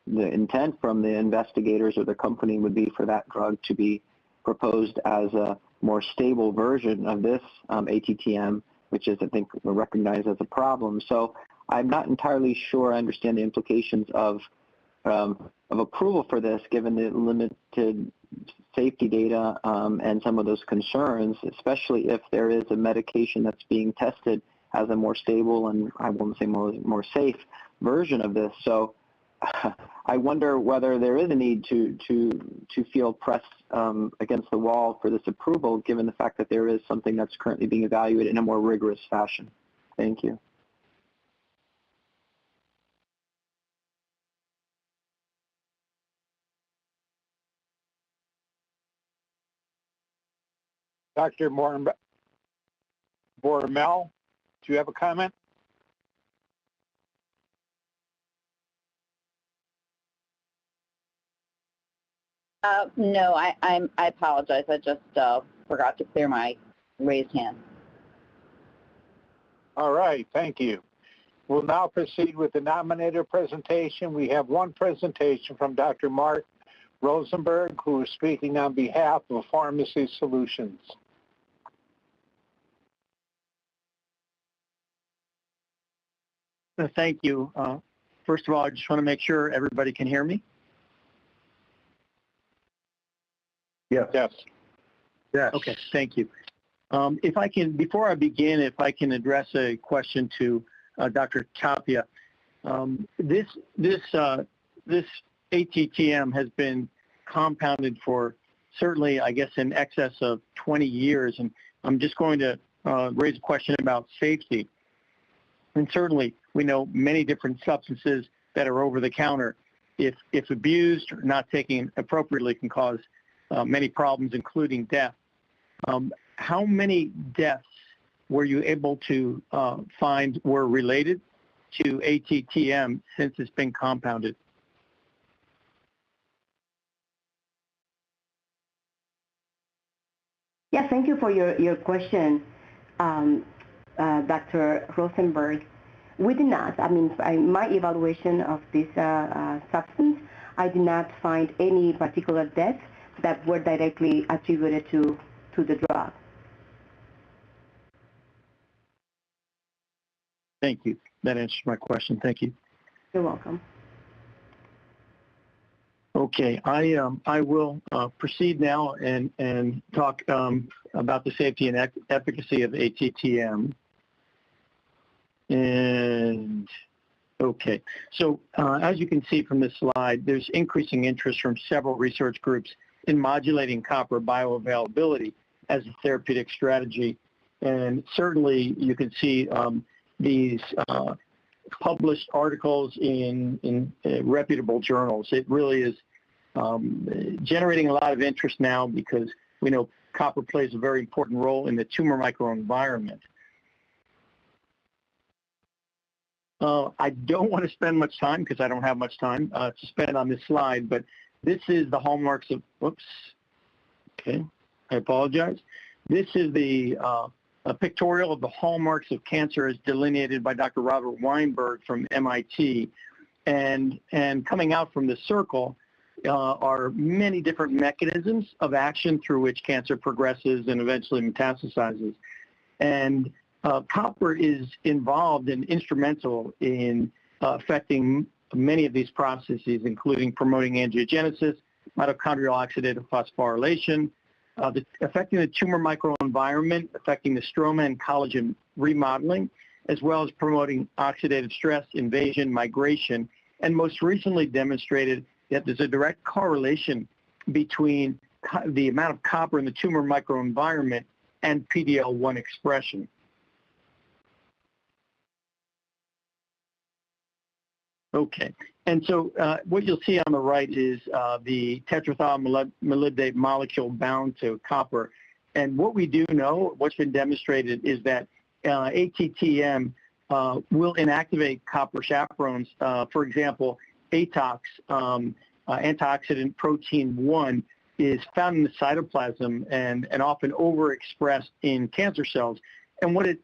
the intent from the investigators or the company would be for that drug to be proposed as a more stable version of this ATTM, which is, I think, recognized as a problem. So I'm not entirely sure I understand the implications of approval for this, given the limited safety data and some of those concerns, especially if there is a medication that's being tested as a more stable and, I won't say more safe version of this. So I wonder whether there is a need to feel pressed against the wall for this approval, given the fact that there is something that's currently being evaluated in a more rigorous fashion. Thank you. Dr. Bormel, do you have a comment? No, I apologize. I just forgot to clear my raised hand. All right, thank you. We'll now proceed with the nominator presentation. We have one presentation from Dr. Mark Rosenberg, who is speaking on behalf of Pharmacy Solutions. Thank you. First of all, I just want to make sure everybody can hear me. Yes. Yes. Yes. Okay, thank you. If I can, before I begin, if I can address a question to Dr. Tapia. This ATTM has been compounded for certainly, I guess, in excess of 20 years, and I'm just going to raise a question about safety. And certainly, we know many different substances that are over the counter, if abused or not taken appropriately, can cause many problems, including death. How many deaths were you able to find were related to ATTM since it's been compounded? Yeah, thank you for your question, Dr. Rosenberg. We did not. I mean, in my evaluation of this substance, I did not find any particular deaths that were directly attributed to the drug. Thank you. That answers my question. Thank you. You're welcome. Okay, I will proceed now and talk about the safety and efficacy of ATTM. And okay, so as you can see from this slide, there's increasing interest from several research groups in modulating copper bioavailability as a therapeutic strategy. And certainly you can see these published articles in reputable journals. It really is generating a lot of interest now because we know copper plays a very important role in the tumor microenvironment. I don't want to spend much time because I don't have much time to spend on this slide, but this is the hallmarks of, whoops, okay, I apologize. This is the a pictorial of the hallmarks of cancer as delineated by Dr. Robert Weinberg from MIT. And coming out from the circle are many different mechanisms of action through which cancer progresses and eventually metastasizes. And copper is involved and instrumental in affecting many of these processes, including promoting angiogenesis, mitochondrial oxidative phosphorylation, affecting the tumor microenvironment, affecting the stroma and collagen remodeling, as well as promoting oxidative stress, invasion, migration, and most recently demonstrated that there's a direct correlation between the amount of copper in the tumor microenvironment and PD-L1 expression. Okay, and so what you'll see on the right is the tetrathiomolybdate molecule bound to copper. And what we do know, what's been demonstrated, is that ATTM will inactivate copper chaperones. For example, ATOX, antioxidant protein 1, is found in the cytoplasm and often overexpressed in cancer cells. And what it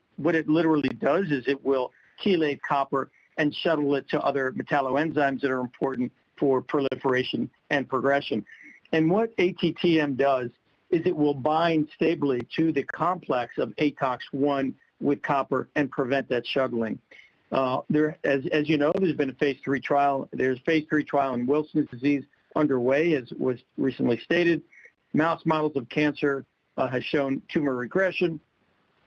literally does is it will chelate copper and shuttle it to other metalloenzymes that are important for proliferation and progression. And what ATTM does is it will bind stably to the complex of ATOX1 with copper and prevent that shuttling. As you know, there's been a phase 3 trial. There's a phase 3 trial in Wilson's disease underway, as was recently stated. Mouse models of cancer has shown tumor regression,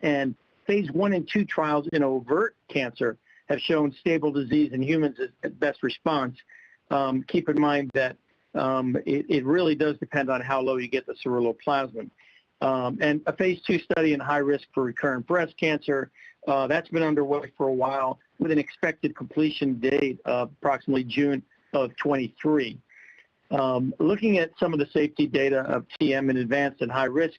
and phase 1 and 2 trials in overt cancer have shown stable disease in humans at best response. Keep in mind that it really does depend on how low you get the ceruloplasmin. And a phase 2 study in high risk for recurrent breast cancer, that's been underway for a while with an expected completion date of approximately June of 23. Looking at some of the safety data of TM in advanced and high risk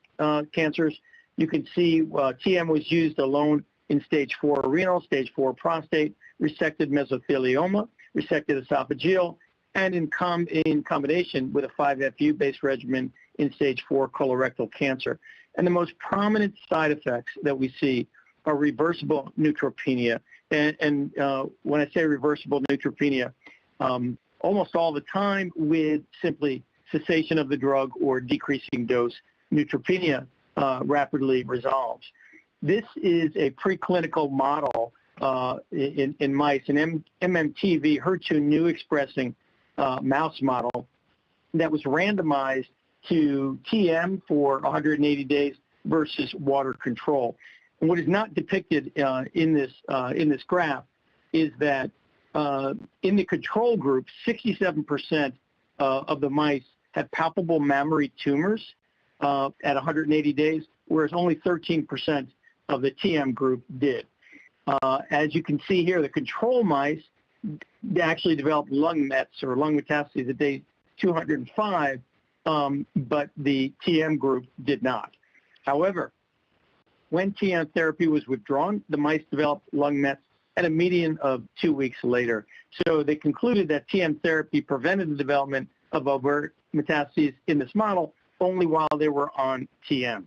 cancers, you can see TM was used alone in stage 4 renal, stage 4 prostate, resected mesothelioma, resected esophageal, and in combination with a 5-FU-based regimen in stage 4 colorectal cancer. And the most prominent side effects that we see are reversible neutropenia. And when I say reversible neutropenia, almost all the time with simply cessation of the drug or decreasing dose, neutropenia rapidly resolves. This is a preclinical model in mice, an MMTV HER2 new expressing mouse model that was randomized to TM for 180 days versus water control. And what is not depicted in this graph is that in the control group, 67% of the mice had palpable mammary tumors at 180 days, whereas only 13% of the TM group did. As you can see here, the control mice actually developed lung mets or lung metastases at day 205, but the TM group did not. However, when TM therapy was withdrawn, the mice developed lung mets and a median of 2 weeks later. So they concluded that TM therapy prevented the development of overt metastases in this model only while they were on TM.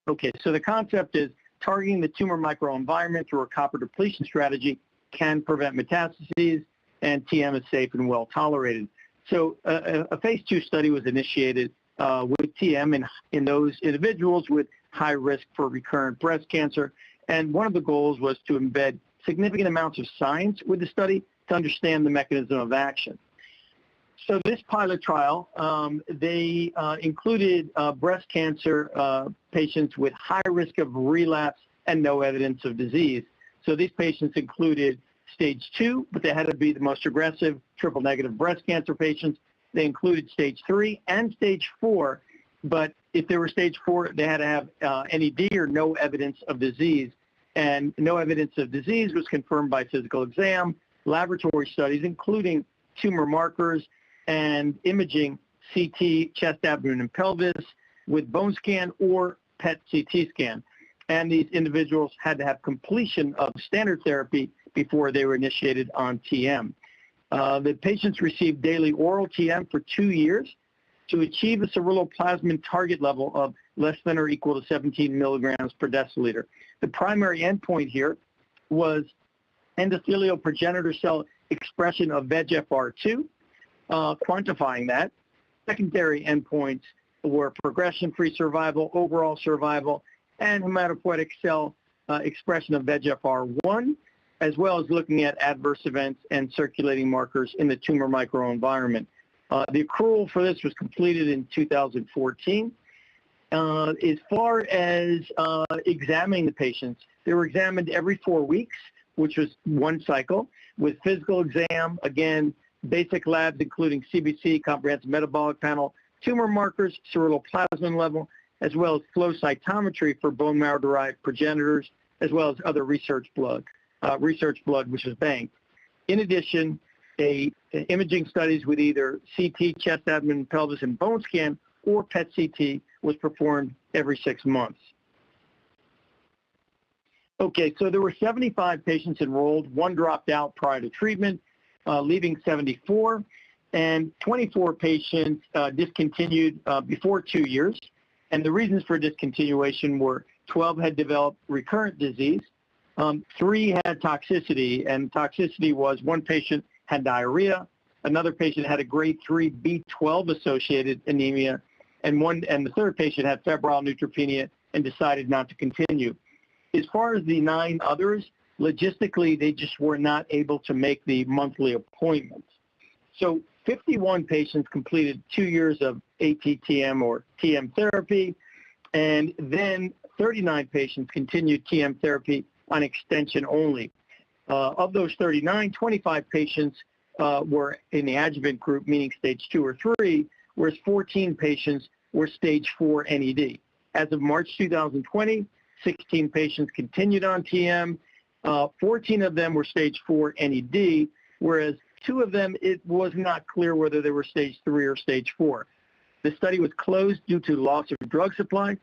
Okay, so the concept is targeting the tumor microenvironment through a copper depletion strategy can prevent metastases, and TM is safe and well tolerated. So a phase 2 study was initiated with TM in those individuals with high risk for recurrent breast cancer, and one of the goals was to embed significant amounts of science with the study to understand the mechanism of action. So this pilot trial, they included breast cancer patients with high risk of relapse and no evidence of disease. So these patients included stage 2, but they had to be the most aggressive triple-negative breast cancer patients. They included stage 3 and stage 4, but if they were stage 4, they had to have NED or no evidence of disease. And no evidence of disease was confirmed by physical exam, laboratory studies, including tumor markers and imaging, CT, chest, abdomen, and pelvis with bone scan or PET CT scan. And these individuals had to have completion of standard therapy before they were initiated on TM. The patients received daily oral TM for 2 years to achieve a ceruloplasmin target level of less than or equal to 17 milligrams per deciliter. The primary endpoint here was endothelial progenitor cell expression of VEGFR2, quantifying that. Secondary endpoints were progression-free survival, overall survival, and hematopoietic cell expression of VEGFR1, as well as looking at adverse events and circulating markers in the tumor microenvironment. The accrual for this was completed in 2014. As far as examining the patients, they were examined every 4 weeks, which was one cycle, with physical exam, again, basic labs including CBC, comprehensive metabolic panel, tumor markers, ceruloplasmin level, as well as flow cytometry for bone marrow-derived progenitors, as well as other research blood, which was banked. In addition, imaging studies with either CT, chest, abdomen, pelvis, and bone scan, or PET CT was performed every 6 months. Okay, so there were 75 patients enrolled. 1 dropped out prior to treatment, leaving 74, and 24 patients discontinued before 2 years. And the reasons for discontinuation were 12 had developed recurrent disease, 3 had toxicity, and toxicity was 1 patient had diarrhea, another patient had a grade 3 B12 associated anemia, and the third patient had febrile neutropenia and decided not to continue. As far as the 9 others, logistically, they just were not able to make the monthly appointments. So 51 patients completed 2 years of ATTM or TM therapy, and then 39 patients continued TM therapy on extension only. Of those 39, 25 patients were in the adjuvant group, meaning stage 2 or 3, whereas 14 patients were stage 4 NED. As of March 2020, 16 patients continued on TM. 14 of them were stage 4 NED, whereas 2 of them, it was not clear whether they were stage 3 or stage 4. The study was closed due to loss of drug supply.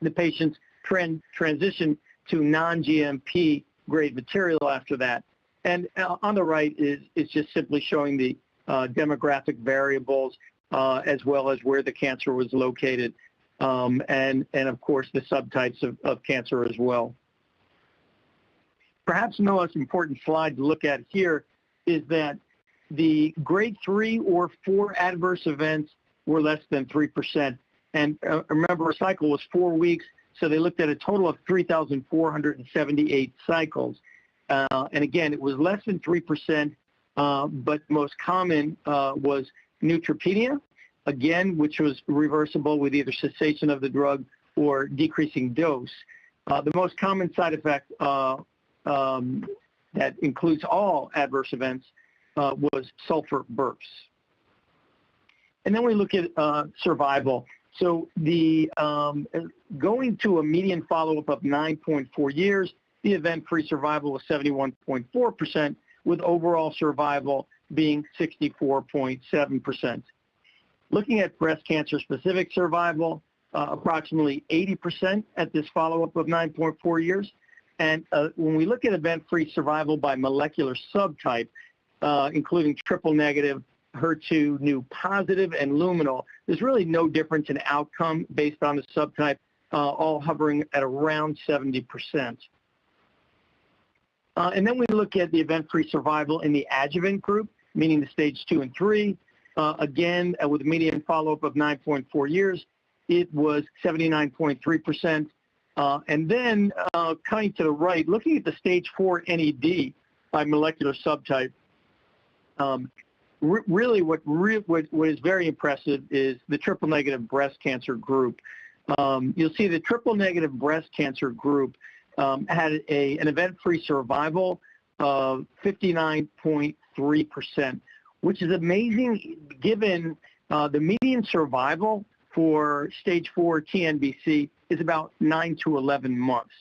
The patients transitioned to non-GMP grade material after that. And on the right is just simply showing the demographic variables as well as where the cancer was located, and of course the subtypes of cancer as well. Perhaps the most important slide to look at here is that the grade 3 or 4 adverse events were less than 3%. And remember, a cycle was 4 weeks, so they looked at a total of 3,478 cycles. And again, it was less than 3%, but most common was neutropenia, again, which was reversible with either cessation of the drug or decreasing dose. The most common side effect that includes all adverse events was sulfur bursts. And then we look at survival. So the going to a median follow-up of 9.4 years, the event-free survival was 71.4%, with overall survival being 64.7%. Looking at breast cancer-specific survival, approximately 80% at this follow-up of 9.4 years. And when we look at event-free survival by molecular subtype, including triple negative, HER2 new positive, and luminal, there's really no difference in outcome based on the subtype, all hovering at around 70%. And then we look at the event-free survival in the adjuvant group, meaning the stage 2 and 3. Again, with a median follow-up of 9.4 years, it was 79.3%. And then coming to the right, looking at the stage 4 NED by molecular subtype, really what is very impressive is the triple negative breast cancer group. You'll see the triple negative breast cancer group had an event-free survival of 59.3%, which is amazing given the median survival for stage 4 TNBC is about 9 to 11 months.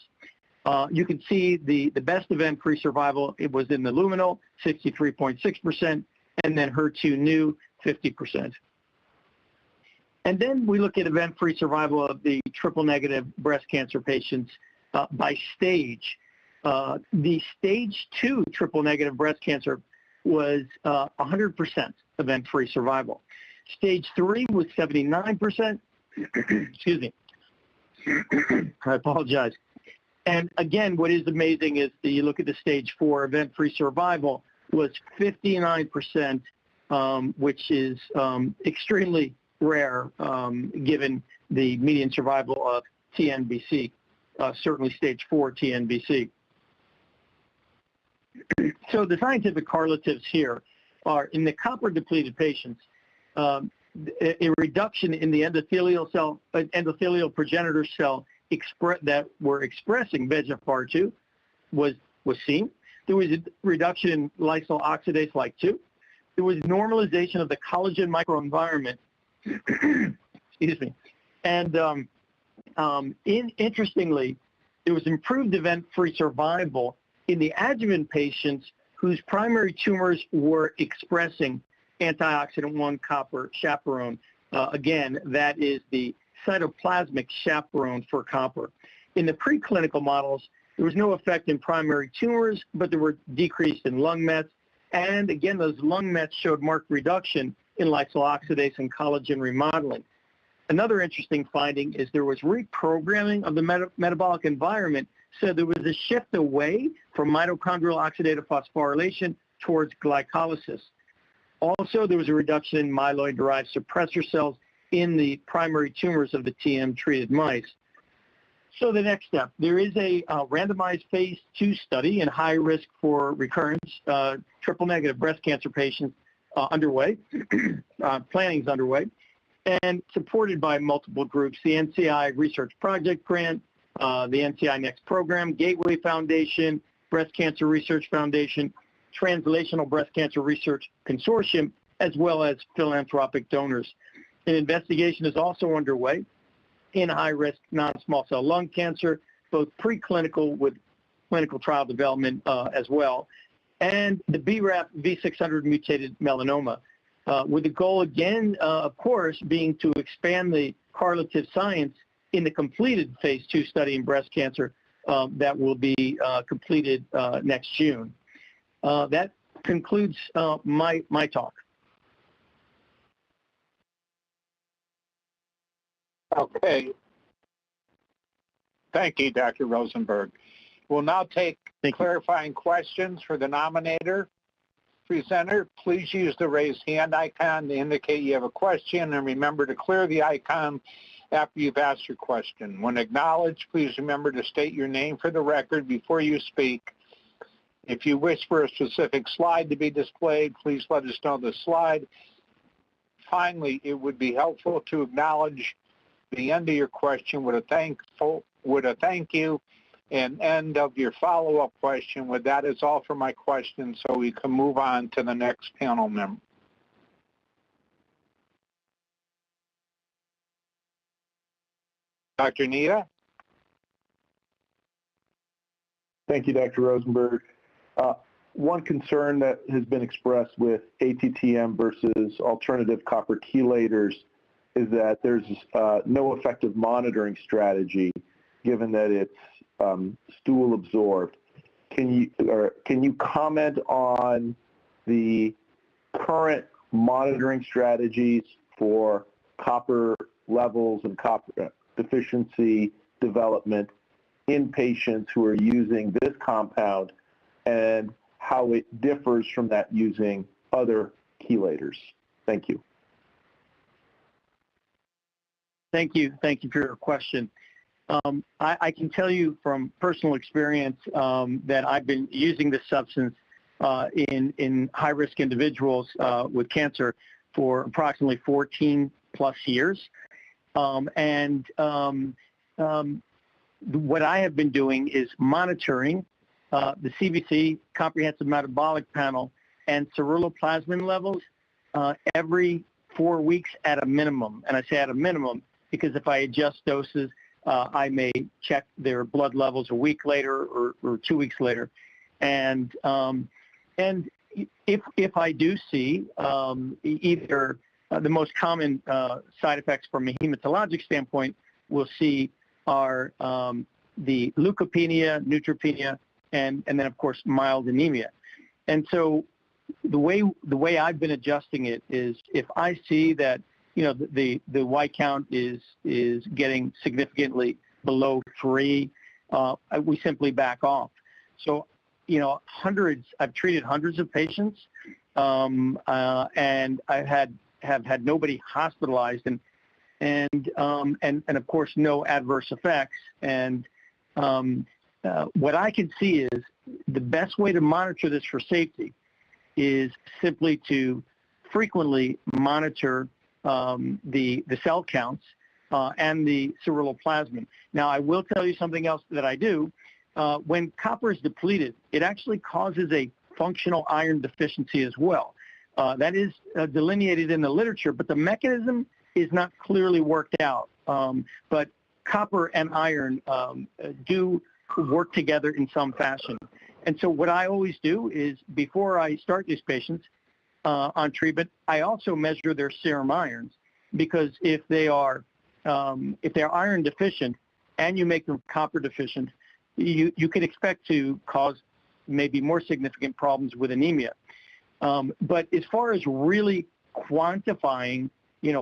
You can see the best event-free survival, it was in the luminal, 63.6%, and then HER2 new, 50%. And then we look at event-free survival of the triple-negative breast cancer patients by stage. The stage 2 triple-negative breast cancer was 100% event-free survival. Stage 3 was 79%. Excuse me. I apologize. And again, what is amazing is that you look at the stage 4 event-free survival was 59%, which is extremely rare given the median survival of TNBC, certainly stage 4 TNBC. So the scientific correlatives here are in the copper-depleted patients, a reduction in the endothelial progenitor cell that were expressing VEGFR2 was seen. There was a reduction in lysyl oxidase like 2. There was normalization of the collagen microenvironment. Excuse me. And interestingly, there was improved event-free survival in the adjuvant patients whose primary tumors were expressing antioxidant 1 copper chaperone. Again, that is the cytoplasmic chaperone for copper. In the preclinical models, there was no effect in primary tumors, but there were decrease in lung mets. And again, those lung mets showed marked reduction in lysyl oxidase and collagen remodeling. Another interesting finding is there was reprogramming of the metabolic environment, so there was a shift away from mitochondrial oxidative phosphorylation towards glycolysis. Also, there was a reduction in myeloid-derived suppressor cells in the primary tumors of the TM-treated mice. So the next step, there is a randomized phase 2 study in high risk for recurrence, triple-negative breast cancer patients underway. Planning is underway, and supported by multiple groups, the NCI Research Project Grant, the NCI Next Program, Gateway Foundation, Breast Cancer Research Foundation, Translational Breast Cancer Research Consortium, as well as philanthropic donors. An investigation is also underway in high-risk non-small cell lung cancer, both preclinical with clinical trial development as well, and the BRAF V600 mutated melanoma, with the goal again, of course, being to expand the correlative science in the completed phase 2 study in breast cancer that will be completed next June. That concludes my talk. Okay. Thank you, Dr. Rosenberg. We'll now take clarifying questions for the nominator. Presenter, please use the raise hand icon to indicate you have a question, and remember to clear the icon after you've asked your question. When acknowledged, please remember to state your name for the record before you speak. If you wish for a specific slide to be displayed, please let us know the slide. Finally, it would be helpful to acknowledge the end of your question with a thank you, and end of your follow-up question with that is all for my questions, so we can move on to the next panel member. Dr. Nita? Thank you, Dr. Rosenberg. One concern that has been expressed with ATTM versus alternative copper chelators is that there's no effective monitoring strategy, given that it's stool absorbed. Can you comment on the current monitoring strategies for copper levels and copper deficiency development in patients who are using this compound, and how it differs from that using other chelators? Thank you. Thank you for your question. I can tell you from personal experience that I've been using this substance in high-risk individuals with cancer for approximately 14 plus years. What I have been doing is monitoring the CBC, Comprehensive Metabolic Panel, and ceruloplasmin levels every 4 weeks at a minimum. And I say at a minimum because if I adjust doses, I may check their blood levels a week later or 2 weeks later. And if I do see either the most common side effects from a hematologic standpoint, we'll see are the leukopenia, neutropenia, and then of course mild anemia. And so the way I've been adjusting it is if I see that the white count is getting significantly below 3, we simply back off. So I've treated hundreds of patients, and I have had nobody hospitalized, and of course no adverse effects. And what I can see is the best way to monitor this for safety is simply to frequently monitor the cell counts and the ceruloplasmin. Now, I will tell you something else that I do. When copper is depleted, it actually causes a functional iron deficiency as well. That is delineated in the literature, but the mechanism is not clearly worked out. But copper and iron do work together in some fashion. And so what I always do is before I start these patients on treatment, I also measure their serum irons, because if they're iron deficient and you make them copper deficient, you can expect to cause maybe more significant problems with anemia. But as far as really quantifying,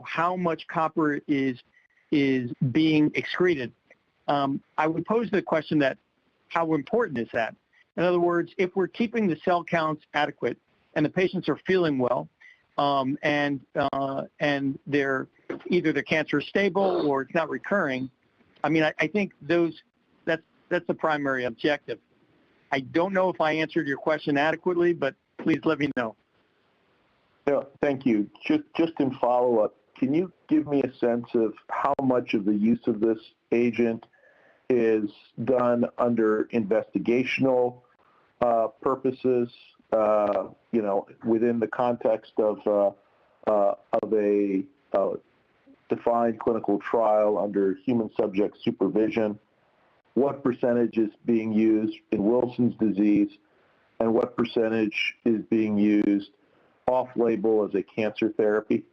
how much copper is being excreted, I would pose the question that how important is that? In other words, if we're keeping the cell counts adequate and the patients are feeling well, and they're either the cancer is stable or it's not recurring, I mean, I think that's the primary objective. I don't know if I answered your question adequately, but please let me know. No, thank you. Just in follow-up, can you give me a sense of how much of the use of this agent is done under investigational purposes, within the context of a defined clinical trial under human subject supervision? What percentage is being used in Wilson's disease, and what percentage is being used off-label as a cancer therapy?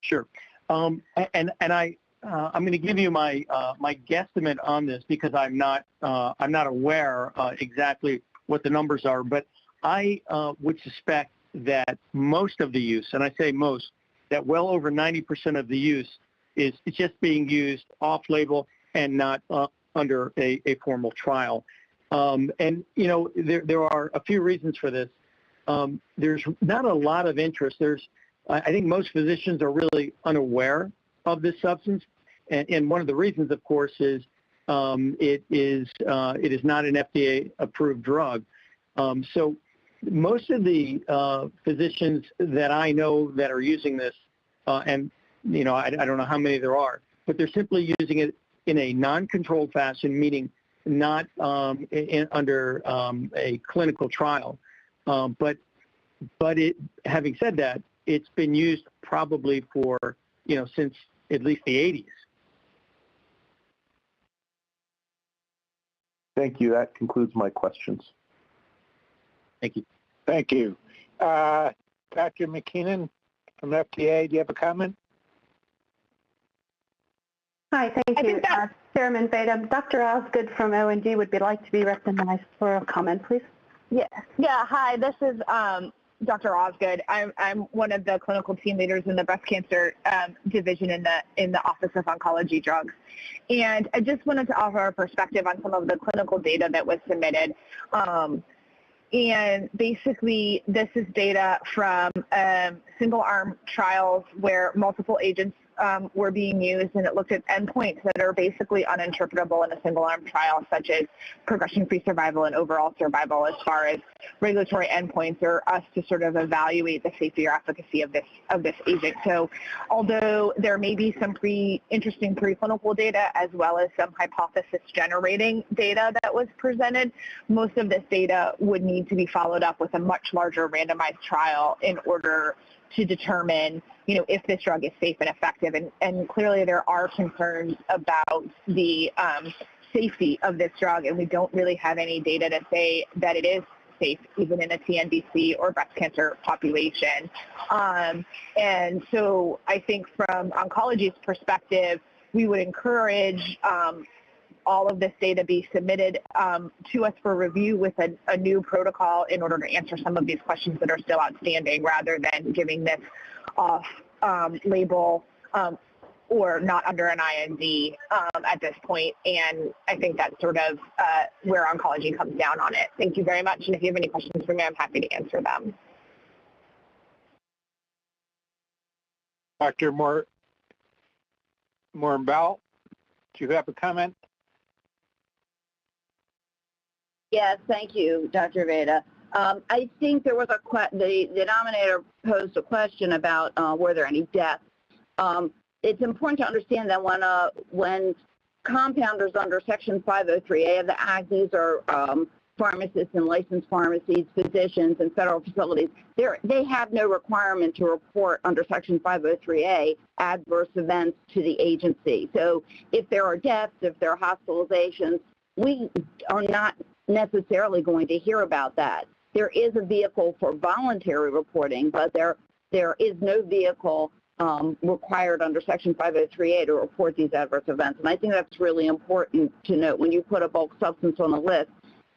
Sure. I'm going to give you my guesstimate on this because I'm not aware exactly what the numbers are, but I would suspect that most of the use, and I say most, that well over 90% of the use is just being used off-label and not under a formal trial. There are a few reasons for this. There's not a lot of interest. I think most physicians are really unaware of this substance, and one of the reasons, of course, is it is not an FDA-approved drug. So most of the physicians that I know that are using this, and I don't know how many there are, but they're simply using it in a non-controlled fashion, meaning not under a clinical trial. But having said that, it's been used probably for since at least the 80s. Thank you. That concludes my questions. Thank you. Thank you. Dr. McKinnon, from FDA. Do you have a comment? Hi, thank you. Chairman Veda, Dr. Osgood from O&D would like to be recognized for a comment, please. Yeah. Hi, this is Dr. Osgood. I'm one of the clinical team leaders in the breast cancer division in the Office of Oncology Drugs. And I just wanted to offer a perspective on some of the clinical data that was submitted. And basically, this is data from single-arm trials where multiple agents were being used, and it looked at endpoints that are basically uninterpretable in a single-arm trial, such as progression-free survival and overall survival, as far as regulatory endpoints or us to sort of evaluate the safety or efficacy of this agent. So, although there may be some interesting preclinical data as well as some hypothesis-generating data that was presented, most of this data would need to be followed up with a much larger randomized trial in order to determine, if this drug is safe and effective. And clearly there are concerns about the safety of this drug, and we don't really have any data to say that it is safe even in a TNBC or breast cancer population. And so I think from oncology's perspective, we would encourage all of this data be submitted to us for review with a new protocol in order to answer some of these questions that are still outstanding, rather than giving this off label or not under an IND at this point. And I think that's sort of where oncology comes down on it. Thank you very much. And if you have any questions for me, I'm happy to answer them. Dr. Moore-Bell, do you have a comment? Yes, thank you, Dr. Veda. I think there was the nominator posed a question about were there any deaths. It's important to understand that when compounders under Section 503A of the Act, these are pharmacists and licensed pharmacies, physicians, and federal facilities, they have no requirement to report under Section 503A adverse events to the agency. So if there are deaths, if there are hospitalizations, we are not necessarily going to hear about that. There is a vehicle for voluntary reporting, but there is no vehicle required under Section 503A to report these adverse events. And I think that's really important to note. When you put a bulk substance on the list,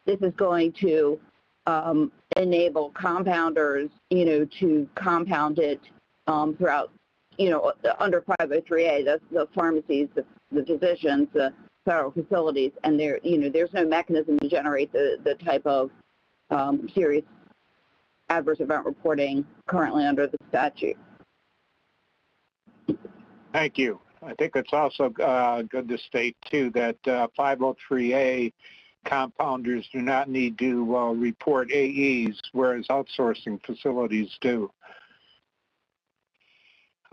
this is going to enable compounders, to compound it throughout, under 503A, the pharmacies, the physicians, the federal facilities, and there's no mechanism to generate the type of serious adverse event reporting currently under the statute. Thank you. I think it's also good to state, too, that 503A compounders do not need to report AEs, whereas outsourcing facilities do.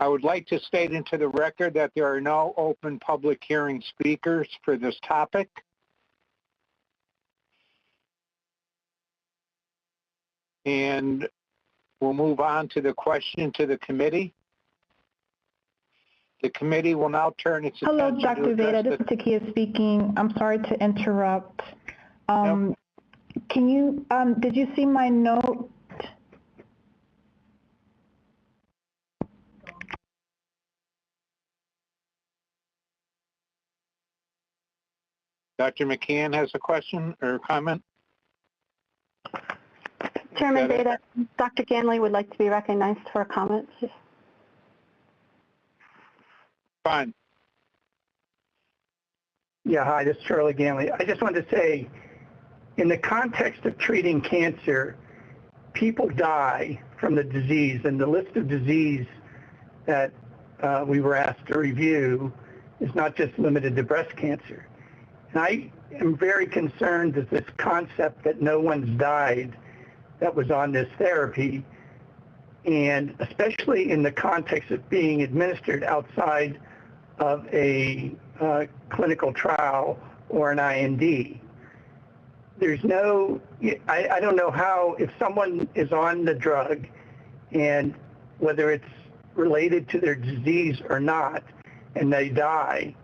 I would like to state into the record that there are no open public hearing speakers for this topic. And we'll move on to the question to the committee. The committee will now turn its attention Hello, Dr. Veda. This is Takia speaking. I'm sorry to interrupt. Nope. Can you, did you see my note? Dr. McCann has a question or comment? Chairman Veda, Dr. Ganley would like to be recognized for a comment. Fine. Yeah, hi, this is Charlie Ganley. I just wanted to say, in the context of treating cancer, people die from the disease, and the list of disease that we were asked to review is not just limited to breast cancer. And I am very concerned that this concept that no one's died that was on this therapy, and especially in the context of being administered outside of a clinical trial or an IND. There's no, I don't know how, if someone is on the drug and whether it's related to their disease or not, and they die,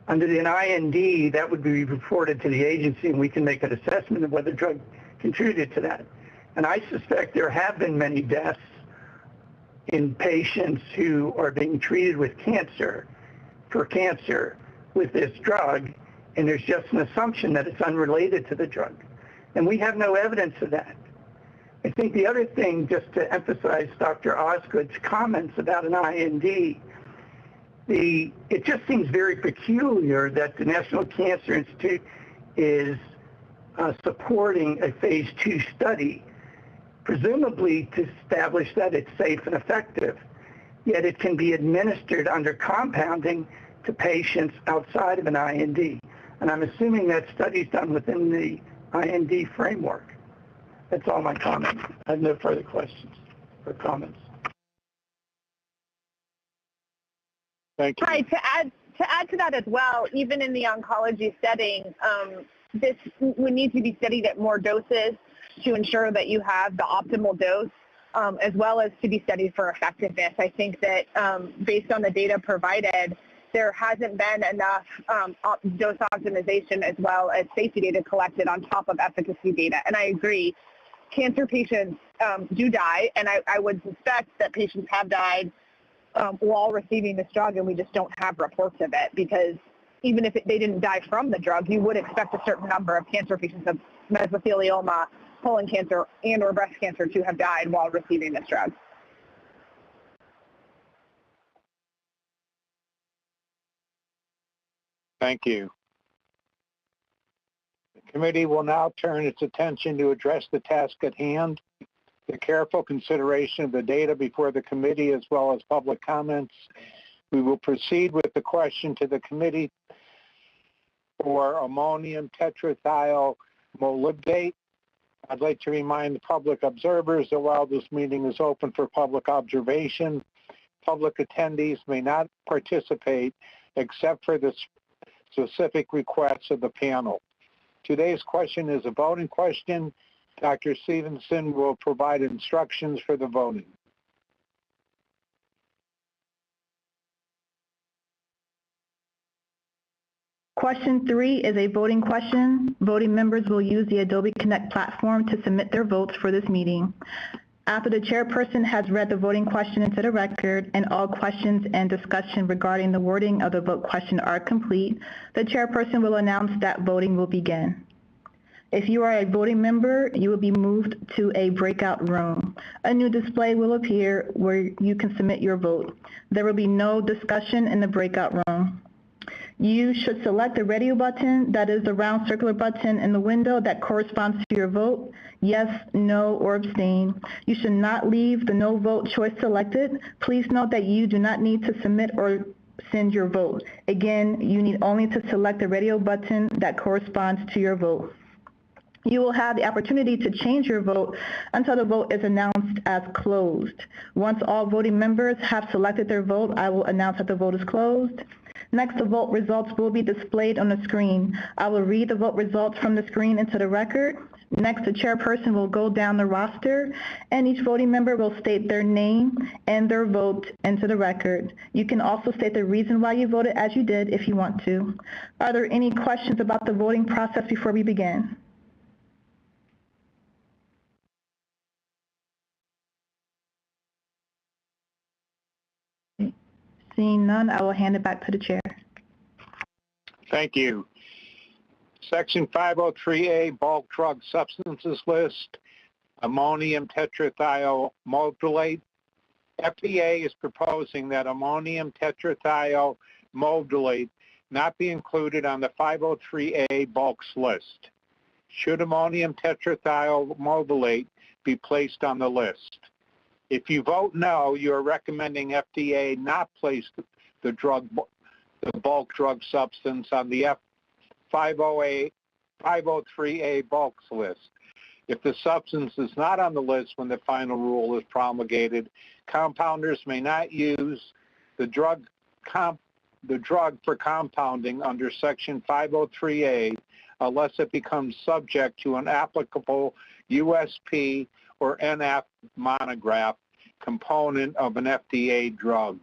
under an IND, that would be reported to the agency, and we can make an assessment of whether the drug contributed to that. And I suspect there have been many deaths in patients who are being treated with cancer, for cancer, with this drug, and there's just an assumption that it's unrelated to the drug. And we have no evidence of that. I think the other thing, just to emphasize Dr. Osgood's comments about an IND, it just seems very peculiar that the National Cancer Institute is supporting a phase 2 study, presumably to establish that it's safe and effective, yet it can be administered under compounding to patients outside of an IND. And I'm assuming that study is done within the IND framework. That's all my comments. I have no further questions or comments. Thank you. Hi, to add to that as well, even in the oncology setting, this would need to be studied at more doses to ensure that you have the optimal dose, as well as to be studied for effectiveness. I think that based on the data provided, there hasn't been enough dose optimization as well as safety data collected on top of efficacy data. And I agree, cancer patients do die, and I would suspect that patients have died while receiving this drug, and we just don't have reports of it, because even if they didn't die from the drug, you would expect a certain number of cancer patients of mesothelioma, colon cancer, and or breast cancer to have died while receiving this drug. Thank you. The committee will now turn its attention to address the task at hand. The careful consideration of the data before the committee, as well as public comments. We will proceed with the question to the committee for ammonium tetrathiomolybdate. I'd like to remind the public observers that while this meeting is open for public observation, public attendees may not participate except for the specific requests of the panel. Today's question is a voting question. Dr. Stevenson will provide instructions for the voting. Question 3 is a voting question. Voting members will use the Adobe Connect platform to submit their votes for this meeting. After the chairperson has read the voting question into the record and all questions and discussion regarding the wording of the vote question are complete, the chairperson will announce that voting will begin. If you are a voting member, you will be moved to a breakout room. A new display will appear where you can submit your vote. There will be no discussion in the breakout room. You should select the radio button, that is the round circular button in the window that corresponds to your vote, yes, no, or abstain. You should not leave the no vote choice selected. Please note that you do not need to submit or send your vote. Again, you need only to select the radio button that corresponds to your vote. You will have the opportunity to change your vote until the vote is announced as closed. Once all voting members have selected their vote, I will announce that the vote is closed. Next, the vote results will be displayed on the screen. I will read the vote results from the screen into the record. Next, the chairperson will go down the roster, and each voting member will state their name and their vote into the record. You can also state the reason why you voted as you did if you want to. Are there any questions about the voting process before we begin? Seeing none, I will hand it back to the chair. Thank you. Section 503A, bulk drug substances list, ammonium tetrathiomolybdate. FDA is proposing that ammonium tetrathiomolybdate not be included on the 503A bulks list. Should ammonium tetrathiomolybdate be placed on the list? If you vote no, you are recommending FDA not place the bulk drug substance on the 503A bulks list. If the substance is not on the list when the final rule is promulgated, compounders may not use the drug for compounding under Section 503A unless it becomes subject to an applicable USP or NF monograph component of an FDA drug.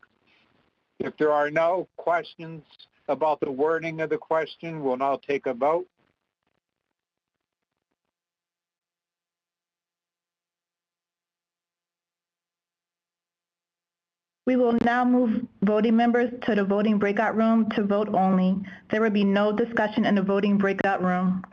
If there are no questions about the wording of the question, we'll now take a vote. We will now move voting members to the voting breakout room to vote only. There will be no discussion in the voting breakout room.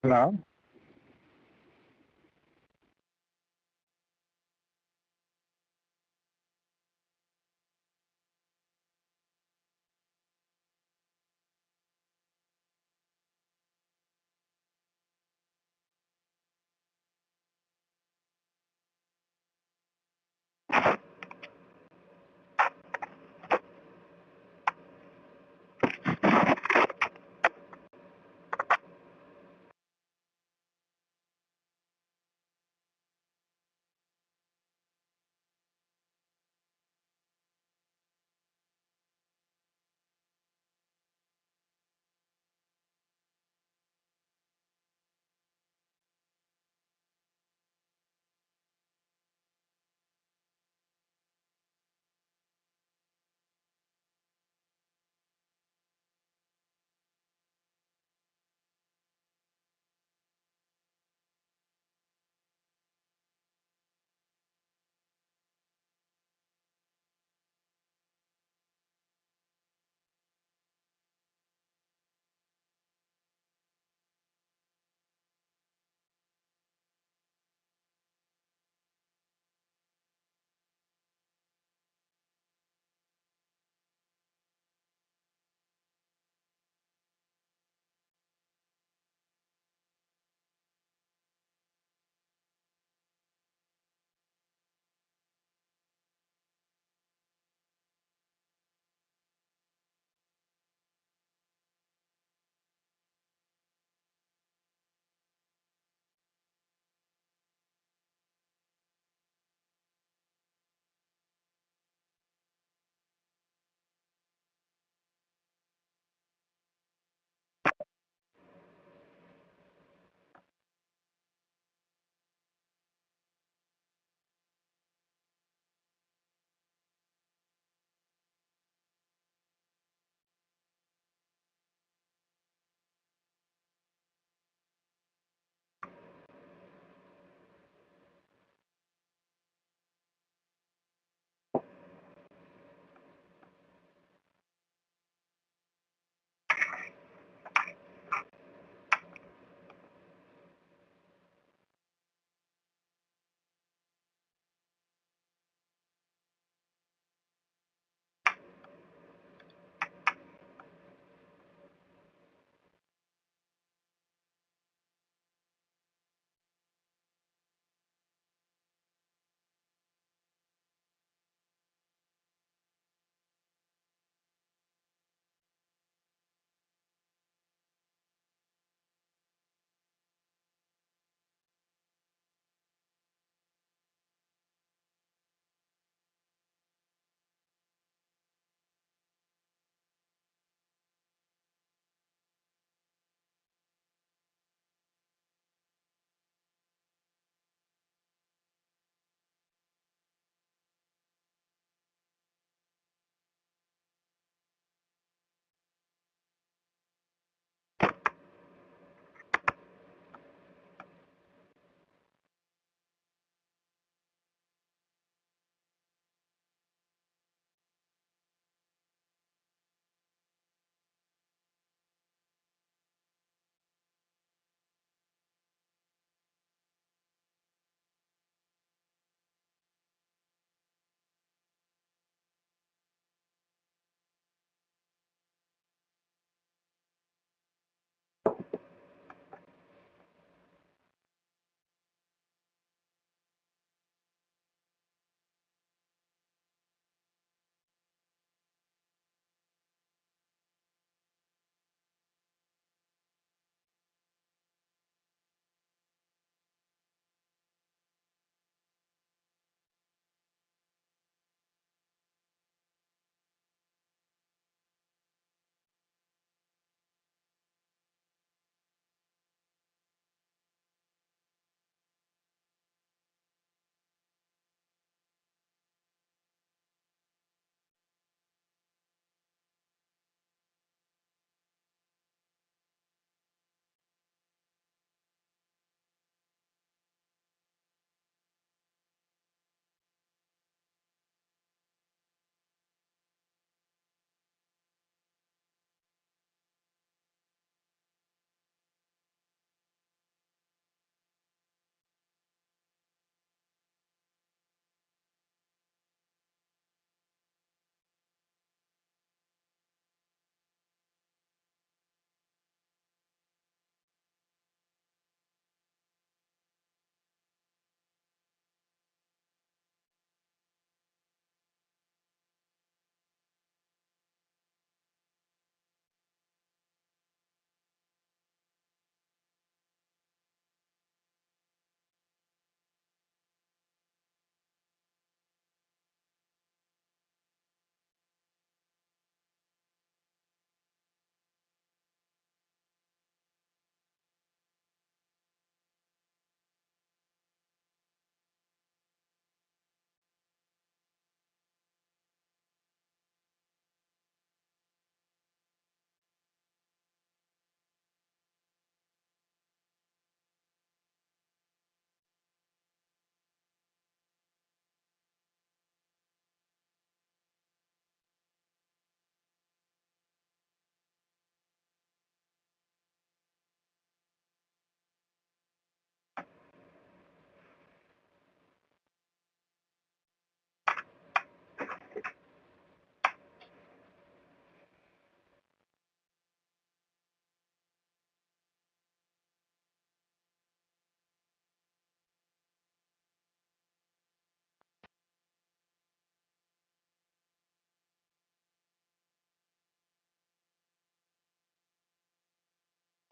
Hello?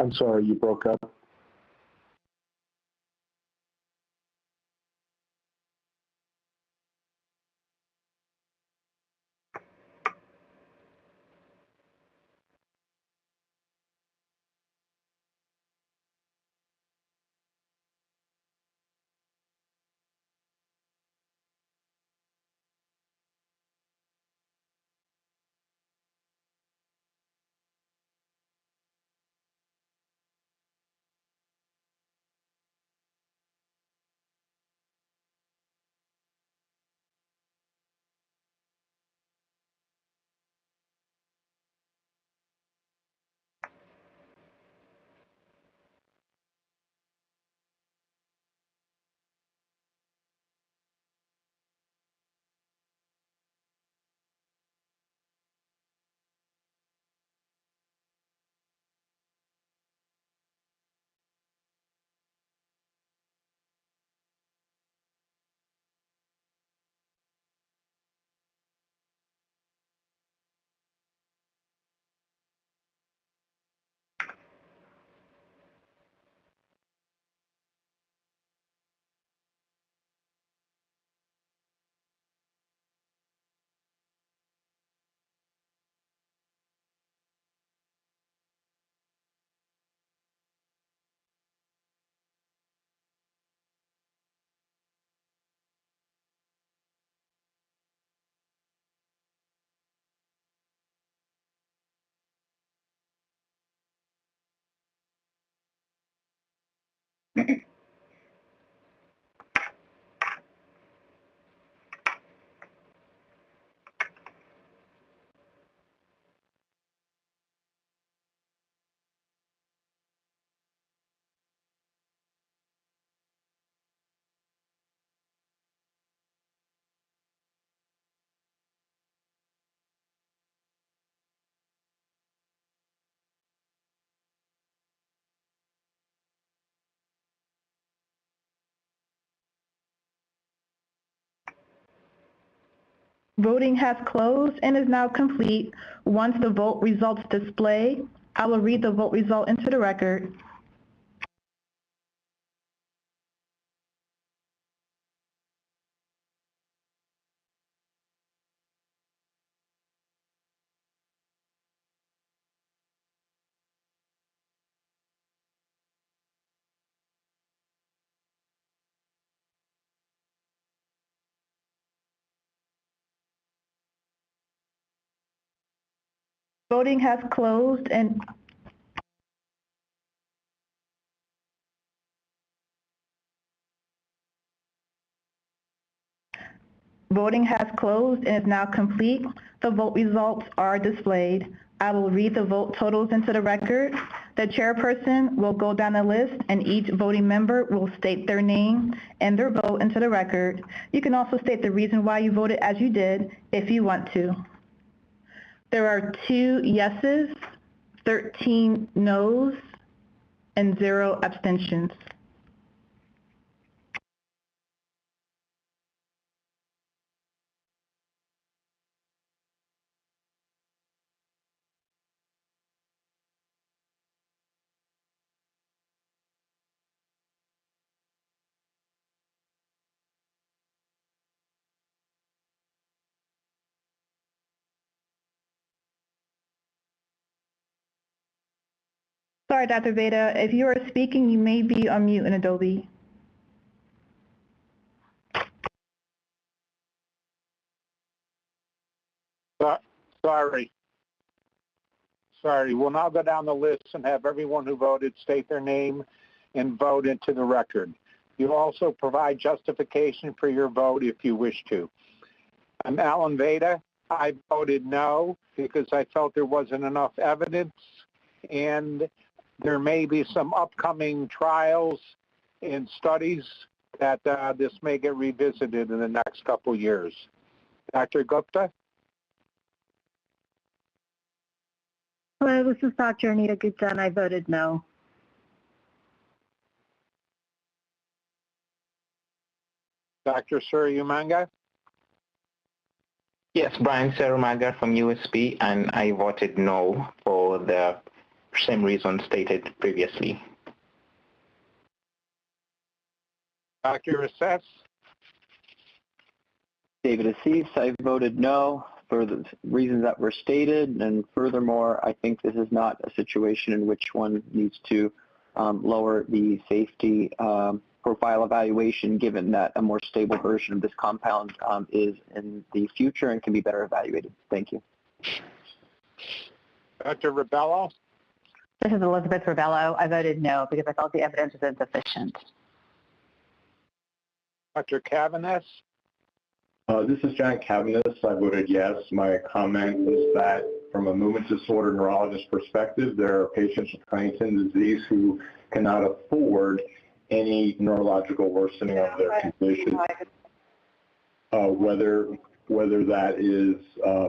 I'm sorry, you broke up. Voting has closed and is now complete. Once the vote results display, I will read the vote result into the record. Voting has closed and voting has closed and is now complete. The vote results are displayed. I will read the vote totals into the record. The chairperson will go down the list and each voting member will state their name and their vote into the record. You can also state the reason why you voted as you did if you want to. There are 2 yeses, 13 noes, and 0 abstentions. Sorry, Dr. Veda, if you are speaking, you may be on mute in Adobe. Sorry, we'll now go down the list and have everyone who voted state their name and vote into the record. You also provide justification for your vote if you wish to. I'm Alan Veda. I voted no because I felt there wasn't enough evidence and there may be some upcoming trials and studies that this may get revisited in the next couple years. Dr. Gupta? Hello, this is Dr. Anita Gupta, and I voted no. Dr. Suryamanga? Yes, Brian Serumanga from USP, and I voted no for the same reason stated previously. Dr. Assess? David Assis, I voted no for the reasons that were stated, and furthermore, I think this is not a situation in which one needs to lower the safety profile evaluation, given that a more stable version of this compound is in the future and can be better evaluated. Thank you. Dr. Rebello? This is Elizabeth Rebello. I voted no because I felt the evidence was insufficient. Dr. Cavanis? This is John Cavanis. I voted yes. My comment was that from a movement disorder neurologist perspective, there are patients with Huntington's disease who cannot afford any neurological worsening of their condition, whether that is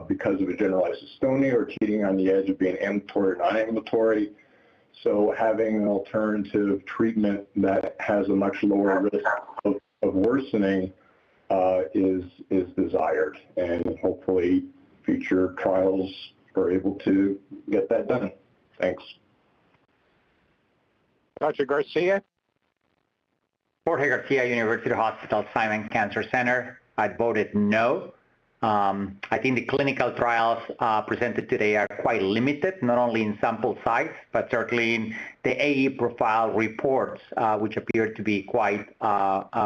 because of a generalized dystonia or teetering on the edge of being ambulatory or non-ambulatory. So having an alternative treatment that has a much lower risk of worsening is desired, and hopefully future trials are able to get that done. Thanks. Dr. Garcia? Jorge Garcia, University Hospital Simon Cancer Center. I voted no. I think the clinical trials presented today are quite limited, not only in sample size, but certainly in the AE profile reports, which appear to be quite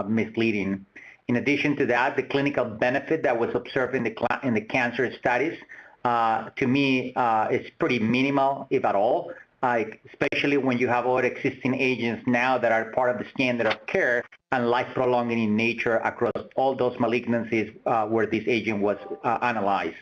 misleading. In addition to that, the clinical benefit that was observed in the cancer studies, to me, is pretty minimal, if at all, especially when you have other existing agents now that are part of the standard of care and life-prolonging in nature across all those malignancies where this agent was analyzed.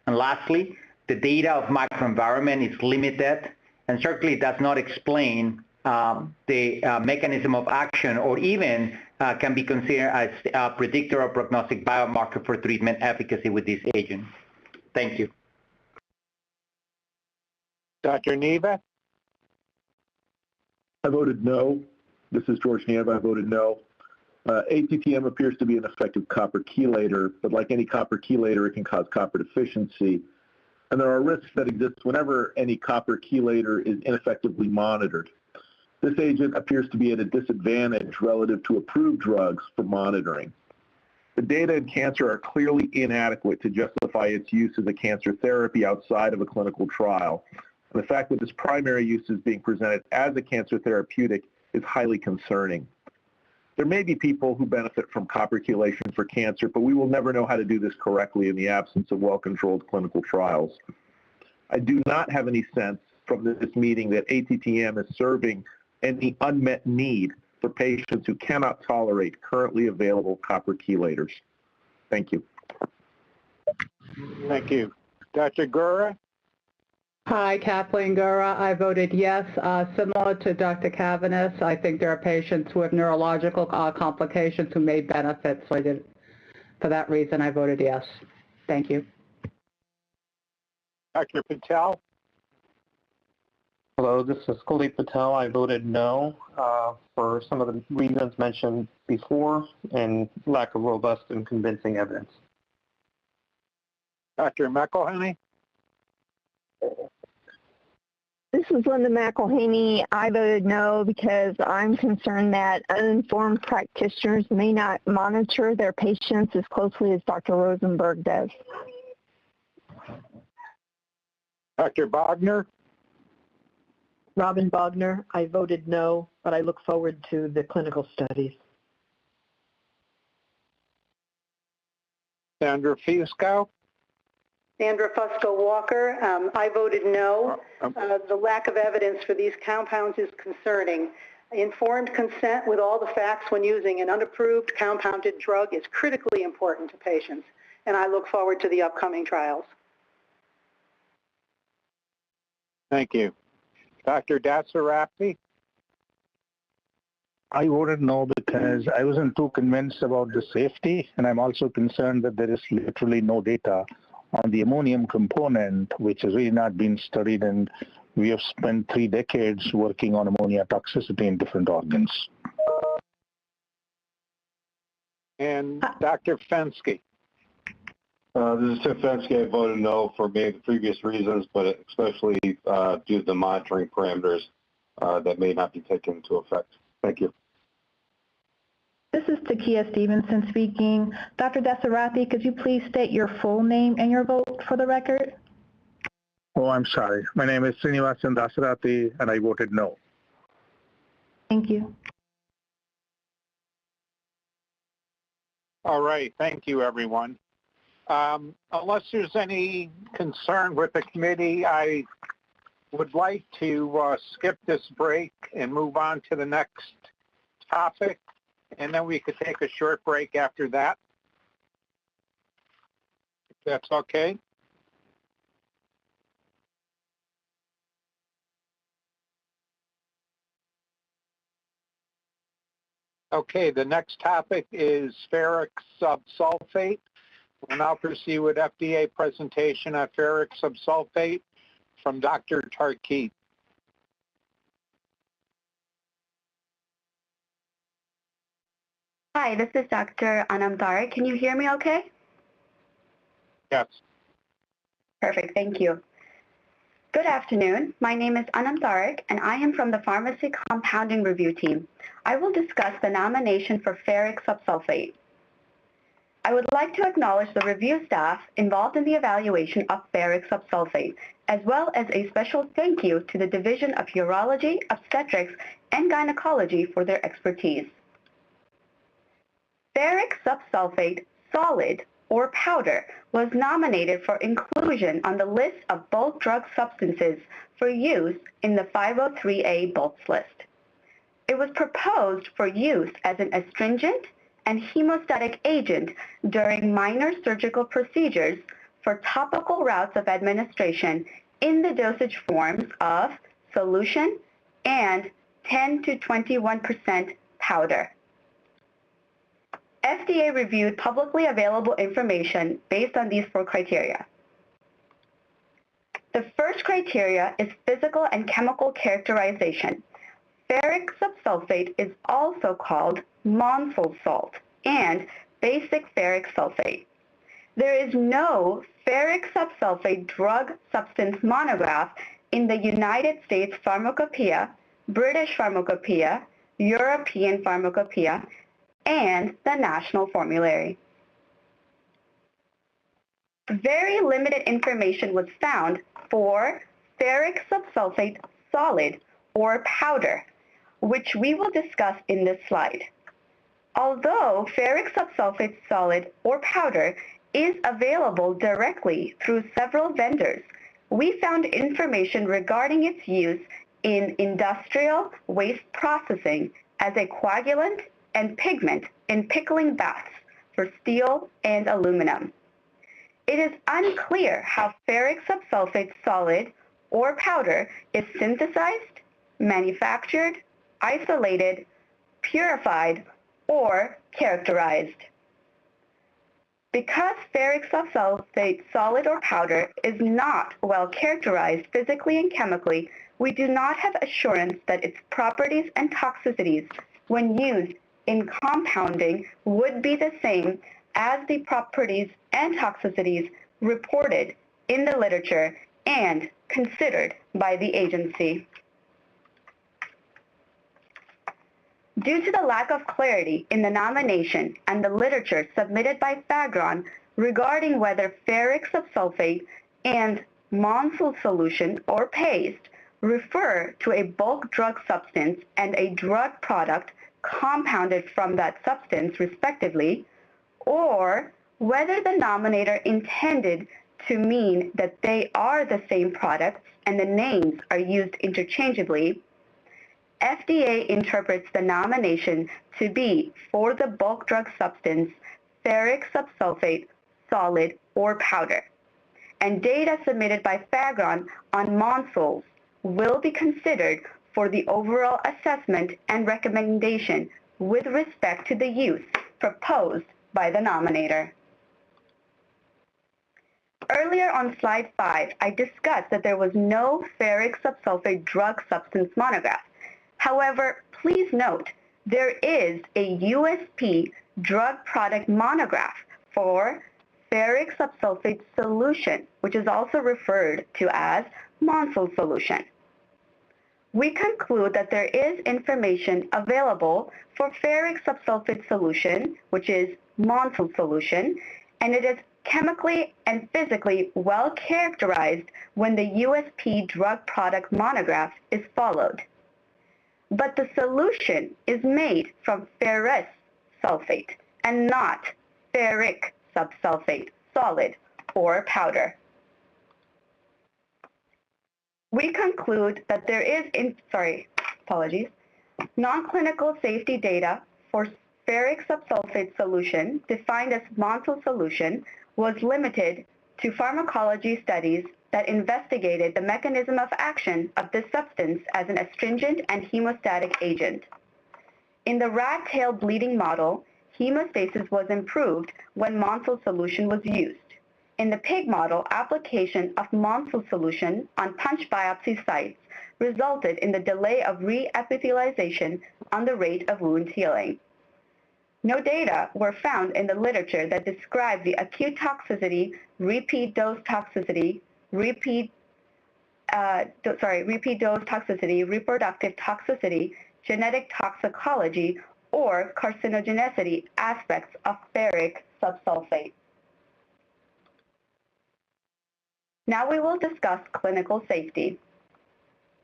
And lastly, the data of microenvironment is limited and certainly does not explain the mechanism of action, or even can be considered as a predictor or prognostic biomarker for treatment efficacy with this agent. Thank you. Dr. Neva? I voted no. This is George Neva. I voted no. ATTM appears to be an effective copper chelator, but like any copper chelator, it can cause copper deficiency. And there are risks that exist whenever any copper chelator is ineffectively monitored. This agent appears to be at a disadvantage relative to approved drugs for monitoring. The data in cancer are clearly inadequate to justify its use as a cancer therapy outside of a clinical trial. And the fact that its primary use is being presented as a cancer therapeutic is highly concerning. There may be people who benefit from copper chelation for cancer, but we will never know how to do this correctly in the absence of well-controlled clinical trials. I do not have any sense from this meeting that ATTM is serving any unmet need for patients who cannot tolerate currently available copper chelators. Thank you. Thank you. Dr. Gura? Hi, Kathleen Gura. I voted yes. Similar to Dr. Cavanis, I think there are patients who have neurological complications who may benefit, so for that reason I voted yes. Thank you. Dr. Patel? Hello, this is Kuldeep Patel. I voted no for some of the reasons mentioned before and lack of robust and convincing evidence. Dr. McElhenney? This is Linda McElhaney. I voted no because I'm concerned that uninformed practitioners may not monitor their patients as closely as Dr. Rosenberg does. Dr. Bogner? Robin Bogner. I voted no, but I look forward to the clinical studies. Sandra Fusco? Sandra Fusco-Walker. I voted no. The lack of evidence for these compounds is concerning. Informed consent with all the facts when using an unapproved compounded drug is critically important to patients, and I look forward to the upcoming trials. Thank you. Dr. Dassarafi? I voted no because I wasn't too convinced about the safety, and I'm also concerned that there is literally no data on the ammonium component, which has really not been studied, and we have spent 3 decades working on ammonia toxicity in different organs. And Dr. Fensky? This is Tim Fensky. I voted no for many previous reasons, but especially we do the monitoring parameters that may not be taken into effect. Thank you. This is Takia Stevenson speaking. Dr. Dasarathi, could you please state your full name and your vote for the record? Oh, I'm sorry. My name is Srinivasan Dasarathi, and I voted no. Thank you. All right, thank you, everyone. Unless there's any concern with the committee, I would like to skip this break and move on to the next topic, and then we could take a short break after that, if that's okay. Okay, the next topic is Ferric Subsulfate. We'll now proceed with FDA presentation on Ferric Subsulfate from Dr. Tarkeet. Hi, this is Dr. Anam. Can you hear me okay? Yes. Perfect, thank you. Good afternoon. My name is Anam Tariq, and I am from the Pharmacy Compounding Review Team. I will discuss the nomination for Ferric Subsulfate. I would like to acknowledge the review staff involved in the evaluation of Ferric Subsulfate, as well as a special thank you to the Division of Urology, Obstetrics, and Gynecology for their expertise. Ferric Subsulfate solid or powder was nominated for inclusion on the list of bulk drug substances for use in the 503A bulks list. It was proposed for use as an astringent and hemostatic agent during minor surgical procedures for topical routes of administration in the dosage forms of solution and 10 to 21% powder. FDA reviewed publicly available information based on these 4 criteria. The first criteria is physical and chemical characterization. Ferric subsulfate is also called Monsul salt and basic ferric sulfate. There is no ferric subsulfate drug substance monograph in the United States Pharmacopoeia, British Pharmacopoeia, European Pharmacopoeia, and the National Formulary. Very limited information was found for ferric subsulfate solid or powder, which we will discuss in this slide. Although ferric subsulfate solid or powder is available directly through several vendors, we found information regarding its use in industrial waste processing as a coagulant and pigment in pickling baths for steel and aluminum. It is unclear how ferric subsulfate solid or powder is synthesized, manufactured, isolated, purified, or characterized. Because ferric subsulfate solid or powder is not well characterized physically and chemically, we do not have assurance that its properties and toxicities when used in compounding would be the same as the properties and toxicities reported in the literature and considered by the agency. Due to the lack of clarity in the nomination and the literature submitted by Fagron regarding whether ferric subsulfate and Monsul solution or paste refer to a bulk drug substance and a drug product compounded from that substance respectively, or whether the nominator intended to mean that they are the same products and the names are used interchangeably, FDA interprets the nomination to be for the bulk drug substance ferric subsulfate solid or powder, and data submitted by Fagron on Monsuls will be considered for the overall assessment and recommendation with respect to the use proposed by the nominator. Earlier on slide 5, I discussed that there was no ferric subsulfate drug substance monograph. However, please note, there is a USP drug product monograph for ferric subsulfate solution, which is also referred to as Monsul solution. We conclude that there is information available for ferric subsulfate solution, which is Monsul solution, and it is chemically and physically well characterized when the USP drug product monograph is followed. But the solution is made from ferrous sulfate and not ferric subsulfate, solid or powder. We conclude that there is, non-clinical safety data for ferric subsulfate solution, defined as Monsul solution, was limited to pharmacology studies that investigated the mechanism of action of this substance as an astringent and hemostatic agent. In the rat tail bleeding model, hemostasis was improved when Monsul solution was used. In the pig model, application of Monsul solution on punch biopsy sites resulted in the delay of re-epithelialization on the rate of wound healing. No data were found in the literature that describe the acute toxicity, repeat dose toxicity, reproductive toxicity, genetic toxicology, or carcinogenicity aspects of ferric subsulfate. Now we will discuss clinical safety.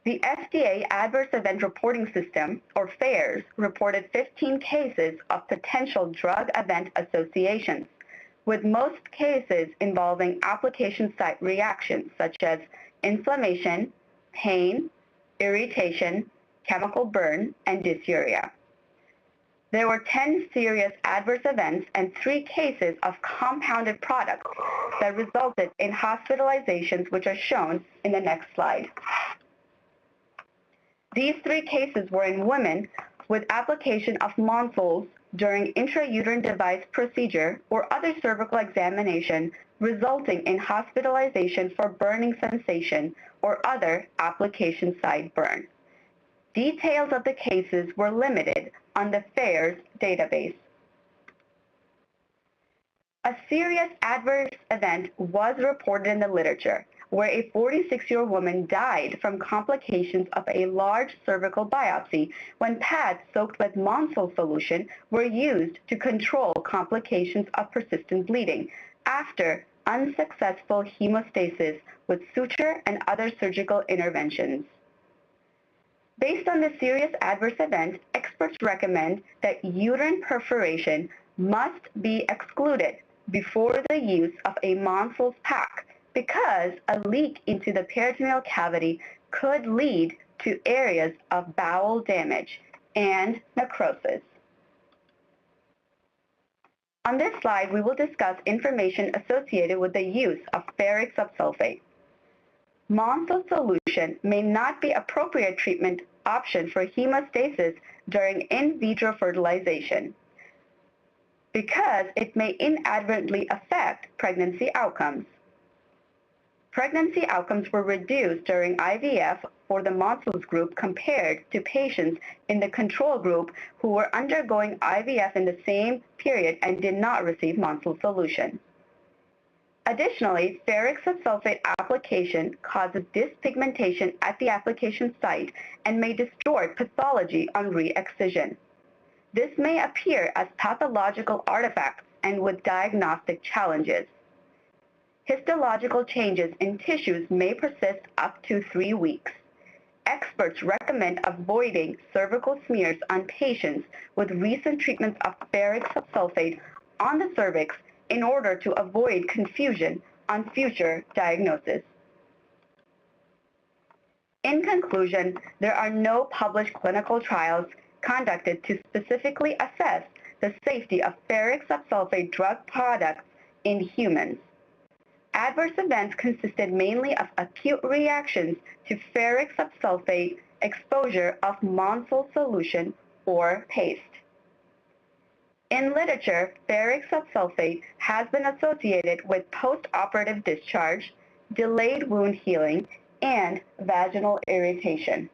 The FDA Adverse Event Reporting System, or FAERS, reported 15 cases of potential drug event associations, with most cases involving application site reactions such as inflammation, pain, irritation, chemical burn, and dysuria. There were 10 serious adverse events and 3 cases of compounded products that resulted in hospitalizations, which are shown in the next slide. These 3 cases were in women with application of Monsuls during intrauterine device procedure or other cervical examination, resulting in hospitalization for burning sensation or other application site burn. Details of the cases were limited on the FAERS database. A serious adverse event was reported in the literature, where a 46-year-old woman died from complications of a large cervical biopsy when pads soaked with Monsul solution were used to control complications of persistent bleeding after unsuccessful hemostasis with suture and other surgical interventions. Based on the serious adverse event, experts recommend that uterine perforation must be excluded before the use of a Monsul pack because a leak into the peritoneal cavity could lead to areas of bowel damage and necrosis. On this slide, we will discuss information associated with the use of ferric subsulfate. Monsul solution may not be appropriate treatment option for hemostasis during in vitro fertilization because it may inadvertently affect pregnancy outcomes. Pregnancy outcomes were reduced during IVF for the Monsuls group compared to patients in the control group who were undergoing IVF in the same period and did not receive Monsul solution. Additionally, ferric subsulfate application causes dyspigmentation at the application site and may distort pathology on re-excision. This may appear as pathological artifacts and with diagnostic challenges. Histological changes in tissues may persist up to 3 weeks. Experts recommend avoiding cervical smears on patients with recent treatments of ferric subsulfate on the cervix in order to avoid confusion on future diagnosis. In conclusion, there are no published clinical trials conducted to specifically assess the safety of ferric subsulfate drug products in humans. Adverse events consisted mainly of acute reactions to ferric subsulfate exposure of Monsul solution or paste. In literature, ferric subsulfate has been associated with post-operative discharge, delayed wound healing, and vaginal irritation.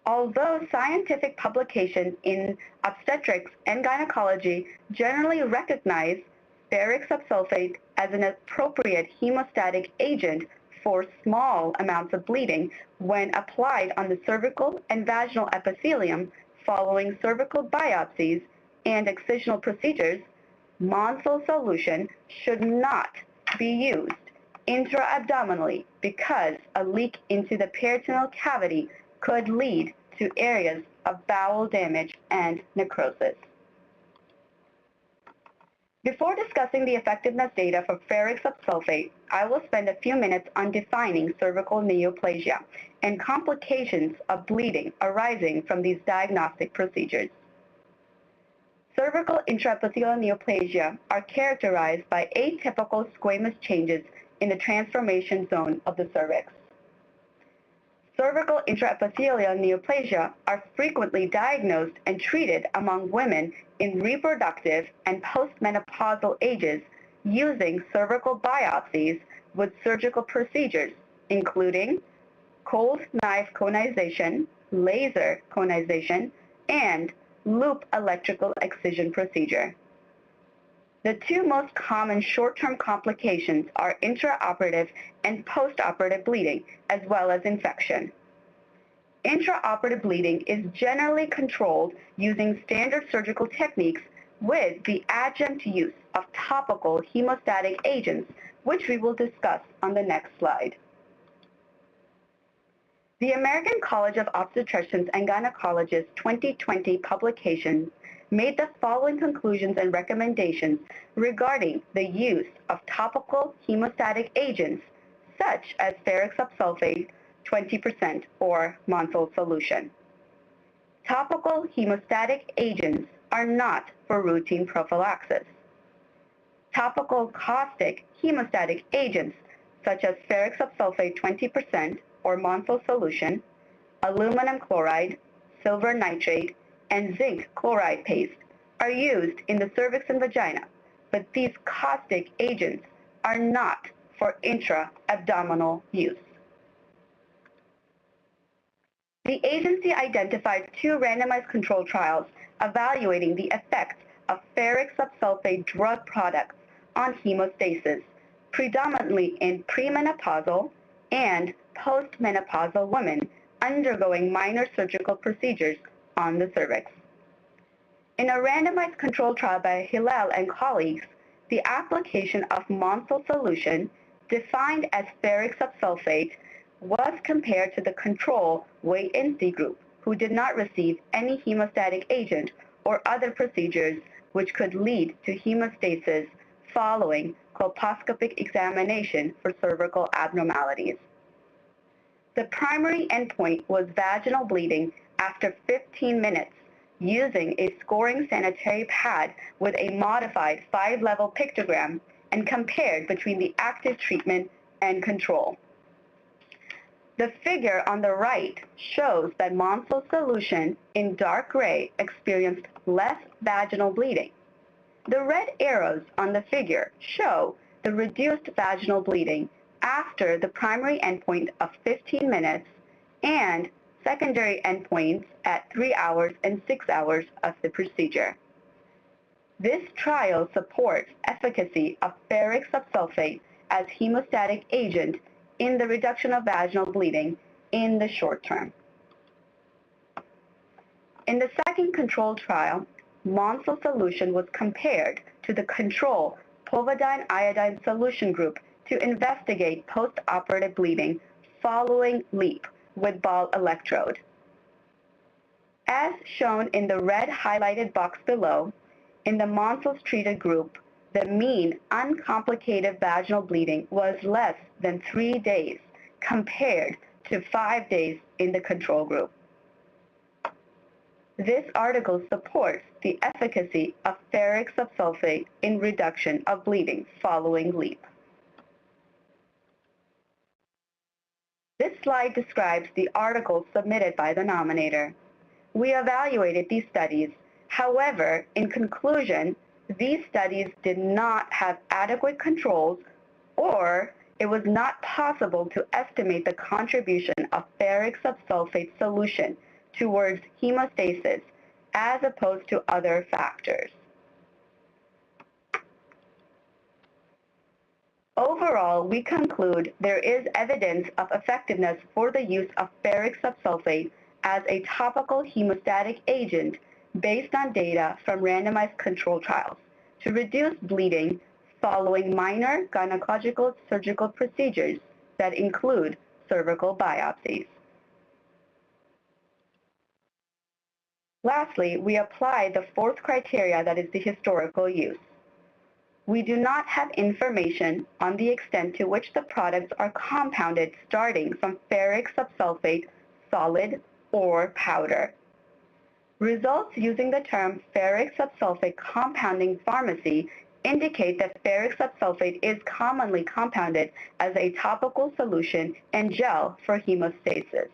Although scientific publications in obstetrics and gynecology generally recognize ferric subsulfate as an appropriate hemostatic agent for small amounts of bleeding when applied on the cervical and vaginal epithelium following cervical biopsies and excisional procedures, Monsul solution should not be used intra-abdominally because a leak into the peritoneal cavity could lead to areas of bowel damage and necrosis. Before discussing the effectiveness data for ferric subsulfate, I will spend a few minutes on defining cervical neoplasia and complications of bleeding arising from these diagnostic procedures. Cervical intraepithelial neoplasia are characterized by atypical squamous changes in the transformation zone of the cervix. Cervical intraepithelial neoplasia are frequently diagnosed and treated among women in reproductive and postmenopausal ages using cervical biopsies with surgical procedures, including cold knife conization, laser conization, and loop electrical excision procedure. The two most common short-term complications are intraoperative and postoperative bleeding, as well as infection. Intraoperative bleeding is generally controlled using standard surgical techniques with the adjunct use of topical hemostatic agents, which we will discuss on the next slide. The American College of Obstetricians and Gynecologists 2020 publication made the following conclusions and recommendations regarding the use of topical hemostatic agents such as ferric subsulfate 20% or Monsul solution. Topical hemostatic agents are not for routine prophylaxis. Topical caustic hemostatic agents such as ferric subsulfate 20% or Monsul solution, aluminum chloride, silver nitrate, and zinc chloride paste are used in the cervix and vagina, but these caustic agents are not for intra-abdominal use. The agency identified two randomized controlled trials evaluating the effects of ferric subsulfate drug products on hemostasis, predominantly in premenopausal and postmenopausal women undergoing minor surgical procedures on the cervix. In a randomized controlled trial by Hillel and colleagues, the application of Monsul solution, defined as ferric subsulfate, was compared to the control wait-and-see group, who did not receive any hemostatic agent or other procedures which could lead to hemostasis following colposcopic examination for cervical abnormalities. The primary endpoint was vaginal bleeding after 15 minutes using a scoring sanitary pad with a modified 5-level pictogram and compared between the active treatment and control. The figure on the right shows that Monsul solution in dark gray experienced less vaginal bleeding. The red arrows on the figure show the reduced vaginal bleeding after the primary endpoint of 15 minutes and secondary endpoints at 3 hours and 6 hours of the procedure. This trial supports efficacy of ferric subsulfate as hemostatic agent in the reduction of vaginal bleeding in the short term. In the second controlled trial, Monsul solution was compared to the control povidone iodine solution group to investigate post-operative bleeding following LEAP with ball electrode. As shown in the red highlighted box below, in the Monsul treated group, the mean uncomplicated vaginal bleeding was less than 3 days compared to 5 days in the control group. This article supports the efficacy of ferric subsulfate in reduction of bleeding following LEAP. This slide describes the articles submitted by the nominator. We evaluated these studies. However, in conclusion, these studies did not have adequate controls, or it was not possible to estimate the contribution of ferric subsulfate solution towards hemostasis as opposed to other factors. Overall, we conclude there is evidence of effectiveness for the use of ferric subsulfate as a topical hemostatic agent based on data from randomized control trials to reduce bleeding following minor gynecological surgical procedures that include cervical biopsies. Lastly, we apply the fourth criteria, that is the historical use. We do not have information on the extent to which the products are compounded starting from ferric subsulfate, solid or powder. Results using the term ferric subsulfate compounding pharmacy indicate that ferric subsulfate is commonly compounded as a topical solution and gel for hemostasis.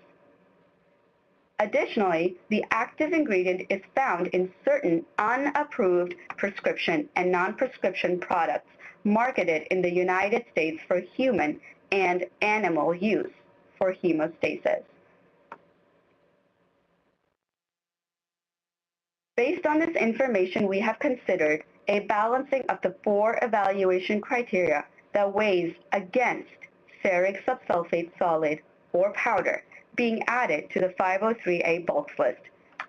Additionally, the active ingredient is found in certain unapproved prescription and non-prescription products marketed in the United States for human and animal use for hemostasis. Based on this information, we have considered a balancing of the four evaluation criteria that weighs against ferric subsulfate solid or powder being added to the 503A bulks list,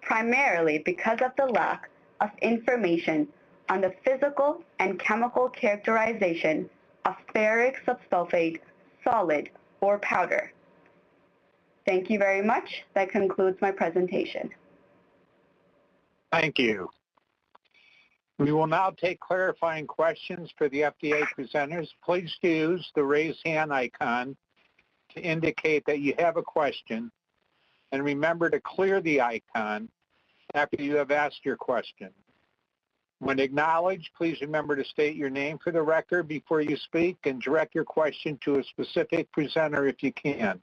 primarily because of the lack of information on the physical and chemical characterization of ferric subsulfate solid or powder. Thank you very much. That concludes my presentation. Thank you. We will now take clarifying questions for the FDA presenters. Please use the raise hand icon to indicate that you have a question, and remember to clear the icon after you have asked your question. When acknowledged, please remember to state your name for the record before you speak and direct your question to a specific presenter if you can.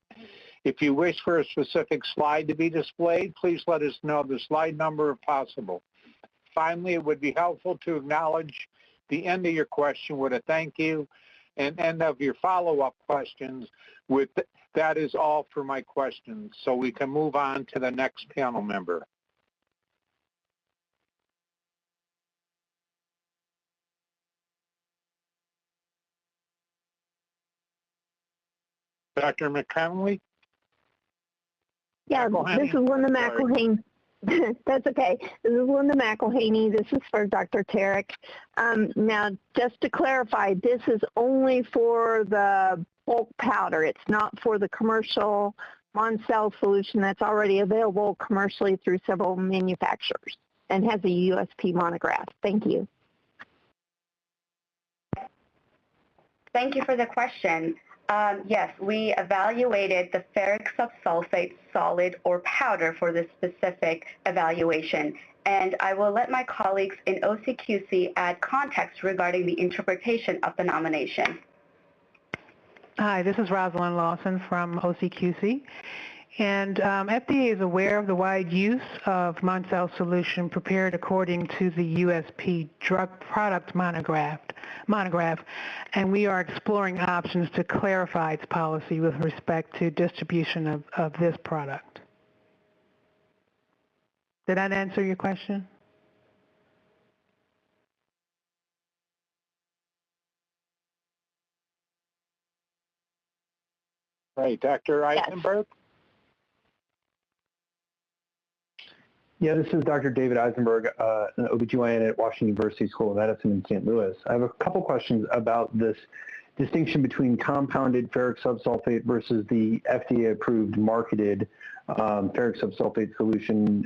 If you wish for a specific slide to be displayed, please let us know the slide number if possible. Finally, it would be helpful to acknowledge the end of your question with a thank you and end of your follow-up questions with that is all for my questions, so we can move on to the next panel member. Dr. McConnelly? Yeah, this is Linda McElhaney. That's okay. This is Linda McElhaney. This is for Dr. Terrick. Now, just to clarify, this is only for the bulk powder. It's not for the commercial Moncel solution that's already available commercially through several manufacturers and has a USP monograph. Thank you. Thank you for the question. Yes, we evaluated the ferric subsulfate solid or powder for this specific evaluation, and I will let my colleagues in OCQC add context regarding the interpretation of the nomination. Hi, this is Rosalind Lawson from OCQC, and FDA is aware of the wide use of Moncel solution prepared according to the USP drug product monograph, and we are exploring options to clarify its policy with respect to distribution of this product. Did that answer your question? Right, Dr. Eisenberg? Yeah, this is Dr. David Eisenberg, an OBGYN at Washington University School of Medicine in St. Louis. I have a couple questions about this distinction between compounded ferric subsulfate versus the FDA-approved marketed ferric subsulfate solution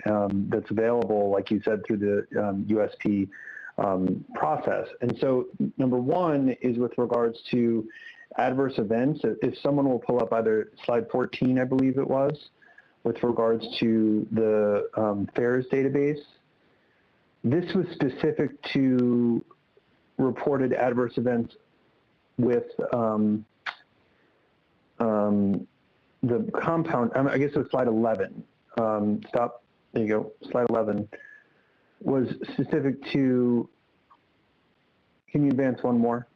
that's available, like you said, through the USP process. And so number one is with regards to adverse events. If someone will pull up either slide 14, I believe it was, with regards to the FAERS database. This was specific to reported adverse events with the compound, I guess it was slide 11. Stop, there you go, slide 11 was specific to, can you advance one more?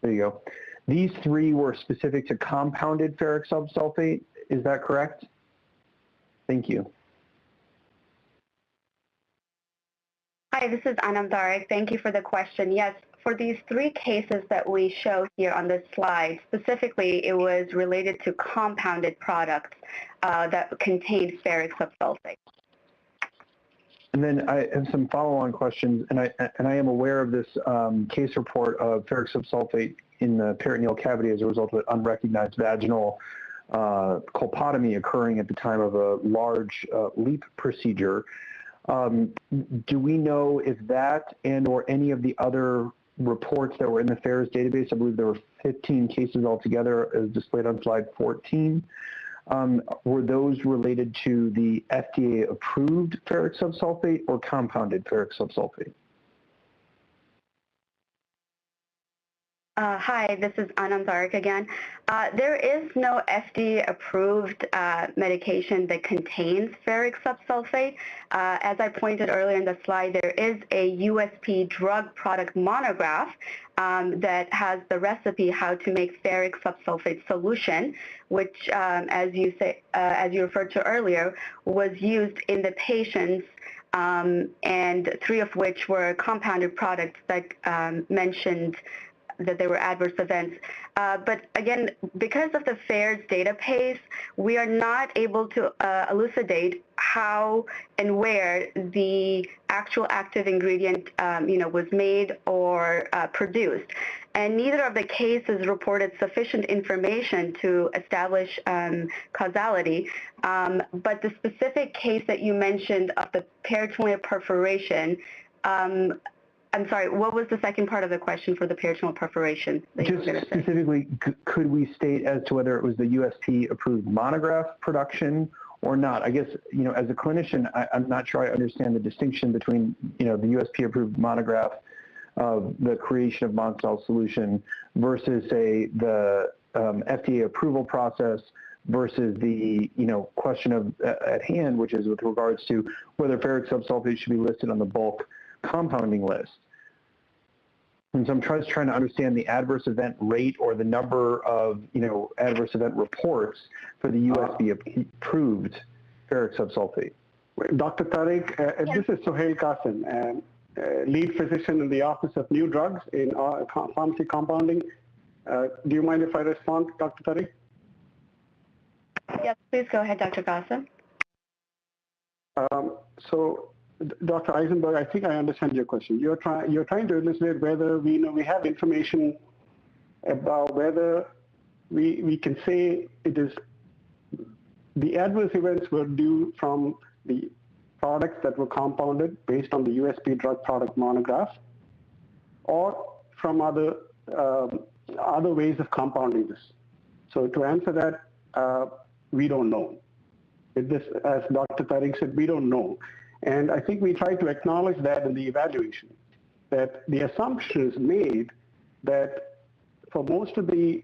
There you go. These three were specific to compounded ferric subsulfate, is that correct? Thank you. Hi, this is Anam Tariq. Thank you for the question. Yes, for these 3 cases that we show here on this slide, specifically it was related to compounded products that contained ferric subsulfate. And then I have some follow-on questions, and I am aware of this case report of ferric subsulfate in the peritoneal cavity as a result of an unrecognized vaginal colpotomy occurring at the time of a large LEAP procedure. Do we know if that and or any of the other reports that were in the FAERS database, I believe there were 15 cases altogether as displayed on slide 14, were those related to the FDA-approved ferric subsulfate or compounded ferric subsulfate? Hi, this is Anand Zarek again. There is no FDA-approved medication that contains ferric subsulfate. As I pointed earlier in the slide, there is a USP drug product monograph that has the recipe how to make ferric subsulfate solution, which, as you referred to earlier, was used in the patients, and 3 of which were compounded products that mentioned that there were adverse events. But again, because of the FAERS database, we are not able to elucidate how and where the actual active ingredient was made or produced. And neither of the cases reported sufficient information to establish causality. But the specific case that you mentioned of the peritoneal perforation, I'm sorry, what was the second part of the question for the peritoneal perforation? Just specifically, could we state as to whether it was the USP-approved monograph production or not? I guess, as a clinician, I'm not sure I understand the distinction between, the USP-approved monograph of the creation of Monsell solution versus, say, the FDA approval process versus the, question at hand, which is with regards to whether ferric subsulfate should be listed on the bulk compounding list. And so I'm just trying to understand the adverse event rate or the number of, adverse event reports for the USP-approved ferric subsulfate. Dr. Tariq, this is Sohail Qasim, lead physician in the Office of New Drugs in Pharmacy Compounding. Do you mind if I respond, Dr. Tariq? Yes, please go ahead, Dr. Qasim. So, Dr. Eisenberg, I think I understand your question. You're trying to elucidate whether we have information about whether we can say it is the adverse events were due from the products that were compounded based on the USP drug product monograph, or from other ways of compounding this. So to answer that, we don't know. As Dr. Tariq said, we don't know. And I think we try to acknowledge that in the evaluation, that the assumptions made that for most of the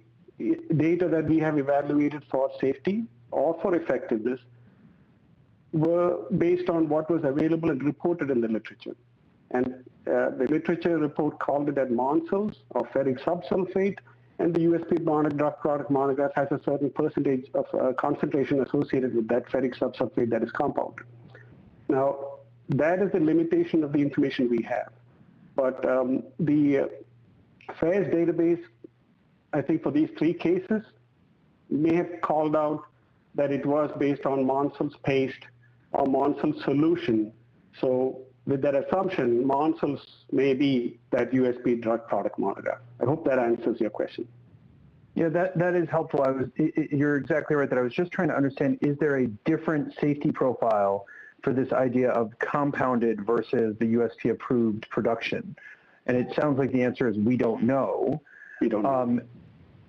data that we have evaluated for safety or for effectiveness were based on what was available and reported in the literature. And the literature report called it as Monsells or ferric subsulfate, and the USP drug product monograph has a certain percentage of concentration associated with that ferric subsulfate that is compounded. Now, that is the limitation of the information we have. But the FAERS database, I think for these 3 cases, may have called out that it was based on Monsell's paste or Monsell's solution. So with that assumption, Monsell's may be that USP drug product monograph. I hope that answers your question. Yeah, that is helpful. You're exactly right that I was just trying to understand, is there a different safety profile for this idea of compounded versus the USP-approved production? And it sounds like the answer is we don't know. We don't know.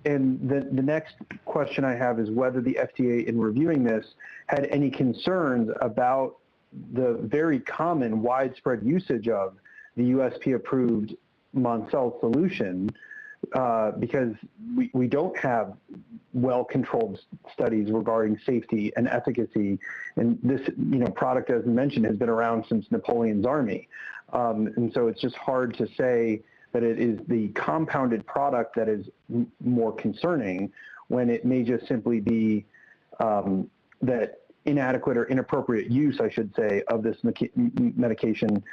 And the next question I have is whether the FDA, in reviewing this, had any concerns about the very common widespread usage of the USP-approved Monsell solution, because we don't have well-controlled studies regarding safety and efficacy. And this product, as mentioned, has been around since Napoleon's army. And so it's just hard to say that it is the compounded product that is more concerning when it may just simply be that inadequate or inappropriate use, I should say, of this medication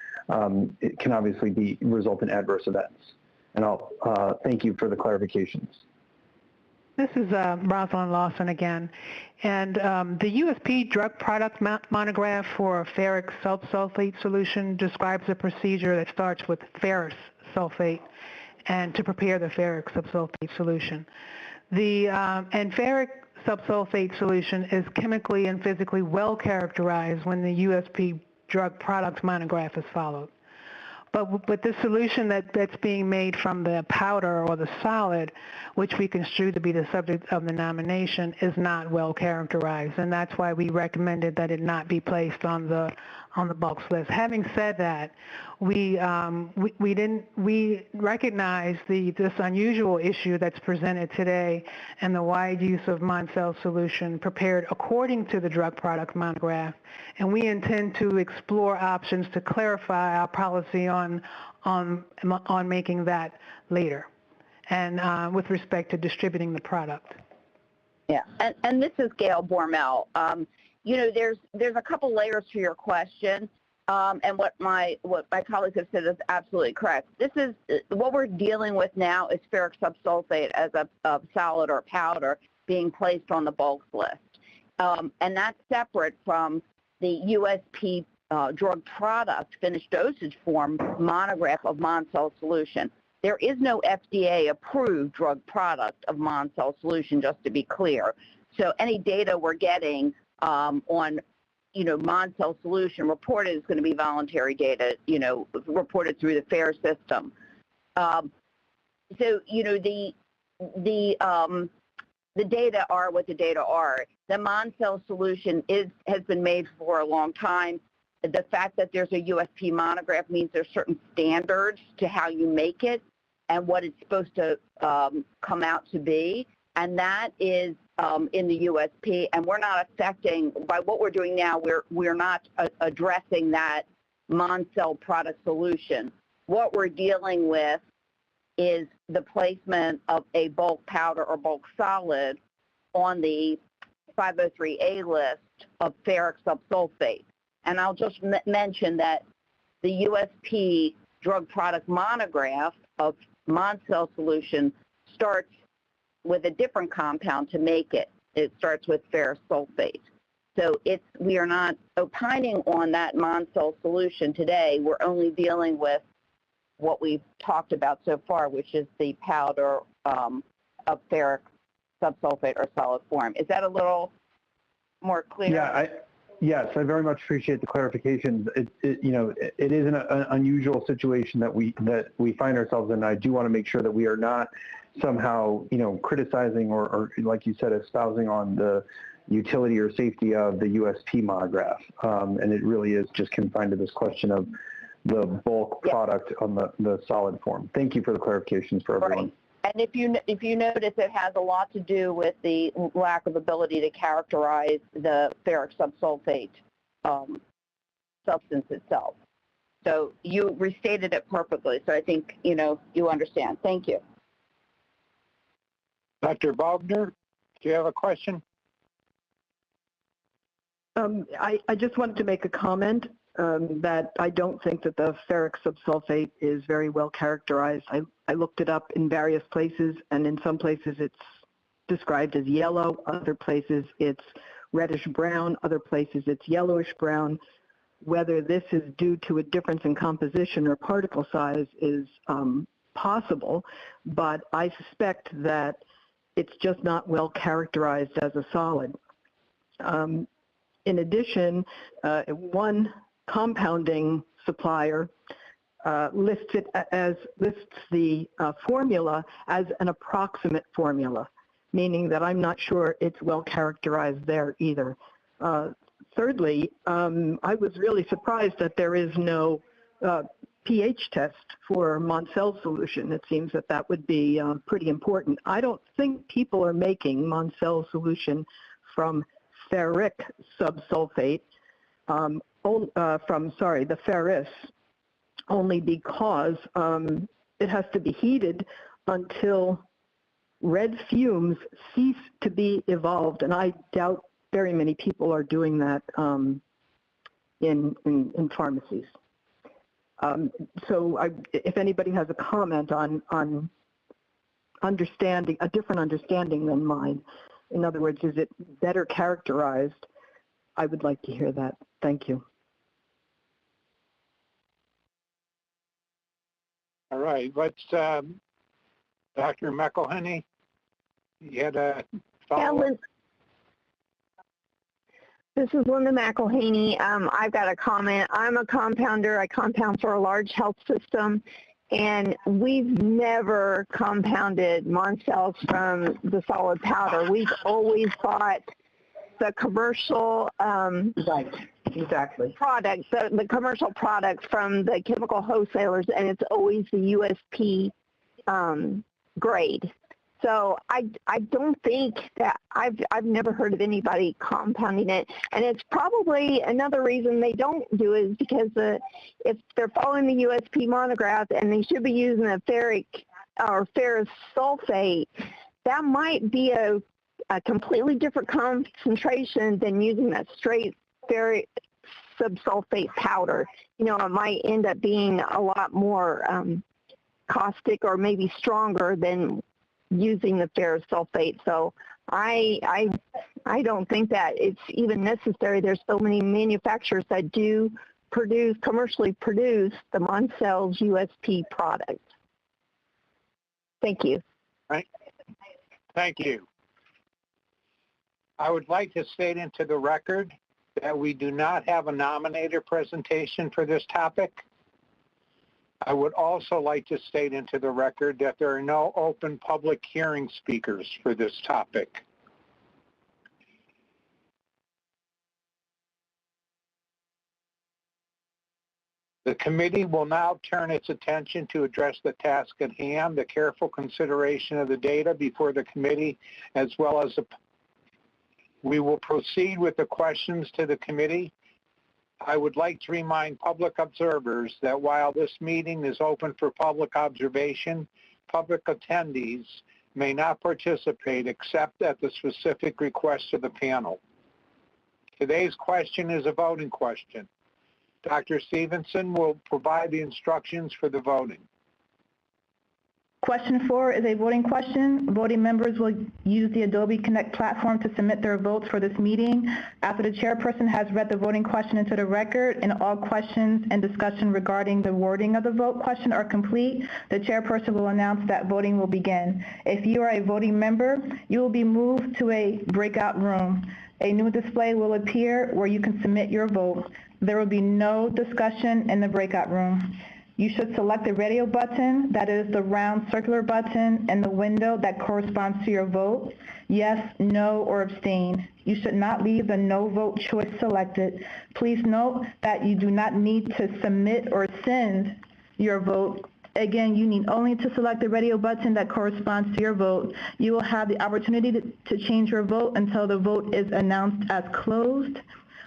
it can obviously result in adverse events. And I'll thank you for the clarifications. This is Rosalind Lawson again. And the USP drug product monograph for ferric subsulfate solution describes a procedure that starts with ferrous sulfate and to prepare the ferric subsulfate solution. And ferric subsulfate solution is chemically and physically well characterized when the USP drug product monograph is followed. But the solution that's being made from the powder or the solid, which we construe to be the subject of the nomination, is not well characterized, and that's why we recommended that it not be placed on the bulks list. Having said that, we recognize this unusual issue that's presented today and the wide use of Moncel solution prepared according to the drug product monograph, and we intend to explore options to clarify our policy on making that later, and with respect to distributing the product. Yeah, and this is Gail Bormel. You know, there's a couple layers to your question, and what my colleagues have said is absolutely correct. This is what we're dealing with now is ferric subsulfate as a solid or powder being placed on the bulk list, and that's separate from the USP drug product finished dosage form monograph of Moncel solution. There is no FDA-approved drug product of Moncel solution, just to be clear. So any data we're getting on, Moncel solution reported is going to be voluntary data, reported through the FAIR system. So, the data are what the data are. The Moncel solution has been made for a long time. The fact that there's a USP monograph means there's certain standards to how you make it and what it's supposed to come out to be, and that is in the USP, and we're not affecting, by what we're doing now, we're not addressing that Moncel product solution. What we're dealing with is the placement of a bulk powder or bulk solid on the 503A list of ferric subsulfate. And I'll just mention that the USP drug product monograph of Moncel solution starts with a different compound to make it. It starts with ferrous sulfate. So we are not opining on that Moncel solution today. We're only dealing with what we've talked about so far, which is the powder of ferric subsulfate or solid form. Is that a little more clear? Yeah, yes, I very much appreciate the clarification. It is an unusual situation that we find ourselves in. I do want to make sure that we are not somehow, criticizing or like you said, espousing on the utility or safety of the USP monograph. And it really is just confined to this question of the bulk product on the solid form. Thank you for the clarifications for everyone. Right. And if you notice, it has a lot to do with the lack of ability to characterize the ferric subsulfate substance itself. So you restated it perfectly. So I think you understand. Thank you. Dr. Bogner, do you have a question? I just wanted to make a comment that I don't think that the ferric subsulfate is very well characterized. I looked it up in various places, and in some places it's described as yellow, other places it's reddish brown, other places it's yellowish brown. Whether this is due to a difference in composition or particle size is possible, but I suspect that it's just not well characterized as a solid. In addition, one compounding supplier lists the formula as an approximate formula, meaning that I'm not sure it's well characterized there either. Thirdly, I was really surprised that there is no pH test for Moncel solution. It seems that that would be pretty important. I don't think people are making Moncel solution from ferric subsulfate, the ferrous, only because it has to be heated until red fumes cease to be evolved, and I doubt very many people are doing that in pharmacies. If anybody has a comment on understanding, a different understanding than mine, in other words, is it better characterized? I would like to hear that. Thank you. All right, let's, Dr. McElhenney, you had a follow-up? This is Linda McElhaney. I've got a comment. I'm a compounder. I compound for a large health system, and we've never compounded Moncels from the solid powder. We've always bought the commercial products, the commercial products from the chemical wholesalers, and it's always the USP grade. So I don't think that I've never heard of anybody compounding it, and it's probably another reason they don't do it is because if they're following the USP monograph and they should be using a ferric or ferrous sulfate, that might be a completely different concentration than using that straight ferric subsulfate powder. You know, it might end up being a lot more caustic or maybe stronger than using the ferrous sulfate. So I don't think that it's even necessary. There's so many manufacturers that do commercially produce the Moncels USP product. Thank you. Right. Thank you. I would like to state into the record that we do not have a nominator presentation for this topic. I would also like to state into the record that there are no open public hearing speakers for this topic. The committee will now turn its attention to address the task at hand, the careful consideration of the data before the committee, as well as we will proceed with the questions to the committee. I would like to remind public observers that while this meeting is open for public observation, public attendees may not participate except at the specific request of the panel. Today's question is a voting question. Dr. Stevenson will provide the instructions for the voting. Question 4 is a voting question. Voting members will use the Adobe Connect platform to submit their votes for this meeting. After the chairperson has read the voting question into the record and all questions and discussion regarding the wording of the vote question are complete, the chairperson will announce that voting will begin. If you are a voting member, you will be moved to a breakout room. A new display will appear where you can submit your vote. There will be no discussion in the breakout room. You should select the radio button, that is the round circular button in the window that corresponds to your vote, yes, no, or abstain. You should not leave the no vote choice selected. Please note that you do not need to submit or send your vote. Again, you need only to select the radio button that corresponds to your vote. You will have the opportunity to change your vote until the vote is announced as closed.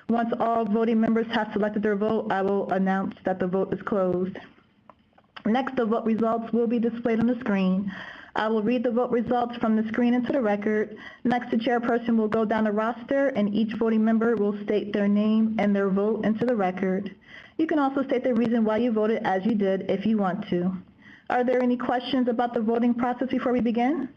Once all voting members have selected their vote, I will announce that the vote is closed. Next, the vote results will be displayed on the screen. I will read the vote results from the screen into the record. Next, the chairperson will go down the roster, and each voting member will state their name and their vote into the record. You can also state the reason why you voted as you did if you want to. Are there any questions about the voting process before we begin?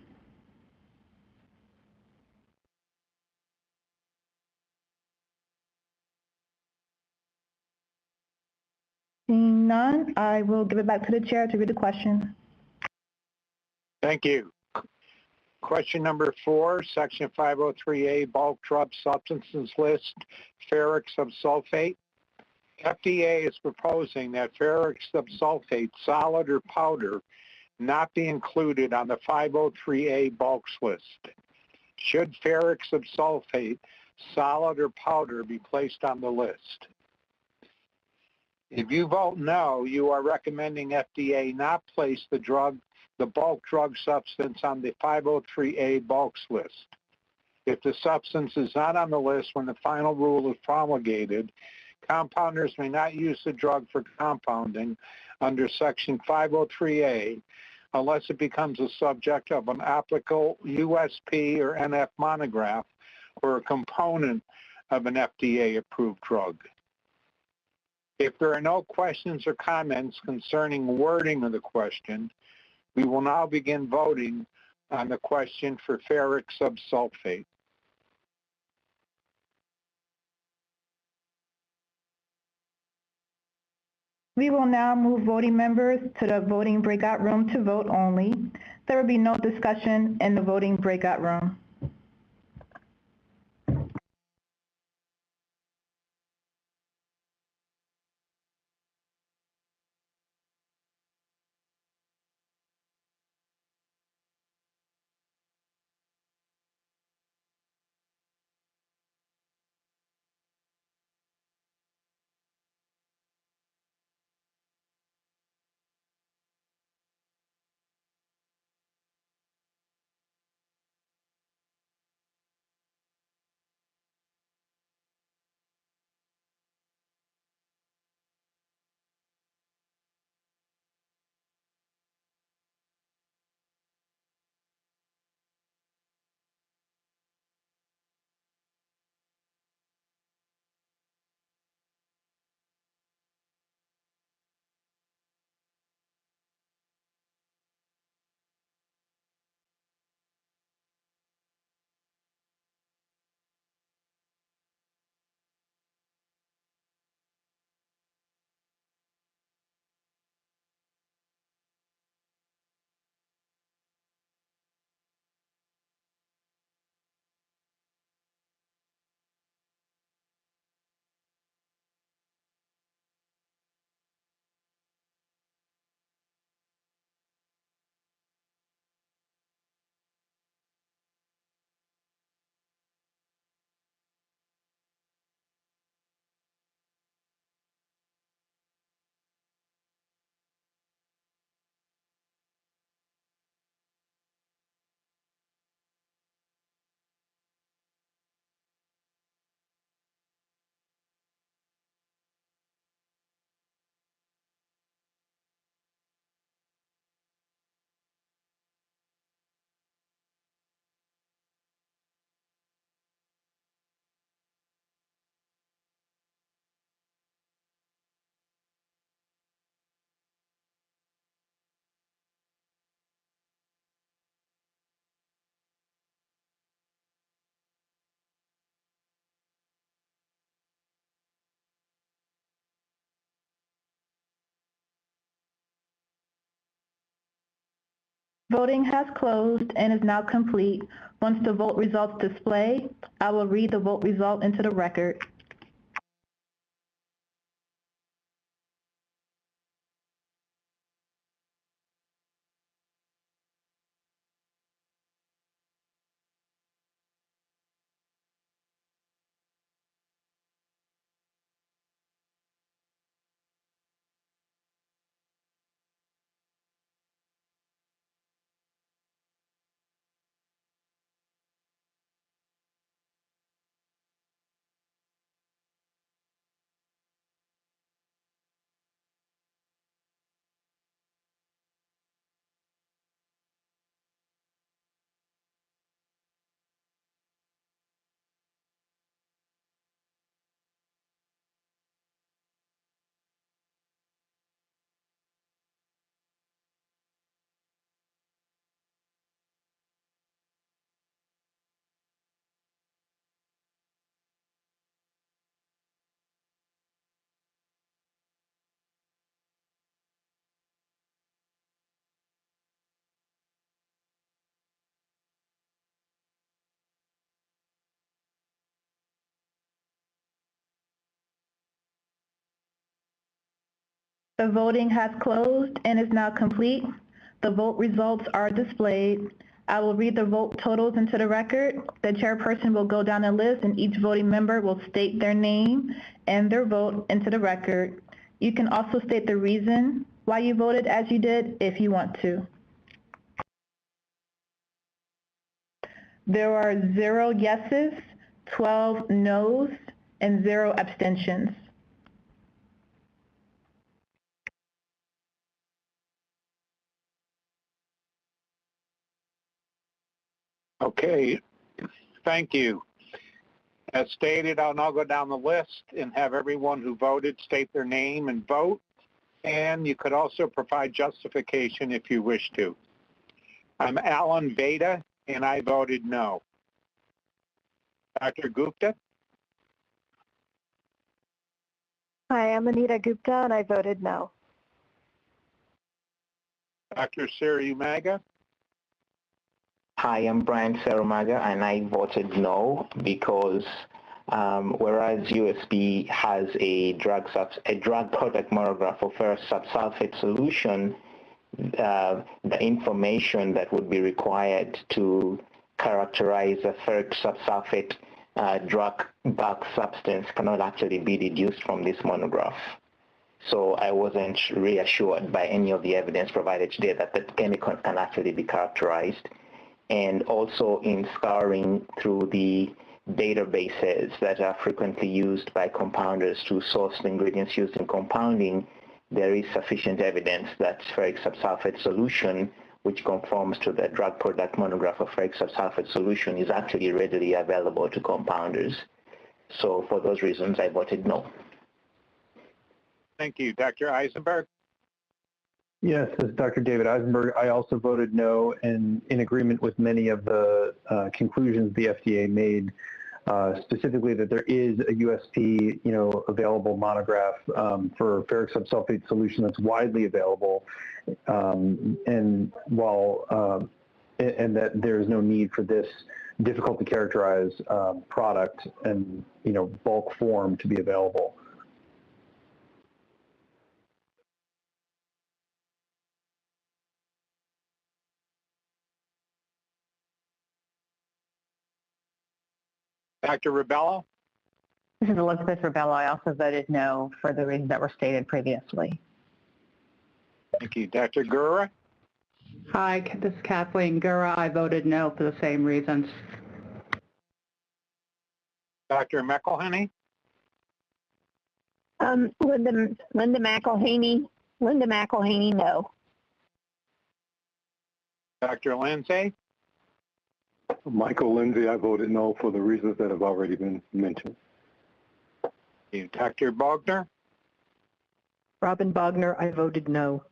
Seeing none, I will give it back to the chair to read the question. Thank you. Question number 4, Section 503A, Bulk Drug Substances List, Ferric Subsulfate. FDA is proposing that ferric subsulfate, solid or powder, not be included on the 503A bulks list. Should ferric subsulfate, solid or powder, be placed on the list? If you vote no, you are recommending FDA not place the bulk drug substance on the 503A bulks list. If the substance is not on the list when the final rule is promulgated, compounders may not use the drug for compounding under Section 503A unless it becomes a subject of an applicable USP or NF monograph or a component of an FDA-approved drug. If there are no questions or comments concerning wording of the question, we will now begin voting on the question for ferric subsulfate. We will now move voting members to the voting breakout room to vote only. There will be no discussion in the voting breakout room. Voting has closed and is now complete. Once the vote results display, I will read the vote result into the record. The voting has closed and is now complete. The vote results are displayed. I will read the vote totals into the record. The chairperson will go down a list and each voting member will state their name and their vote into the record. You can also state the reason why you voted as you did if you want to. There are 0 yeses, 12 noes, and 0 abstentions. Okay, thank you. As stated, I'll now go down the list and have everyone who voted state their name and vote. And you could also provide justification if you wish to. I'm Alan Veda, and I voted no. Dr. Gupta? Hi, I'm Anita Gupta, and I voted no. Dr. Siriumaga? Hi, I'm Brian Sarumaga, and I voted no because whereas USP has a drug product monograph for ferrous subsulfate solution, the information that would be required to characterize a ferric subsulfate drug bulk substance cannot actually be deduced from this monograph. So I wasn't reassured by any of the evidence provided today that the chemical can actually be characterized. And also in scouring through the databases that are frequently used by compounders to source the ingredients used in compounding, there is sufficient evidence that ferric subsulfate solution, which conforms to the drug product monograph of ferric subsulfate solution, is actually readily available to compounders. So for those reasons, I voted no. Thank you. Dr. Eisenberg? Yes, this is Dr. David Eisenberg. I also voted no, and in agreement with many of the conclusions the FDA made, specifically that there is a USP, available monograph for ferric subsulfate solution that's widely available, and while and that there is no need for this difficult to characterize product and bulk form to be available. Dr. Ribello? This is Elizabeth Ribello. I also voted no for the reasons that were stated previously. Thank you. Dr. Gura? Hi, this is Kathleen Gura. I voted no for the same reasons. Dr. McElhenney? Linda McElhaney, no. Dr. Lindsay? Michael Lindsay, I voted no for the reasons that have already been mentioned. Thank you. Dr. Bogner? Robin Bogner, I voted no.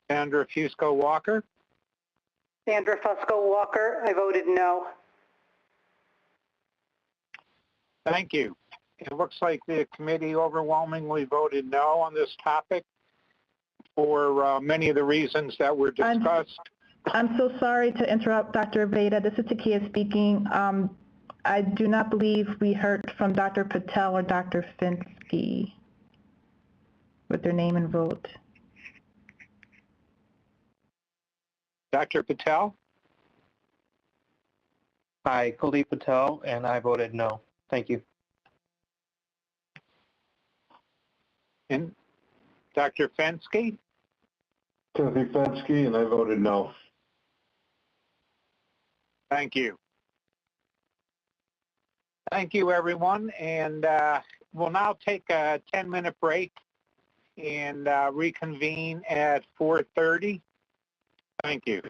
Sandra Fusco-Walker? Sandra Fusco-Walker, I voted no. Thank you. It looks like the committee overwhelmingly voted no on this topic for many of the reasons that were discussed. I'm so sorry to interrupt, Dr. Veda. This is Takia speaking. I do not believe we heard from Dr. Patel or Dr. Finsky with their name and vote. Dr. Patel? Hi, Kuldip Patel, and I voted no. Thank you. And Dr. Fensky? Timothy Fensky, and I voted no. Thank you. Thank you, everyone. And we'll now take a 10-minute break and reconvene at 4:30. Thank you.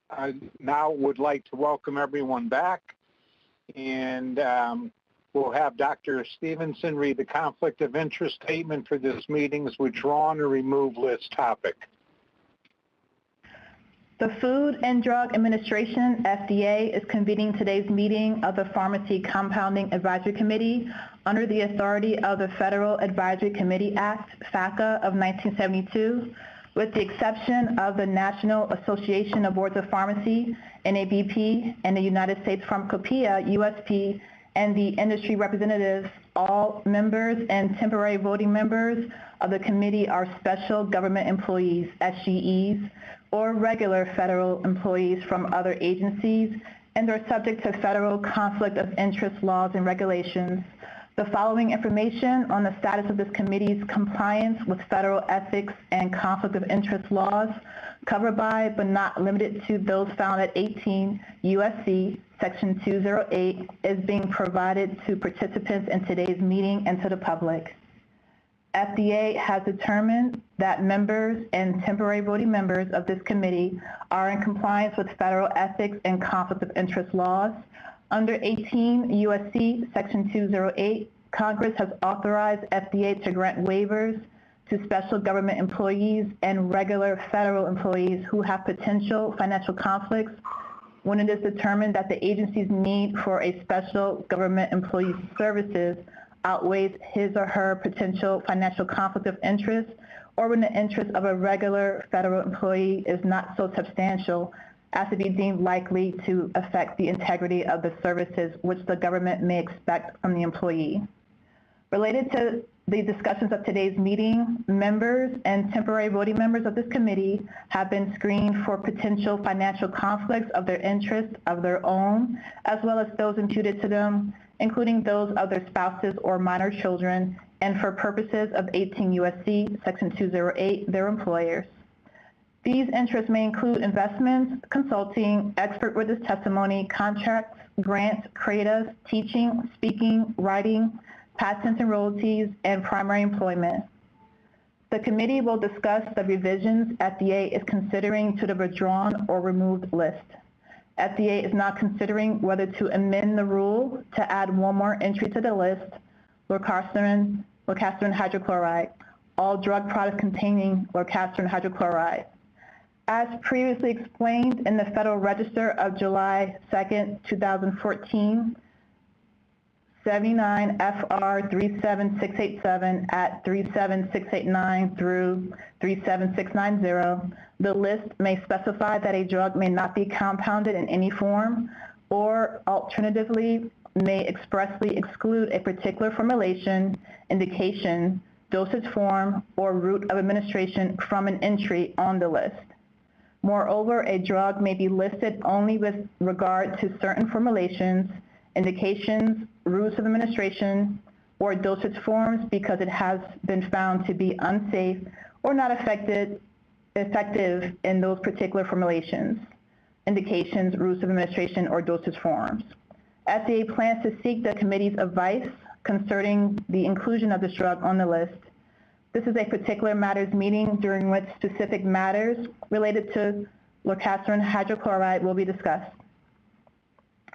I now would like to welcome everyone back, and we'll have Dr. Stevenson read the conflict of interest statement for this meeting's withdrawn or remove list topic. The Food and Drug Administration, FDA, is convening today's meeting of the Pharmacy Compounding Advisory Committee under the authority of the Federal Advisory Committee Act, FACA, of 1972, with the exception of the National Association of Boards of Pharmacy, NABP, and the United States Pharmacopoeia, USP, and the industry representatives. All members and temporary voting members of the committee are special government employees, SGEs, or regular federal employees from other agencies, and are subject to federal conflict of interest laws and regulations. The following information on the status of this committee's compliance with federal ethics and conflict of interest laws, covered by but not limited to those found at 18 U.S.C. Section 208, is being provided to participants in today's meeting and to the public. FDA has determined that members and temporary voting members of this committee are in compliance with federal ethics and conflict of interest laws. Under 18 U.S.C. Section 208, Congress has authorized FDA to grant waivers to special government employees and regular federal employees who have potential financial conflicts when it is determined that the agency's need for a special government employee's services outweighs his or her potential financial conflict of interest, or when the interest of a regular federal employee is not so substantial as to be deemed likely to affect the integrity of the services which the government may expect from the employee. Related to the discussions of today's meeting, members and temporary voting members of this committee have been screened for potential financial conflicts of their interest of their own, as well as those imputed to them, including those of their spouses or minor children, and for purposes of 18 U.S.C. Section 208, their employers. These interests may include investments, consulting, expert witness testimony, contracts, grants, creatives, teaching, speaking, writing, patents and royalties, and primary employment. The committee will discuss the revisions FDA is considering to the withdrawn or removed list. FDA is not considering whether to amend the rule to add one more entry to the list, Lorcaserin Hydrochloride, all drug products containing Lorcaserin Hydrochloride. As previously explained in the Federal Register of July 2nd, 2014, 79 FR 37687 at 37689 through 37690, the list may specify that a drug may not be compounded in any form, or alternatively may expressly exclude a particular formulation, indication, dosage form, or route of administration from an entry on the list. Moreover, a drug may be listed only with regard to certain formulations, indications, routes of administration, or dosage forms because it has been found to be unsafe or not effective in those particular formulations, indications, routes of administration, or dosage forms. FDA plans to seek the committee's advice concerning the inclusion of this drug on the list. This is a particular matters meeting during which specific matters related to Lorcaserin hydrochloride will be discussed.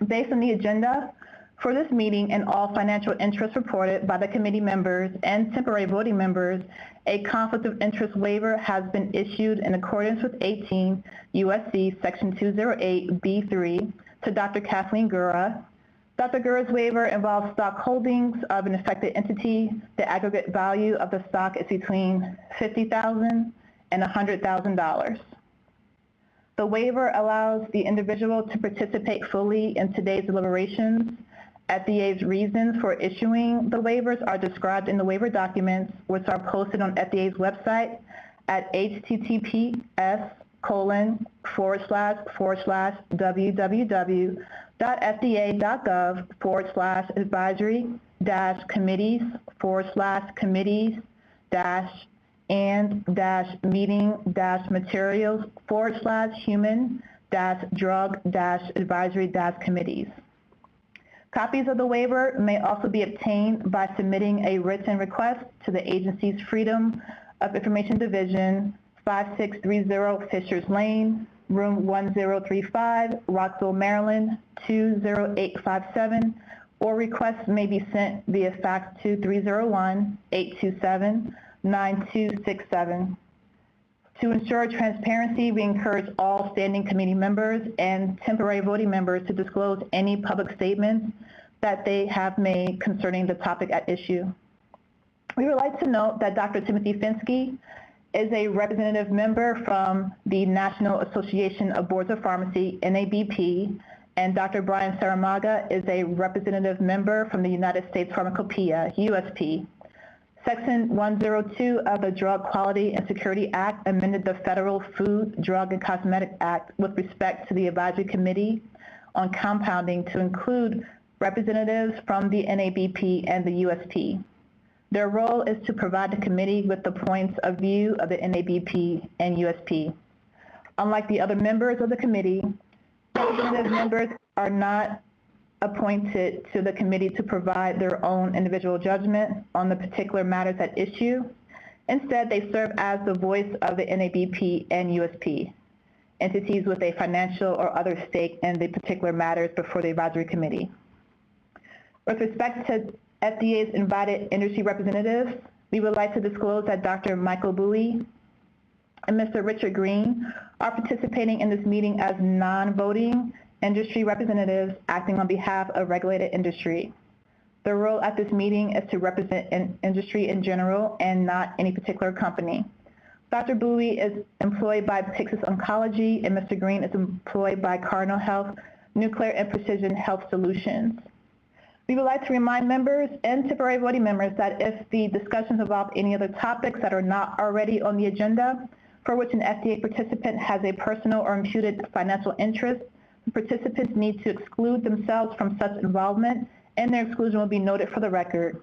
Based on the agenda for this meeting and all financial interests reported by the committee members and temporary voting members, a conflict of interest waiver has been issued in accordance with 18 U.S.C. Section 208B3 to Dr. Kathleen Gura. Dr. Gura's waiver involves stock holdings of an affected entity. The aggregate value of the stock is between $50,000 and $100,000. The waiver allows the individual to participate fully in today's deliberations. FDA's reasons for issuing the waivers are described in the waiver documents, which are posted on FDA's website at https://www.fda.gov/advisory-meeting-meeting-meeting-drug-advisory-committees. Copies of the waiver may also be obtained by submitting a written request to the agency's Freedom of Information Division, 5630 Fishers Lane, room 1035, Rockville, Maryland 20857, or requests may be sent via fax to 301-827-9267. To ensure transparency, we encourage all standing committee members and temporary voting members to disclose any public statements that they have made concerning the topic at issue. We would like to note that Dr. Timothy Finsky is a representative member from the National Association of Boards of Pharmacy, NABP, and Dr. Brian Saramaga is a representative member from the United States Pharmacopoeia, USP. Section 102 of the Drug Quality and Security Act amended the Federal Food, Drug, and Cosmetic Act with respect to the Advisory Committee on Compounding to include representatives from the NABP and the USP. Their role is to provide the committee with the points of view of the NABP and USP. Unlike the other members of the committee, representative members are not appointed to the committee to provide their own individual judgment on the particular matters at issue. Instead, they serve as the voice of the NABP and USP, entities with a financial or other stake in the particular matters before the advisory committee. With respect to FDA's invited industry representatives, we would like to disclose that Dr. Michael Bowie and Mr. Richard Green are participating in this meeting as non-voting industry representatives acting on behalf of regulated industry. Their role at this meeting is to represent industry in general and not any particular company. Dr. Bowie is employed by Pyxis Oncology and Mr. Green is employed by Cardinal Health Nuclear and Precision Health Solutions. We would like to remind members and temporary voting members that if the discussions involve any other topics that are not already on the agenda, for which an FDA participant has a personal or imputed financial interest, participants need to exclude themselves from such involvement, and their exclusion will be noted for the record.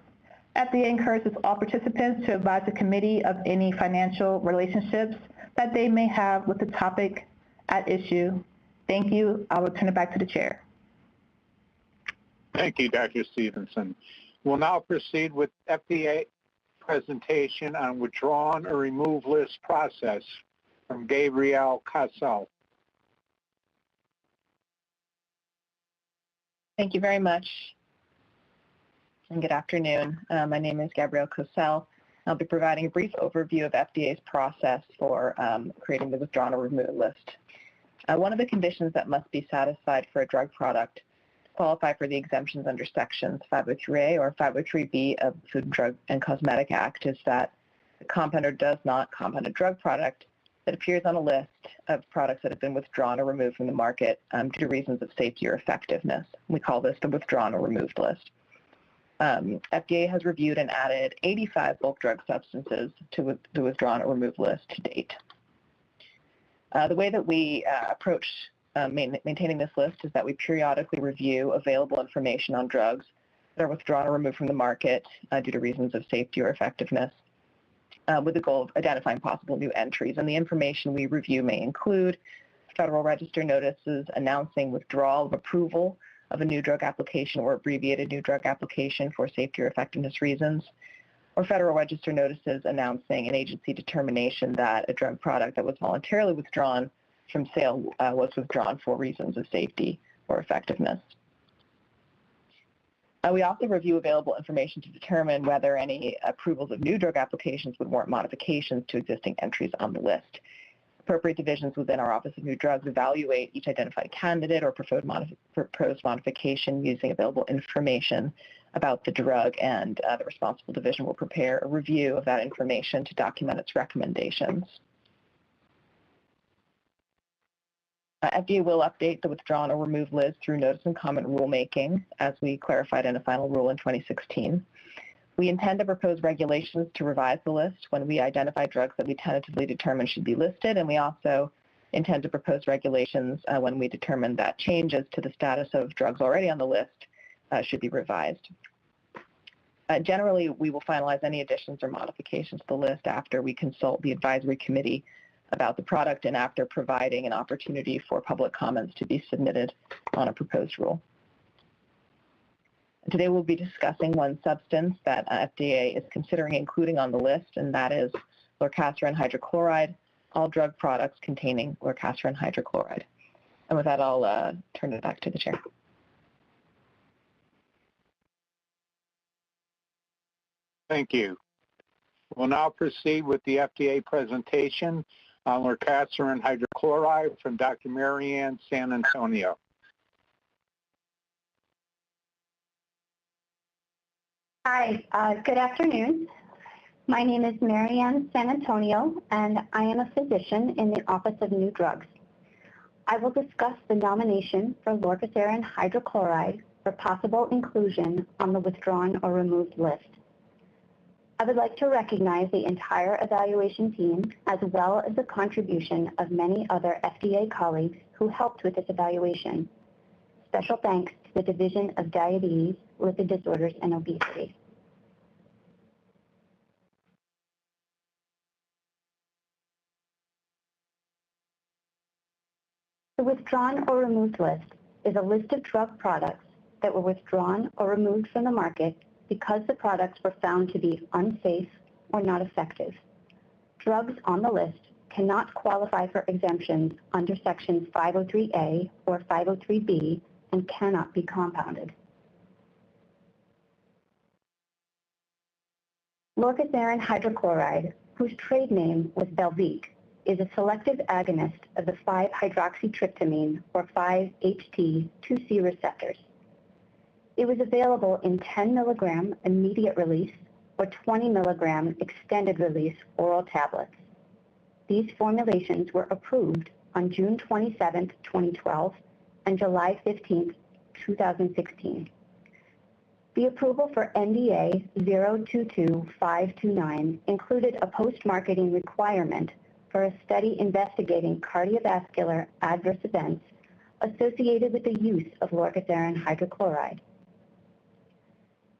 FDA encourages all participants to advise the committee of any financial relationships that they may have with the topic at issue. Thank you. I will turn it back to the chair. Thank you, Dr. Stevenson. We'll now proceed with FDA presentation on withdrawn or remove list process from Gabrielle Cassell. Thank you very much, and good afternoon. My name is Gabrielle Cassell. I'll be providing a brief overview of FDA's process for creating the withdrawn or removed list. One of the conditions that must be satisfied for a drug product to qualify for the exemptions under sections 503A or 503B of the Food, Drug, and Cosmetic Act is that the compounder does not compound a drug product that appears on a list of products that have been withdrawn or removed from the market due to reasons of safety or effectiveness. We call this the withdrawn or removed list. FDA has reviewed and added 85 bulk drug substances to the withdrawn or removed list to date. The way that we approach maintaining this list is that we periodically review available information on drugs that are withdrawn or removed from the market due to reasons of safety or effectiveness, with the goal of identifying possible new entries. And the information we review may include Federal Register notices announcing withdrawal of approval of a new drug application or abbreviated new drug application for safety or effectiveness reasons, or Federal Register notices announcing an agency determination that a drug product that was voluntarily withdrawn from sale was withdrawn for reasons of safety or effectiveness. We also review available information to determine whether any approvals of new drug applications would warrant modifications to existing entries on the list. Appropriate divisions within our Office of New Drugs evaluate each identified candidate or proposed modification using available information about the drug, and the responsible division will prepare a review of that information to document its recommendations. FDA will update the withdrawn or removed list through notice and comment rulemaking, as we clarified in a final rule in 2016. We intend to propose regulations to revise the list when we identify drugs that we tentatively determine should be listed, and we also intend to propose regulations when we determine that changes to the status of drugs already on the list should be revised. Generally, we will finalize any additions or modifications to the list after we consult the advisory committee about the product and after providing an opportunity for public comments to be submitted on a proposed rule. Today we'll be discussing one substance that FDA is considering including on the list, and that is Lorcaserin Hydrochloride, all drug products containing Lorcaserin hydrochloride. And with that, I'll turn it back to the chair. Thank you. We'll now proceed with the FDA presentation on Lorcaserin hydrochloride from Dr. Marianne San Antonio. Hi, good afternoon. My name is Marianne San Antonio, and I am a physician in the Office of New Drugs. I will discuss the nomination for Lorcaserin hydrochloride for possible inclusion on the withdrawn or removed list. I would like to recognize the entire evaluation team as well as the contribution of many other FDA colleagues who helped with this evaluation. Special thanks to the Division of Diabetes, Lipid Disorders, and Obesity. The withdrawn or removed list is a list of drug products that were withdrawn or removed from the market because the products were found to be unsafe or not effective. Drugs on the list cannot qualify for exemptions under sections 503A or 503B and cannot be compounded. Lorcaserin hydrochloride, whose trade name was Belviq, is a selective agonist of the 5-hydroxytryptamine or 5-HT2C receptors. It was available in 10 milligram immediate release or 20 milligram extended release oral tablets. These formulations were approved on June 27, 2012 and July 15, 2016. The approval for NDA 022529 included a post-marketing requirement for a study investigating cardiovascular adverse events associated with the use of Lorcaserin hydrochloride.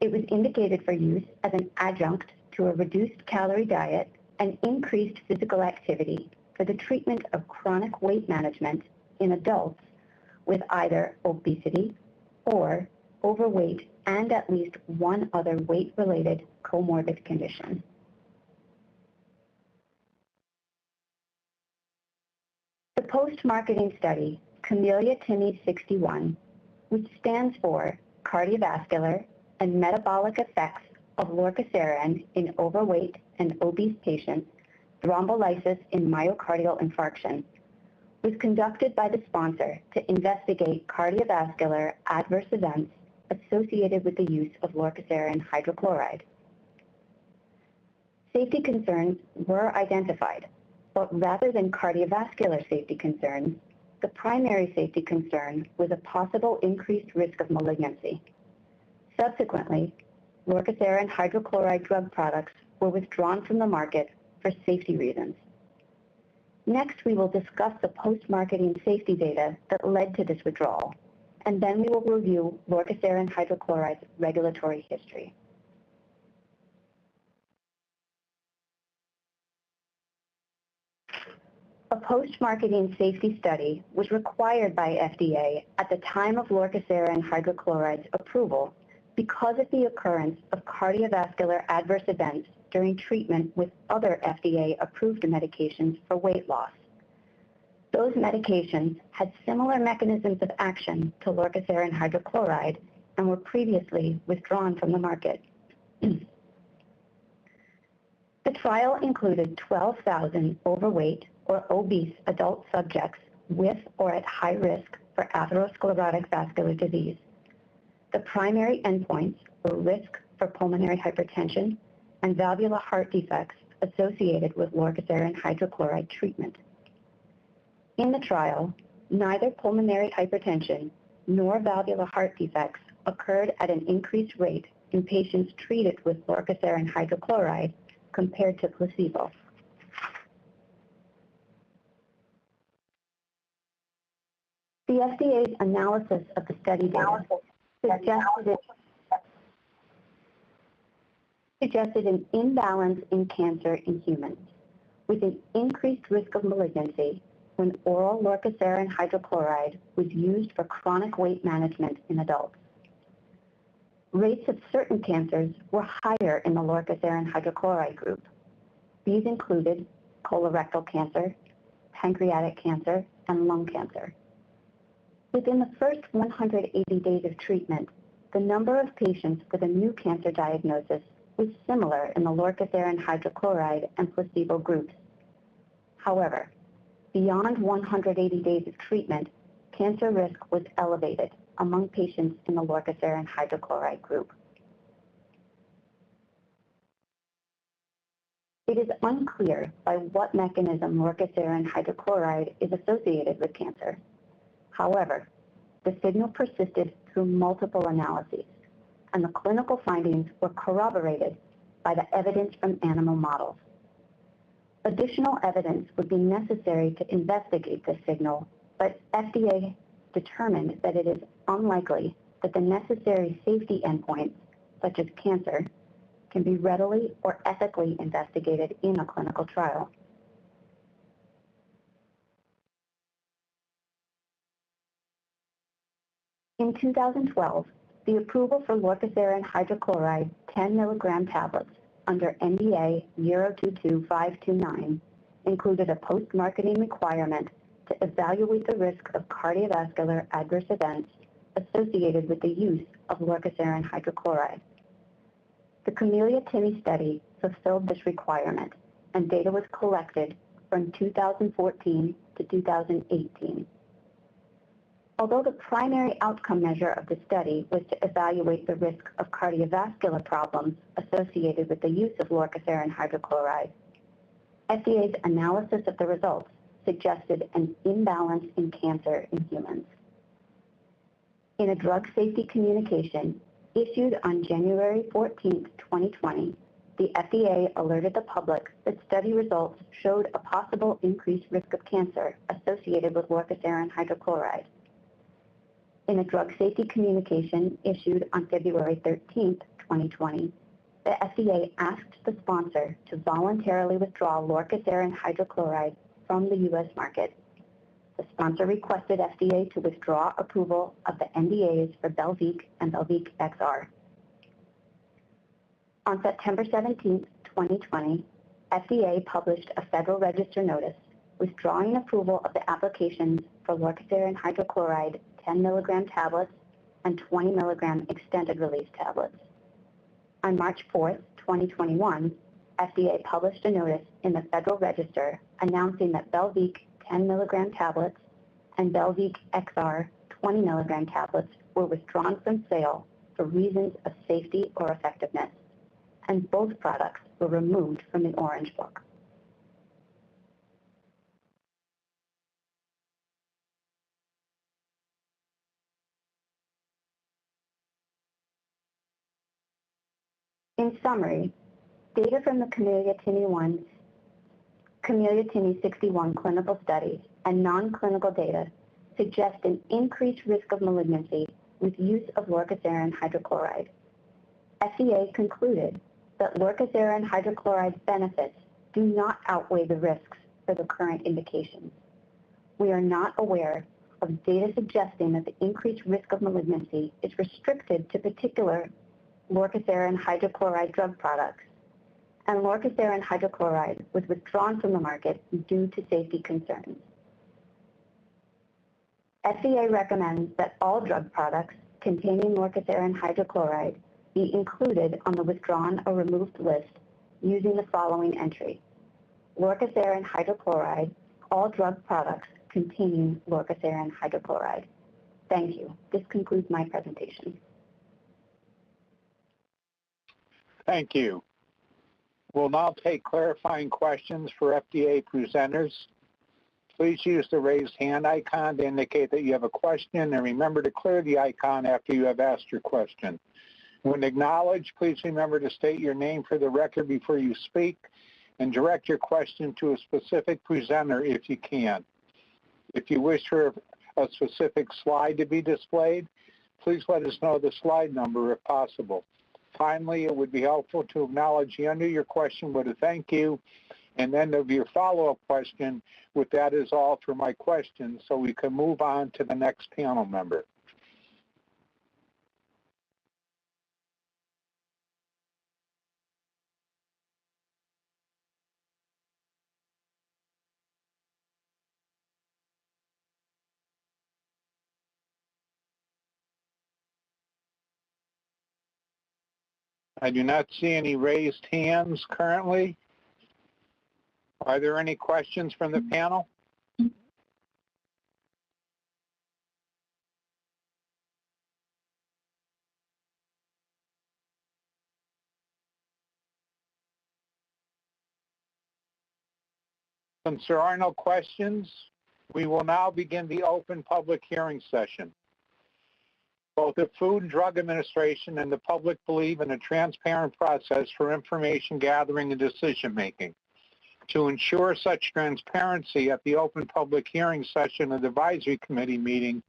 It was indicated for use as an adjunct to a reduced calorie diet and increased physical activity for the treatment of chronic weight management in adults with either obesity or overweight and at least one other weight-related comorbid condition. The post-marketing study, Camellia Timi 61, which stands for Cardiovascular and Metabolic Effects of Lorcaserin in Overweight and Obese Patients, Thrombolysis in Myocardial Infarction, was conducted by the sponsor to investigate cardiovascular adverse events associated with the use of Lorcaserin hydrochloride. Safety concerns were identified, but rather than cardiovascular safety concerns, the primary safety concern was a possible increased risk of malignancy. Subsequently, Lorcaserin hydrochloride drug products were withdrawn from the market for safety reasons. Next, we will discuss the post-marketing safety data that led to this withdrawal, and then we will review Lorcaserin hydrochloride's regulatory history. A post-marketing safety study was required by FDA at the time of Lorcaserin hydrochloride's approval because of the occurrence of cardiovascular adverse events during treatment with other FDA-approved medications for weight loss. Those medications had similar mechanisms of action to Lorcaserin hydrochloride and were previously withdrawn from the market. The trial included 12,000 overweight or obese adult subjects with or at high risk for atherosclerotic vascular disease. The primary endpoints were risk for pulmonary hypertension and valvular heart defects associated with Lorcaserin hydrochloride treatment. In the trial, neither pulmonary hypertension nor valvular heart defects occurred at an increased rate in patients treated with Lorcaserin hydrochloride compared to placebo. The FDA's analysis of the study data suggested an imbalance in cancer in humans, with an increased risk of malignancy when oral Lorcaserin hydrochloride was used for chronic weight management in adults. Rates of certain cancers were higher in the Lorcaserin hydrochloride group. These included colorectal cancer, pancreatic cancer, and lung cancer. Within the first 180 days of treatment, the number of patients with a new cancer diagnosis was similar in the Lorcaserin hydrochloride and placebo groups. However, beyond 180 days of treatment, cancer risk was elevated among patients in the Lorcaserin hydrochloride group. It is unclear by what mechanism Lorcaserin hydrochloride is associated with cancer. However, the signal persisted through multiple analyses, and the clinical findings were corroborated by the evidence from animal models. Additional evidence would be necessary to investigate this signal, but FDA determined that it is unlikely that the necessary safety endpoints, such as cancer, can be readily or ethically investigated in a clinical trial. In 2012, the approval for Lorcaserin hydrochloride 10 milligram tablets under NDA 022529 included a post-marketing requirement to evaluate the risk of cardiovascular adverse events associated with the use of Lorcaserin hydrochloride. The Camellia-Tinney study fulfilled this requirement, and data was collected from 2014 to 2018. Although the primary outcome measure of the study was to evaluate the risk of cardiovascular problems associated with the use of Lorcaserin hydrochloride, FDA's analysis of the results suggested an imbalance in cancer in humans. In a drug safety communication issued on January 14, 2020, the FDA alerted the public that study results showed a possible increased risk of cancer associated with Lorcaserin hydrochloride. In a drug safety communication issued on February 13, 2020, the FDA asked the sponsor to voluntarily withdraw Lorcaserin hydrochloride from the U.S. market. The sponsor requested FDA to withdraw approval of the NDAs for Belviq and Belviq XR. On September 17, 2020, FDA published a Federal Register notice withdrawing approval of the applications for Lorcaserin hydrochloride 10 milligram tablets and 20 milligram extended release tablets. On March 4, 2021, FDA published a notice in the Federal Register announcing that Belviq 10 milligram tablets and Belviq XR 20 milligram tablets were withdrawn from sale for reasons of safety or effectiveness, and both products were removed from the Orange Book. In summary, data from the Camellia-Tinney 61 clinical studies and non-clinical data suggest an increased risk of malignancy with use of Lorcaserin hydrochloride. FDA concluded that Lorcaserin hydrochloride benefits do not outweigh the risks for the current indications. We are not aware of data suggesting that the increased risk of malignancy is restricted to particular Lorcaserin hydrochloride drug products, and Lorcaserin hydrochloride was withdrawn from the market due to safety concerns. FDA recommends that all drug products containing Lorcaserin hydrochloride be included on the withdrawn or removed list using the following entry: Lorcaserin hydrochloride, all drug products containing Lorcaserin hydrochloride. Thank you. This concludes my presentation. Thank you. We'll now take clarifying questions for FDA presenters. Please use the raised hand icon to indicate that you have a question, and remember to clear the icon after you have asked your question. When acknowledged, please remember to state your name for the record before you speak and direct your question to a specific presenter if you can. If you wish for a specific slide to be displayed, please let us know the slide number if possible. Finally, it would be helpful to acknowledge the end of your question with a thank you, and then of your follow-up question with that is all for my questions, so we can move on to the next panel member. I do not see any raised hands currently. Are there any questions from the panel? Since there are no questions, we will now begin the open public hearing session. Both the Food and Drug Administration and the public believe in a transparent process for information gathering and decision making. To ensure such transparency at the open public hearing session of the advisory committee meeting,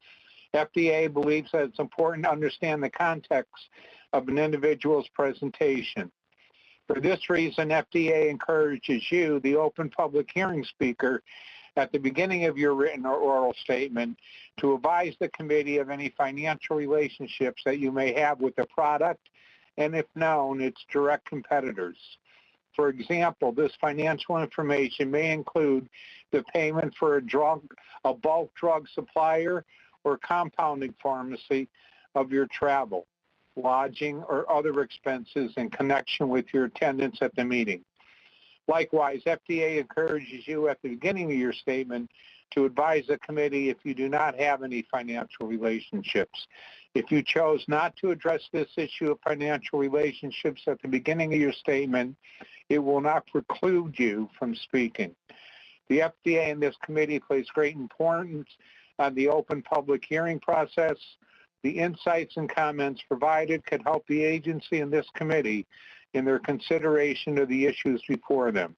FDA believes that it's important to understand the context of an individual's presentation. For this reason, FDA encourages you, the open public hearing speaker, at the beginning of your written or oral statement to advise the committee of any financial relationships that you may have with the product and, if known, its direct competitors. For example, this financial information may include the payment for a bulk drug supplier or compounding pharmacy of your travel, lodging, or other expenses in connection with your attendance at the meeting. Likewise, FDA encourages you at the beginning of your statement to advise the committee if you do not have any financial relationships. If you chose not to address this issue of financial relationships at the beginning of your statement, it will not preclude you from speaking. The FDA and this committee place great importance on the open public hearing process. The insights and comments provided could help the agency and this committee in their consideration of the issues before them.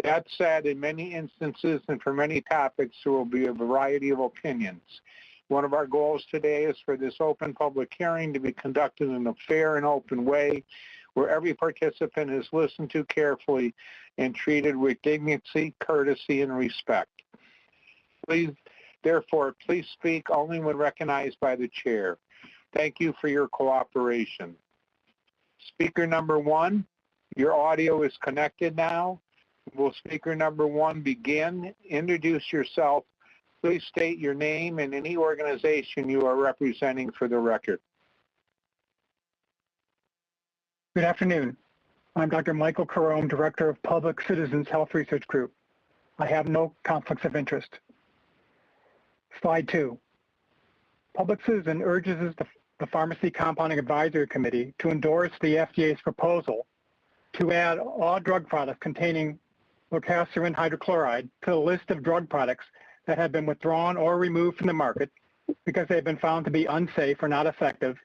That said, in many instances and for many topics, there will be a variety of opinions. One of our goals today is for this open public hearing to be conducted in a fair and open way where every participant is listened to carefully and treated with dignity, courtesy, and respect. Therefore, please speak only when recognized by the chair. Thank you for your cooperation. Speaker number 1, your audio is connected now. Will speaker number 1 begin? Introduce yourself. Please state your name and any organization you are representing for the record. Good afternoon. I'm Dr. Michael Carome, Director of Public Citizens Health Research Group. I have no conflicts of interest. Slide 2. Public Citizen urges the Pharmacy Compounding Advisory Committee to endorse the FDA's proposal to add all drug products containing Lorcaserin Hydrochloride to the list of drug products that have been withdrawn or removed from the market because they have been found to be unsafe or not effective,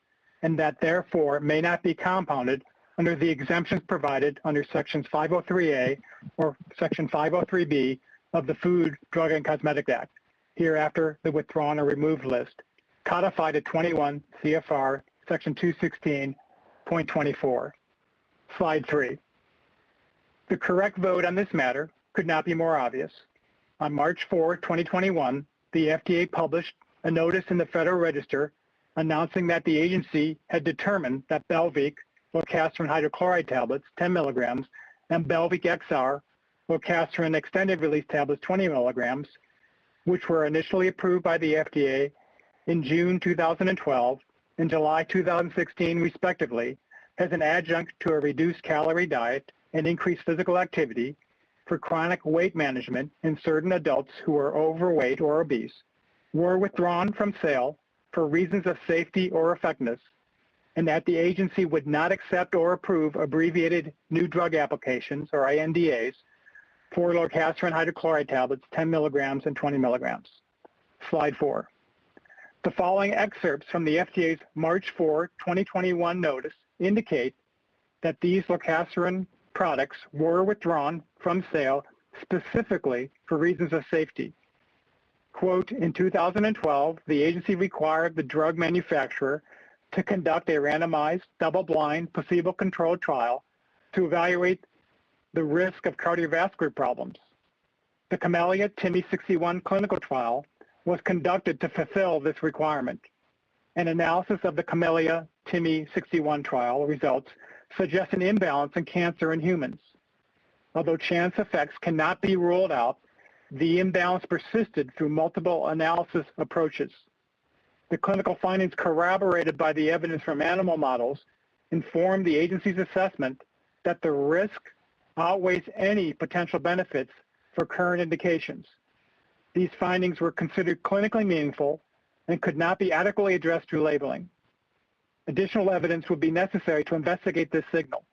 and that therefore may not be compounded under the exemptions provided under Sections 503A or Section 503B of the Food, Drug, and Cosmetic Act, hereafter the withdrawn or removed list, codified at 21 CFR Section 216.24. Slide 3. The correct vote on this matter could not be more obvious. On March 4, 2021, the FDA published a notice in the Federal Register announcing that the agency had determined that Belviq Lorcaserin Hydrochloride tablets, 10 milligrams, and Belviq XR Lorcaserin extended release tablets, 20 milligrams, which were initially approved by the FDA in June 2012 and July 2016, respectively, as an adjunct to a reduced calorie diet and increased physical activity for chronic weight management in certain adults who are overweight or obese, were withdrawn from sale for reasons of safety or effectiveness, and that the agency would not accept or approve abbreviated new drug applications, or ANDAs, for Lorcaserin hydrochloride tablets, 10 milligrams and 20 milligrams. Slide 4. The following excerpts from the FDA's March 4, 2021 notice indicate that these Lorcaserin products were withdrawn from sale specifically for reasons of safety. Quote, in 2012, the agency required the drug manufacturer to conduct a randomized, double-blind, placebo-controlled trial to evaluate the risk of cardiovascular problems. The Camellia TIMI 61 clinical trial was conducted to fulfill this requirement. An analysis of the Camellia TIMI 61 trial results suggest an imbalance in cancer in humans. Although chance effects cannot be ruled out, the imbalance persisted through multiple analysis approaches. The clinical findings corroborated by the evidence from animal models informed the agency's assessment that the risk outweighs any potential benefits for current indications. These findings were considered clinically meaningful and could not be adequately addressed through labeling. Additional evidence would be necessary to investigate this signal.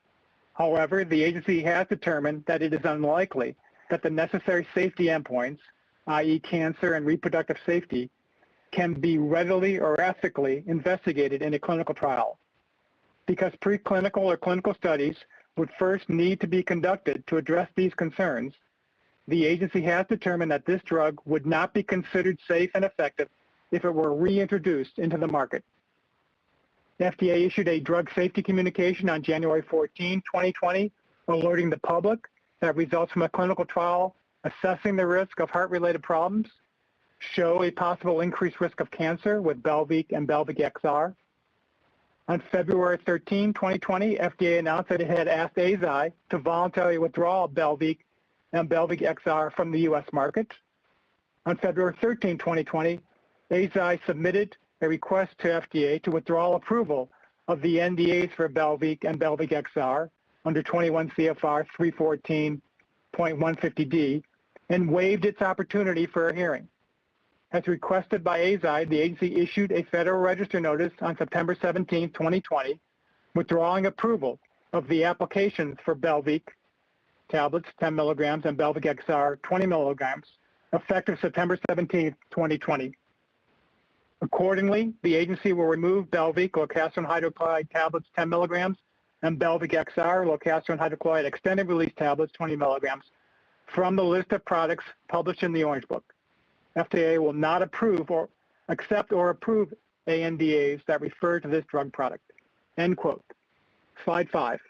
However, the agency has determined that it is unlikely that the necessary safety endpoints, i.e. cancer and reproductive safety, can be readily or ethically investigated in a clinical trial. Because preclinical or clinical studies would first need to be conducted to address these concerns, the agency has determined that this drug would not be considered safe and effective if it were reintroduced into the market. The FDA issued a drug safety communication on January 14, 2020, alerting the public that results from a clinical trial assessing the risk of heart-related problems show a possible increased risk of cancer with Belviq and Belviq XR. On February 13, 2020, FDA announced that it had asked AZI to voluntarily withdraw Belviq and Belviq XR from the U.S. market. On February 13, 2020, AZI submitted a request to FDA to withdraw approval of the NDAs for Belviq and Belviq XR under 21 CFR 314.150D and waived its opportunity for a hearing. As requested by AZI, the agency issued a Federal Register notice on September 17, 2020, withdrawing approval of the applications for Belviq tablets 10 milligrams and Belviq XR 20 milligrams, effective September 17, 2020. Accordingly, the agency will remove Belviq Lorcaserin Hydrochloride tablets 10 milligrams and Belviq XR Lorcaserin Hydrochloride extended release tablets 20 milligrams from the list of products published in the Orange Book. FDA will not approve or accept or approve ANDAs that refer to this drug product. End quote. Slide 5.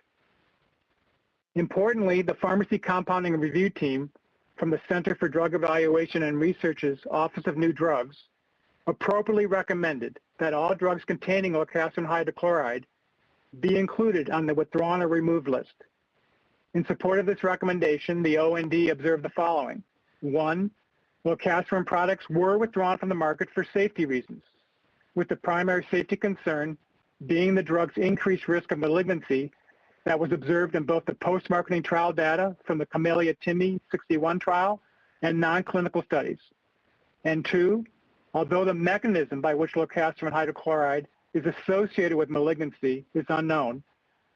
Importantly, the Pharmacy Compounding and Review Team from the Center for Drug Evaluation and Research's Office of New Drugs appropriately recommended that all drugs containing Lorcaserin hydrochloride be included on the withdrawn or removed list. In support of this recommendation, the OND observed the following. 1, Lorcaserin products were withdrawn from the market for safety reasons, with the primary safety concern being the drug's increased risk of malignancy that was observed in both the post-marketing trial data from the Camellia-Timmy 61 trial and non-clinical studies. And 2, although the mechanism by which Lorcaserin hydrochloride is associated with malignancy is unknown,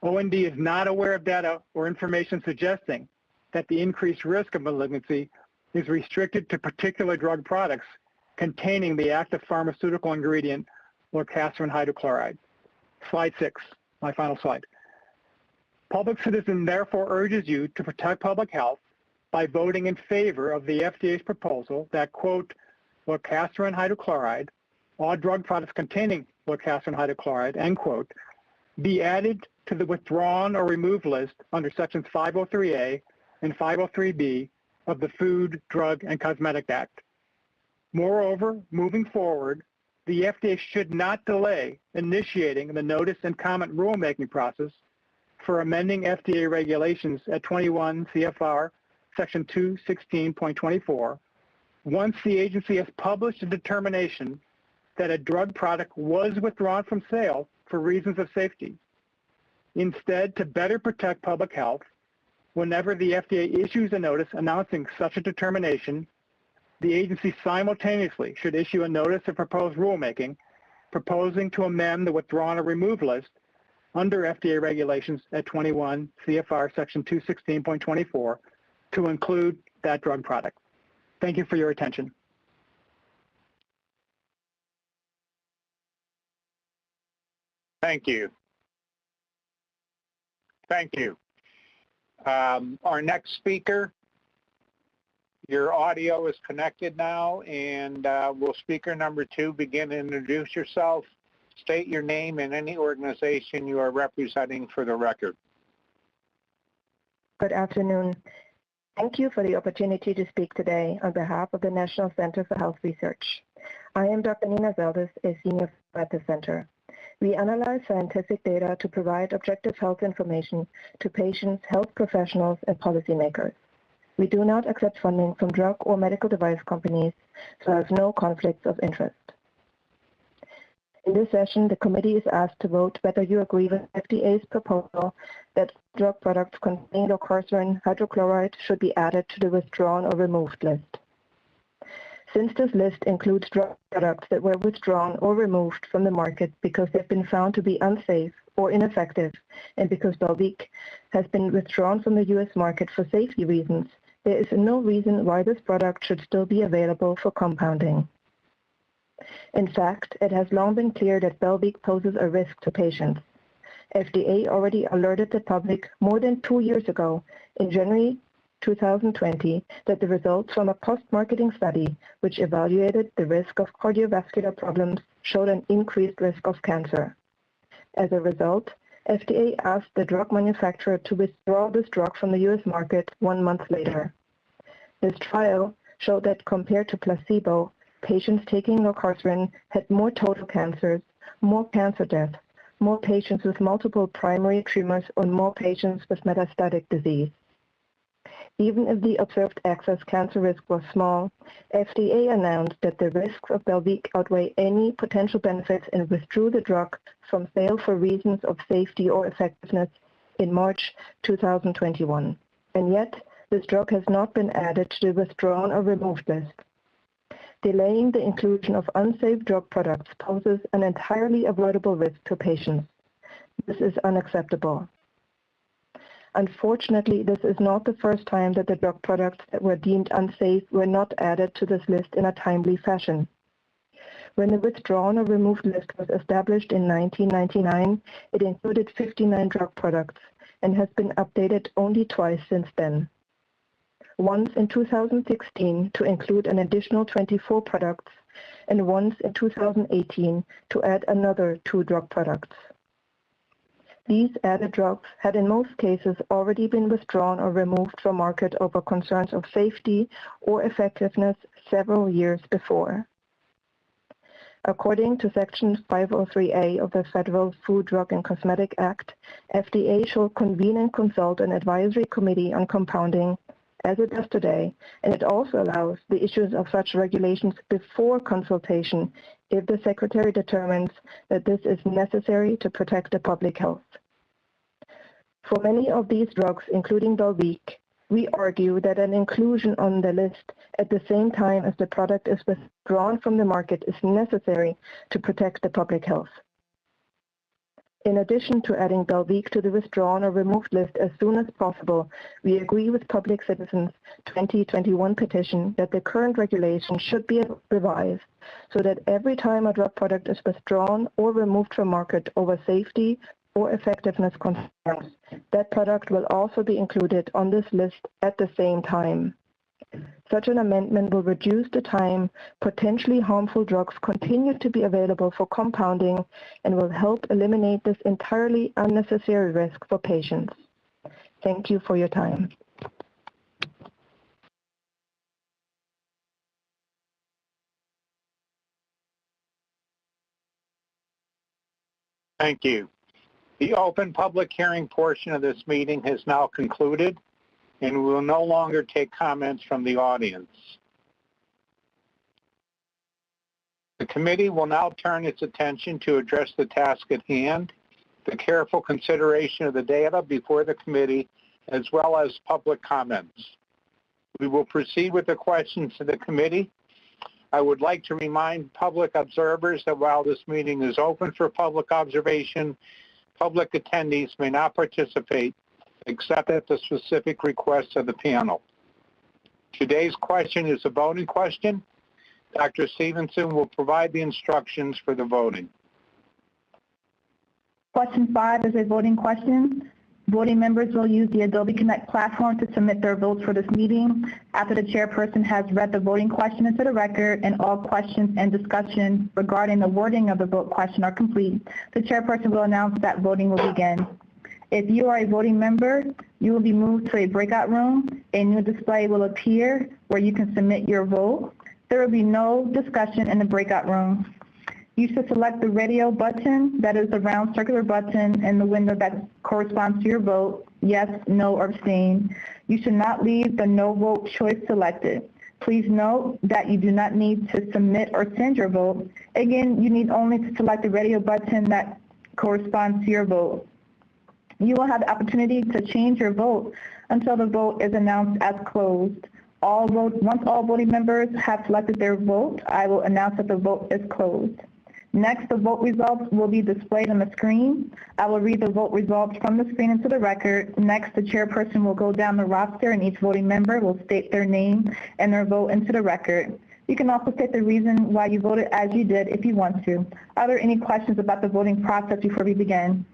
OND is not aware of data or information suggesting that the increased risk of malignancy is restricted to particular drug products containing the active pharmaceutical ingredient Lorcaserin hydrochloride. Slide 6, my final slide. Public Citizen therefore urges you to protect public health by voting in favor of the FDA's proposal that, quote, Lorcaserin hydrochloride, all drug products containing Lorcaserin hydrochloride, end quote, be added to the withdrawn or removed list under sections 503A and 503B of the Food, Drug, and Cosmetic Act. Moreover, moving forward, the FDA should not delay initiating the notice and comment rulemaking process for amending FDA regulations at 21 CFR section 216.24 once the agency has published a determination that a drug product was withdrawn from sale for reasons of safety. Instead, to better protect public health, whenever the FDA issues a notice announcing such a determination, the agency simultaneously should issue a notice of proposed rulemaking proposing to amend the withdrawn or removed list under FDA regulations at 21 CFR section 216.24 to include that drug product. Thank you for your attention. Thank you. Thank you. Our next speaker, your audio is connected now, and will speaker number 2 begin to introduce yourself, state your name and any organization you are representing for the record. Good afternoon. Thank you for the opportunity to speak today on behalf of the National Center for Health Research. I am Dr. Nina Zeldis, a senior at the center. We analyze scientific data to provide objective health information to patients, health professionals, and policymakers. We do not accept funding from drug or medical device companies, so there is no conflicts of interest. In this session, the committee is asked to vote whether you agree with FDA's proposal that drug products containing Lorcaserin Hydrochloride should be added to the withdrawn or removed list. Since this list includes drug products that were withdrawn or removed from the market because they've been found to be unsafe or ineffective, and because Belviq has been withdrawn from the U.S. market for safety reasons, there is no reason why this product should still be available for compounding. In fact, it has long been clear that Belviq poses a risk to patients. FDA already alerted the public more than 2 years ago, in January 2020, that the results from a post-marketing study which evaluated the risk of cardiovascular problems showed an increased risk of cancer. As a result, FDA asked the drug manufacturer to withdraw this drug from the U.S. market 1 month later. This trial showed that compared to placebo, patients taking Lorcaserin had more total cancers, more cancer deaths, more patients with multiple primary tumors, and more patients with metastatic disease. Even if the observed excess cancer risk was small, FDA announced that the risks of Belviq outweigh any potential benefits and withdrew the drug from sale for reasons of safety or effectiveness in March 2021. And yet, this drug has not been added to the withdrawn or removed list. Delaying the inclusion of unsafe drug products poses an entirely avoidable risk to patients. This is unacceptable. Unfortunately, this is not the first time that the drug products that were deemed unsafe were not added to this list in a timely fashion. When the withdrawn or removed list was established in 1999, it included 59 drug products and has been updated only twice since then. Once in 2016 to include an additional 24 products, and once in 2018 to add another 2 drug products. These added drugs had in most cases already been withdrawn or removed from market over concerns of safety or effectiveness several years before. According to Section 503A of the Federal Food, Drug, and Cosmetic Act, FDA shall convene and consult an advisory committee on compounding, as it does today, and it also allows the issuance of such regulations before consultation if the Secretary determines that this is necessary to protect the public health. For many of these drugs, including Belviq, we argue that an inclusion on the list at the same time as the product is withdrawn from the market is necessary to protect the public health. In addition to adding Belviq to the withdrawn or removed list as soon as possible, we agree with Public Citizens' 2021 petition that the current regulation should be revised so that every time a drug product is withdrawn or removed from market over safety or effectiveness concerns, that product will also be included on this list at the same time. Such an amendment will reduce the time potentially harmful drugs continue to be available for compounding and will help eliminate this entirely unnecessary risk for patients. Thank you for your time. Thank you. The open public hearing portion of this meeting has now concluded, and we will no longer take comments from the audience. The committee will now turn its attention to address the task at hand, the careful consideration of the data before the committee, as well as public comments. We will proceed with the questions to the committee. I would like to remind public observers that while this meeting is open for public observation, public attendees may not participate except at the specific request of the panel. Today's question is a voting question. Dr. Stevenson will provide the instructions for the voting. Question 5 is a voting question. Voting members will use the Adobe Connect platform to submit their votes for this meeting. After the chairperson has read the voting question into the record and all questions and discussion regarding the wording of the vote question are complete, the chairperson will announce that voting will begin. If you are a voting member, you will be moved to a breakout room. A new display will appear where you can submit your vote. There will be no discussion in the breakout room. You should select the radio button, that is the round circular button in the window that corresponds to your vote, yes, no, or abstain. You should not leave the no vote choice selected. Please note that you do not need to submit or send your vote. Again, you need only to select the radio button that corresponds to your vote. You will have the opportunity to change your vote until the vote is announced as closed. Once all voting members have selected their vote, I will announce that the vote is closed. Next, the vote results will be displayed on the screen. I will read the vote results from the screen into the record. Next, the chairperson will go down the roster and each voting member will state their name and their vote into the record. You can also state the reason why you voted as you did if you want to. Are there any questions about the voting process before we begin?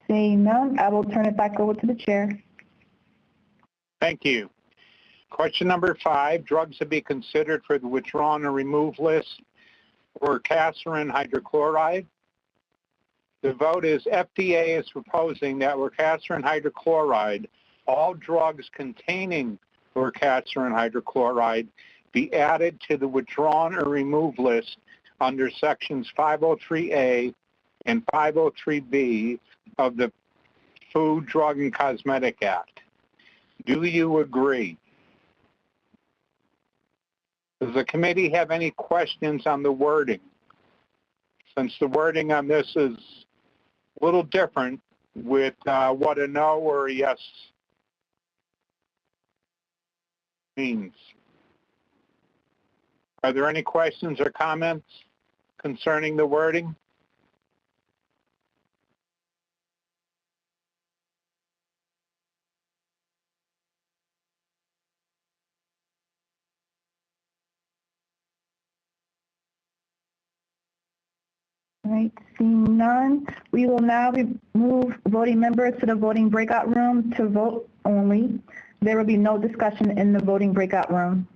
Seeing none, I will turn it back over to the chair. Thank you. Question number 5, drugs to be considered for the withdrawn or removed list, Lorcaserin Hydrochloride. The vote is FDA is proposing that Lorcaserin Hydrochloride, all drugs containing Lorcaserin Hydrochloride, be added to the withdrawn or removed list under sections 503A and 503B of the Food, Drug, and Cosmetic Act. Do you agree? Does the committee have any questions on the wording? Since the wording on this is a little different with what a no or a yes means. Are there any questions or comments concerning the wording? All right, seeing none, we will now move voting members to the voting breakout room to vote only. There will be no discussion in the voting breakout room.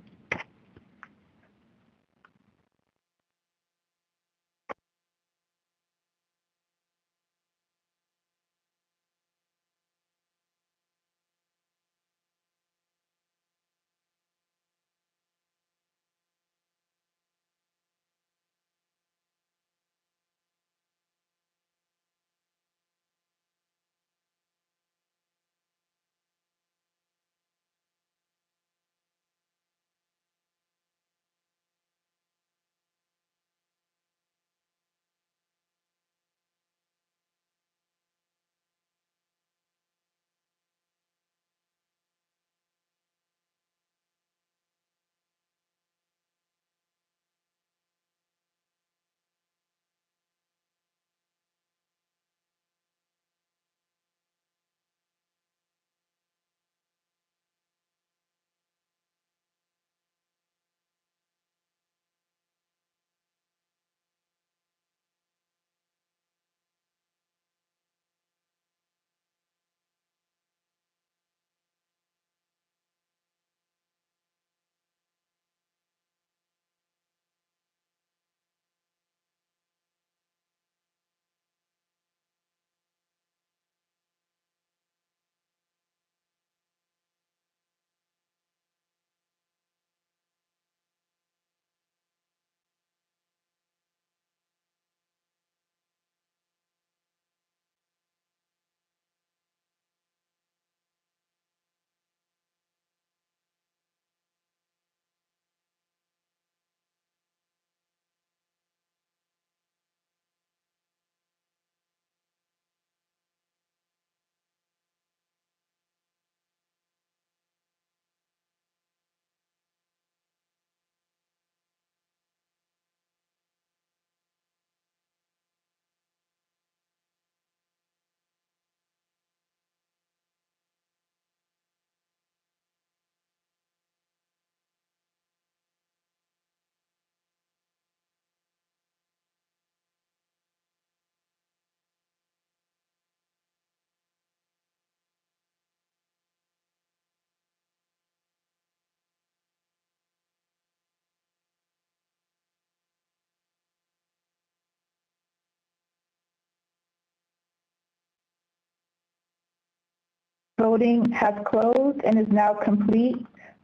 Voting has closed and is now complete.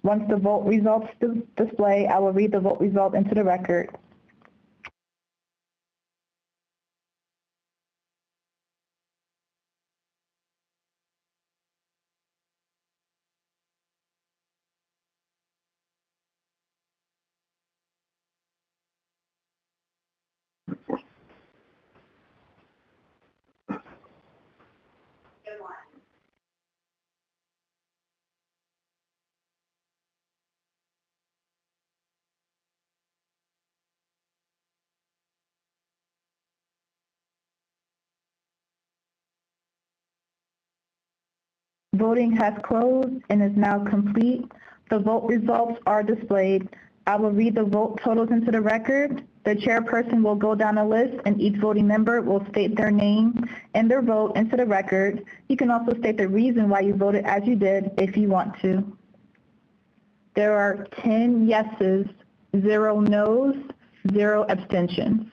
Once the vote results display, I will read the vote result into the record. Voting has closed and is now complete. The vote results are displayed. I will read the vote totals into the record. The chairperson will go down a list and each voting member will state their name and their vote into the record. You can also state the reason why you voted as you did if you want to. There are 10 yeses, 0 noes, 0 abstentions.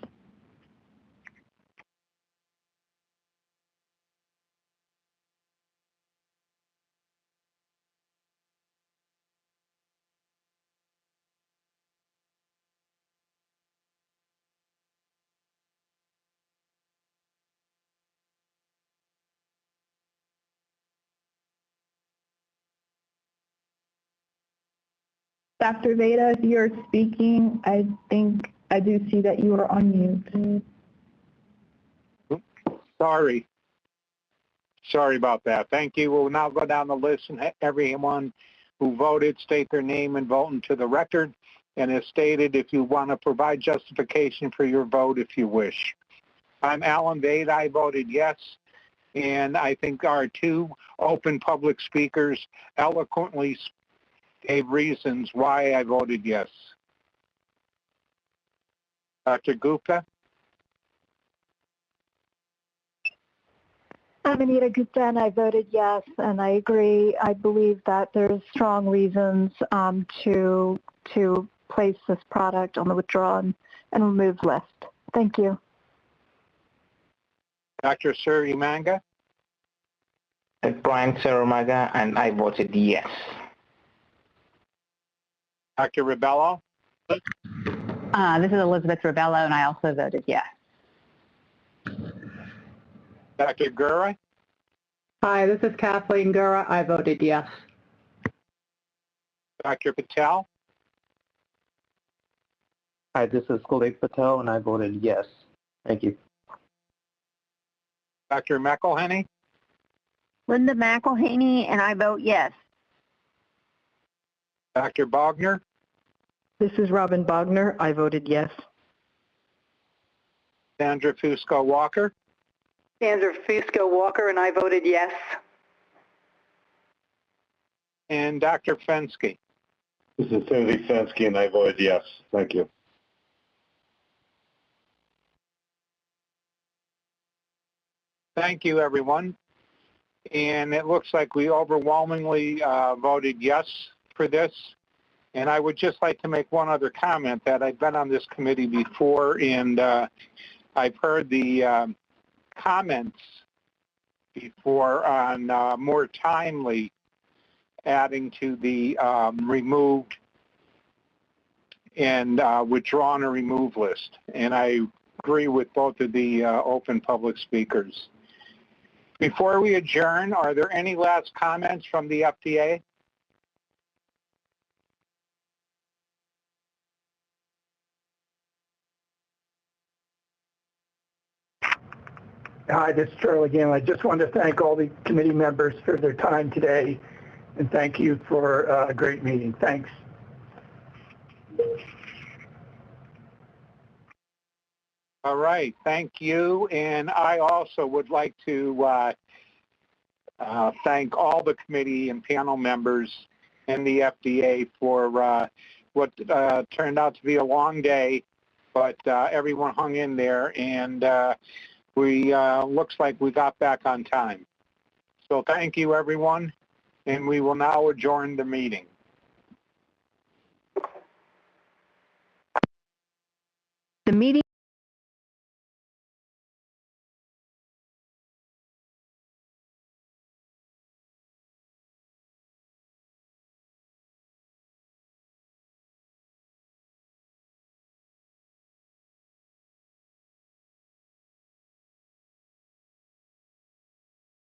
Dr. Veda, if you're speaking, I think I do see that you are on mute. Sorry about that. Thank you. We'll now go down the list and everyone who voted state their name and vote into the record. And as stated, if you want to provide justification for your vote if you wish. I'm Alan Vade. I voted yes. And I think our two open public speakers eloquently gave reasons why I voted yes. Dr. Gupta? I'm Anita Gupta, and I voted yes, and I agree. I believe that there's strong reasons to place this product on the withdrawn and remove list. Thank you. Dr. Surya-Manga? Brian Sarumaga, and I voted yes. Dr. Ribello? This is Elizabeth Ribello, and I also voted yes. Dr. Gura? Hi, this is Kathleen Gura. I voted yes. Dr. Patel? Hi, this is Kulik Patel, and I voted yes. Thank you. Dr. McElhenney? Linda McElhaney, and I vote yes. Dr. Bogner? This is Robin Bogner. I voted yes. Sandra Fusco-Walker? Sandra Fusco-Walker, and I voted yes. And Dr. Fensky? This is Timothy Fensky, and I voted yes. Thank you. Thank you, everyone. And it looks like we overwhelmingly voted yes for this. And I would just like to make one other comment that I've been on this committee before, and I've heard the comments before on more timely adding to the removed and withdrawn or removed list. And I agree with both of the open public speakers. Before we adjourn, are there any last comments from the FDA? Hi, this is Charlie again. I just wanted to thank all the committee members for their time today, and thank you for a great meeting. Thanks. All right, thank you. And I also would like to thank all the committee and panel members and the FDA for what turned out to be a long day, but everyone hung in there, and we looks like we got back on time. So thank you, everyone, and we will now adjourn the meeting. The meeting